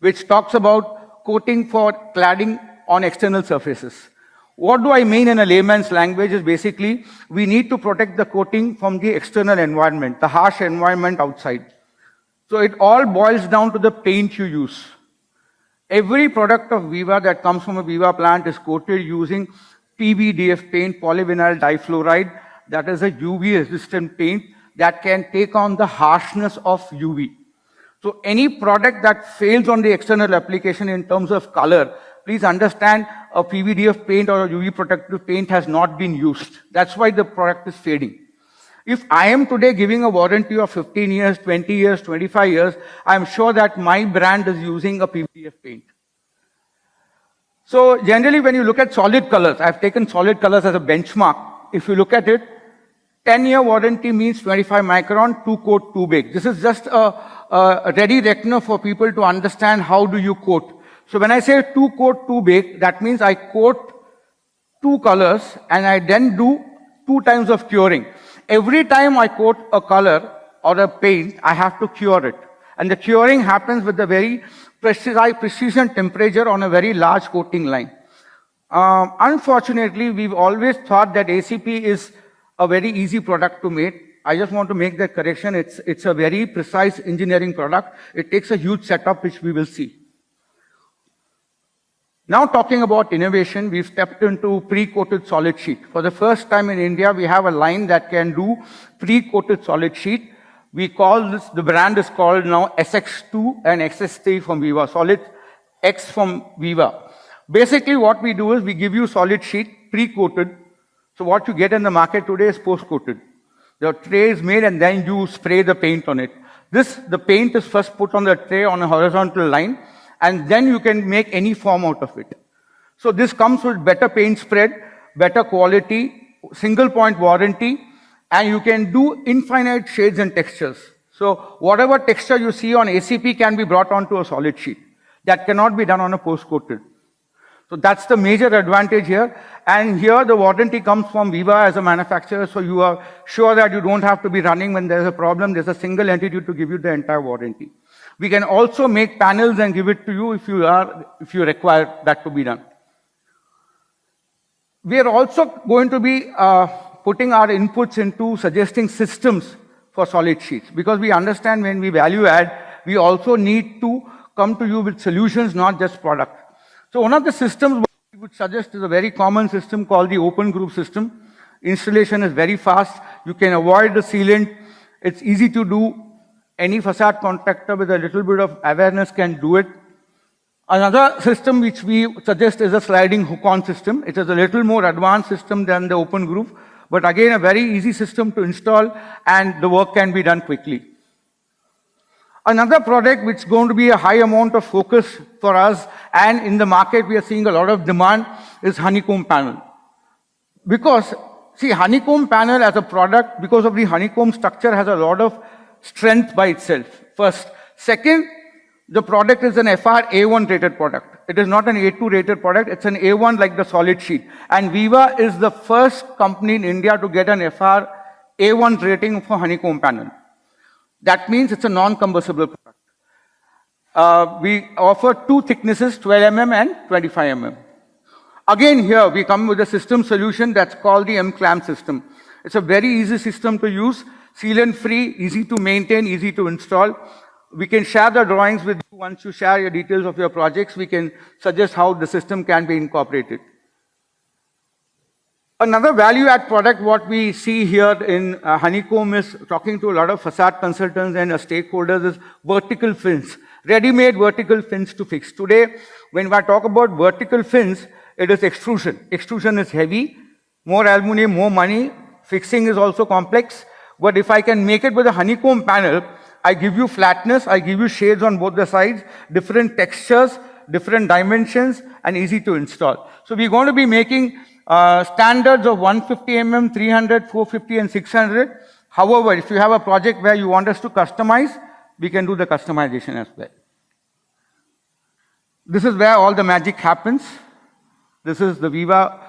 which talks about coating for cladding on external surfaces. What do I mean in a layman's language is basically we need to protect the coating from the external environment, the harsh environment outside. So it all boils down to the paint you use. Every product of Viva that comes from a Viva plant is coated using PVDF paint, polyvinyl difluoride. That is a UV resistant paint that can take on the harshness of UV. So any product that fails on the external application in terms of color, please understand a PVDF paint or a UV protective paint has not been used. That's why the product is fading. If I am today giving a warranty of 15 years, 20 years, 25 years, I'm sure that my brand is using a PVDF paint. So generally when you look at solid colors, I've taken solid colors as a benchmark. If you look at it, 10-year warranty means 25 micron, 2 coat, 2 bake. This is just a ready reckoner for people to understand how do you coat. So when I say 2 coat, 2 bake, that means I coat 2 colors and I then do 2 times of curing. Every time I coat a color or a paint, I have to cure it. And the curing happens with a very precision temperature on a very large coating line. Unfortunately, we've always thought that ACP is a very easy product to make. I just want to make that correction. It's a very precise engineering product. It takes a huge setup, which we will see. Now talking about innovation, we've stepped into pre-coated solid sheet. For the first time in India, we have a line that can do pre-coated solid sheet. We call this, the brand is called now SX2 and XS3 from Viva, Solid X from Viva. Basically what we do is we give you solid sheet pre-coated. So what you get in the market today is post-coated. The tray is made and then you spray the paint on it. The paint is first put on the tray on a horizontal line, and then you can make any form out of it. So this comes with better paint spread, better quality, single point warranty, and you can do infinite shades and textures. So whatever texture you see on ACP can be brought onto a solid sheet. That cannot be done on a post-coated. So that's the major advantage here. And here the warranty comes from Viva as a manufacturer, so you are sure that you don't have to be running when there's a problem. There's a single entity to give you the entire warranty. We can also make panels and give it to you if you require that to be done. We are also going to be putting our inputs into suggesting systems for solid sheets, because we understand when we value add, we also need to come to you with solutions, not just product. So one of the systems what we would suggest is a very common system called the open group system. Installation is very fast. You can avoid the sealant. It's easy to do. Any facade contractor with a little bit of awareness can do it. Another system which we suggest is a sliding hook-on system. It is a little more advanced system than the open group, but again a very easy system to install and the work can be done quickly. Another product which is going to be a high amount of focus for us, and in the market we are seeing a lot of demand, is honeycomb panel. Because, see, honeycomb panel as a product, because of the honeycomb structure, has a lot of strength by itself, first. Second, the product is an FR A1 rated product. It is not an A2 rated product, it's an A1 like the solid sheet. And Viva is the first company in India to get an FR A1 rating for honeycomb panel. That means it's a non-combustible product. We offer two thicknesses, 12 mm and 25 mm. Again here we come with a system solution that's called the M-clamp system. It's a very easy system to use, sealant free, easy to maintain, easy to install. We can share the drawings with you. Once you share your details of your projects, we can suggest how the system can be incorporated. Another value-add product, what we see here in Honeycomb is talking to a lot of facade consultants and stakeholders is vertical fins, ready-made vertical fins to fix. Today, when I talk about vertical fins, it is extrusion. Extrusion is heavy, more aluminum, more money. Fixing is also complex. But if I can make it with a honeycomb panel, I give you flatness, I give you shades on both the sides, different textures, different dimensions, and easy to install. So we're going to be making standards of 150 mm, 300, 450, and 600. However, if you have a project where you want us to customize, we can do the customization as well. This is where all the magic happens. This is the Viva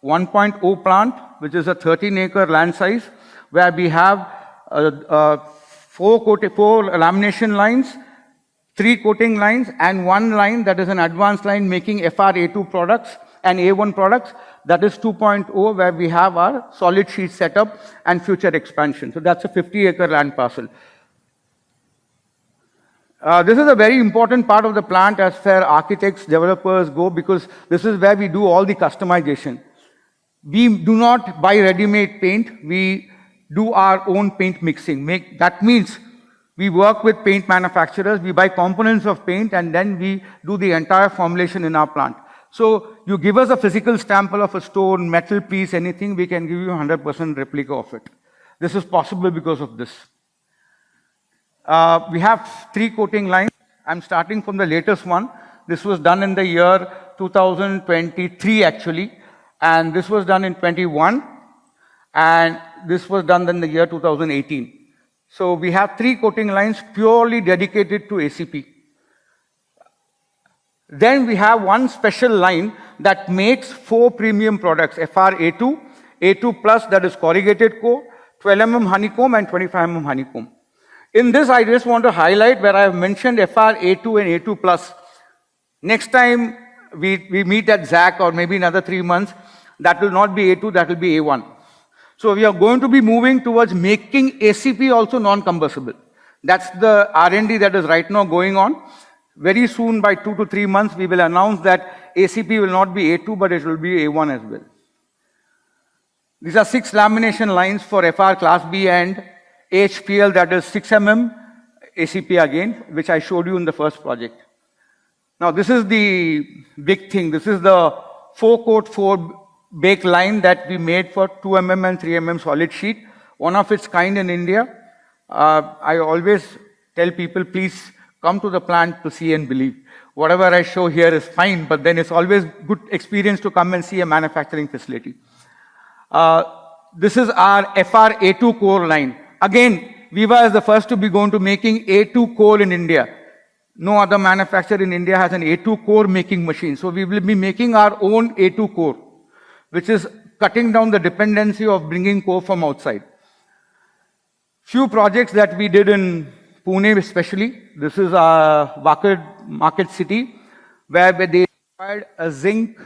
1.0 plant, which is a 13-acre land size, where we have four lamination lines, 3 coating lines, and 1 line that is an advanced line making FR-A2 products and A1 products. That is 2.0, where we have our solid sheet setup and future expansion. So that's a 50-acre land parcel. This is a very important part of the plant as far as architects, developers go, because this is where we do all the customization. We do not buy ready-made paint. We do our own paint mixing. That means we work with paint manufacturers, we buy components of paint, and then we do the entire formulation in our plant. So you give us a physical sample of a stone, metal piece, anything, we can give you 100% replica of it. This is possible because of this. We have 3 coating lines. I'm starting from the latest one. This was done in the year 2023 actually, and this was done in 21, and this was done in the year 2018. So we have 3 coating lines purely dedicated to ACP. Then we have one special line that makes 4 premium products, FR-A2, A2 plus, that is corrugated core, 12 mm honeycomb, and 25 mm honeycomb. In this, I just want to highlight where I have mentioned FR-A2 and A2 plus. Next time we meet at ZAC, or maybe another 3 months, that will not be A2, that will be A1. So we are going to be moving towards making ACP also non-combustible. That's the R&D that is right now going on. Very soon, by 2 to 3 months, we will announce that ACP will not be A2, but it will be A1 as well. These are 6 lamination lines for FR Class B and HPL, that is 6 mm, ACP again, which I showed you in the first project. Now this is the big thing. This is the 4-coat 4-bake line that we made for 2 mm and 3 mm solid sheet, one of its kind in India. I always tell people, please come to the plant to see and believe. Whatever I show here is fine, but then it's always good experience to come and see a manufacturing facility. This is our FR-A2 core line. Again, Viva is the first to be going to making A2 core in India. No other manufacturer in India has an A2 core making machine. So we will be making our own A2 core, which is cutting down the dependency of bringing core from outside. Few projects that we did in Pune especially. This is our Wakad Market City, where they required a zinc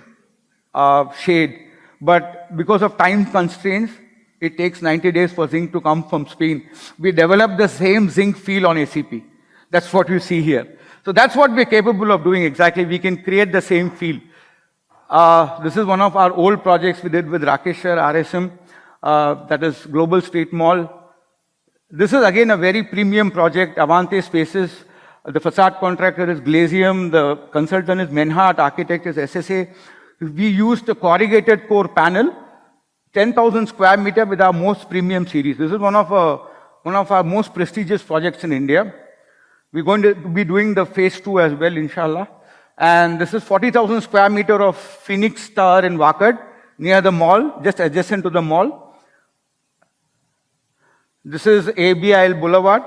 shade. But because of time constraints, it takes 90 days for zinc to come from Spain. We developed the same zinc field on ACP. That's what you see here. So that's what we're capable of doing exactly. We can create the same field. This is one of our old projects we did with Rakesh sir, RSM, that is Global Street Mall. This is again a very premium project, Avante Spaces. The facade contractor is Glazium, the consultant is Menhardt, architect is SSA. We used a corrugated core panel, 10,000 square meter with our most premium series. This is one of our most prestigious projects in India. We're going to be doing the phase 2 as well, inshallah. And this is 40,000 square meter of Phoenix Tower in Wakad, near the mall, just adjacent to the mall. This is ABIL Boulevard.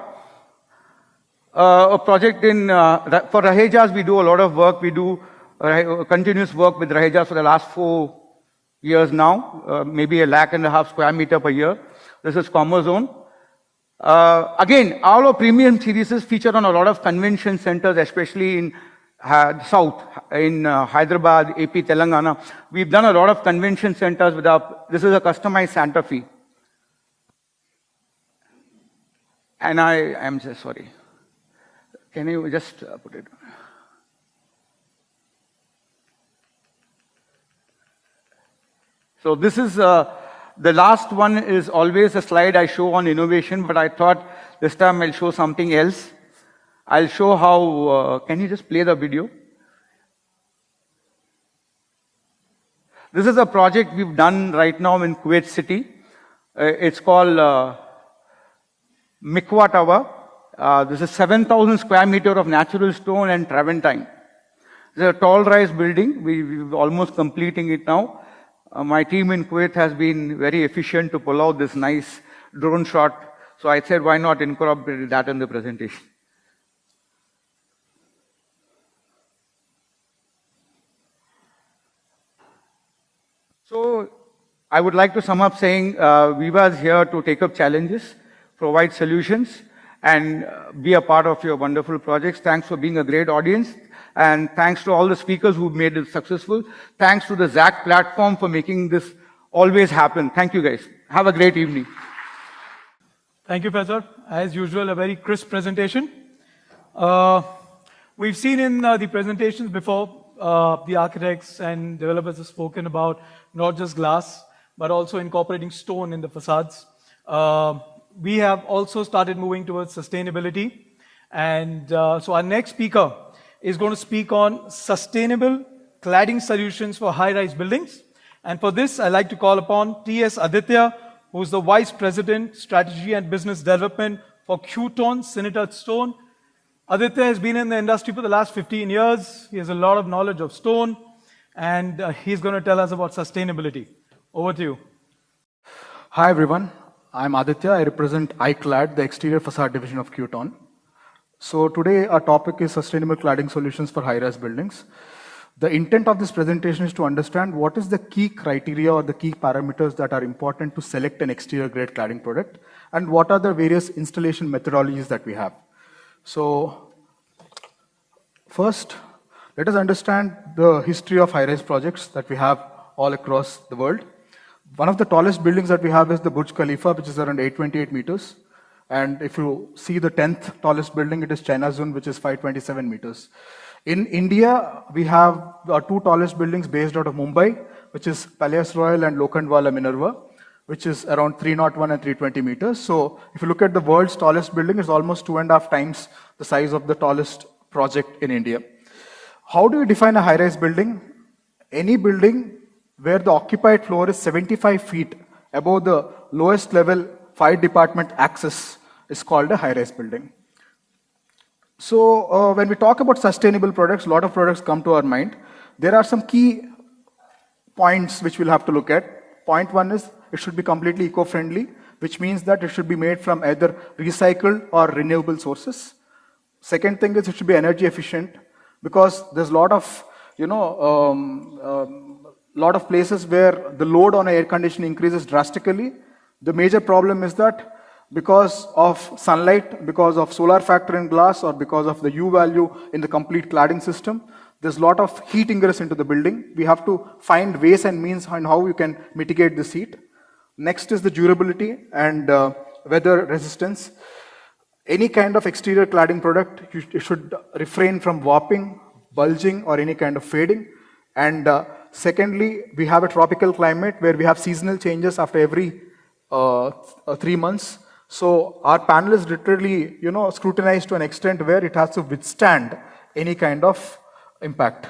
A project for Rahejas, we do a lot of work. We do continuous work with Rahejas for the last 4 years now, maybe 1.5 lakh square meter per year. This is Commerce Zone. Again, all our premium series feature on a lot of convention centers, especially in South, in Hyderabad, AP, Telangana. We've done a lot of convention centers with this is a customized Santa Fe. And I am just sorry. Can you just put it? So this is, the last one is always a slide I show on innovation, but I thought this time I'll show something else. I'll show how, can you just play the video? This is a project we've done right now in Kuwait City. It's called Mikwa Tower. This is 7,000 square meter of natural stone and Travertine. It's a tall rise building. We're almost completing it now. My team in Kuwait has been very efficient to pull out this nice drone shot. So I said, why not incorporate that in the presentation? So I would like to sum up saying Viva is here to take up challenges, provide solutions, and be a part of your wonderful projects. Thanks for being a great audience. And thanks to all the speakers who've made it successful. Thanks to the ZAC platform for making this always happen. Thank you guys. Have a great evening. Thank you, Professor. As usual, a very crisp presentation. We've seen in the presentations before, the architects and developers have spoken about not just glass, but also incorporating stone in the facades. We have also started moving towards sustainability. And so our next speaker is going to speak on sustainable cladding solutions for high-rise buildings. And for this, I'd like to call upon T.S. Aditya, who is the Vice President, Strategy and Business Development for Qtone Cinetud Stone. Aditya has been in the industry for the last 15 years. He has a lot of knowledge of stone, and he's going to tell us about sustainability. Over to you. Hi, everyone. I'm Aditya. I represent iClad, the exterior facade division of Qtone. So today our topic is sustainable cladding solutions for high-rise buildings. The intent of this presentation is to understand what is the key criteria or the key parameters that are important to select an exterior grade cladding product, and what are the various installation methodologies that we have. So first, let us understand the history of high-rise projects that we have all across the world. One of the tallest buildings that we have is the Burj Khalifa, which is around 828 meters. And if you see the 10th tallest building, it is China Zone, which is 527 meters. In India, we have our two tallest buildings based out of Mumbai, which is Palace Royal and Lokhandwala Minerva, which is around 301 and 320 meters. So if you look at the world's tallest building, it's almost 2.5 times the size of the tallest project in India. How do you define a high-rise building? Any building where the occupied floor is 75 feet above the lowest level fire department access is called a high-rise building. So when we talk about sustainable products, a lot of products come to our mind. There are some key points which we'll have to look at. Point one is it should be completely eco-friendly, which means that it should be made from either recycled or renewable sources. Second thing is it should be energy efficient, because there's a lot of, lot of places where the load on air conditioning increases drastically. The major problem is that because of sunlight, because of solar factor in glass, or because of the U value in the complete cladding system, there's a lot of heat ingress into the building. We have to find ways and means on how you can mitigate this heat. Next is the durability and weather resistance. Any kind of exterior cladding product, you should refrain from warping, bulging, or any kind of fading. And secondly, we have a tropical climate where we have seasonal changes after every 3 months. So our panel is literally, scrutinized to an extent where it has to withstand any kind of impact.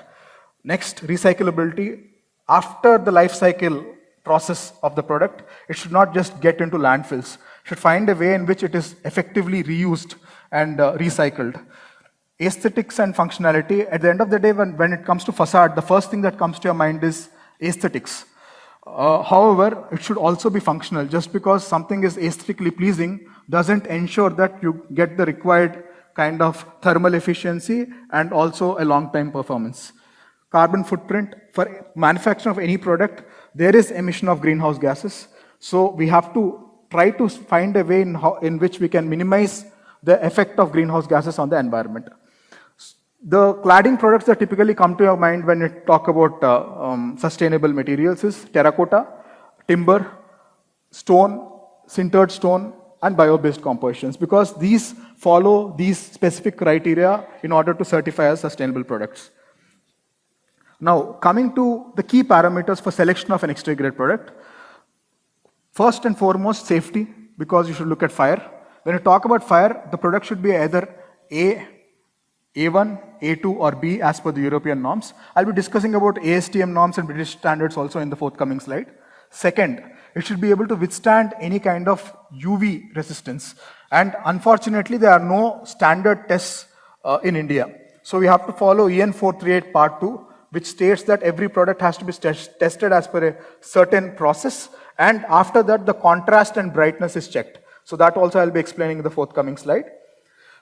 Next, recyclability. After the life cycle process of the product, it should not just get into landfills. It should find a way in which it is effectively reused and recycled. Aesthetics and functionality. At the end of the day, when it comes to facade, the first thing that comes to your mind is aesthetics. However, it should also be functional. Just because something is aesthetically pleasing doesn't ensure that you get the required kind of thermal efficiency and also a long-time performance. Carbon footprint. For manufacturing of any product, there is emission of greenhouse gases. So we have to try to find a way in which we can minimize the effect of greenhouse gases on the environment. The cladding products that typically come to your mind when you talk about sustainable materials is terracotta, timber, stone, sintered stone, and bio-based compositions, because these follow these specific criteria in order to certify as sustainable products. Now, coming to the key parameters for selection of an exterior grade product. First and foremost, safety, because you should look at fire. When you talk about fire, the product should be either A1, A2, or B as per the European norms. I'll be discussing about ASTM norms and British standards also in the forthcoming slide. Second, it should be able to withstand any kind of UV resistance. And unfortunately, there are no standard tests in India. So we have to follow EN 438 Part 2, which states that every product has to be tested as per a certain process. And after that, the contrast and brightness is checked. So that also I'll be explaining in the forthcoming slide.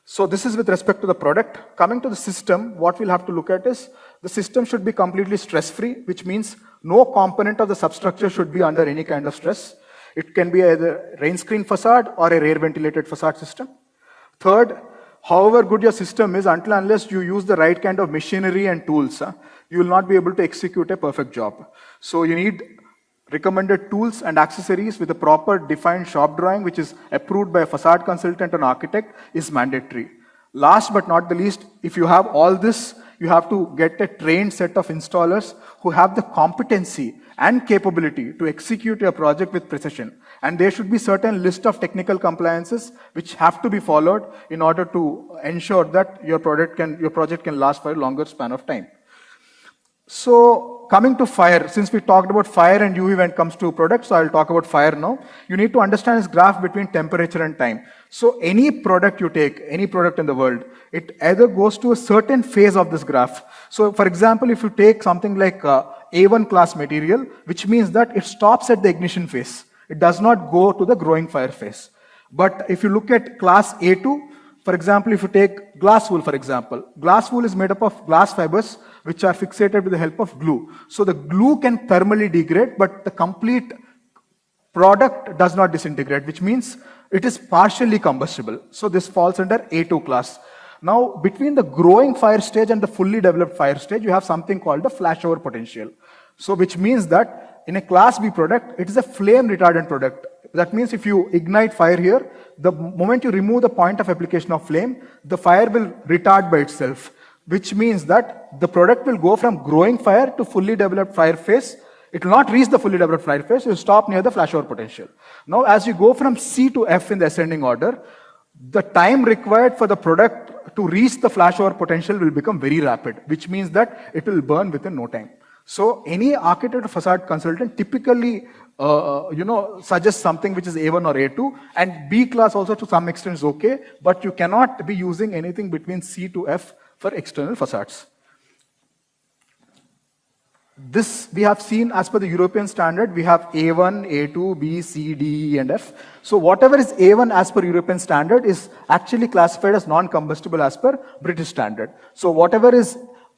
So this is with respect to the product. Coming to the system, what we'll have to look at is the system should be completely stress-free, which means no component of the substructure should be under any kind of stress. It can be either rain screen facade or a rear ventilated facade system. Third, however good your system is, until unless you use the right kind of machinery and tools, you will not be able to execute a perfect job. So you need recommended tools and accessories with a proper defined shop drawing, which is approved by a facade consultant and architect, is mandatory. Last but not the least, if you have all this, you have to get a trained set of installers who have the competency and capability to execute your project with precision. And there should be certain list of technical compliances which have to be followed in order to ensure that your project can last for a longer span of time. So coming to fire, since we talked about fire and UV when it comes to products, so I'll talk about fire now. You need to understand this graph between temperature and time. So any product you take, any product in the world, it either goes to a certain phase of this graph. So for example, if you take something like A1 class material, which means that it stops at the ignition phase. It does not go to the growing fire phase. But if you look at class A2, for example, if you take glass wool, for example, glass wool is made up of glass fibers which are fixated with the help of glue. So the glue can thermally degrade, but the complete product does not disintegrate, which means it is partially combustible. So this falls under A2 class. Now, between the growing fire stage and the fully developed fire stage, you have something called the flashover potential. So which means that in a class B product, it is a flame retardant product. That means if you ignite fire here, the moment you remove the point of application of flame, the fire will retard by itself, which means that the product will go from growing fire to fully developed fire phase. It will not reach the fully developed fire phase, it will stop near the flashover potential. Now, as you go from C to F in the ascending order, the time required for the product to reach the flashover potential will become very rapid, which means that it will burn within no time. So any architect or facade consultant typically suggests something which is A1 or A2, and B class also to some extent is okay, but you cannot be using anything between C to F for external facades. This we have seen as per the European standard, we have A1, A2, B, C, D, E, and F. So whatever is A1 as per European standard is actually classified as non-combustible as per British standard. So whatever is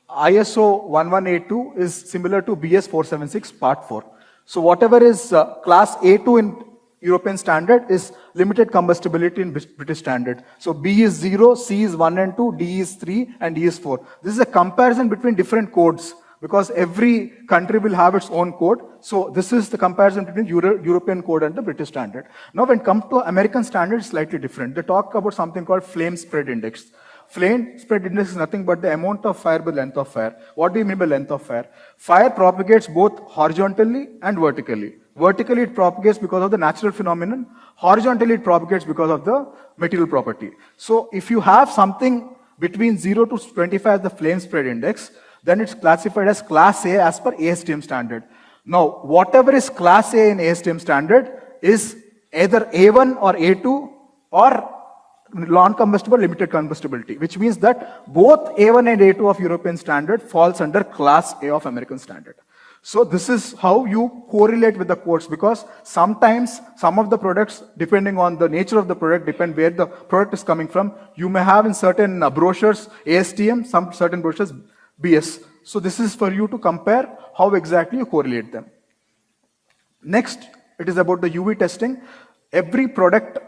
ISO 1182 is similar to BS 476 part 4. So whatever is class A2 in European standard is limited combustibility in British standard. So B is 0, C is 1 and 2, D is 3, and E is 4. This is a comparison between different codes. because every country will have its own code. So this is the comparison between European code and the British standard. Now when it comes to American standard, it's slightly different. They talk about something called flame spread index. Flame spread index is nothing but the amount of fire by length of fire. What do you mean by length of fire? Fire propagates both horizontally and vertically. Vertically it propagates because of the natural phenomenon. Horizontally it propagates because of the material property. So if you have something between 0 to 25 as the flame spread index, then it's classified as class A as per ASTM standard. Now, whatever is class A in ASTM standard is either A1 or A2 or non-combustible limited combustibility, which means that both A1 and A2 of European standard falls under class A of American standard. So this is how you correlate with the codes, because sometimes some of the products, depending on the nature of the product, depend where the product is coming from. You may have in certain brochures ASTM, some certain brochures BS. So this is for you to compare how exactly you correlate them. Next, it is about the UV testing. Every product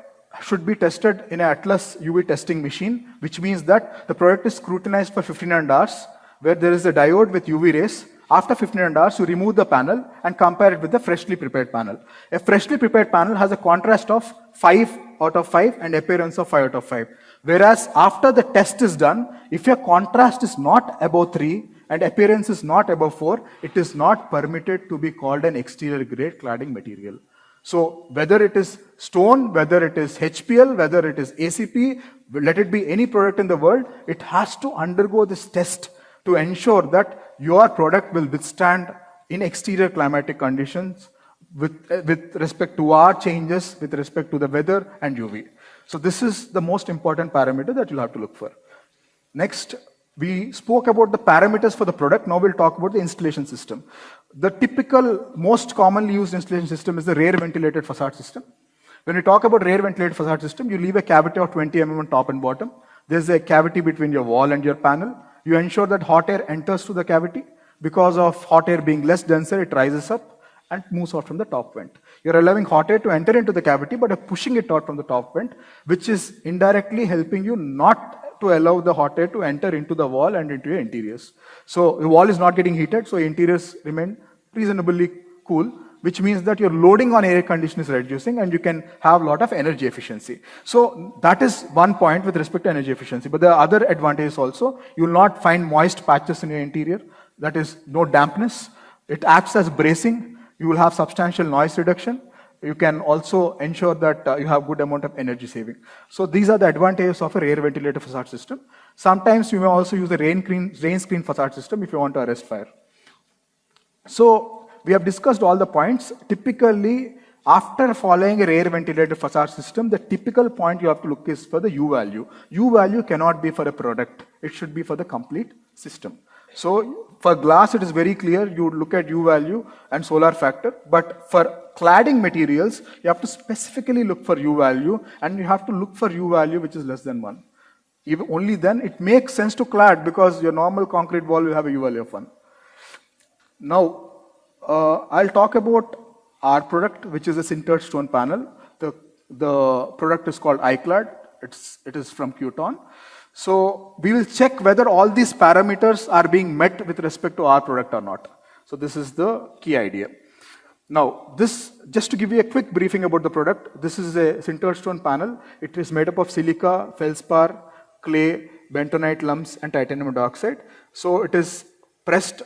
should be tested in an Atlas UV testing machine, which means that the product is scrutinized for 1500 hours, where there is a diode with UV rays. After 1500 hours, you remove the panel and compare it with the freshly prepared panel. A freshly prepared panel has a contrast of 5 out of 5 and appearance of 5 out of 5. Whereas after the test is done, if your contrast is not above 3 and appearance is not above 4, it is not permitted to be called an exterior grade cladding material. So whether it is stone, whether it is HPL, whether it is ACP, let it be any product in the world, it has to undergo this test to ensure that your product will withstand in exterior climatic conditions with respect to our changes, with respect to the weather and UV. So this is the most important parameter that you'll have to look for. Next, we spoke about the parameters for the product. Now we'll talk about the installation system. The typical, most commonly used installation system is the rear ventilated facade system. When we talk about rear ventilated facade system, you leave a cavity of 20 mm on top and bottom. There's a cavity between your wall and your panel. You ensure that hot air enters through the cavity. Because of hot air being less denser, it rises up and moves out from the top vent. You're allowing hot air to enter into the cavity, but you're pushing it out from the top vent, which is indirectly helping you not to allow the hot air to enter into the wall and into your interiors. So the wall is not getting heated, so interiors remain reasonably cool, which means that your loading on air condition is reducing and you can have a lot of energy efficiency. So that is one point with respect to energy efficiency. But there are other advantages also. You will not find moist patches in your interior. That is no dampness. It acts as bracing. You will have substantial noise reduction. You can also ensure that you have good amount of energy saving. So these are the advantages of a rear ventilated facade system. Sometimes you may also use the rain screen facade system if you want to arrest fire. So we have discussed all the points. Typically, after following a rear ventilated facade system, the typical point you have to look is for the U value. U value cannot be for a product. It should be for the complete system. So for glass, it is very clear. You look at U value and solar factor. But for cladding materials, you have to specifically look for U value, and you have to look for U value which is less than 1. Even only then it makes sense to clad, because your normal concrete wall will have a U value of 1. Now, I'll talk about our product, which is a sintered stone panel. The product is called iClad. It is from Qton. So we will check whether all these parameters are being met with respect to our product or not. So this is the key idea. Now, this, just to give you a quick briefing about the product, this is a sintered stone panel. It is made up of silica, feldspar, clay, bentonite lumps, and titanium dioxide. So it is pressed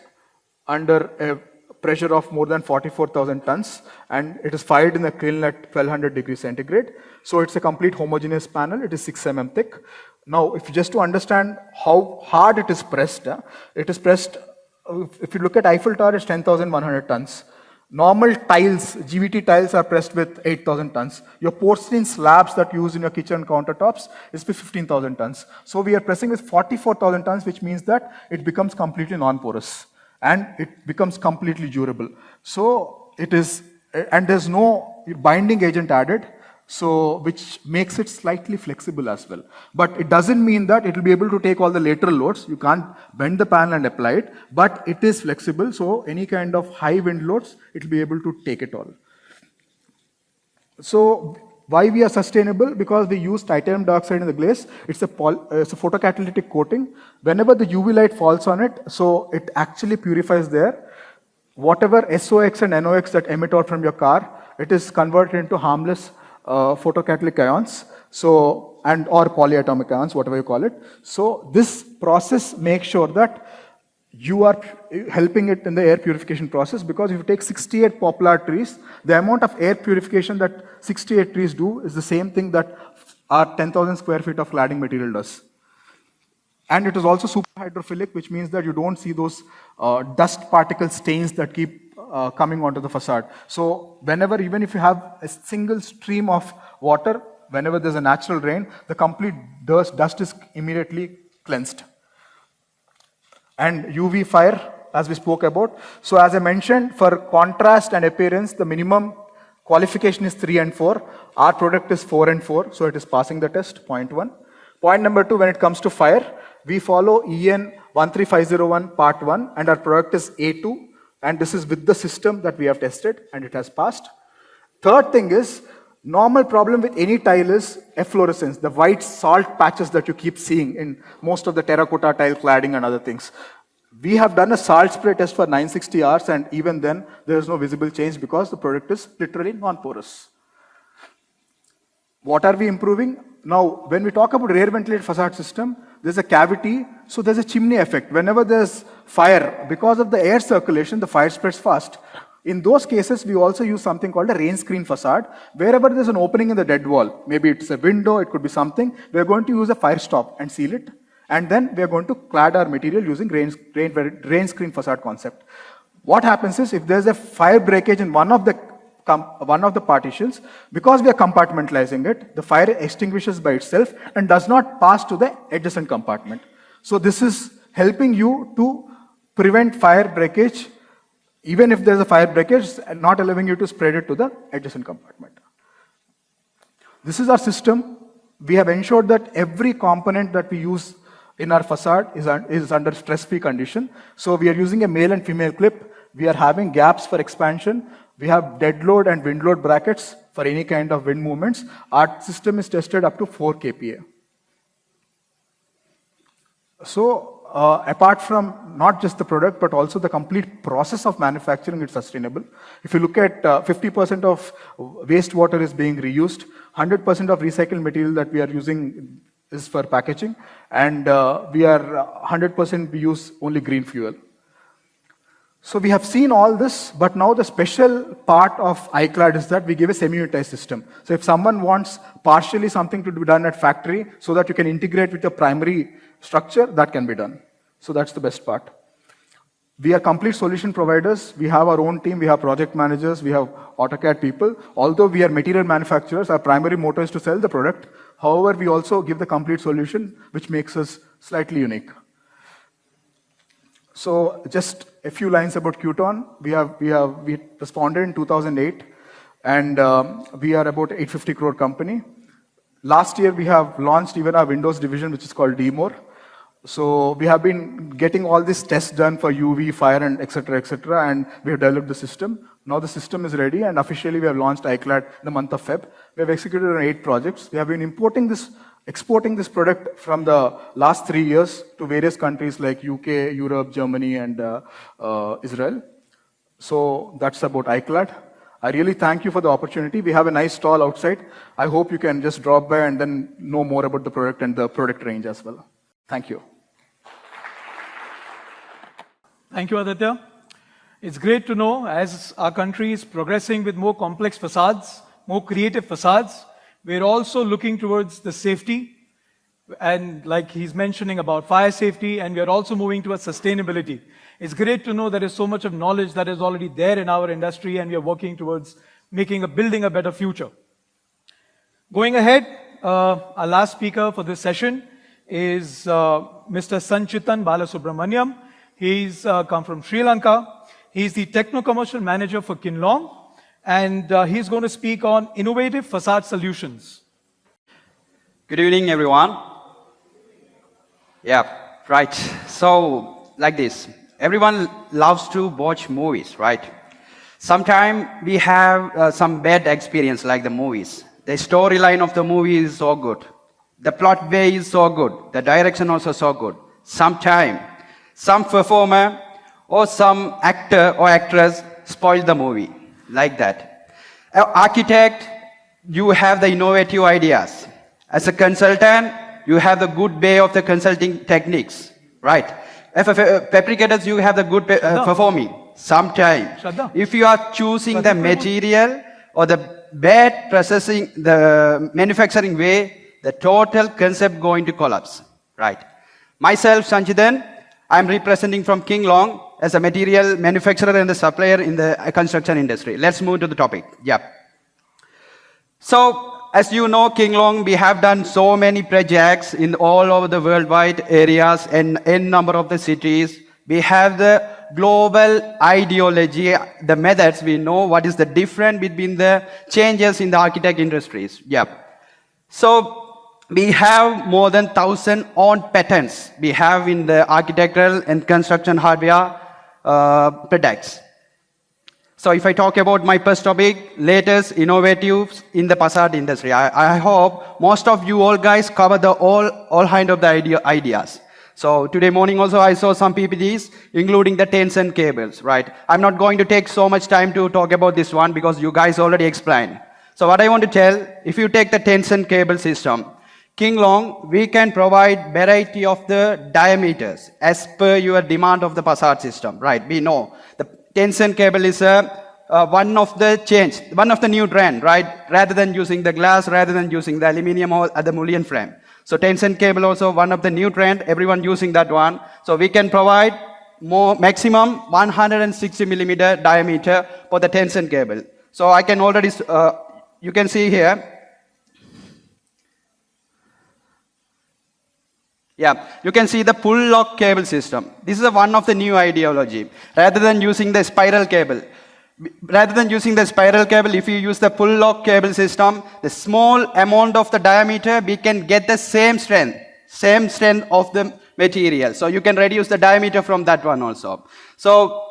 under a pressure of more than 44,000 tons, and it is fired in a kiln at 1200 degrees centigrade. So it's a complete homogeneous panel. It is 6 mm thick. Now, if just to understand how hard it is pressed, if you look at Eiffel Tower, it's 10,100 tons. Normal tiles, GVT tiles, are pressed with 8,000 tons. Your porcelain slabs that you use in your kitchen countertops is with 15,000 tons. So we are pressing with 44,000 tons, which means that it becomes completely non-porous and it becomes completely durable. So it is, and there's no binding agent added, so which makes it slightly flexible as well. But it doesn't mean that it will be able to take all the lateral loads. You can't bend the panel and apply it, but it is flexible, so any kind of high wind loads, it will be able to take it all. So why we are sustainable? Because we use titanium dioxide in the glaze. It's a photocatalytic coating. Whenever the UV light falls on it, so it actually purifies there. Whatever SOx and NOx that emit out from your car, it is converted into harmless photocatalytic ions. So, or polyatomic ions, whatever you call it. So this process makes sure that you are helping it in the air purification process, because if you take 68 poplar trees, the amount of air purification that 68 trees do is the same thing that our 10,000 square feet of cladding material does. And it is also super hydrophilic, which means that you don't see those dust particle stains that keep coming onto the facade. So whenever, even if you have a single stream of water, whenever there's a natural rain, the complete dust is immediately cleansed. And UV fire, as we spoke about. So as I mentioned, for contrast and appearance, the minimum qualification is 3 and 4. Our product is 4 and 4, so it is passing the test, point 1. Point number 2, when it comes to fire, we follow EN 13501 part 1, and our product is A2, and this is with the system that we have tested, and it has passed. Third thing is, normal problem with any tile is efflorescence, the white salt patches that you keep seeing in most of the terracotta tile cladding and other things. We have done a salt spray test for 960 hours, and even then there is no visible change because the product is literally non-porous. What are we improving? Now, when we talk about rear ventilated facade system, there's a cavity, so there's a chimney effect. Whenever there's fire, because of the air circulation, the fire spreads fast. In those cases, we also use something called a rain screen facade. Wherever there's an opening in the dead wall, maybe it's a window, it could be something, we're going to use a fire stop and seal it. And then we're going to clad our material using rain screen facade concept. What happens is, if there's a fire breakage in one of the partitions, because we are compartmentalizing it, the fire extinguishes by itself and does not pass to the adjacent compartment. So this is helping you to prevent fire breakage. Even if there's a fire breakage, not allowing you to spread it to the adjacent compartment. This is our system. We have ensured that every component that we use in our facade is under stress-free condition. So we are using a male and female clip. We are having gaps for expansion. We have dead load and wind load brackets for any kind of wind movements. Our system is tested up to 4 kPa. So, apart from not just the product, but also the complete process of manufacturing, it's sustainable. If you look at 50% of wastewater is being reused, 100% of recycled material that we are using is for packaging, and we are 100% we use only green fuel. So we have seen all this, but now the special part of iClad is that we give a semi-unitized system. So if someone wants partially something to be done at factory so that you can integrate with your primary structure, that can be done. So that's the best part. We are complete solution providers. We have our own team. We have project managers. We have AutoCAD people. Although we are material manufacturers, our primary motto is to sell the product. However, we also give the complete solution, which makes us slightly unique. So just a few lines about Qton. We was founded in 2008, and we are about 850 crore company. Last year, we have launched even our Windows division, which is called DMOR. So we have been getting all these tests done for UV, fire, and etc., and we have developed the system. Now the system is ready, and officially we have launched iClad in the month of Feb. We have executed on 8 projects. We have been exporting this product from the last 3 years to various countries like UK, Europe, Germany, and Israel. So that's about iClad. I really thank you for the opportunity. We have a nice stall outside. I hope you can just drop by and then know more about the product and the product range as well. Thank you. Thank you, Aditya. It's great to know as our country is progressing with more complex facades, more creative facades, we're also looking towards the safety, and like he's mentioning about fire safety, and we are also moving towards sustainability. It's great to know there is so much of knowledge that is already there in our industry, and we are working towards building a better future. Going ahead, our last speaker for this session is Mr. Sanchitan Balasubramaniam. He's come from Sri Lanka. He's the Techno-Commercial Manager for Kinlong, and he's going to speak on innovative facade solutions. Good evening, everyone. Yeah, right. So, like this, everyone loves to watch movies, right? Sometimes we have some bad experience like the movies. The storyline of the movie is so good. The plot way is so good. The direction also so good. Sometime, some performer or some actor or actress spoil the movie. Like that. An architect, you have the innovative ideas. As a consultant, you have the good way of the consulting techniques. Right? As fabricators, you have the good performing. Sometime. If you are choosing the material or the bad processing, the manufacturing way, the total concept going to collapse, right? Myself, Sanchidan, I'm representing from King Long as a material manufacturer and the supplier in the construction industry. Let's move to the topic. Yeah. So, as you know, King Long, we have done so many projects in all over the worldwide areas and n number of the cities. We have the global ideology, the methods. We know what is the difference between the changes in the architect industries. Yeah. So, we have more than 1,000 own patents we have in the architectural and construction hardware products. So if I talk about my first topic, latest innovatives in the facade industry, I hope most of you all guys cover the all kind of the ideas. So today morning also I saw some PPTs, including the tension cables, right? I'm not going to take so much time to talk about this one because you guys already explained. So what I want to tell, if you take the tension cable system, King Long, we can provide variety of the diameters as per your demand of the facade system, right? We know the tension cable is one of the new trend, right? Rather than using the glass, rather than using the aluminum or the mullion frame. So tension cable also one of the new trend, everyone using that one. So we can provide maximum 160 millimeter diameter for the tension cable. So I can already, you can see here, yeah, you can see the pull lock cable system. This is one of the new ideology. Rather than using the spiral cable, if you use the pull lock cable system, the small amount of the diameter, we can get the same strength of the material. So you can reduce the diameter from that one also. So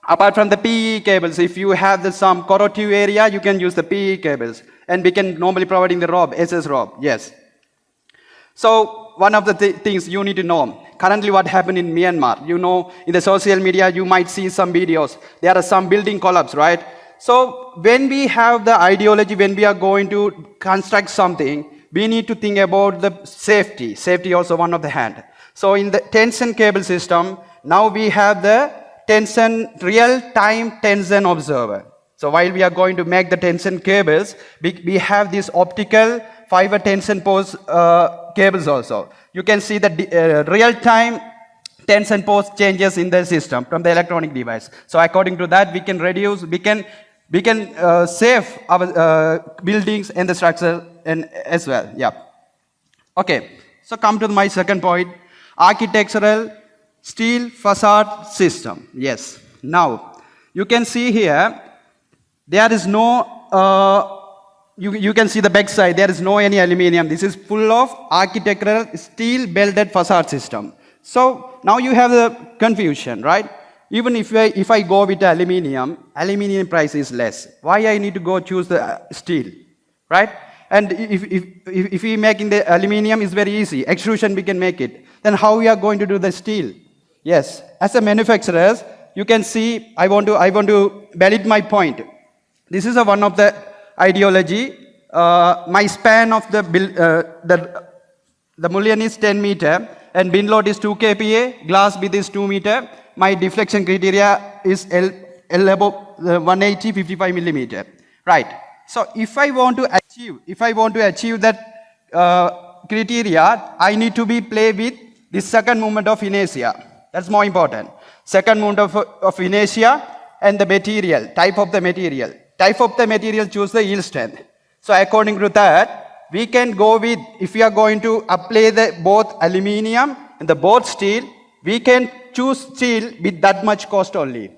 apart from the PE cables, if you have some corrosive area, you can use the PE cables. And we can normally providing the rope, SS rope, yes. So one of the things you need to know, currently what happened in Myanmar, you know, in the social media, you might see some videos. There are some building collapse, right? So when we have the ideology, when we are going to construct something, we need to think about the safety. Safety also one of the hand. So in the tension cable system, now we have the real-time tension observer. So while we are going to make the tension cables, we have this optical fiber tension post cables also. You can see the real-time tension post changes in the system from the electronic device. So according to that, we can reduce, we can save our buildings and the structure and as well. Yeah. Okay. So come to my second point, architectural steel facade system. Yes. Now you can see here there is no. You can see the back side, there is no any aluminum. This is full of architectural steel belted facade system. So now you have the confusion, right? Even if I go with aluminum price is less. Why I need to go choose the steel, right? And if we making the aluminum is very easy, extrusion we can make it. Then how we are going to do the steel? Yes, as a manufacturers, you can see, I want to validate my point. This is one of the ideology. My span of the mullion is 10 meter and bin load is 2 kPa, glass width is 2 meter. My deflection criteria is L above 180, 55 millimeter. Right. So if I want to achieve that criteria, I need to be play with the second movement of inertia. That's more important. Second movement of inertia and the material, type of the material. Type of the material choose the yield strength. So according to that, we can go with, if we are going to apply the both aluminium and the both steel, we can choose steel with that much cost only.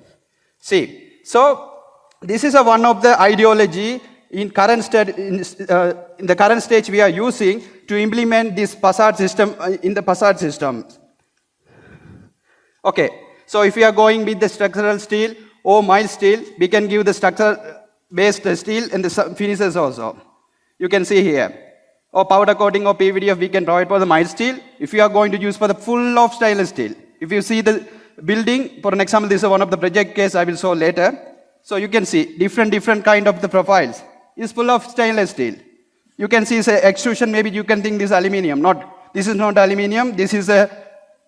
See, so this is one of the ideology in the current stage we are using to implement this facade system in the facade system. Okay, so if we are going with the structural steel or mild steel, we can give the structural based steel and the finishes also. You can see here. Or powder coating or PVDF we can provide for the mild steel. If you are going to use for the full of stainless steel. If you see the building, for an example, this is one of the project case I will show later. So you can see different kind of the profiles is full of stainless steel. You can see say extrusion, maybe you can think this aluminum. This is not aluminum, this is a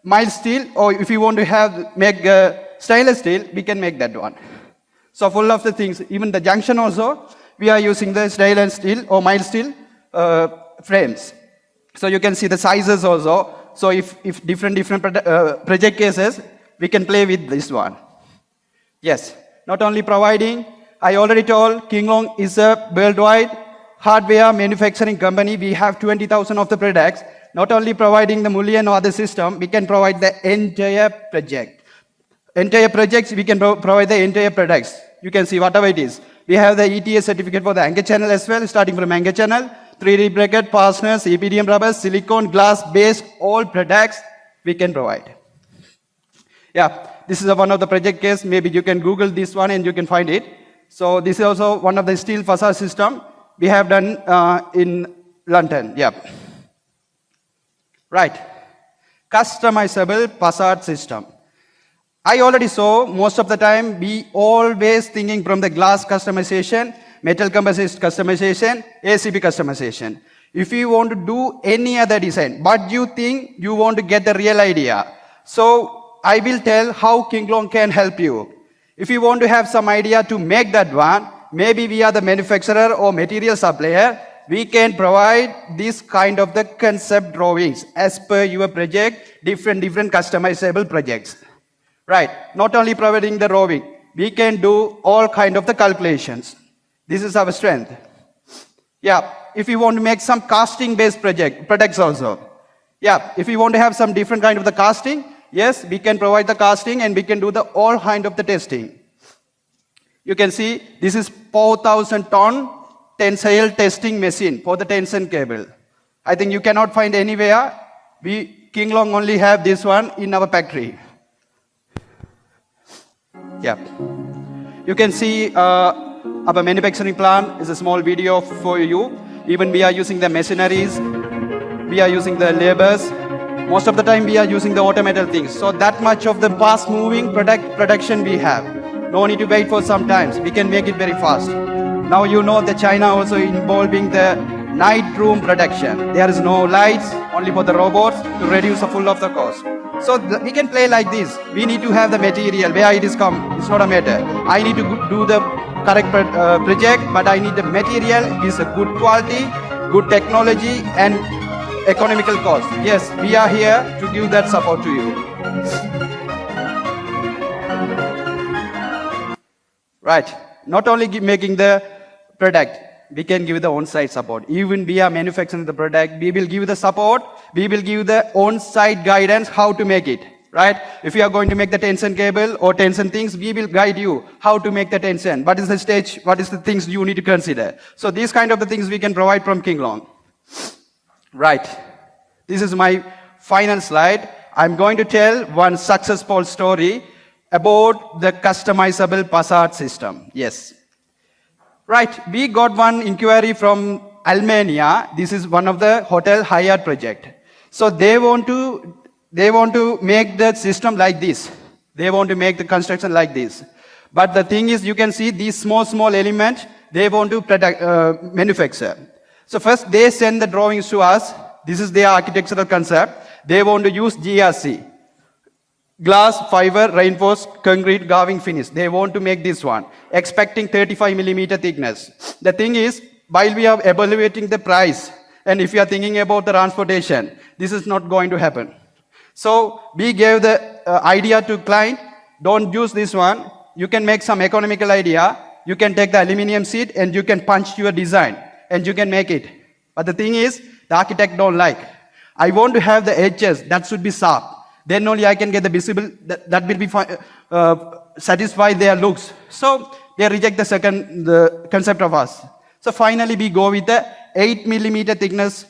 mild steel, or if you want to make stainless steel, we can make that one. So full of the things, even the junction also, we are using the stainless steel or mild steel frames. So you can see the sizes also. So if different project cases, we can play with this one. Yes, not only providing, I already told King Long is a worldwide hardware manufacturing company. We have 20,000 of the products. Not only providing the Mullion or other system, we can provide the entire project. Entire projects, we can provide the entire products. You can see whatever it is. We have the ETA certificate for the anchor channel as well, starting from anchor channel, 3D bracket, fasteners, EPDM rubbers, silicone, glass, based, all products we can provide. Yeah, this is one of the project case. Maybe you can Google this one and you can find it. So this is also one of the steel facade system we have done in London. Yeah. Right. Customizable facade system. I already saw most of the time we always thinking from the glass customization, metal composite customization, ACP customization. If you want to do any other design, but you think you want to get the real idea. So I will tell how King Long can help you. If you want to have some idea to make that one, maybe we are the manufacturer or material supplier, we can provide this kind of the concept drawings as per your project, different customizable projects. Right, not only providing the drawing, we can do all kind of the calculations. This is our strength. Yeah, if you want to make some casting based products also. Yeah, if you want to have some different kind of the casting, yes, we can provide the casting and we can do the all kind of the testing. You can see this is 4,000 ton tensile testing machine for the tension cable. I think you cannot find anywhere. King Long only have this one in our factory. Yeah. You can see our manufacturing plant is a small video for you. Even we are using the machineries, we are using the labors. Most of the time we are using the automated things. So that much of the fast moving production we have. No need to wait for some times. We can make it very fast. Now you know that China also involving the night room production. There is no lights, only for the robots to reduce the full of the cost. So we can play like this. We need to have the material, where it is come, it's not a matter. I need to do the correct project, but I need the material, is a good quality, good technology and economical cost. Yes, we are here to give that support to you. Right, not only making the product, we can give the on-site support. Even we are manufacturing the product, we will give the support, we will give the on-site guidance how to make it, right? If you are going to make the tension cable or tension things, we will guide you how to make the tension. What is the stage, what is the things you need to consider. So these kind of the things we can provide from King Long. Right, this is my final slide. I'm going to tell one successful story about the customizable facade system. Yes. Right, we got one inquiry from Albania. This is one of the Hotel Hyatt project. So they want to make the system like this. They want to make the construction like this. But the thing is, you can see these small elements, they want to manufacture. So first they send the drawings to us. This is their architectural concept. They want to use GRC. Glass, fiber, reinforced, concrete, carving finish. They want to make this one, expecting 35 millimeter thickness. The thing is, while we are evaluating the price, and if you are thinking about the transportation, this is not going to happen. So we gave the idea to client, don't use this one. You can make some economical idea. You can take the aluminum sheet and you can punch your design and you can make it. But the thing is, the architect don't like. I want to have the edges that should be sharp. Then only I can get the visible, that will be satisfy their looks. So they reject the concept of us. So finally we go with the 8 millimeter thickness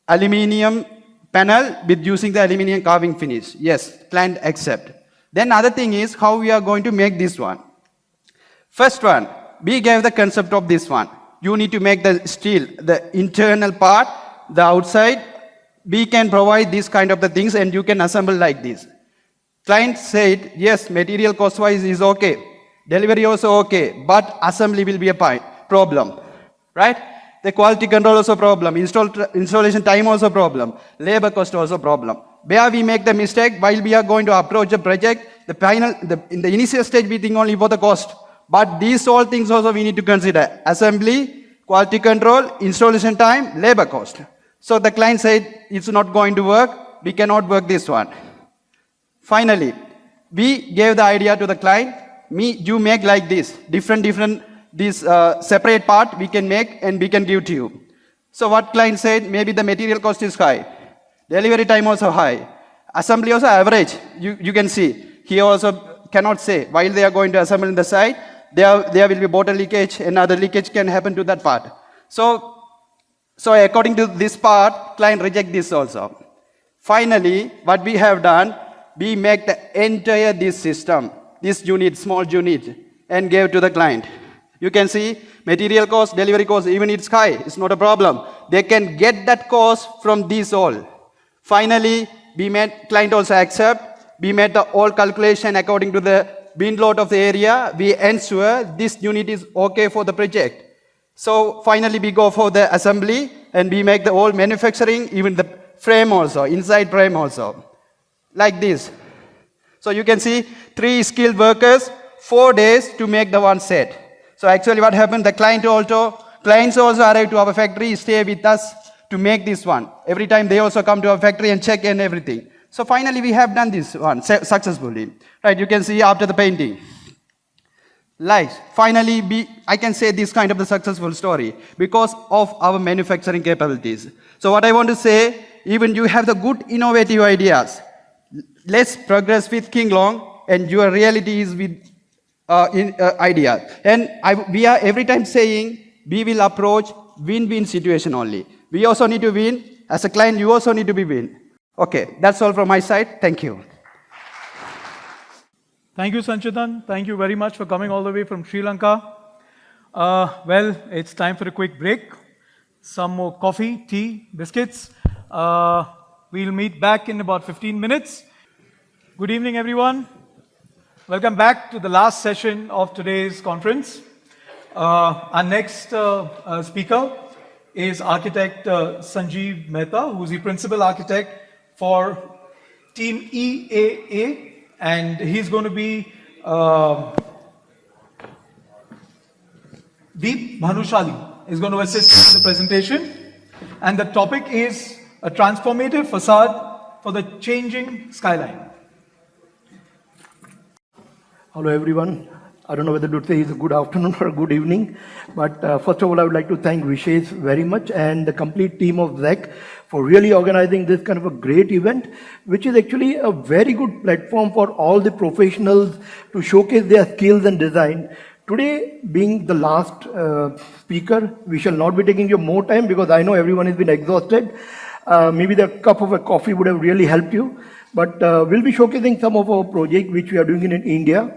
aluminium panel with using the aluminium carving finish. Yes, client accept. Then other thing is how we are going to make this one. First one, we gave the concept of this one. you need to make the steel, the internal part, the outside. We can provide these kind of the things and you can assemble like this. Client said, yes, material cost-wise is okay. Delivery also okay, but assembly will be a problem, right? The quality control also problem, installation time also problem, labor cost also problem. Where we make the mistake, while we are going to approach a project, in the initial stage we think only for the cost. But these all things also we need to consider. Assembly, quality control, installation time, labor cost. So the client said, it's not going to work, we cannot work this one. Finally, we gave the idea to the client, you make like this, this separate part we can make and we can give to you. So what client said, maybe the material cost is high, delivery time also high, assembly also average, you can see. Here also cannot say, while they are going to assemble in the side, there will be water leakage and other leakage can happen to that part. So according to this part, client reject this also. Finally, what we have done, we make the entire this system, this unit, small unit, and gave to the client. You can see material cost, delivery cost, even it's high, it's not a problem. They can get that cost from these all. Finally, we made client also accept, we made the all calculation according to the wind load of the area, we ensure this unit is okay for the project. So finally we go for the assembly and we make the whole manufacturing, even the frame also, inside frame also, like this. So you can see 3 skilled workers, 4 days to make the one set. So actually what happened, the clients also arrive to our factory, stay with us to make this one. Every time they also come to our factory and check and everything. So finally we have done this one successfully. Right, you can see after the painting. Finally, I can say this kind of the successful story because of our manufacturing capabilities. So what I want to say, even you have the good innovative ideas, let's progress with King Long and your reality is with ideas. And we are every time saying we will approach win-win situation only. We also need to win. As a client, you also need to be win. Okay, that's all from my side. Thank you. Thank you, Sanchitan. Thank you very much for coming all the way from Sri Lanka. Well, it's time for a quick break. Some more coffee, tea, biscuits. We'll meet back in about 15 minutes. Good evening, everyone. Welcome back to the last session of today's conference. Our next speaker is architect Sanjeev Mehta, who's the principal architect for Team EAA. And he's going to be Deep Bhanushali is going to assist in the presentation. And the topic is a transformative facade for the changing skyline. Hello everyone. I don't know whether to say it's a good afternoon or a good evening, but first of all I would like to thank Vishesh very much and the complete team of ZEC for really organizing this kind of a great event, which is actually a very good platform for all the professionals to showcase their skills and design. Today, being the last speaker, we shall not be taking you more time because I know everyone has been exhausted. Maybe the cup of a coffee would have really helped you, but we'll be showcasing some of our projects which we are doing in India.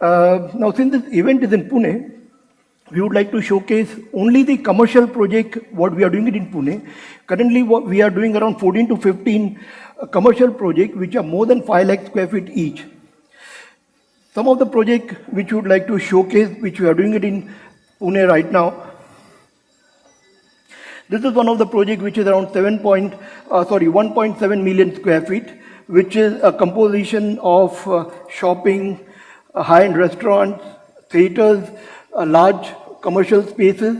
Now, since this event is in Pune, we would like to showcase only the commercial project, what we are doing it in Pune. Currently, what we are doing around 14 to 15 commercial projects, which are more than 5 lakh square feet each. Some of the projects which we would like to showcase, which we are doing it in Pune right now. This is one of the projects which is around 1.7 million square feet, which is a composition of shopping, high-end restaurants, theaters, large commercial spaces.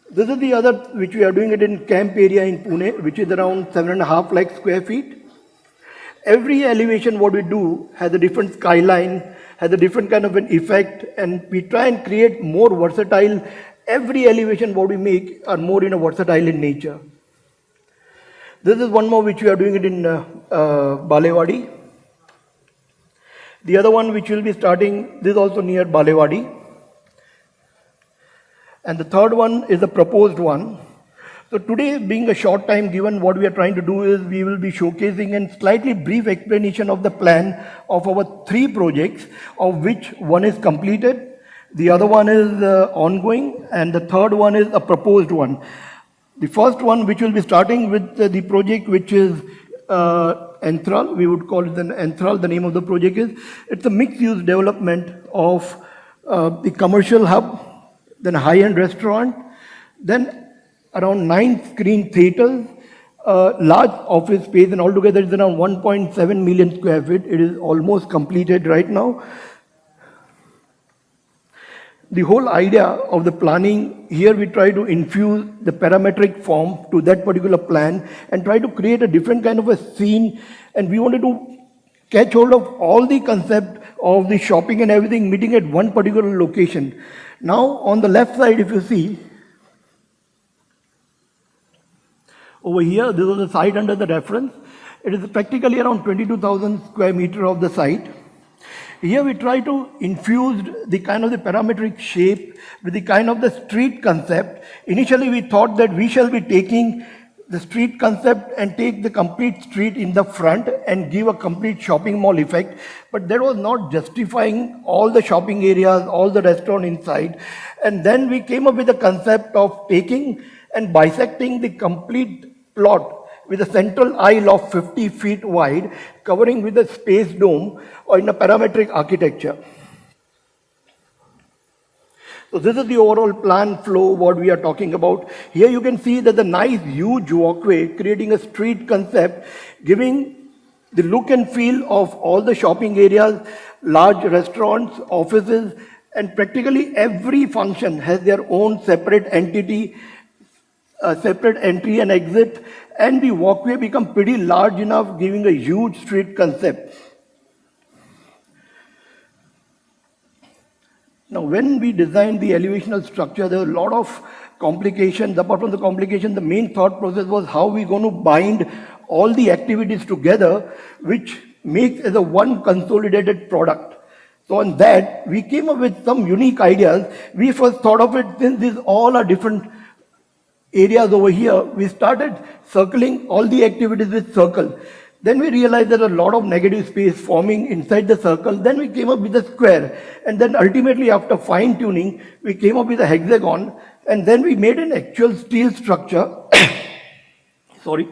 This is the other which we are doing it in camp area in Pune, which is around 7.5 lakh square feet. Every elevation what we do has a different skyline, has a different kind of an effect, and we try and create more versatile. Every elevation what we make are more versatile in nature. This is one more which we are doing it in Balewadi. The other one which will be starting, this is also near Balewadi. And the third one is the proposed one. So today, being a short time given, what we are trying to do is we will be showcasing a slightly brief explanation of the plan of our 3 projects, of which one is completed, The other one is ongoing, and the third one is a proposed one. The first one, which will be starting with the project, which is Enthrall, we would call it an Enthrall, the name of the project is. It's a mixed-use development of the commercial hub, then a high-end restaurant, then around 9 screen theaters, large office space, and altogether it's around 1.7 million square feet. It is almost completed right now. The whole idea of the planning, here we try to infuse the parametric form to that particular plan and try to create a different kind of a scene, and we wanted to catch hold of all the concept of the shopping and everything meeting at one particular location. Now on the left side, if you see, over here, this is the site under the reference. It is practically around 22,000 square meter of the site. Here we try to infuse the kind of the parametric shape with the kind of the street concept. Initially we thought that we shall be taking the street concept and take the complete street in the front and give a complete shopping mall effect, but that was not justifying all the shopping areas, all the restaurant inside. And then we came up with the concept of taking and bisecting the complete plot with a central aisle of 50 feet wide, covering with a space dome or in a parametric architecture. So this is the overall plan flow, what we are talking about. Here you can see that the nice huge walkway, creating a street concept, giving the look and feel of all the shopping areas, large restaurants, offices, and practically every function has their own separate entity, separate entry and exit, and the walkway become pretty large enough, giving a huge street concept. Now, when we designed the elevational structure, there were a lot of complications. Apart from the complication, the main thought process was how we're going to bind all the activities together, which makes as a one consolidated product. So on that, we came up with some unique ideas. We first thought of it, since these all are different areas over here, we started circling all the activities with circle. Then we realized there was a lot of negative space forming inside the circle. Then we came up with a square. And then ultimately, after fine tuning, we came up with a hexagon. And then we made an actual steel structure. Sorry.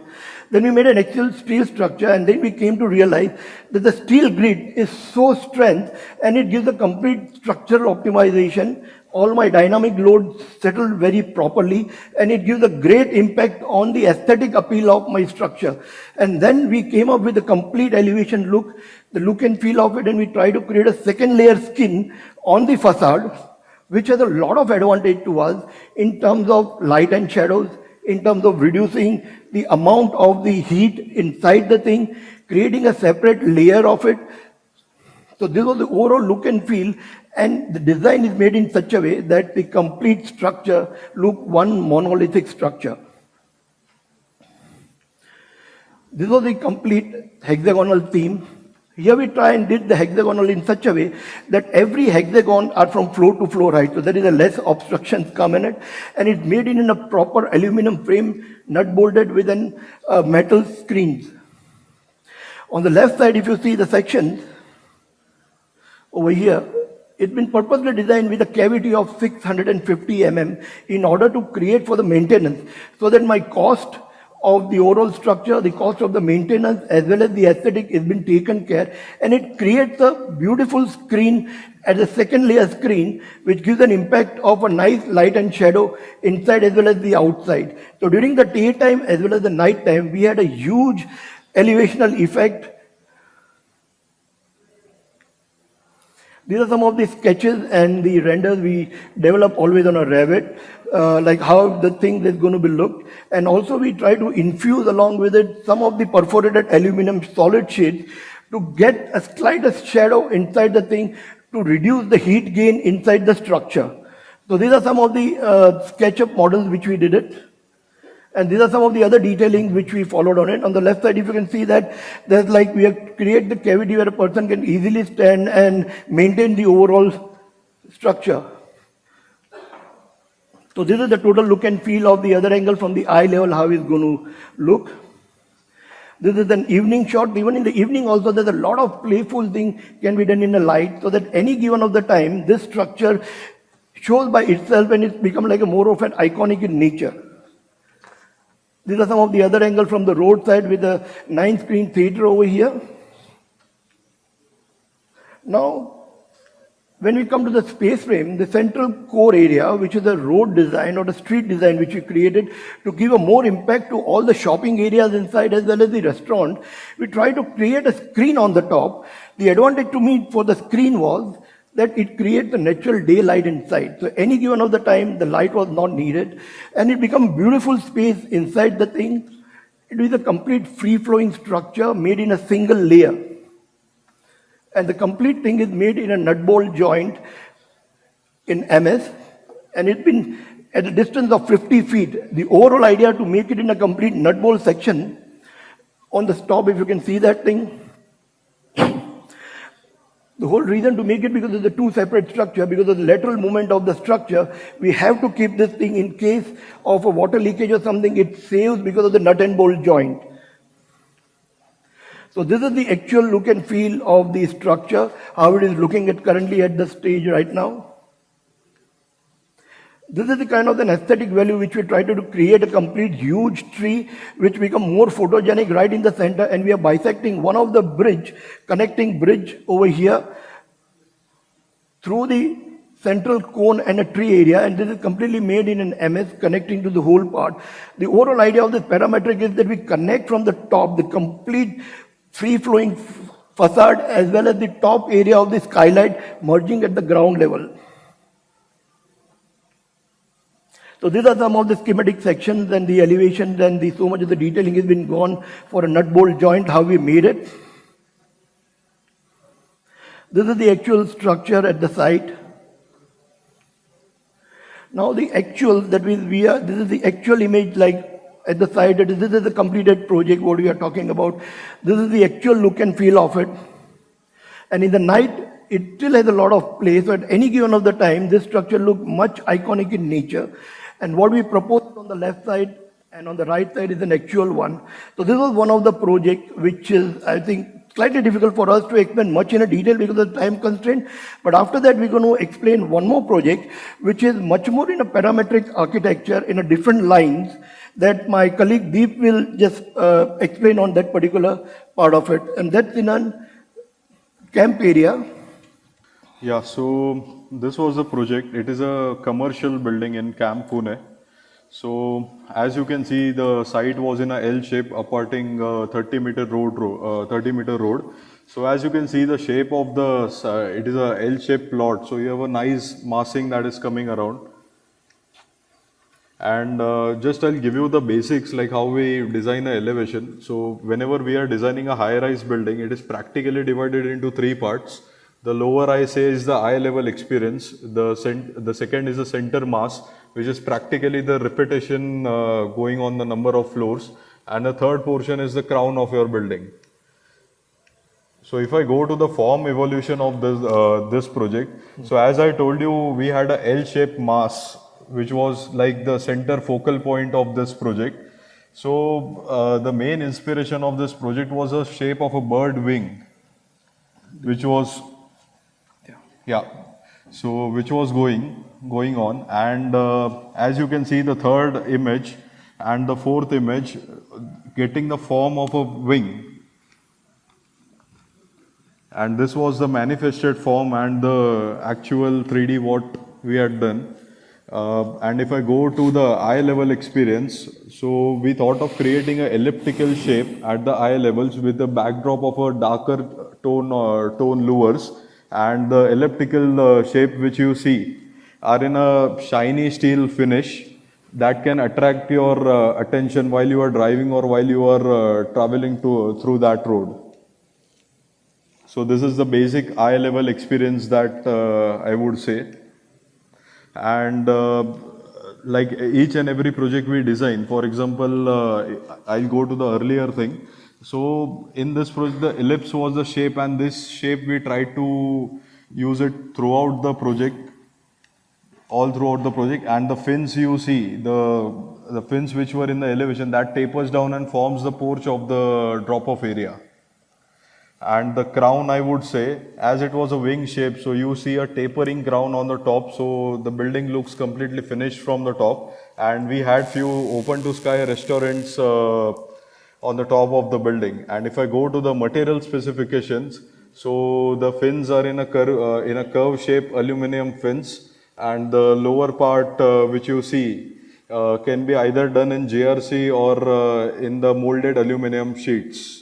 Then we made an actual steel structure, and then we came to realize that the steel grid is so strength, and it gives a complete structural optimization. All my dynamic loads settle very properly, and it gives a great impact on the aesthetic appeal of my structure. And then we came up with a complete elevation look, the look and feel of it, and we tried to create a second layer skin on the facade, which has a lot of advantage to us in terms of light and shadows, in terms of reducing the amount of the heat inside the thing, creating a separate layer of it. So this was the overall look and feel, and the design is made in such a way that the complete structure look one monolithic structure. This was the complete hexagonal theme. Here we try and did the hexagonal in such a way that every hexagon are from floor to floor height, so there is a less obstructions come in it, and it's made in a proper aluminum frame, nut bolted with an metal screens. On the left side, if you see the sections over here, it's been purposely designed with a cavity of 650 mm in order to create for the maintenance, so that my cost of the overall structure, the cost of the maintenance, as well as the aesthetic has been taken care, and it creates a beautiful screen as a second layer screen, which gives an impact of a nice light and shadow inside as well as the outside. So during the daytime as well as the night time, we had a huge elevational effect. These are some of the sketches and the renders we develop always on a Revit, like how the thing is going to be looked. And also we try to infuse along with it some of the perforated aluminum solid sheets to get a slightest shadow inside the thing to reduce the heat gain inside the structure. So these are some of the SketchUp models which we did it. And these are some of the other detailing which we followed on it. On the left side, if you can see that there's like we have created the cavity where a person can easily stand and maintain the overall structure. So this is the total look and feel of the other angle from the eye level, how it's going to look. This is an evening shot. Even in the evening also, there's a lot of playful thing can be done in the light, so that any given of the time, this structure shows by itself and it's become like a more of an iconic in nature. These are some of the other angles from the roadside with a 9-screen theater over here. Now, when we come to the space frame, the central core area, which is a road design or the street design which we created to give a more impact to all the shopping areas inside as well as the restaurant, we try to create a screen on the top. The advantage to me for the screen was that it creates a natural daylight inside. So any given of the time, the light was not needed, and it becomes beautiful space inside the thing. It is a complete free-flowing structure made in a single layer. And the complete thing is made in a nut bolt joint in MS, and it's been at a distance of 50 feet. The overall idea to make it in a complete nut bolt section, on the top, if you can see that thing, the whole reason to make it because of the two separate structure, because of the lateral movement of the structure, we have to keep this thing in case of a water leakage or something, it saves because of the nut and bolt joint. So this is the actual look and feel of the structure, how it is looking at currently at the stage right now. This is the kind of an aesthetic value which we try to create a complete huge tree which become more photogenic right in the center, and we are bisecting one of the connecting bridge over here through the central cone and a tree area, and this is completely made in an MS connecting to the whole part. The overall idea of this parametric is that we connect from the top the complete free-flowing facade as well as the top area of the skylight merging at the ground level. So these are some of the schematic sections and the elevations, and so much of the detailing has been gone for a nut bolt joint, how we made it. This is the actual structure at the site. Now the actual that this is the actual image like at the site. This is the completed project what we are talking about. This is the actual look and feel of it. And in the night, it still has a lot of play. So at any given of the time, this structure looks much iconic in nature. And what we proposed on the left side and on the right side is an actual one. So this was one of the projects which is, I think, slightly difficult for us to explain much in a detail because of the time constraint. But after that, we're going to explain one more project, which is much more in a parametric architecture in a different lines that my colleague Deep will just explain on that particular part of it. And that's in a camp area. Yeah, so this was the project. It is a commercial building in Camp Pune. So as you can see, the site was in a L shape, aparting 30-meter road. So as you can see, the shape of it is a L-shaped plot. So you have a nice massing that is coming around. And just I'll give you the basics like how we design an elevation. So whenever we are designing a high-rise building, it is practically divided into 3 parts. The lower I say is the eye level experience. The second is the center mass, which is practically the repetition going on the number of floors. And the third portion is the crown of your building. So if I go to the form evolution of this project, so as I told you, we had a L-shaped mass, which was like the center focal point of this project. So the main inspiration of this project was a shape of a bird wing, which was which was going on. And as you can see, the third image and the fourth image getting the form of a wing. And this was the manifested form and the actual 3D what we had done. And if I go to the eye level experience, so we thought of creating an elliptical shape at the eye levels with the backdrop of a darker tone louvers. And the elliptical shape which you see are in a shiny steel finish that can attract your attention while you are driving or while you are traveling through that road. So this is the basic eye level experience that I would say. And like each and every project we design, for example, I'll go to the earlier thing. So in this project, the ellipse was the shape, and this shape we tried to use it throughout the project, all throughout the project. And the fins you see, the the fins which were in the elevation, that tapers down and forms the porch of the drop-off area. And the crown, I would say, as it was a wing shape, so you see a tapering crown on the top, so the building looks completely finished from the top. And we had few open to sky restaurants on the top of the building. And if I go to the material specifications, so the fins are in a curve shape aluminum fins, and the lower part which you see can be either done in JRC or in the molded aluminum sheets.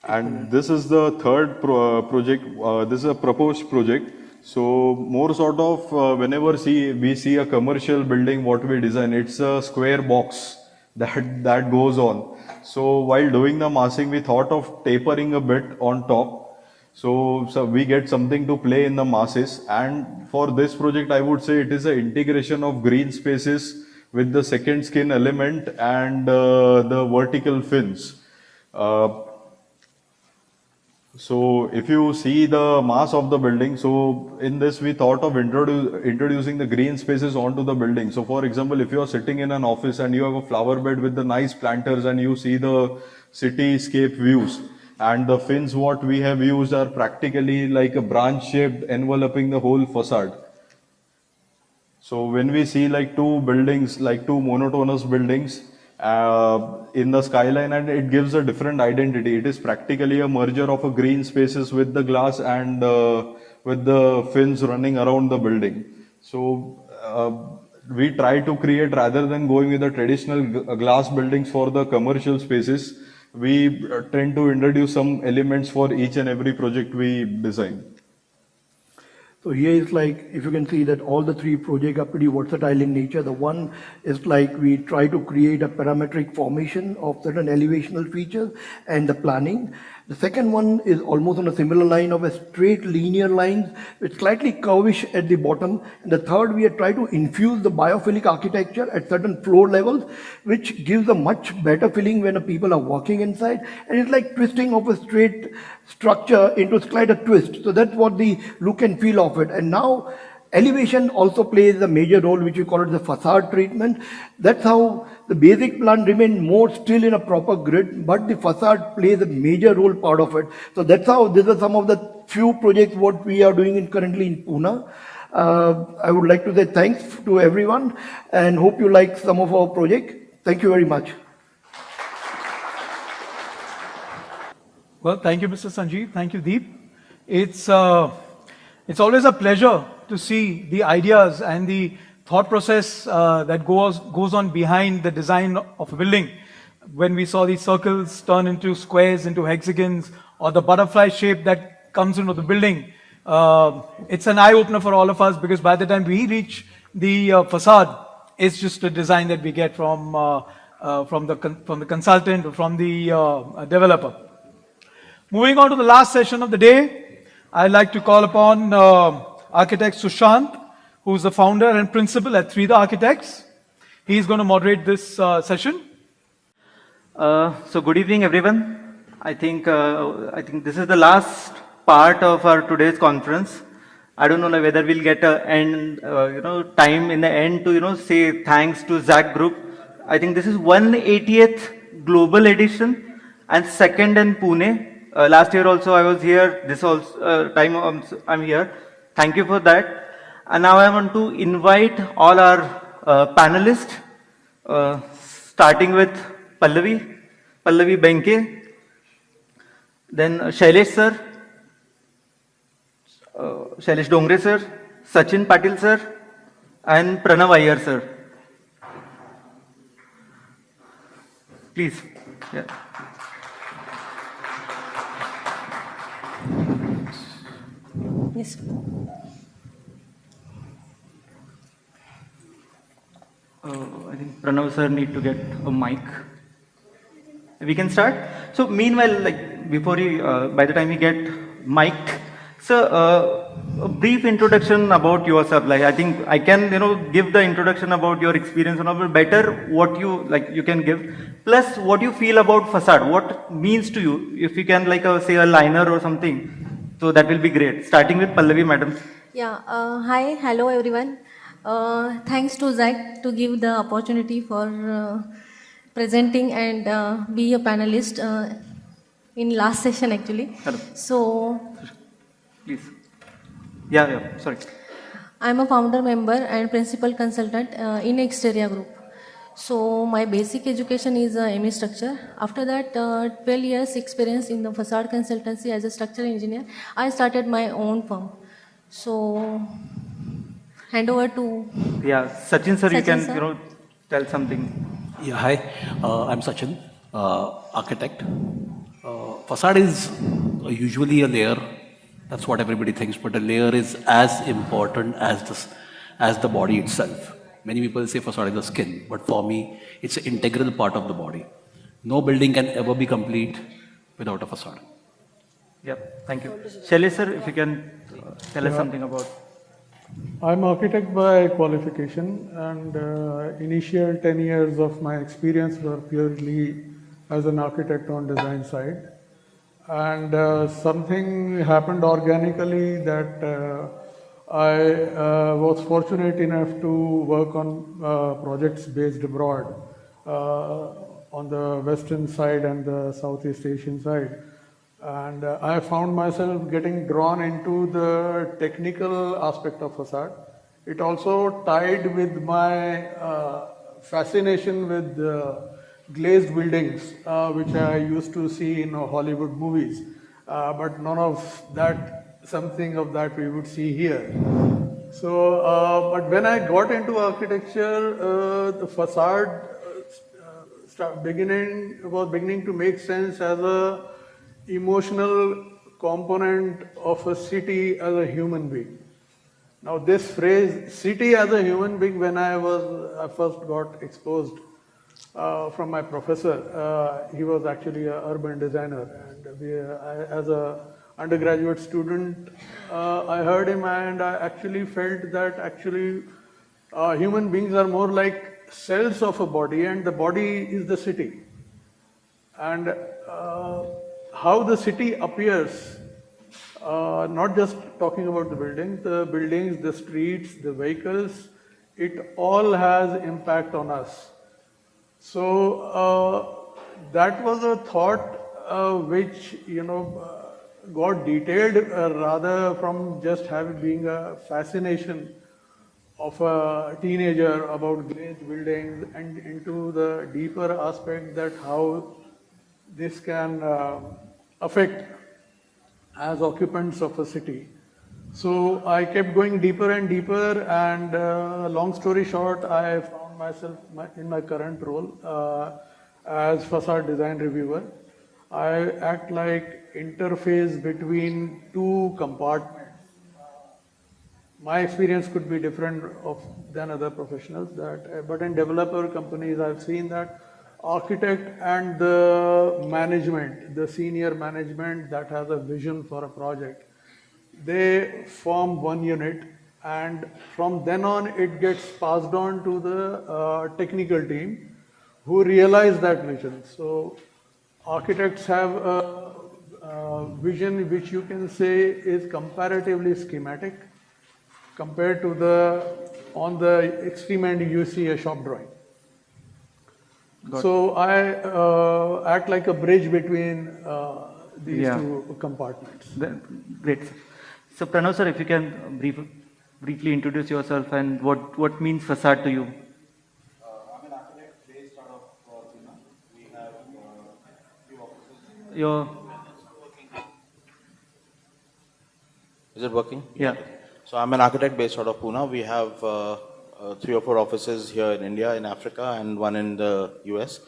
And this is the third project. This is a proposed project. So more sort of whenever we see a commercial building, what we design, it's a square box that goes on. So while doing the massing, we thought of tapering a bit on top. So we get something to play in the masses. And for this project, I would say it is an integration of green spaces with the second skin element and the vertical fins. So if you see the mass of the building, so in this we thought of introducing the green spaces onto the building. So for example, if you are sitting in an office and you have a flower bed with the nice planters and you see the cityscape views, and the fins what we have used are practically like a branch shaped enveloping the whole facade. So when we see like two buildings, like two monotonous buildings, in the skyline, and it gives a different identity. It is practically a merger of a green spaces with the glass and with the fins running around the building. So we try to create, rather than going with the traditional glass buildings for the commercial spaces, we tend to introduce some elements for each and every project we design. So here is like, if you can see that all the three projects are pretty versatile in nature. The one is like we try to create a parametric formation of certain elevational features and the planning. The second one is almost on a similar line of a straight linear lines with slightly curvish at the bottom. And the third, we are trying to infuse the biophilic architecture at certain floor levels, which gives a much better feeling when the people are walking inside. And it's like twisting of a straight structure into a slight twist. So that's what the look and feel of it. And now elevation also plays a major role, which we call it the facade treatment. That's how the basic plan remains more still in a proper grid, but the facade plays a major role part of it. So that's how these are some of the few projects what we are doing currently in Pune. I would like to say thanks to everyone and hope you like some of our project. Thank you very much. Well, thank you, Mr. Sanjeev. Thank you, Deep. It's always a pleasure to see the ideas and the thought process that goes on behind the design of a building. When we saw these circles turn into squares, into hexagons, or the butterfly shape that comes into the building, it's an eye-opener for all of us, because by the time we reach the facade, it's just a design that we get from the consultant or from the developer. Moving on to the last session of the day, I'd like to call upon architect Sushant, who is the founder and principal at 3The Architects. He's going to moderate this session. So good evening, everyone. I think this is the last part of our today's conference. I don't know whether we'll get time in the end to say thanks to ZAC Group. I think this is 180th global edition and second in Pune. Last year also I was here. This also time I'm here. Thank you for that. And now I want to invite all our panelists, starting with Pallavi Benke, then Shailesh sir, Shailesh Dongre sir, Sachin Patil sir, and Pranav Iyer sir. Please. Yeah. Yes. I think Pranav sir need to get a mic. We can start. So meanwhile, before by the time you get mic'd, so a brief introduction about yourself. I think I can give the introduction about your experience, but better what you can give, plus what you feel about facade, what means to you. If you can say a liner or something, so that will be great. Starting with Pallavi madam. Hi, hello everyone. Thanks to Zach to give the opportunity for presenting and be a panelist in last session actually. Hello. So Please. Yeah, sorry. I'm a founder member and principal consultant in Exteria Group. So my basic education is ME structure. After that, 12 years experience in the facade consultancy as a structural engineer. I started my own firm. So hand over to Yeah, Sachin sir, you Sachin can, sir. tell something. Yeah, hi. I'm Sachin, architect. Facade is usually a layer. That's what everybody thinks, but a layer is as important as the body itself. Many people say facade is the skin, but for me, it's an integral part of the body. No building can ever be complete without a facade. Yep, thank you. Shailesh sir, if you can tell us something about. I'm architect by qualification, and initial 10 years of my experience were purely as an architect on design side. And something happened organically that I was fortunate enough to work on projects based abroad on the western side and the Southeast Asian side. And I found myself getting drawn into the technical aspect of facade. It also tied with my fascination with glazed buildings, which I used to see in Hollywood movies. But none of that, something of that we would see here. So, but when I got into architecture, the facade was beginning to make sense as a emotional component of a city as a human being. Now this phrase, city as a human being, when I first got exposed from my professor, he was actually an urban designer, and as a undergraduate student, I heard him and I actually felt that actually human beings are more like cells of a body, and the body is the city. And how the city appears, not just talking about the buildings, the streets, the vehicles, it all has impact on us. So that was a thought which, got detailed rather from just being a fascination of a teenager about glazed buildings and into the deeper aspect that how this can affect as occupants of a city. So I kept going deeper and deeper, and long story short, I found myself in my current role as facade design reviewer. I act like interface between two compartments. My experience could be different than other professionals, but in developer companies, I've seen that architect and the management, the senior management that has a vision for a project, they form one unit, and from then on it gets passed on to the technical team who realize that vision. So architects have a vision which you can say is comparatively schematic compared to on the extreme end you see a shop drawing. So I act like a bridge between these two compartments. Great. So Pranav sir, if you can briefly introduce yourself and what means facade to you? I'm an architect based out of Pune. We have few offices. Is it working? Yeah. So I'm an architect based out of Pune. We have 3 or 4 offices here in India, in Africa, and one in the US.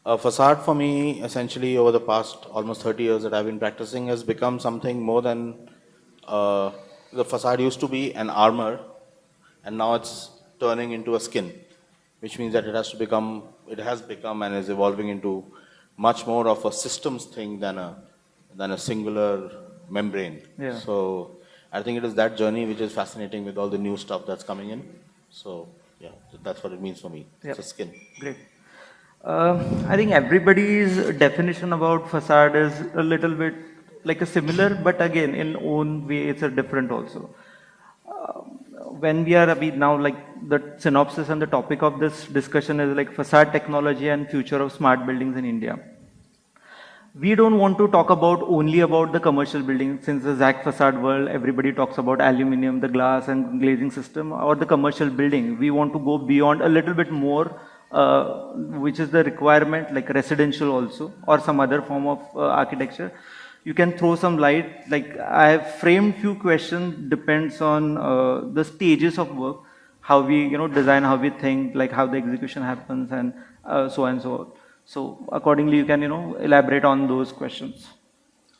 Facade for me, essentially over the past almost 30 years that I've been practicing, has become something more than the facade used to be an armor, and now it's turning into a skin, which means that it has become and is evolving into much more of a systems thing than a singular membrane. Yeah. So I think it is that journey which is fascinating with all the new stuff that's coming in. So yeah, that's what it means for me. Yep. It's a skin. Great. I think everybody's definition about facade is a little bit like a similar, but again, in own way, it's a different also. when we are now, like, the synopsis and the topic of this discussion is like facade technology and future of smart buildings in India. We don't want to talk about only about the commercial building. Since the ZAC facade world, everybody talks about aluminum, the glass and glazing system, or the commercial building. We want to go beyond a little bit more, which is the requirement, like residential also, or some other form of architecture. You can throw some light. Like, I have framed few questions, depends on the stages of work, how we design, how we think, like how the execution happens, and so on and so on. So accordingly, you can elaborate on those questions.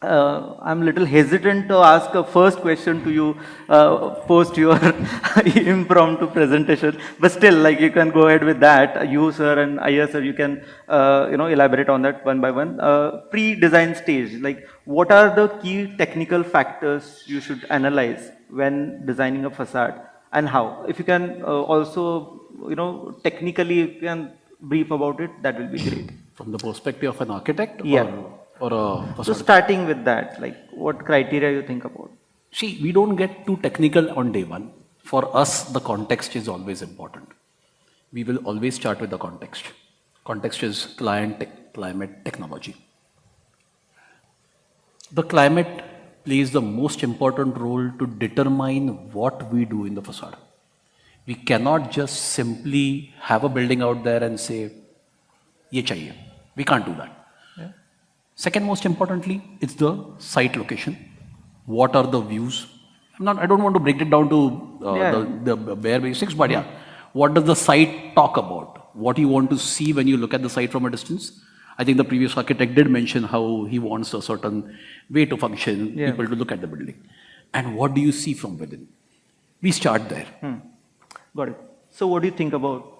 I'm a little hesitant to ask a first question to you post your impromptu presentation, but still, like, you can go ahead with that. You, sir, and Iyer, sir, you can elaborate on that one by one. Pre-design stage, like, what are the key technical factors you should analyze when designing a facade, and how? If you can also, technically, you can brief about it, that will be great. From the perspective of an architect? Yeah. Or a So starting with that, like, what criteria you think about? See, we don't get too technical on day one. For us, the context is always important. We will always start with the context. Context is climate, technology. The climate plays the most important role to determine what we do in the facade. We cannot just simply have a building out there and say, ye chahiye. We can't do that. Yeah. Second most importantly, it's the site location. What are the views? I don't want to break it down to the bare basics, but yeah, what does the site talk about? What you want to see when you look at the site from a distance? I think the previous architect did mention how he wants a certain way to function, people to look at the building. And what do you see from within? We start there. Got it. So what do you think about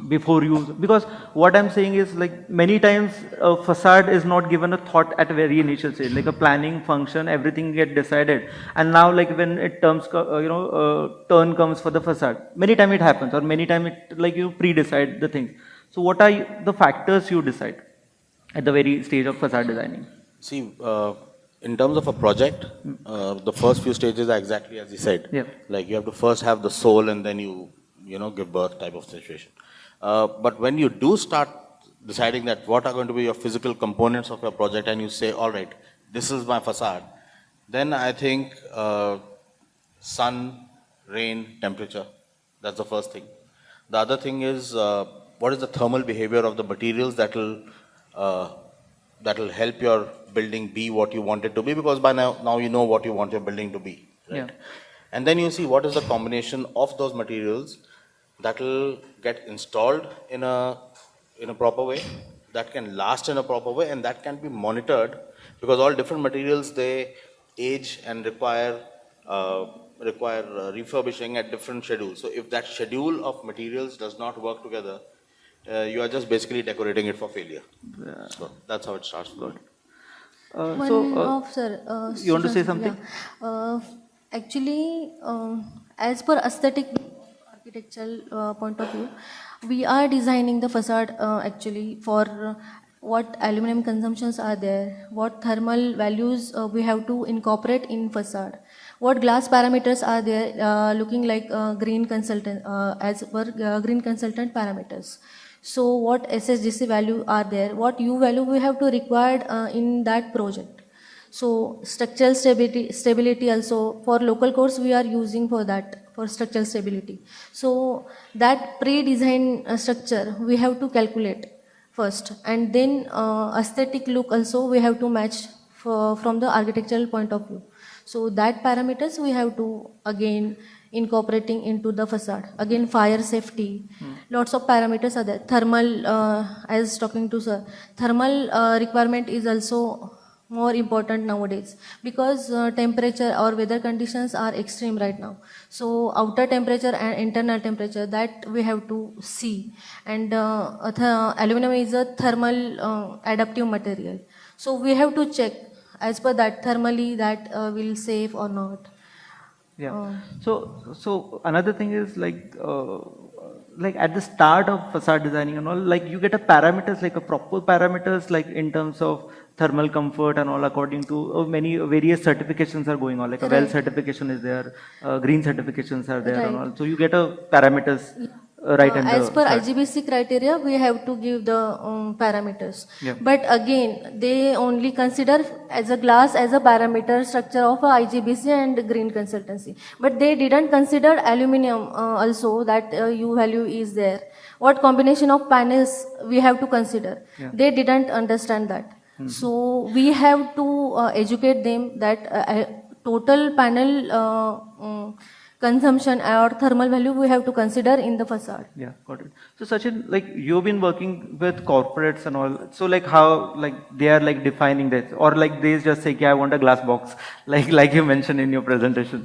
before you, because what I'm saying is, like, many times a facade is not given a thought at a very initial stage, like a planning function, everything get decided, and now, like, when it turn comes for the facade, many time it happens, or many time it, like, you pre-decide the things. So what are the factors you decide at the very stage of facade designing? See, in terms of a project, the first few stages are exactly as you said. Yeah. Like, you have to first have the soul, and then you give birth type of situation. But when you do start deciding that what are going to be your physical components of your project, and you say, all right, this is my facade, then I think sun, rain, temperature, that's the first thing. The other thing is, what is the thermal behavior of the materials that will help your building be what you want it to be, because by now you know what you want your building to be. Right? Yeah. And then you see what is the combination of those materials that will get installed in a proper way, that can last in a proper way, and that can be monitored, because all different materials, they age and require refurbishing at different schedules. So if that schedule of materials does not work together, you are just basically decorating it for failure. So that's how it starts. Sir, you want to say something? Yeah. Actually, as per aesthetic architectural point of view, we are designing the facade actually for what aluminum consumptions are there, what thermal values we have to incorporate in facade, what glass parameters are there, looking like green consultant, as per green consultant parameters. So what SSGC value are there, what U value we have to required in that project. So structural stability also, for local codes we are using for that, for structural stability. So that pre-design structure we have to calculate first, and then aesthetic look also we have to match from the architectural point of view. So that parameters we have to again incorporating into the facade. Again, fire safety, lots of parameters are there. Thermal, as talking to sir, thermal requirement is also more important nowadays, because temperature or weather conditions are extreme right now. So outer temperature and internal temperature, that we have to see. And aluminum is a thermal adaptive material. So we have to check as per that thermally that will save or not. Yeah. So another thing is, like, like at the start of facade designing and all, like you get a parameters, like a proper parameters, like in terms of thermal comfort and all, according to many various certifications are going on, like a well Right. certification is there, green certifications are there and Right. all. So you get a parameters right in As the per start. IGBC criteria, we have to give the parameters. Yeah. But again, they only consider as a glass as a parameter structure of a IGBC and green consultancy. But they didn't consider aluminium also, that U value is there. What combination of panels we have to consider? Yeah. They didn't understand that. So we have to educate them that total panel consumption or thermal value we have to consider in the facade. Yeah, got it. So Sachin, like you've been working with corporates and all. So like how like they are like defining this, or like they just say, "Yeah, I want a glass box," like you mentioned in your presentation.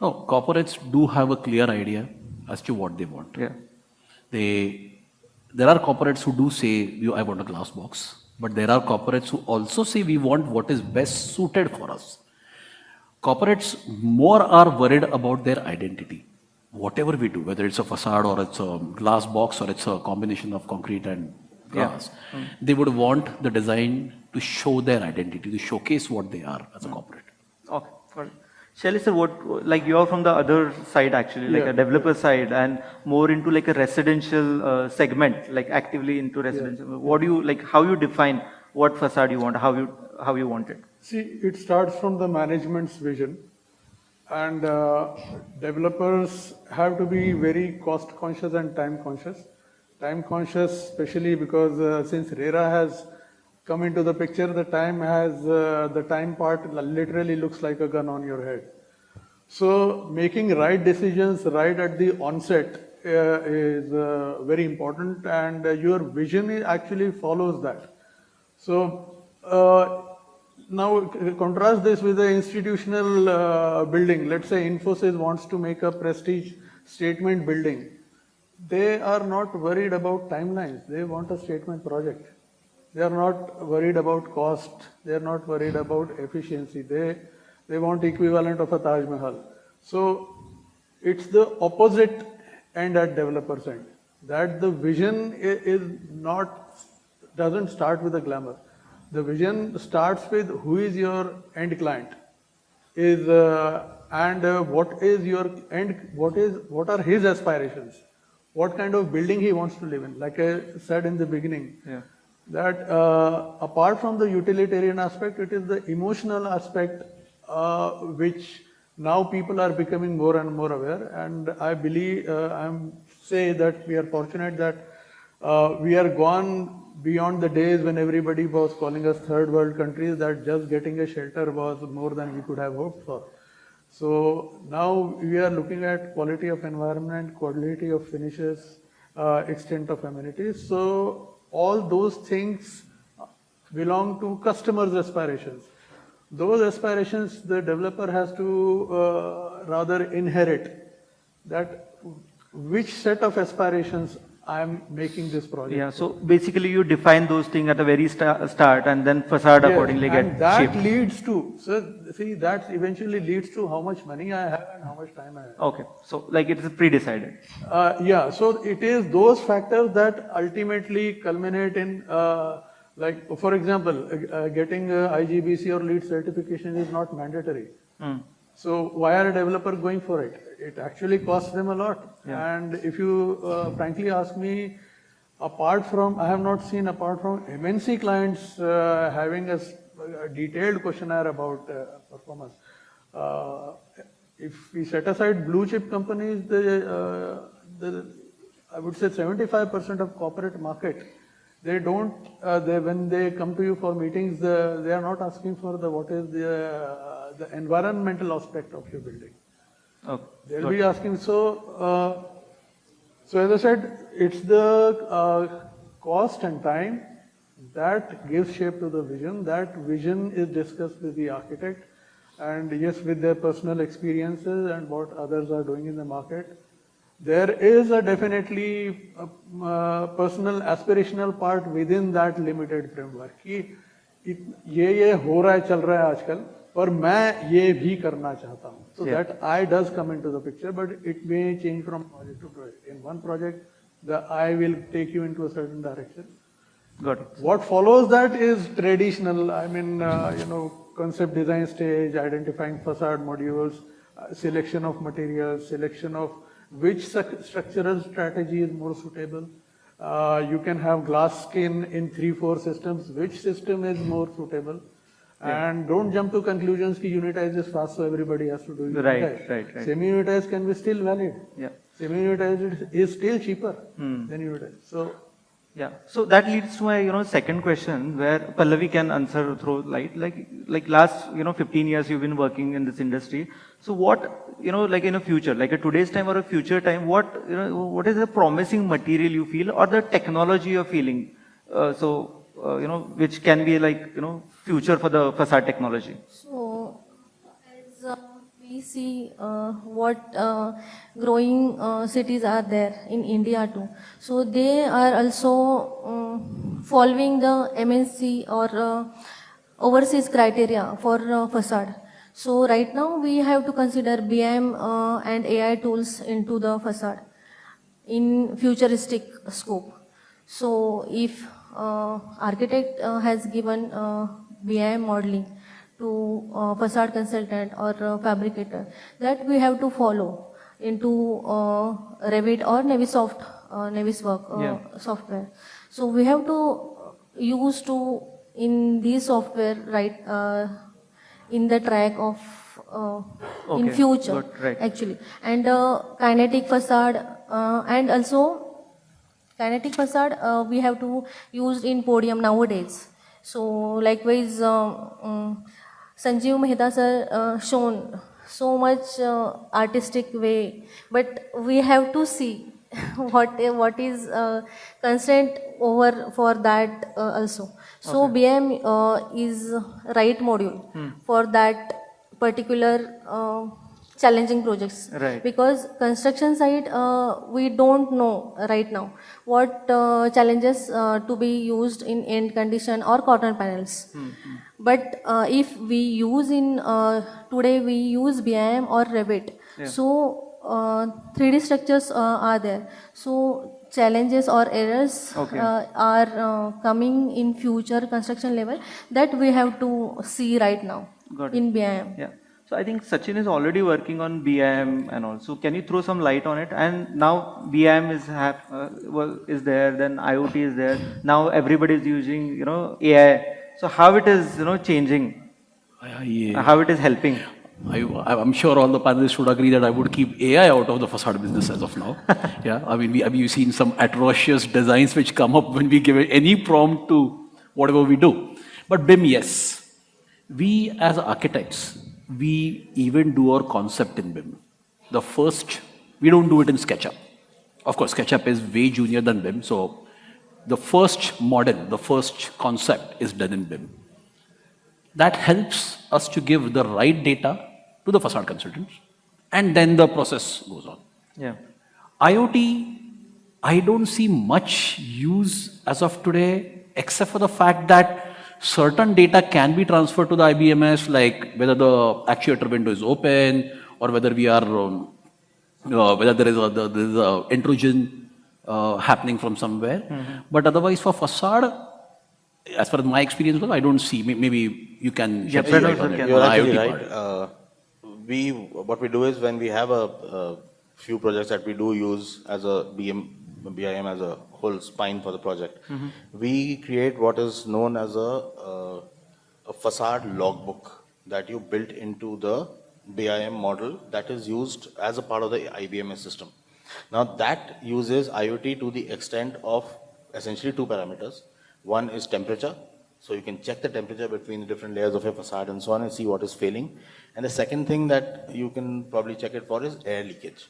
No, corporates do have a clear idea as to what they want. Yeah. There are corporates who do say, I want a glass box. But there are corporates who also say we want what is best suited for us. Corporates more are worried about their identity. Whatever we do, whether it's a facade or it's a glass box or it's a combination of concrete and glass, they would want the design to show their identity, to showcase what they are as a corporate. Okay, got it. Shelly sir, what, like you are from the other side actually, like Yeah. a developer side and more into like a residential segment, like actively into residential. What do you, like how you define what facade you want, how you want it? See, it starts from the management's vision, and developers have to be very cost conscious and time conscious. Time conscious, especially because since RERA has come into the picture, the time part literally looks like a gun on your head. So making right decisions right at the onset is very important, and your vision actually follows that. So now contrast this with the institutional building. Let's say Infosys wants to make a prestige statement building. They are not worried about timelines. They want a statement project. They are not worried about cost. They are not worried about efficiency. They want equivalent of a Taj Mahal. So it's the opposite end at developer's end. That the vision doesn't start with the glamour. The vision starts with who is your end client, and what are his aspirations, what kind of building he wants to live in. Like I said in the beginning, that apart from the utilitarian aspect, it is the emotional aspect which now people are becoming more and more aware. And I believe, say that we are fortunate that we are gone beyond the days when everybody was calling us third world countries, that just getting a shelter was more than we could have hoped for. So now we are looking at quality of environment, quality of finishes, extent of amenities. So all those things belong to customers' aspirations. Those aspirations the developer has to rather inherit. That which set of aspirations I am making this project. Yeah, so basically you define those things at the very start and then facade accordingly get and that shaped. leads to, so see, that eventually leads to how much money I have and how much time I have. Okay, so like it is pre-decided. Yeah, so it is those factors that ultimately culminate in, like for example, getting IGBC or LEED certification is not mandatory. So why are a developer going for it? It actually costs them a lot. Yeah. And if you frankly ask me, apart from MNC clients having a detailed questionnaire about performance, if we set aside blue chip companies, I would say 75% of corporate market, they don't, when they come to you for meetings, they are not asking for what is the environmental aspect of your building. Okay. They'll be asking, so as I said, it's the cost and time that gives shape to the vision. That vision is discussed with the architect, and yes, with their personal experiences and what others are doing in the market. There is a definitely personal aspirational part within that limited framework. कि ये हो रहा है चल रहा है आजकल, पर मैं ये भी करना चाहता हूँ. So Yeah. that I does come into the picture, but it may change from project to project. In one project, the I will take you into a certain direction. Got it. What follows that is traditional, I mean, concept design stage, identifying facade modules, selection of materials, selection of which structural strategy is more suitable. You can have glass skin in 3-4 systems, which system is more suitable. And don't jump to conclusions ki unitize is fast, so everybody has to do unitize. Right. Semi-unitized can be still valid. Yeah. Semi-unitized is still cheaper than unitized. So Yeah, so that leads to my, second question, where Pallavi can answer through light. Like last, 15 years you've been working in this industry. So what, like in a future, like a today's time or a future time, what is the promising material you feel or the technology you're feeling? Which can be like, future for the facade technology. So, as we see what growing cities are there in India too. So they are also following the MNC or overseas criteria for facade. So right now we have to consider BIM and AI tools into the facade in futuristic scope. So if architect has given BIM modeling to facade consultant or fabricator, that we have to follow into Revit or Naviswork software. So we have to use in these software, right, in the track of in future, right. actually. And kinetic facade and also kinetic facade we have to use in podium nowadays. So likewise, Sanjeev Mehta sir shown so much artistic way, but we have to see what is consent over for that also. So BIM is right module for that particular challenging projects. Right. Because construction site we don't know right now what challenges to be used in end condition or cotton panels. But if we use today we use BIM or Revit, so 3D structures are there. So challenges or errors are coming in future construction level that we have to see right now in BIM. Yeah. So I think Sachin is already working on BIM and also. Can you throw some light on it? And now BIM is there, then IoT is there. Now everybody is using, AI. So how it is, changing? How it is helping? I'm sure all the panelists would agree that I would keep AI out of the facade business as of now. Yeah, I mean, you've seen some atrocious designs which come up when we give any prompt to whatever we do. But BIM, yes. We as architects, we even do our concept in BIM. We don't do it in SketchUp. Of course, SketchUp is way junior than BIM, so the first model, the first concept is done in BIM. That helps us to give the right data to the facade consultants, and then the process goes on. Yeah. IoT, I don't see much use as of today, except for the fact that certain data can be transferred to the IBMS, like whether the actuator window is open or whether we are, whether there is a intrusion happening from somewhere. But otherwise, for facade, as far as my experience goes, I don't see. Maybe you can shed some light on it. You're On actually IoT right. What we do is when we have a few projects that we do use as a BIM as a whole spine for the project, we create what is known as a facade logbook that you built into the BIM model that is used as a part of the IBMS system. Now that uses IoT to the extent of essentially two parameters. One is temperature, so you can check the temperature between the different layers of your facade and so on and see what is failing. And the second thing that you can probably check it for is air leakage.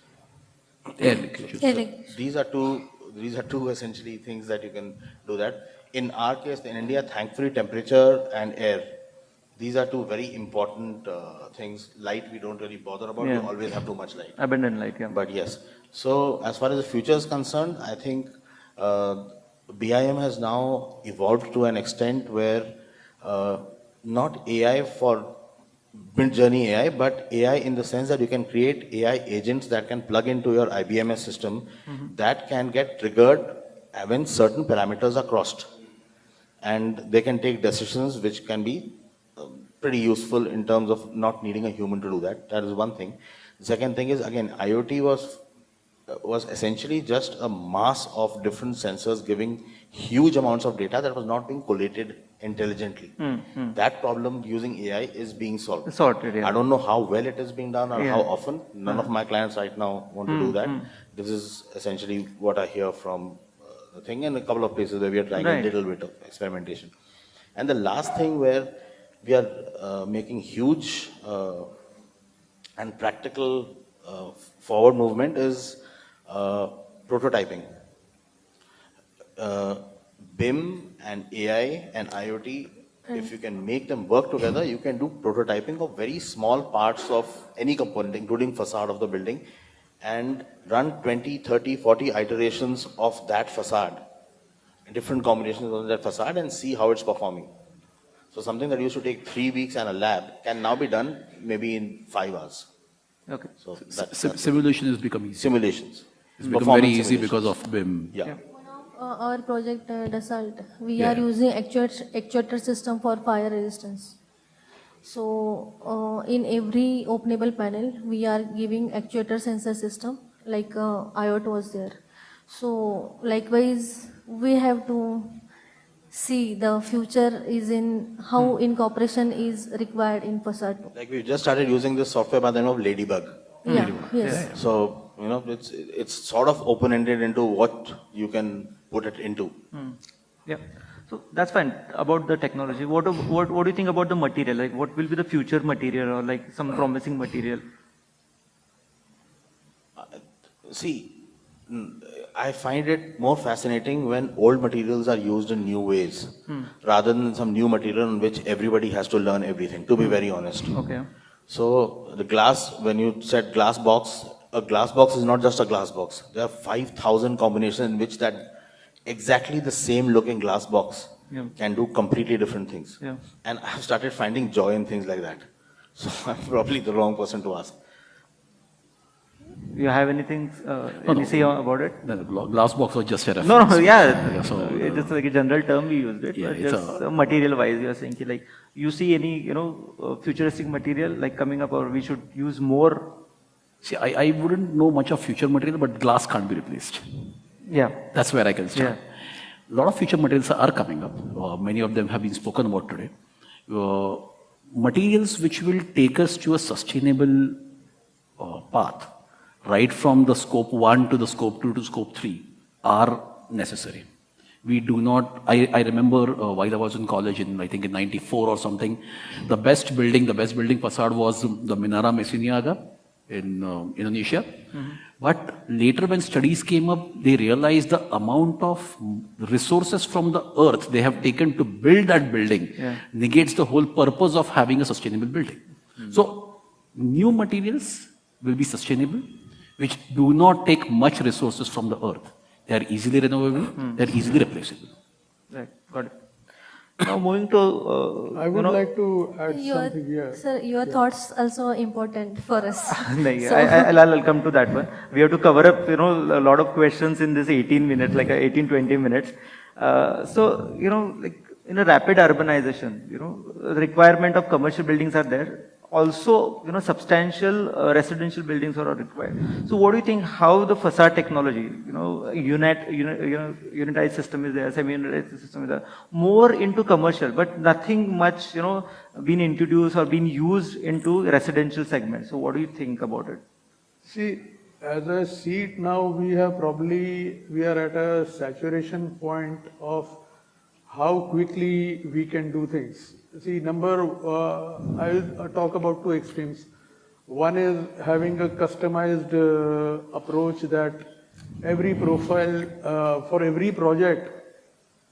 These are two essentially things that you can do that. In our case, in India, thankfully, temperature and air, these are two very important things. Light, we don't really bother about. Yeah. We always have too much light. Abundant light, yeah. But yes. So as far as the future is concerned, I think BIM has now evolved to an extent where not AI for mid-journey AI, but AI in the sense that you can create AI agents that can plug into your IBMS system that can get triggered when certain parameters are crossed. And they can take decisions which can be pretty useful in terms of not needing a human to do that. That is one thing. The second thing is, again, IoT was essentially just a mass of different sensors giving huge amounts of data that was not being collated intelligently. That problem using AI is being solved. Sorted, yeah. I don't know how well it is being done or Yeah. how often. None of my clients right now want to do that. This is essentially what I hear from the thing, and a couple of places where we are trying Right. a little bit of experimentation. And the last thing where we are making huge and practical forward movement is prototyping. BIM and AI and IoT, if you can make them work together, you can do prototyping of very small parts of any component, including facade of the building, and run 20, 30, 40 iterations of that facade, different combinations of that facade, and see how it's performing. So something that used to take 3 weeks and a lab can now be done maybe in 5 hours. Okay. So that's Simulation has become easy. simulations. It's become Performance very easy simulations. because of BIM. Yeah. Our project Dassault, we Yeah. are using actuator system for fire resistance. So in every openable panel, we are giving actuator sensor system like IoT was there. So likewise, we have to see the future is in how incorporation is required in facade. Like we just started using this software by the name of Ladybug. Yeah, yes. So, you know, it's sort of open-ended into what you can put it into. Yeah. So that's fine about the technology. What do you think about the material? Like, what will be the future material, or like some promising material? See, I find it more fascinating when old materials are used in new ways, rather than some new material in which everybody has to learn everything, to be very honest. Okay. So the glass, when you said glass box, a glass box is not just a glass box. There are 5,000 combinations in which that exactly the same looking glass box Yeah. can do completely different things. Yeah. And I've started finding joy in things like that. So I'm probably the wrong person to ask. You have anything, any say about it? The glass box was just a reference. No, yeah. Yeah, so, It's just like a general term we used it. Yeah, But it's just material-wise, you are saying like you see any futuristic material like coming up, or we should use more. See, I wouldn't know much of future material, but glass can't be replaced. Yeah. That's where I can start. A lot of future materials are coming up. Many of them have been spoken about today. Materials which will take us to a sustainable path, right from the scope 1 to the scope 2 to scope 3, are necessary. We do not, I remember while I was in college I think in 94 or something, the best building facade was the Menara Messiniaga in Indonesia. But later when studies came up, they realized the amount of resources from the earth they have taken to build that building negates the whole purpose of having a sustainable building. So new materials will be sustainable, which do not take much resources from the earth. They are easily renovable, they are easily replaceable. Right, got it. Now moving to, I would like to add Your, something here. sir, your thoughts also important for us. Like, So- I'll come to that one. We have to cover up, a lot of questions in this 18 minutes, like 18, 20 minutes. So, like in a rapid urbanization, the requirement of commercial buildings are there. Also, substantial residential buildings are required. So what do you think, how the facade technology, unitized system is there, semi-unitized system is there, more into commercial, but nothing much, been introduced or been used into residential segment. So what do you think about it? See, as I see it now, we are at a saturation point of how quickly we can do things. See, I'll talk about two extremes. One is having a customized approach that every profile, for every project,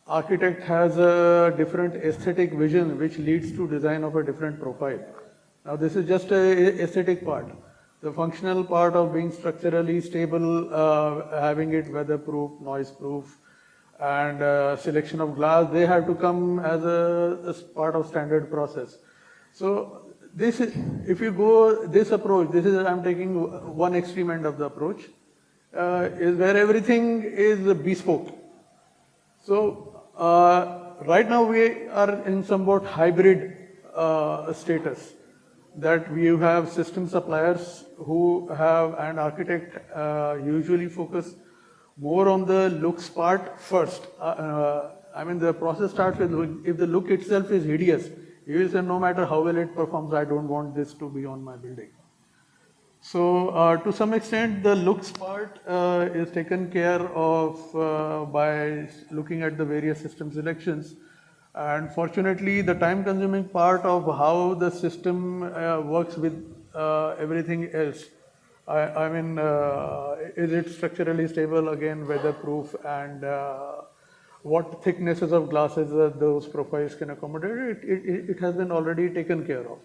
architect has a different aesthetic vision which leads to design of a different profile. Now this is just a aesthetic part. The functional part of being structurally stable, having it weatherproof, noise-proof, and selection of glass, they have to come as a part of standard process. So this is, if you go this approach, this is, I'm taking one extreme end of the approach, is where everything is bespoke. So right now we are in somewhat hybrid status, that we have system suppliers who have an architect usually focus more on the looks part first. I mean, the process starts with, if the look itself is hideous, you will say, no matter how well it performs, I don't want this to be on my building. So to some extent, the looks part is taken care of by looking at the various system selections. And fortunately, the time-consuming part of how the system works with everything else, I mean, is it structurally stable, again, weatherproof, and what thicknesses of glasses those profiles can accommodate, it has been already taken care of.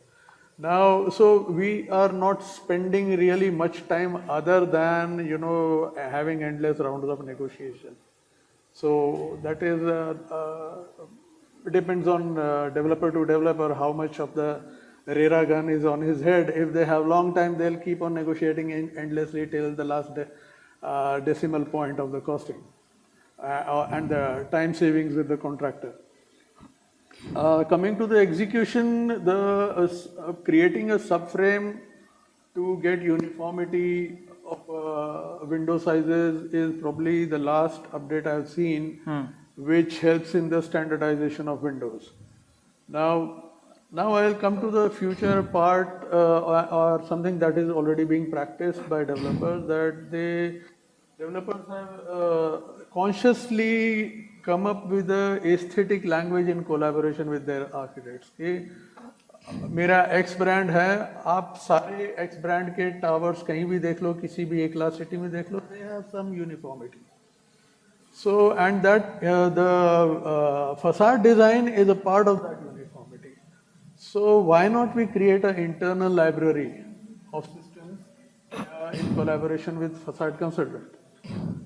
Now, so we are not spending really much time other than, you know, having endless rounds of negotiation. So that is, it depends on developer to developer how much of the RERA gun is on his head. If they have long time, they'll keep on negotiating endlessly till the last decimal point of the costing and the time savings with the contractor. Coming to the execution, the creating a subframe to get uniformity of window sizes is probably the last update I've seen, which helps in the standardization of windows. Now I'll come to the future part or something that is already being practiced by developers, that developers have consciously come up with the aesthetic language in collaboration with their architects. मेरा X brand है, आप सारे X brand के towers कहीं भी देख लो, किसी भी एक लाख city में देख लो, they have some uniformity. So, and that the facade design is a part of that uniformity. So why not we create an internal library of systems in collaboration with facade consultant?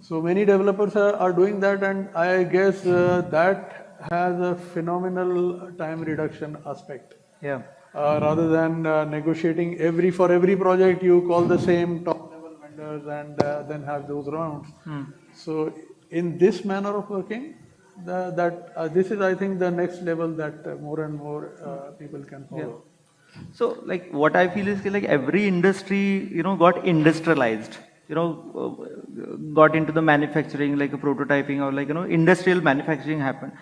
So many developers are doing that, and I guess that has a phenomenal time reduction aspect. Yeah. Rather than negotiating for every project, you call the same top level vendors and then have those rounds. So in this manner of working, this is, I think, the next level that more and more people can follow. Yeah. So, like, what I feel is like every industry, you know, got industrialized. You know, got into the manufacturing, like a prototyping, or like, you know, industrial manufacturing happened.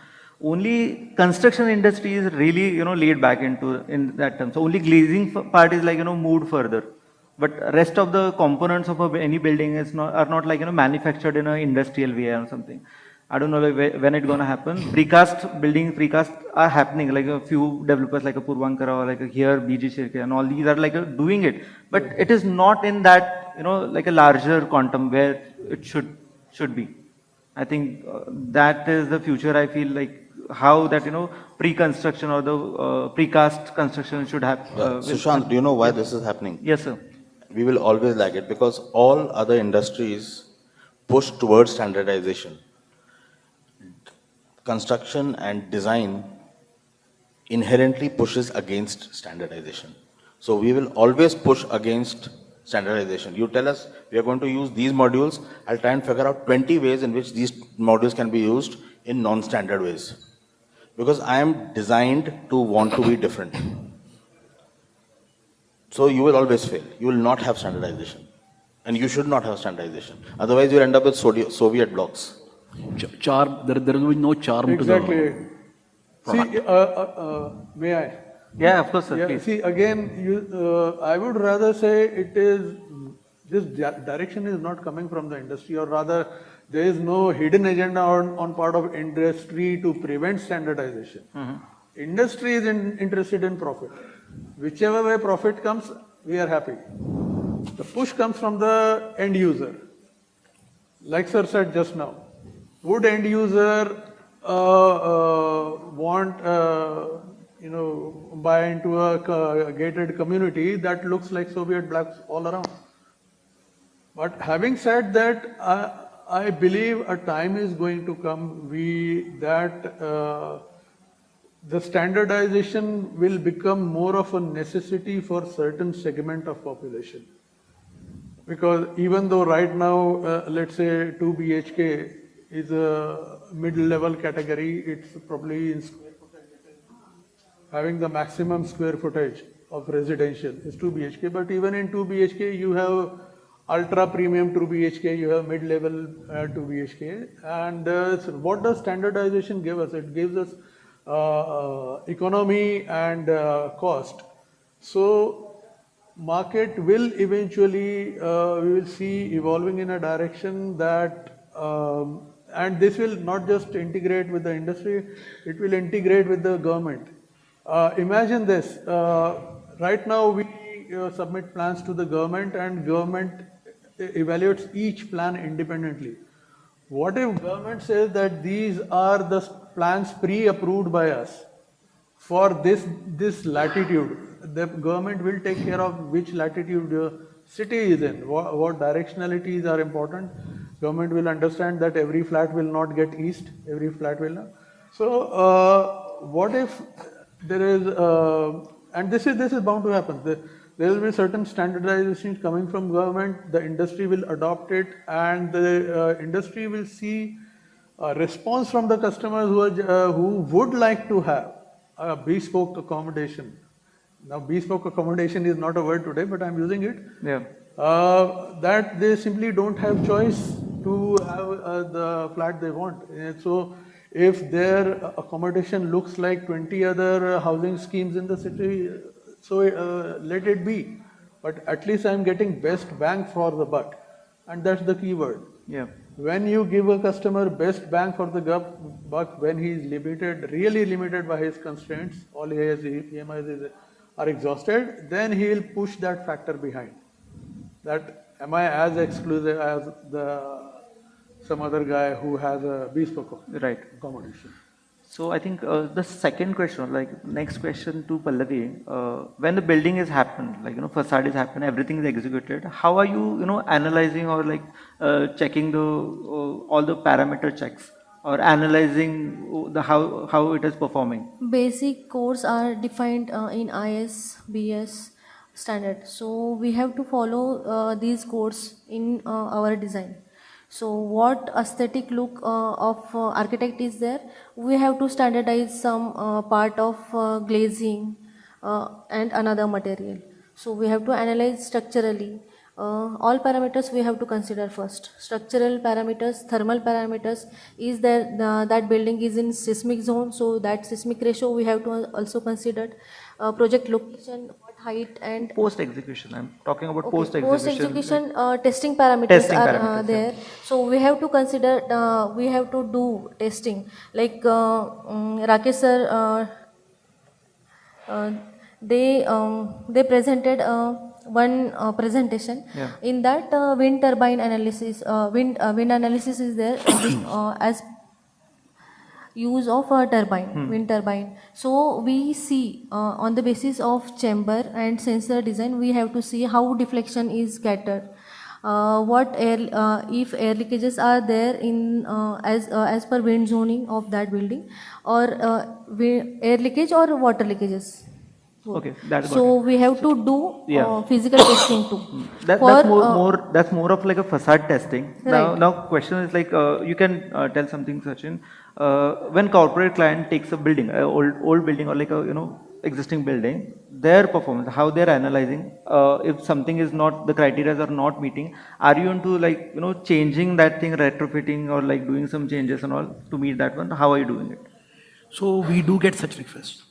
Only construction industry is really, you know, laid back in that term. So only glazing part is like, you know, moved further. But rest of the components of any building are not like, you know, manufactured in an industrial way or something. I don't know like when it's gonna happen. Precast are happening. Like a few developers like a Purvankara or like a here BG Shirke and all these are like doing it. But it is not in that, you know, like a larger quantum where it should be. I think that is the future. I feel like how that, you know, pre-construction or the precast construction should happen. Sushant, do you know why this is happening? Yes, sir. We will always lag it because all other industries push towards standardization. Construction and design inherently pushes against standardization. So we will always push against standardization. You tell us we are going to use these modules, I'll try and figure out 20 ways in which these modules can be used in non-standard ways. Because I am designed to want to be different. So you will always fail. You will not have standardization. And you should not have standardization. Otherwise you'll end up with Soviet blocks. Charm, there will be no charm to the product. See, may I? Yeah, of course, sir. Yeah, please. see, again, I would rather say this direction is not coming from the industry, or rather, there is no hidden agenda on part of industry to prevent standardization. Industry is interested in profit. Whichever way profit comes, we are happy. The push comes from the end user. Like sir said just now, would end user want, buy into a gated community that looks like Soviet blocks all around? But having said that, I believe a time is going to come that the standardization will become more of a necessity for certain segment of population. Because even though right now, let's say 2 BHK is a mid-level category, it's probably in square footage, having the maximum square footage of residential is 2 BHK, but even in 2 BHK, you have ultra premium 2 BHK, you have mid-level 2 BHK. And so what does standardization give us? It gives us economy and cost. So market will eventually, we will see evolving in a direction that, and this will not just integrate with the industry, it will integrate with the government. Imagine this, right now we submit plans to the government and government evaluates each plan independently. What if government says that these are the plans pre-approved by us for this latitude? The government will take care of which latitude the city is in, what directionalities are important. Government will understand that every flat will not get east, every flat will not. So what if there is, and this is bound to happen. There will be certain standardizations coming from government, the industry will adopt it, and the industry will see a response from the customers who would like to have a bespoke accommodation. Now, bespoke accommodation is not a word today, but I'm using it. Yeah. That they simply don't have choice to have the flat they want. And so, if their accommodation looks like 20 other housing schemes in the city, so let it be. But at least I'm getting best bang for the buck. And that's the key word. Yeah. When you give a customer best bang for the buck, when he is limited, really limited by his constraints, all his EMIs are exhausted, then he will push that factor behind. That am I as exclusive as some other guy who has a bespoke accommodation? So I think the second question, like next question to Pallavi, when the building is happened, like facade is happened, everything is executed. How are you analyzing or like checking the all the parameter checks or analyzing the how it is performing? Basic codes are defined in IS, BS standard. So we have to follow these codes in our design. So what aesthetic look of architect is there? We have to standardize some part of glazing and another material. So we have to analyze structurally. All parameters we have to consider first. Structural parameters, thermal parameters, is there that building is in seismic zone, so that seismic ratio we have to also consider. Project location, what height and Post execution. I'm talking about okay, post execution. post execution testing parameters are there. Yeah. So we have to consider, we have to do testing. Like Rakesh sir, they presented one presentation. Yeah. In that wind turbine analysis, wind analysis is there as use of a turbine, wind turbine. So we see on the basis of chamber and sensor design, we have to see how deflection is scattered. What air, if air leakages are there in as per wind zoning of that building, or air leakage or water leakages. Okay, that's so we have to do Yeah. physical testing too. That's more of like a facade testing. Now question is like you can tell something, Sachin. When corporate client takes a building, old building or like a existing building, their performance, how they're analyzing, if something is not, the criteria are not meeting, are you into like changing that thing, retrofitting or like doing some changes and all to meet that one? How are you doing it? So we do get such requests.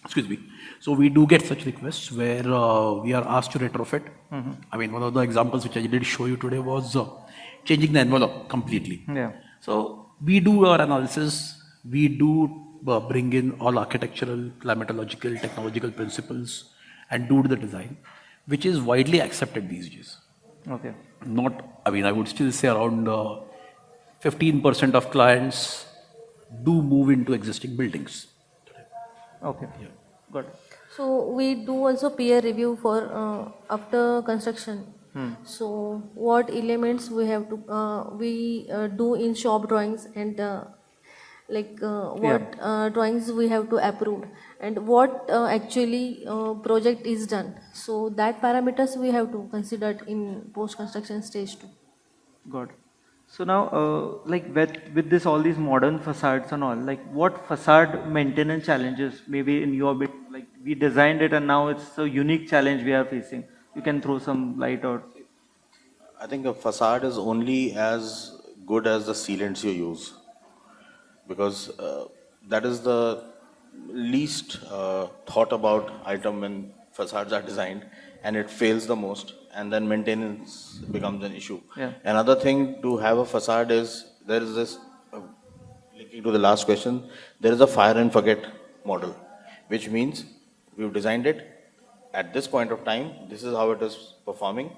Excuse me. So we do get such requests where we are asked to retrofit. I mean, one of the examples which I did show you today was changing the envelope completely. Yeah. So we do our analysis. We do bring in all architectural, climatological, technological principles and do the design, which is widely accepted these days. Okay. Not, I mean, I would still say around 15% of clients do move into existing buildings. Okay. Yeah. Got it. So we do also peer review for after construction. So what elements we have to do in shop drawings and like what drawings we have to approve and what actually project is done. So that parameters we have to consider in post-construction stage too. Got it. So now, like with this all these modern facades and all, like what facade maintenance challenges maybe in your bit, like we designed it and now it's a unique challenge we are facing. You can throw some light or. I think a facade is only as good as the sealants you use, because that is the least thought about item when facades are designed, and it fails the most, and then maintenance becomes an issue. Yeah. Another thing to have a facade is, there is this, linking to the last question, there is a fire and forget model, which means we've designed it at this point of time, this is how it is performing.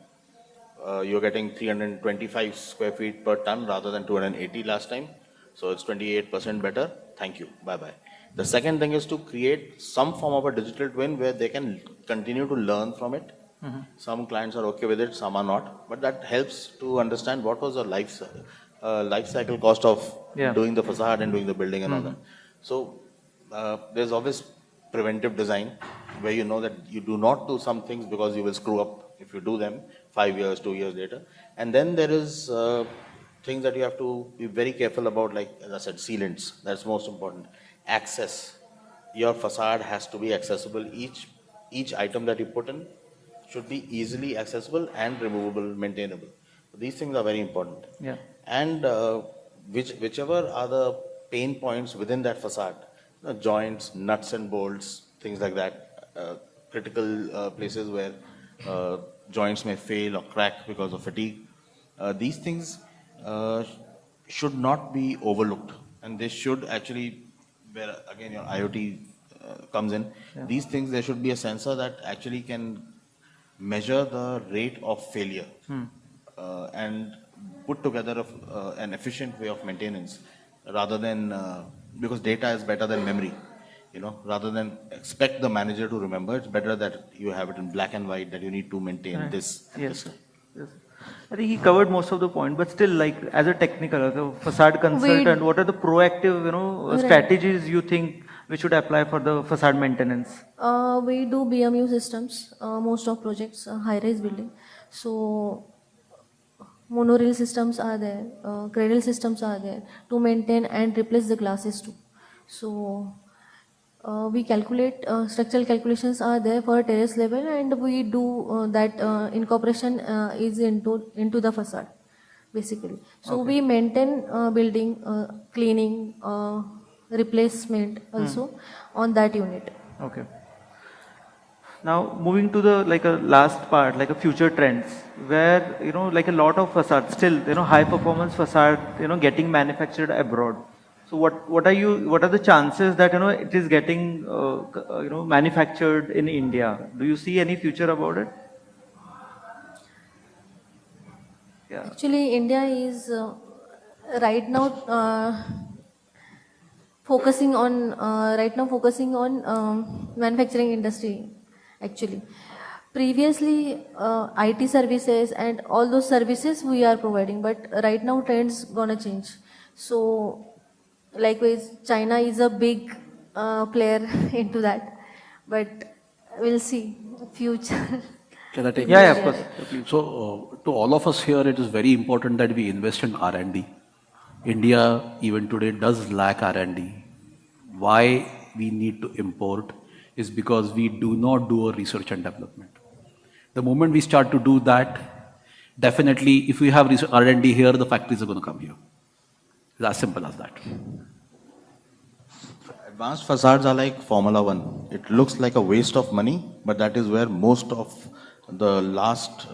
You're getting 325 square feet per ton rather than 280 last time. So it's 28% better. Thank you. Bye-bye. The second thing is to create some form of a digital twin where they can continue to learn from it. Some clients are okay with it, some are not. But that helps to understand what was the life cycle cost of doing the facade and doing the building and all that. So there's always preventive design where you know that you do not do some things because you will screw up if you do them 5 years, 2 years later. And then there is things that you have to be very careful about, like, as I said, sealants. That's most important. Access. Your facade has to be accessible. Each item that you put in should be easily accessible and removable, maintainable. These things are very important. Yeah. And whichever are the pain points within that facade, joints, nuts and bolts, things like that, critical places where joints may fail or crack because of fatigue. These things should not be overlooked, and they should actually, where again your IoT comes in, these things, there should be a sensor that actually can measure the rate of failure and put together an efficient way of maintenance, rather than, because data is better than memory. Rather than expect the manager to remember, it's better that you have it in black and white, that you need to maintain this. Yes, sir. Yes. I think he covered most of the point, but still, like as a technical, as a facade consultant, what are the proactive, strategies you think we should apply for the facade maintenance? We do BMU systems, most of projects, high-rise building. So monorail systems are there, cradle systems are there to maintain and replace the glasses too. So we calculate, structural calculations are there for terrace level, and we do that incorporation is into the facade, basically. So we maintain building, cleaning, replacement also on that unit. Okay. Now moving to the a last part, like a future trends, where like a lot of facades still, high performance facade, getting manufactured abroad. So what are the chances that it is getting manufactured in India? Do you see any future about it? Yeah. Actually, India is right now focusing on manufacturing industry. Actually, previously IT services and all those services we are providing, but right now trends gonna change. So likewise, China is a big player into that, but we'll see future. Can I take Yeah, this? of course. So to all of us here, it is very important that we invest in R&D. India even today does lack R&D. Why we need to import is because we do not do a research and development. The moment we start to do that, definitely if we have R&D here, the factories are going to come here. It's as simple as that. Advanced facades are like Formula One. It looks like a waste of money, but that is where most of the last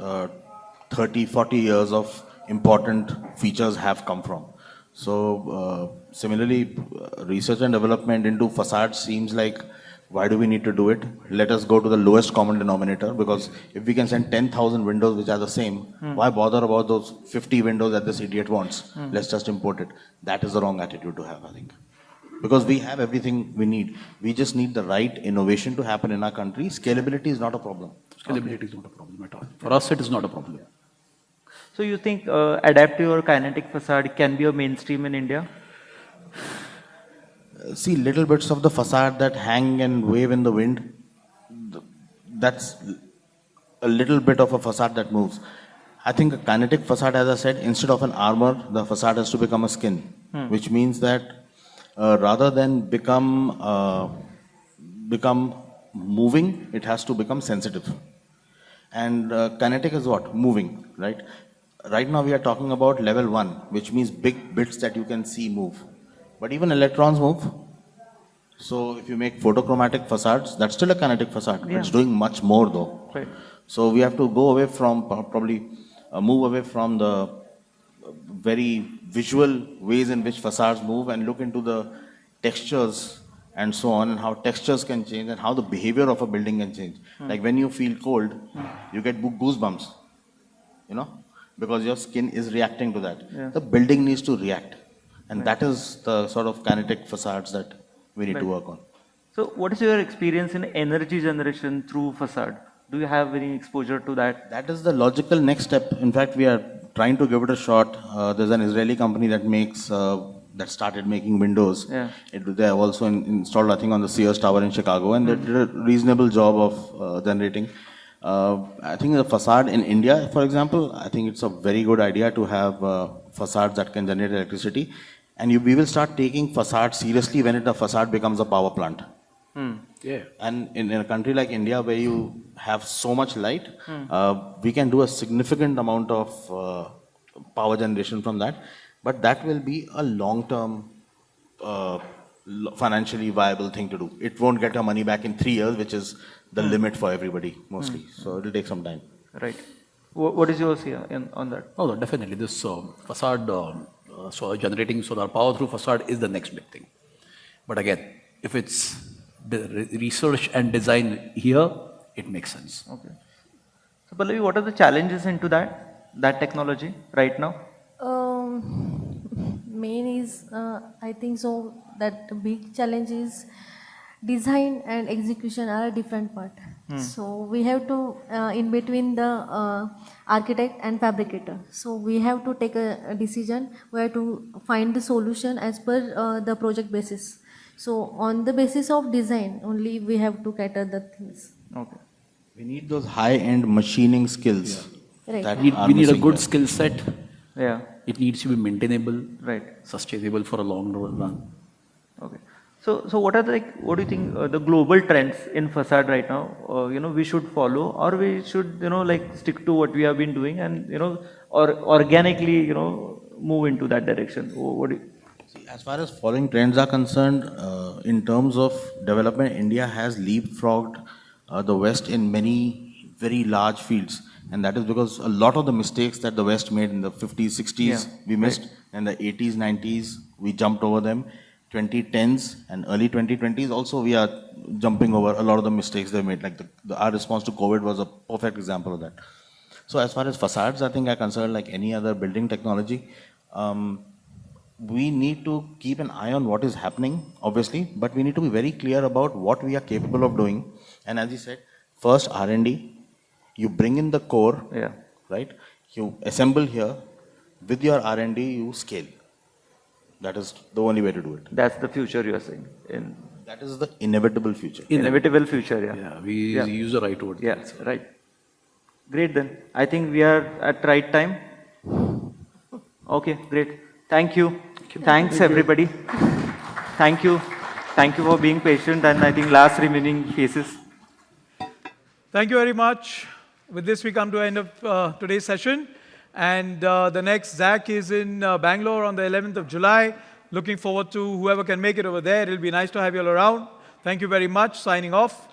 30, 40 years of important features have come from. So similarly, research and development into facades seems like, why do we need to do it? Let us go to the lowest common denominator, because if we can send 10,000 windows which are the same, why bother about those 50 windows that this idiot wants? Let's just import it. That is the wrong attitude to have, I think. Because we have everything we need. We just need the right innovation to happen in our country. Scalability is not a problem. Scalability is not a problem at all. For us, it is not a problem. So you think adaptive or kinetic facade can be a mainstream in India? see little bits of the facade that hang and wave in the wind. That's a little bit of a facade that moves. I think a kinetic facade, as I said, instead of an armor, the facade has to become a skin, which means that rather than become moving, it has to become sensitive. And kinetic is what? Moving, right? Right now we are talking about level 1, which means big bits that you can see move. But even electrons move. So if you make photochromatic facades, that's still a kinetic facade. Yeah. It's doing much more though. Right. So we have to go away from, probably move away from the very visual ways in which facades move and look into the textures and so on, and how textures can change and how the behavior of a building can change. Like when you feel cold, you get goosebumps, you know, because your skin is reacting to that. Yeah. The building needs to react. And that is the sort of kinetic facades that we need to work on. So what is your experience in energy generation through facade? Do you have any exposure to that? That is the logical next step. In fact, we are trying to give it a shot. There's an Israeli company that makes, that started making windows. Yeah. They have also installed, I think, on the Sears Tower in Chicago, and they did a reasonable job of generating. I think the facade in India, for example, I think it's a very good idea to have facades that can generate electricity. And we will start taking facades seriously when the facade becomes a power plant. Yeah. And in a country like India, where you have so much light, we can do a significant amount of power generation from that. But that will be a long-term, financially viable thing to do. It won't get our money back in 3 years, which is the limit for everybody, mostly. So it will take some time. Right. What is yours here on that? Oh, definitely. This facade, so generating solar power through facade is the next big thing. But again, if it's research and design here, it makes sense. Okay. So Pallavi, what are the challenges into that technology right now? Main is, I think so, that the big challenge is design and execution are a different part. So we have to, in between the architect and fabricator. So we have to take a decision where to find the solution as per the project basis. So on the basis of design, only we have to cater the things. Okay. We need those high-end machining skills. Right. That We are need a missing good here. skill set. Yeah. It needs to be maintainable, Right. sustainable for a long run. Okay. So what are what do you think the global trends in facade right now? We should follow, or we should stick to what we have been doing and or organically move into that direction. What do you? As far as following trends are concerned, in terms of development, India has leapfrogged the West in many very large fields. And that is because a lot of the mistakes that the West made in the 50s, 60s, we missed. In the 80s, 90s, we jumped over them. 2010s and early 2020s, also we are jumping over a lot of the mistakes they made. Like our response to COVID was a perfect example of that. So as far as facades, I think are concerned, like any other building technology, we need to keep an eye on what is happening, obviously, but we need to be very clear about what we are capable of doing. And as you said, first R&D, you bring in the core, right? You assemble here, with your R&D, you scale. That is the only way to do it. That's the future you are saying. That is the inevitable future. Inevitable future, yeah. Yeah, we use the right word. Yeah, right. Great then. I think we are at right time. Okay, great. Thank you. Thanks everybody. Thank you. Thank you for being patient and I think last remaining cases. Thank you very much. With this, we come to the end of today's session. And the next ZAC is in Bangalore on the 11th of July. Looking forward to whoever can make it over there. It'll be nice to have you all around. Thank you very much. Signing off.